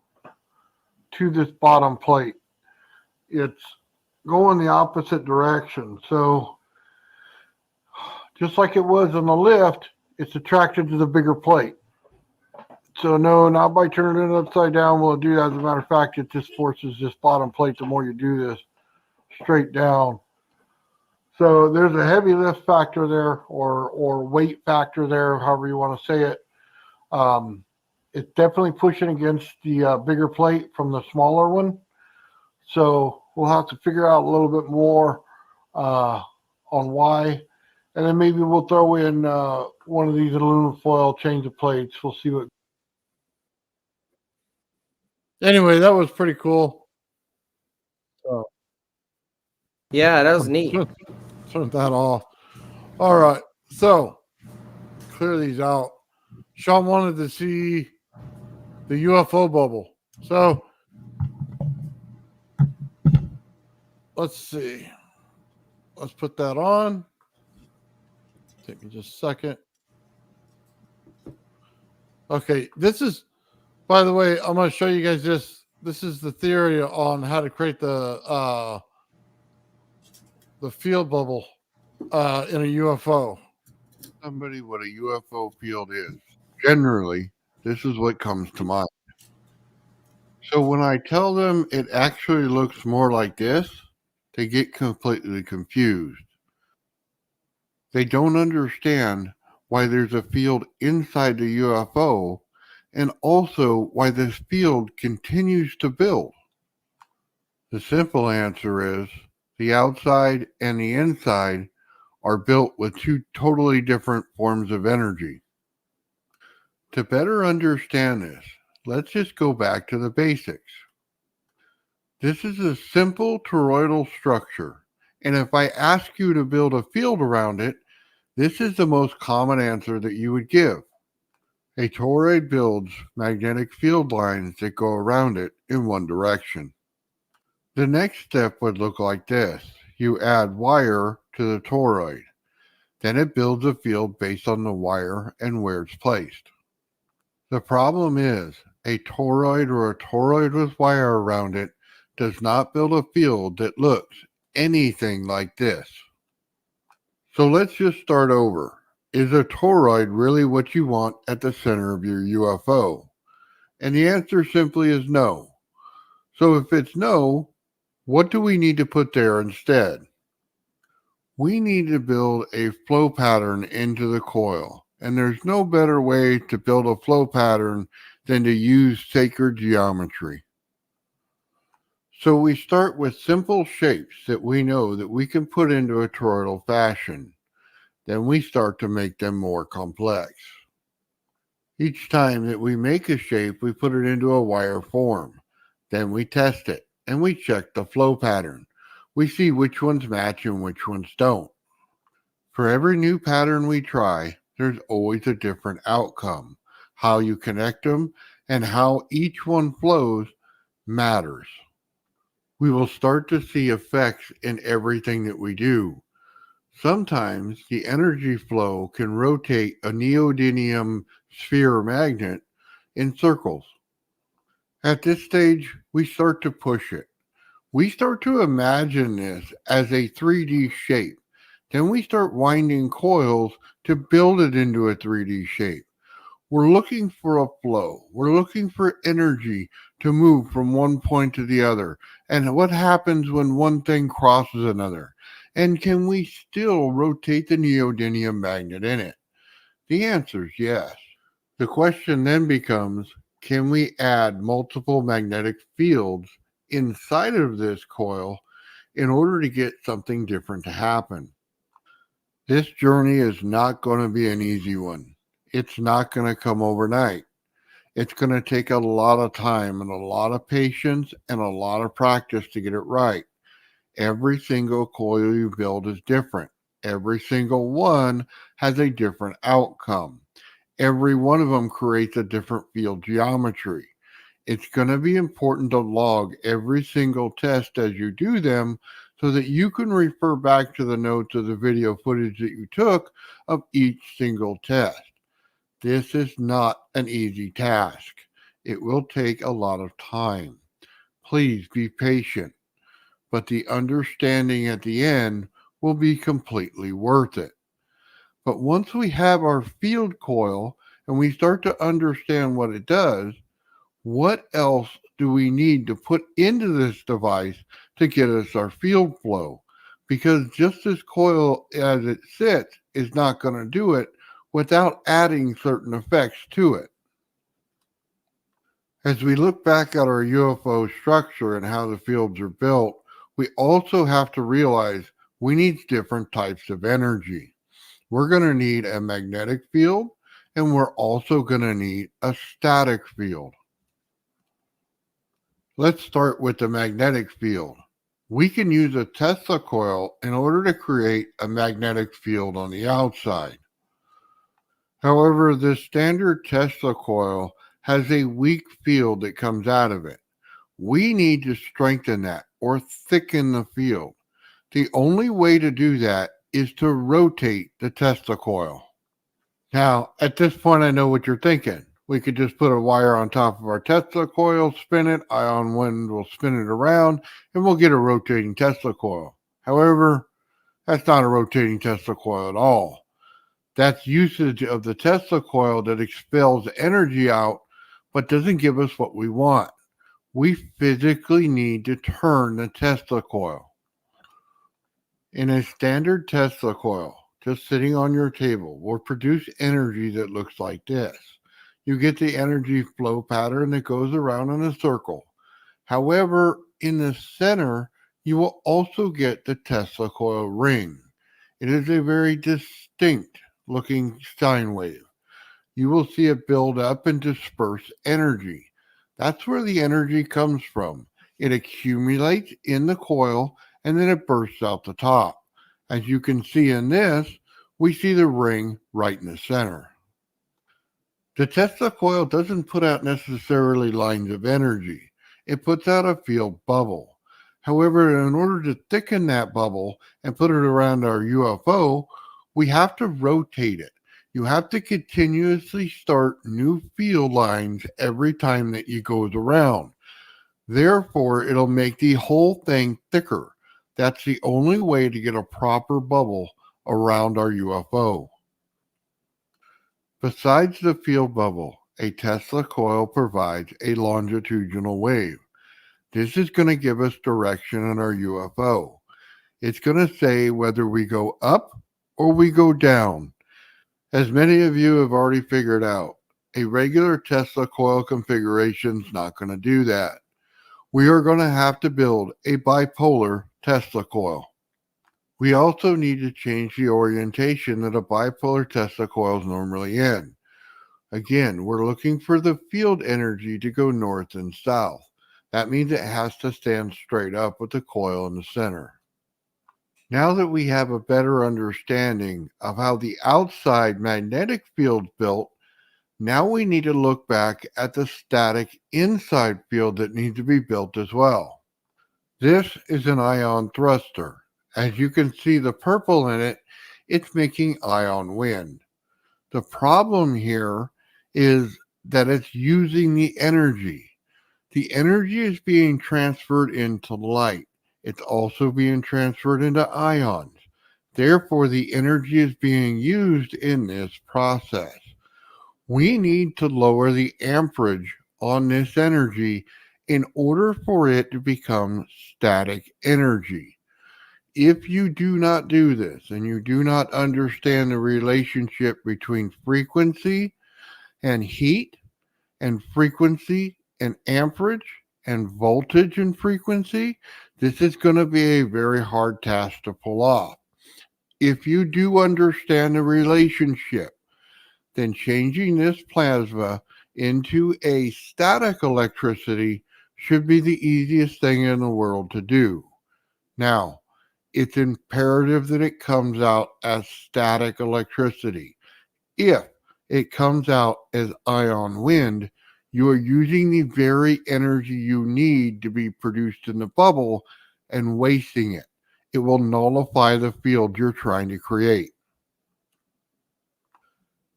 to this bottom plate. It's going the opposite direction. So just like it was on the lift, it's attracted to the bigger plate. So no, not by turning it upside down will it do that. As a matter of fact, it just forces this bottom plate the more you do this straight down. So there's a heavy lift factor there, or weight factor there, however you want to say it. It's definitely pushing against the bigger plate from the smaller one. So we'll have to figure out a little bit more on why. And then maybe we'll throw in one of these aluminum foil change of plates. We'll see what. Anyway, that was pretty cool. So, yeah, that was neat. Turn that off. All right. So clear these out. Sean wanted to see the UFO bubble. So let's see. Let's put that on. Take me just a second. Okay, this is, by the way, I'm going to show you guys this. This is the theory on how to create the field bubble in a UFO. Somebody what a UFO field is. Generally, this is what comes to mind. So when I tell them it actually looks more like this, they get completely confused. They don't understand why there's a field inside the UFO and also why this field continues to build. The simple answer is the outside and the inside are built with two totally different forms of energy. To better understand this, let's just go back to the basics. This is a simple toroidal structure, and if I ask you to build a field around it, this is the most common answer that you would give. A toroid builds magnetic field lines that go around it in one direction. The next step would look like this. You add wire to the toroid. Then it builds a field based on the wire and where it's placed. The problem is, a toroid or a toroid with wire around it does not build a field that looks anything like this. So let's just start over. Is a toroid really what you want at the center of your UFO? And the answer simply is no. So if it's no, what do we need to put there instead? We need to build a flow pattern into the coil. And there's no better way to build a flow pattern than to use sacred geometry. So we start with simple shapes that we know that we can put into a toroidal fashion. Then we start to make them more complex. Each time that we make a shape, we put it into a wire form. Then we test it, and we check the flow pattern. We see which ones match and which ones don't. For every new pattern we try, there's always a different outcome. How you connect them and how each one flows matters. We will start to see effects in everything that we do. Sometimes the energy flow can rotate a neodymium sphere magnet in circles. At this stage, we start to push it. We start to imagine this as a 3D shape. Then we start winding coils to build it into a 3D shape. We're looking for a flow. We're looking for energy to move from one point to the other. And what happens when one thing crosses another? And can we still rotate the neodymium magnet in it? The answer is yes. The question then becomes, can we add multiple magnetic fields inside of this coil in order to get something different to happen? This journey is not going to be an easy one. It's not going to come overnight. It's going to take a lot of time and a lot of patience and a lot of practice to get it right. Every single coil you build is different. Every single one has a different outcome. Every one of them creates a different field geometry. It's going to be important to log every single test as you do them so that you can refer back to the notes of the video footage that you took of each single test. This is not an easy task. It will take a lot of time. Please be patient, but the understanding at the end will be completely worth it. But once we have our field coil and we start to understand what it does, what else do we need to put into this device to get us our field flow? Because just this coil as it sits is not going to do it without adding certain effects to it. As we look back at our UFO structure and how the fields are built, we also have to realize we need different types of energy. We're going to need a magnetic field, and we're also going to need a static field. Let's start with the magnetic field. We can use a Tesla coil in order to create a magnetic field on the outside. However, the standard Tesla coil has a weak field that comes out of it. We need to strengthen that or thicken the field. The only way to do that is to rotate the Tesla coil. Now, at this point, I know what you're thinking. We could just put a wire on top of our Tesla coil, spin it, ion wind will spin it around, and we'll get a rotating Tesla coil. However, that's not a rotating Tesla coil at all. That's usage of the Tesla coil that expels energy out, but doesn't give us what we want. we physically need to turn the Tesla coil. In a standard Tesla coil, just sitting on your table, will produce energy that looks like this. You get the energy flow pattern that goes around in a circle. However, in the center, you will also get the Tesla coil ring. It is a very distinct looking sine wave. You will see it build up and disperse energy. That's where the energy comes from. It accumulates in the coil and then it bursts out the top. As you can see in this, we see the ring right in the center. The Tesla coil doesn't put out necessarily lines of energy. It puts out a field bubble. However, in order to thicken that bubble and put it around our UFO, we have to rotate it. You have to continuously start new field lines every time that it goes around. Therefore, it'll make the whole thing thicker. That's the only way to get a proper bubble around our UFO. Besides the field bubble, a Tesla coil provides a longitudinal wave. This is going to give us direction on our UFO. It's going to say whether we go up or we go down. As many of you have already figured out, a regular Tesla coil configuration is not going to do that. We are going to have to build a bipolar Tesla coil. We also need to change the orientation that a bipolar Tesla coil is normally in. Again, we're looking for the field energy to go north and south. That means it has to stand straight up with the coil in the center. Now that we have a better understanding of how the outside magnetic field is built, now we need to look back at the static inside field that needs to be built as well. This is an ion thruster. As you can see the purple in it, it's making ion wind. The problem here is that it's using the energy. The energy is being transferred into light. It's also being transferred into ions. Therefore, the energy is being used in this process. We need to lower the amperage on this energy in order for it to become static energy. If you do not do this and you do not understand the relationship between frequency and heat and frequency and amperage and voltage and frequency, this is going to be a very hard task to pull off. If you do understand the relationship, then changing this plasma into a static electricity should be the easiest thing in the world to do. Now, it's imperative that it comes out as static electricity. If it comes out as ion wind, you are using the very energy you need to be produced in the bubble and wasting it. It will nullify the field you're trying to create.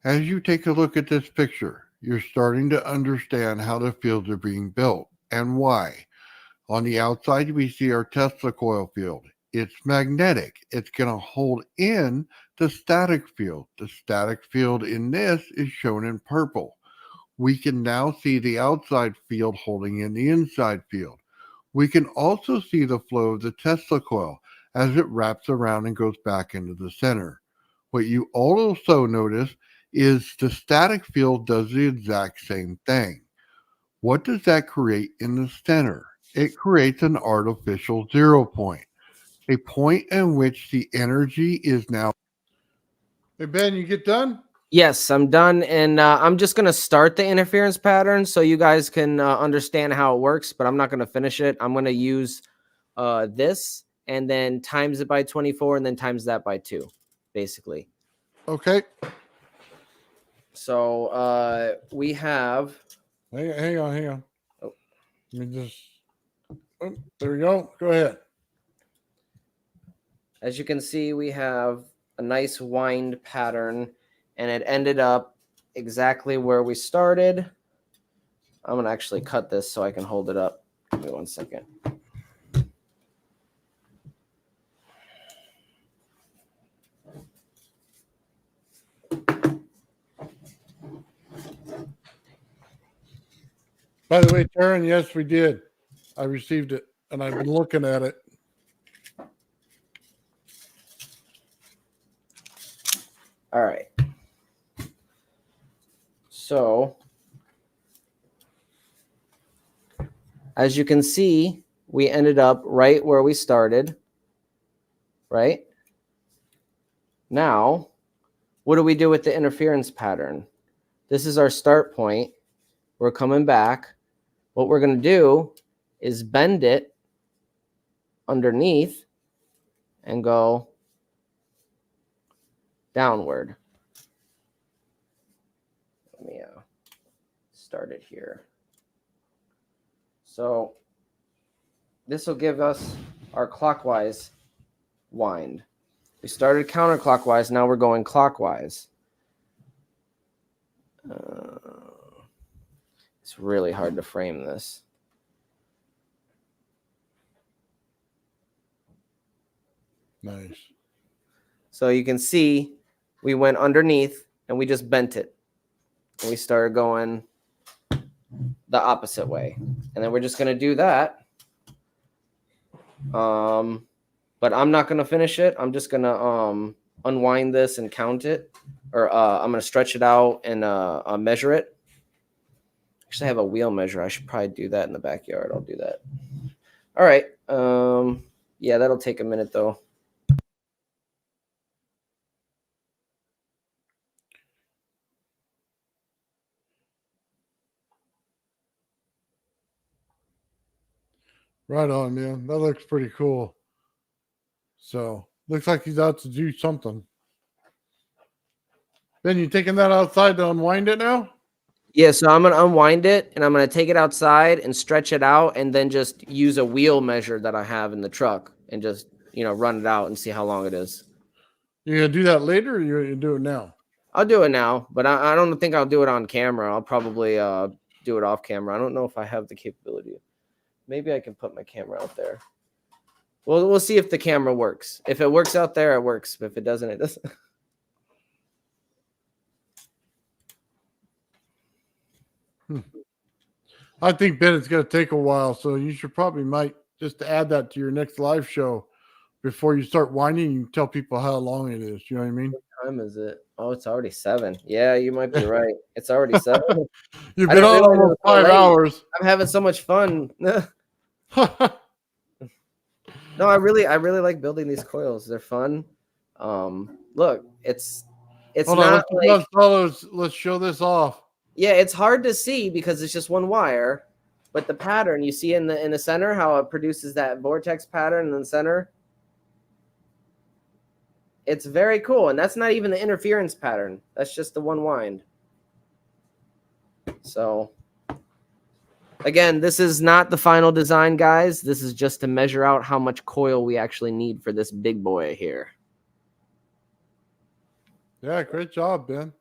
As you take a look at this picture, you're starting to understand how the fields are being built and why. On the outside, we see our Tesla coil field. It's magnetic. It's going to hold in the static field. The static field in this is shown in purple. We can now see the outside field holding in the inside field. We can also see the flow of the Tesla coil as it wraps around and goes back into the center. What you also notice is the static field does the exact same thing. What does that create in the center? It creates an artificial 0 point, a point in which the energy is now. Hey, Ben, you get done? Yes, I'm done, and I'm just going to start the interference pattern so you guys can understand how it works, but I'm not going to finish it. I'm going to use this and then times it by 24 and then times that by 2, basically. Okay. So we have... Hang on. Oh. Let me just... Oh, there we go. Go ahead. As you can see, we have a nice wind pattern, and it ended up exactly where we started. I'm going to actually cut this so I can hold it up. Give me 1 second. By the way, Taryn, yes, we did. I received it and I've been looking at it. All right. So, as you can see, we ended up right where we started, right? Now, what do we do with the interference pattern? This is our start point. We're coming back. What we're going to do is bend it underneath and go downward. Let me start it here. So this will give us our clockwise wind. We started counterclockwise, now we're going clockwise. It's really hard to frame this. Nice. So you can see we went underneath and we just bent it. And we started going the opposite way. And then we're just going to do that. But I'm not going to finish it. I'm just going to unwind this and count it. Or I'm going to stretch it out and measure it. Actually, I have a wheel measure. I should probably do that in the backyard. I'll do that. All right. Yeah, that'll take a minute, though. Right on, man. That looks pretty cool. So, looks like he's out to do something. Ben, you taking that outside to unwind it now? Yeah, so I'm going to unwind it, and I'm going to take it outside and stretch it out, and then just use a wheel measure that I have in the truck and just, run it out and see how long it is. You going to do that later, or you going to do it now? I'll do it now, but I don't think I'll do it on camera. I'll probably do it off camera. I don't know if I have the capability. Maybe I can put my camera out there. Well, we'll see if the camera works. If it works out there, it works. But if it doesn't, it doesn't. I think, Ben, it's going to take a while, so you should probably might just add that to your next live show before you start winding. You tell people how long it is. You know what I mean? What time is it? Oh, it's already 7. Yeah, you might be right. It's already 7. You've been on almost 5 hours. I'm having so much fun. No, I really like building these coils. They're fun. Look, it's Hold not on, like let's show this off. Yeah, it's hard to see because it's just one wire, but the pattern you see in the center, how it produces that vortex pattern in the center. It's very cool, and that's not even the interference pattern. That's just the one wind. So again, this is not the final design, guys. This is just to measure out how much coil we actually need for this big boy here. Yeah, great job, Ben.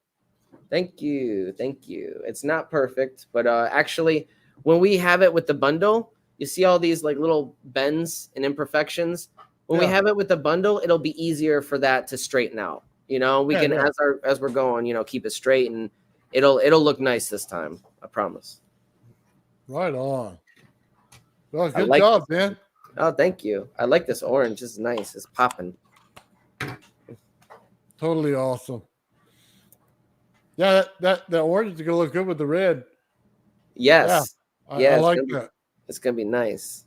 Thank you. Thank you. It's not perfect, but actually, when we have it with the bundle, you see all these like little bends and imperfections. When we have it with the bundle, it'll be easier for that to straighten out. We can, as we're going, keep it straight, and it'll look nice this time. I promise. Right on. Well, good job, man. Oh, thank you. I like this orange. It's nice. It's popping. Totally awesome. Yeah, that orange is gonna look good with the red. Yes. Yeah, I like that. It's gonna be nice.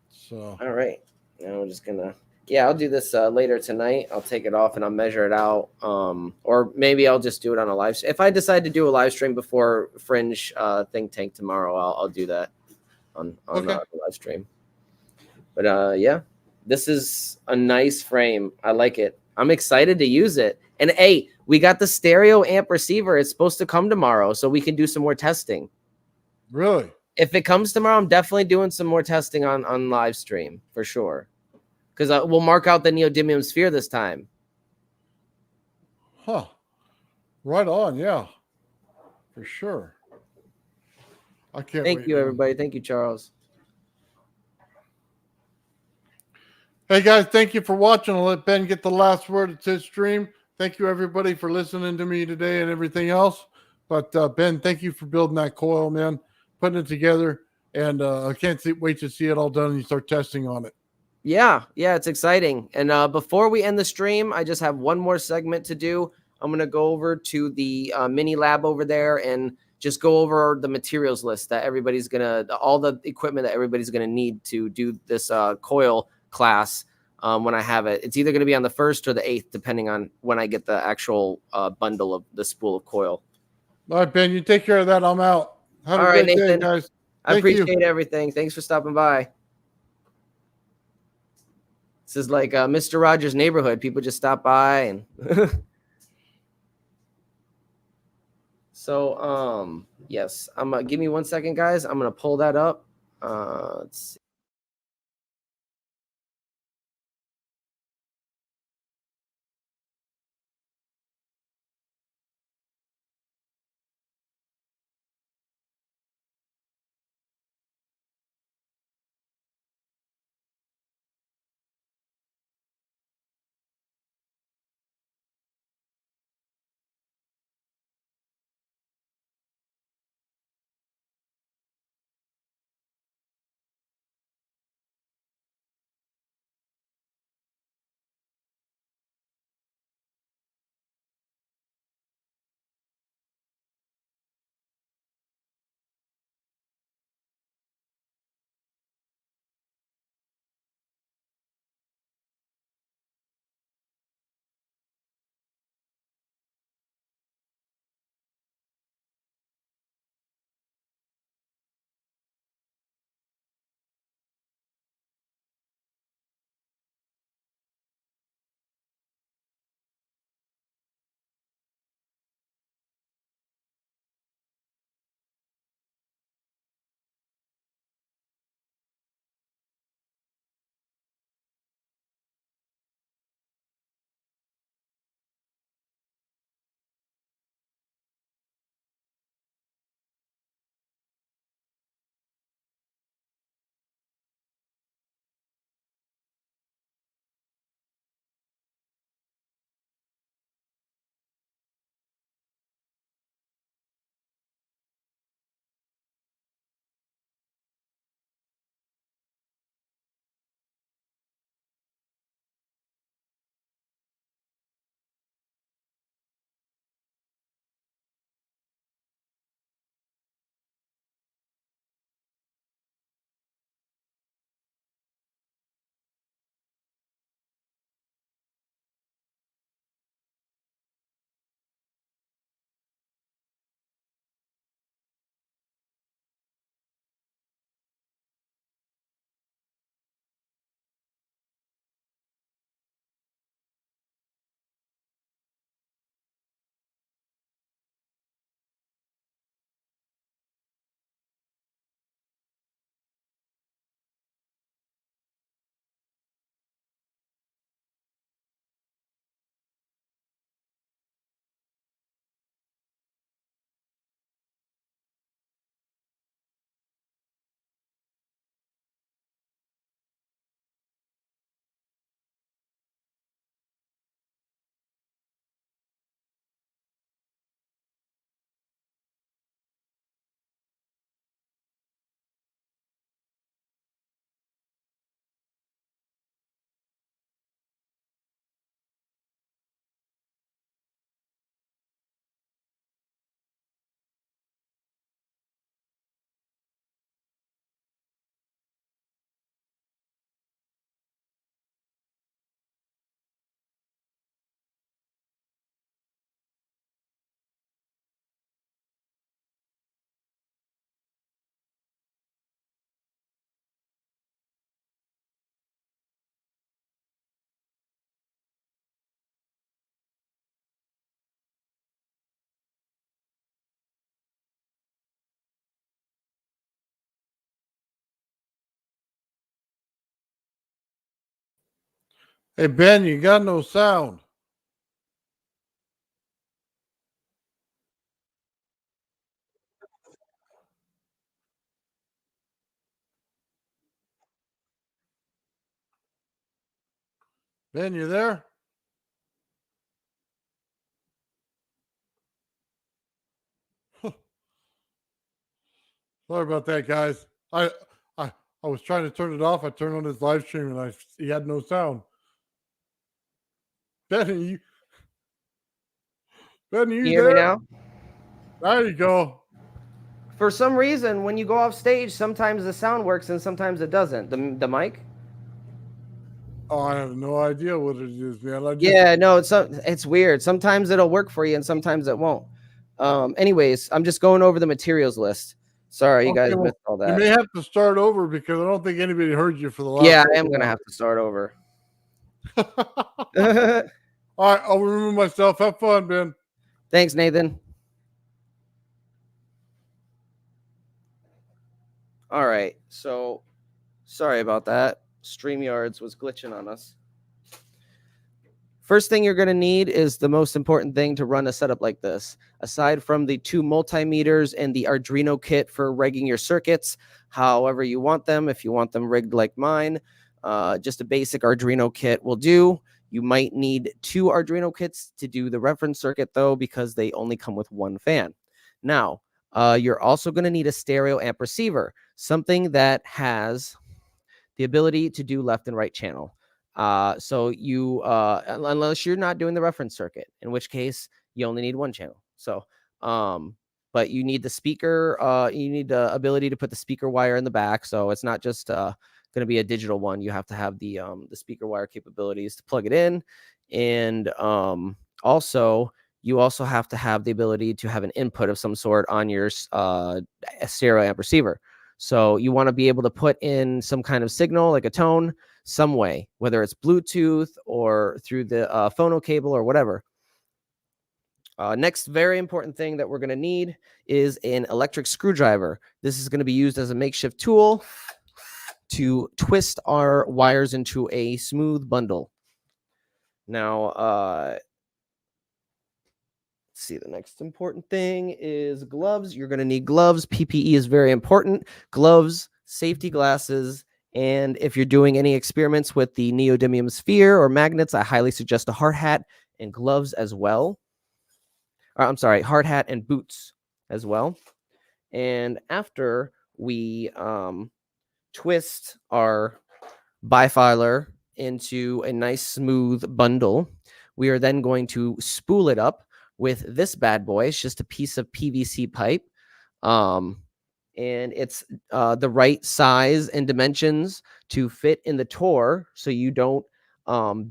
So all right. Now we're just gonna I'll do this later tonight. I'll take it off and I'll measure it out. Or maybe I'll just do it on a live stream. If I decide to do a live stream before Fringe Think Tank tomorrow, I'll do that on the live stream. But yeah, this is a nice frame. I like it. I'm excited to use it. And hey, we got the stereo amp receiver. It's supposed to come tomorrow, so we can do some more testing. Really? If it comes tomorrow, I'm definitely doing some more testing on live stream for sure. Because we'll mark out the neodymium sphere this time. Huh. Right on, yeah. For sure. I can't wait. Thank you, everybody. Thank you, Charles. Hey, guys, thank you for watching. I'll let Ben get the last word. It's his stream. Thank you, everybody, for listening to me today and everything else. But, Ben, thank you for building that coil, man, putting it together. and I can't wait to see it all done and you start testing on it. Yeah, it's exciting. And before we end the stream, I just have one more segment to do. I'm going to go over to the mini lab over there and just go over the materials list that everybody's going to, all the equipment that everybody's going to need to do this coil class when I have it. It's either going to be on the 1st or the 8th, depending on when I get the actual bundle of the spool of coil. All right, Ben, you take care of that. I'm out. Have All a right, great Nathan. day, guys. I appreciate everything. Thanks for stopping by. This is like Mr. Rogers' neighborhood. People just stop by and so yes, give me 1 second, guys. I'm gonna pull that up. Let's see. Hey, Ben, you got no sound. Ben, you there? Sorry about that, guys. I I was trying to turn it off. I turned on his live stream and he had no sound. Benny, Benny, You you hear me there? now? There you go. For some reason, when you go off stage, sometimes the sound works and sometimes it doesn't. The mic? Oh, I have no idea what it is, man. Yeah, no, it's weird. Sometimes it'll work for you and sometimes it won't. Anyways, I'm just going over the materials list. Sorry, you Okay, guys well, missed all you that. may have to start over because I don't think anybody heard you for the last. Yeah, I am gonna have to start over. All right, I'll remove myself. Have fun, Ben. Thanks, Nathan. All right, so sorry about that. StreamYards was glitching on us. First thing you're going to need is the most important thing to run a setup like this. Aside from the 2 multimeters and the Arduino kit for rigging your circuits, however you want them, if you want them rigged like mine, just a basic Arduino kit will do. You might need 2 Arduino kits to do the reference circuit, though, because they only come with 1 fan. Now, you're also going to need a stereo amp receiver, something that has the ability to do left and right channel. So you, unless you're not doing the reference circuit, in which case you only need 1 channel. So, but you need the speaker, you need the ability to put the speaker wire in the back. So it's not just going to be a digital one. You have to have the speaker wire capabilities to plug it in. And also, you also have to have the ability to have an input of some sort on your stereo amp receiver. So you want to be able to put in some kind of signal, like a tone, some way, whether it's Bluetooth or through the phono cable or whatever. Next very important thing that we're going to need is an electric screwdriver. This is going to be used as a makeshift tool to twist our wires into a smooth bundle. Now, let's see, the next important thing is gloves. You're going to need gloves. PPE is very important. Gloves, safety glasses, and if you're doing any experiments with the neodymium sphere or magnets, I highly suggest a hard hat and gloves as well. I'm sorry, hard hat and boots as well. And after we twist our bifilar into a nice smooth bundle, we are then going to spool it up with this bad boy. It's just a piece of PVC pipe. And it's the right size and dimensions to fit in the tore so you don't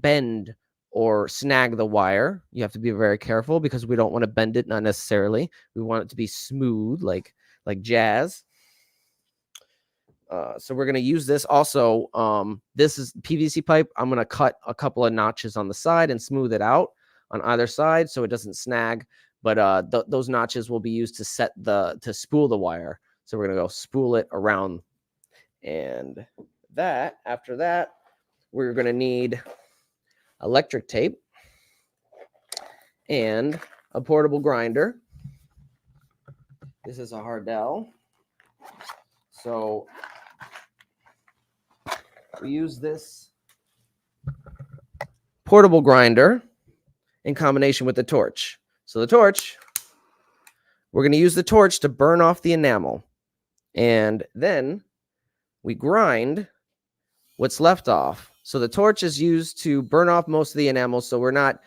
bend or snag the wire. You have to be very careful because we don't want to bend it, not necessarily. We want it to be smooth, like jazz. So we're going to use this also. This is PVC pipe. I'm going to cut a couple of notches on the side and smooth it out on either side so it doesn't snag. But those notches will be used to spool the wire. So we're going to go spool it around. And after that, we're going to need electric tape and a portable grinder. This is a Hardell. So we use this portable grinder in combination with the torch. So the torch, we're going to use the torch to burn off the enamel. And then we grind what's left off. So the torch is used to burn off most of the enamel, so we're not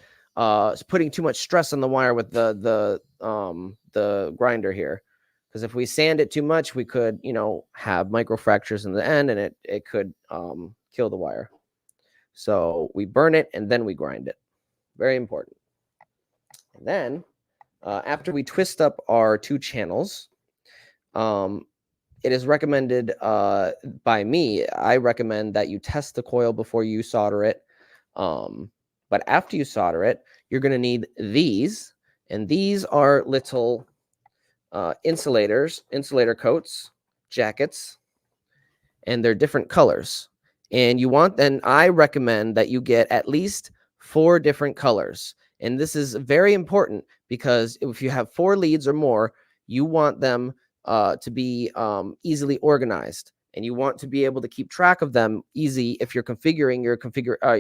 putting too much stress on the wire with the grinder here. Because if we sand it too much, we could, have microfractures in the end, and it could kill the wire. So we burn it and then we grind it. Very important. And then after we twist up our 2 channels, it is recommended by me. I recommend that you test the coil before you solder it. But after you solder it, you're going to need these. And these are little insulator coats, jackets, and they're different colors. And I recommend that you get at least 4 different colors. And this is very important because if you have 4 leads or more, you want them to be easily organized, and you want to be able to keep track of them easy if you're configuring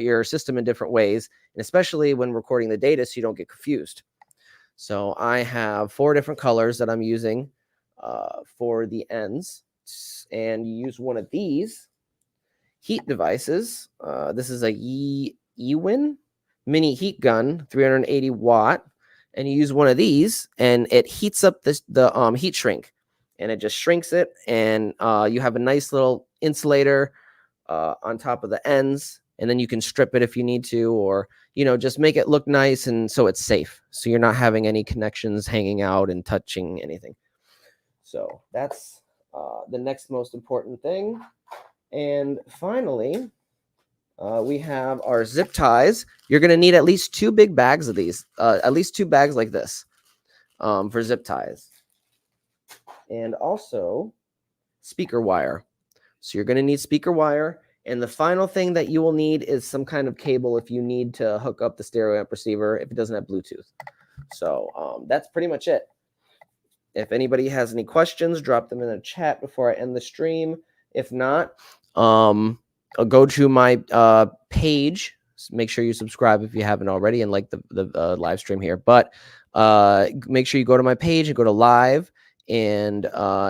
your system in different ways, and especially when recording the data so you don't get confused. So I have 4 different colors that I'm using for the ends and you use one of these heat devices. This is a Ewin mini heat gun, 380 watt, and you use one of these, and it heats up the heat shrink, and it just shrinks it, and you have a nice little insulator on top of the ends, and then you can strip it if you need to, or just make it look nice, and so it's safe, so you're not having any connections hanging out and touching anything. So that's the next most important thing. And finally, we have our zip ties. You're going to need at least 2 big bags of these, at least 2 bags like this for zip ties. And also speaker wire. So you're going to need speaker wire. And the final thing that you will need is some kind of cable if you need to hook up the stereo amp receiver if it doesn't have Bluetooth. So that's pretty much it. If anybody has any questions, drop them in the chat before I end the stream. If not, I'll go to my page. Make sure you subscribe if you haven't already and like the live stream here. But make sure you go to my page and go to live. And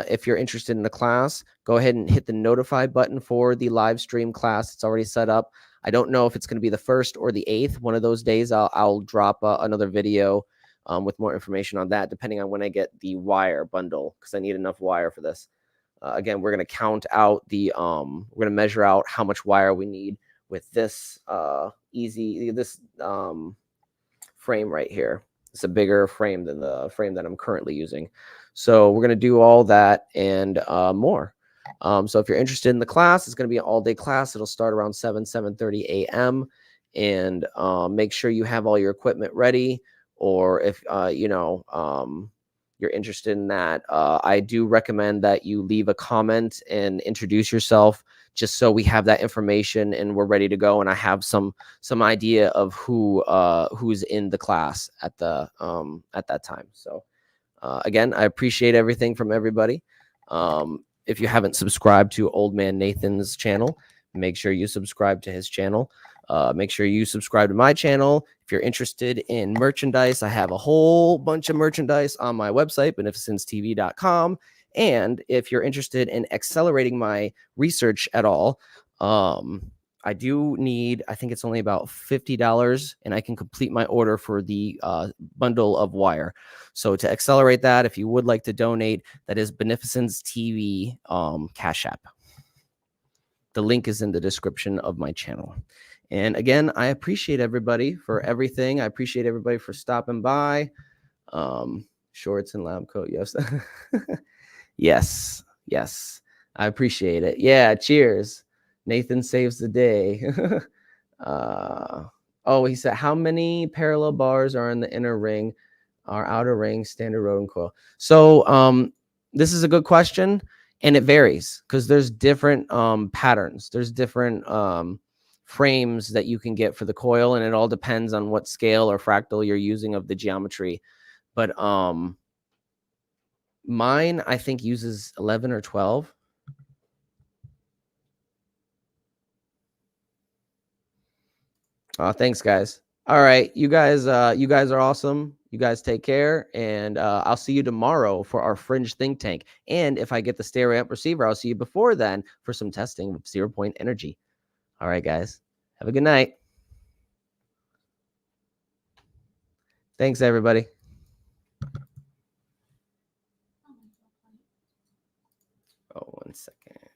if you're interested in the class, go ahead and hit the notify button for the live stream class. It's already set up. I don't know if it's going to be the 1st or the 8th. One of those days, I'll drop another video with more information on that, depending on when I get the wire bundle, because I need enough wire for this. Again, we're going to count out we're going to measure out how much wire we need with this frame right here. It's a bigger frame than the frame that I'm currently using. So we're going to do all that and more. So if you're interested in the class, it's going to be an all-day class. It'll start around 7:30 a.m. And make sure you have all your equipment ready. Or if, you're interested in that, I do recommend that you leave a comment and introduce yourself, just so we have that information and we're ready to go. And I have some idea of who's in the class at that time. So again, I appreciate everything from everybody. If you haven't subscribed to Old Man Nathan's channel, make sure you subscribe to his channel. Make sure you subscribe to my channel. If you're interested in merchandise, I have a whole bunch of merchandise on my website, beneficencetv.com. And if you're interested in accelerating my research at all, I do need, I think it's only about $50, and I can complete my order for the bundle of wire. So to accelerate that, if you would like to donate, that is Beneficence TV Cash App. The link is in the description of my channel. And again, I appreciate everybody for everything. I appreciate everybody for stopping by. Shorts and lab coat, yes. Yes. I appreciate it. Yeah, cheers. Nathan saves the day. He said, how many parallel bars are in the inner ring, or outer ring, standard Rodin coil? So this is a good question, and it varies because there's different patterns. There's different frames that you can get for the coil, and it all depends on what scale or fractal you're using of the geometry. But mine, I think, uses 11 or 12. Thanks, guys. All right, you guys are awesome. You guys take care, and I'll see you tomorrow for our Fringe Think Tank. And if I get the stereo amp receiver, I'll see you before then for some testing with 0 Point Energy. All right, guys. Have a good night. Thanks, everybody. Oh, 1 second.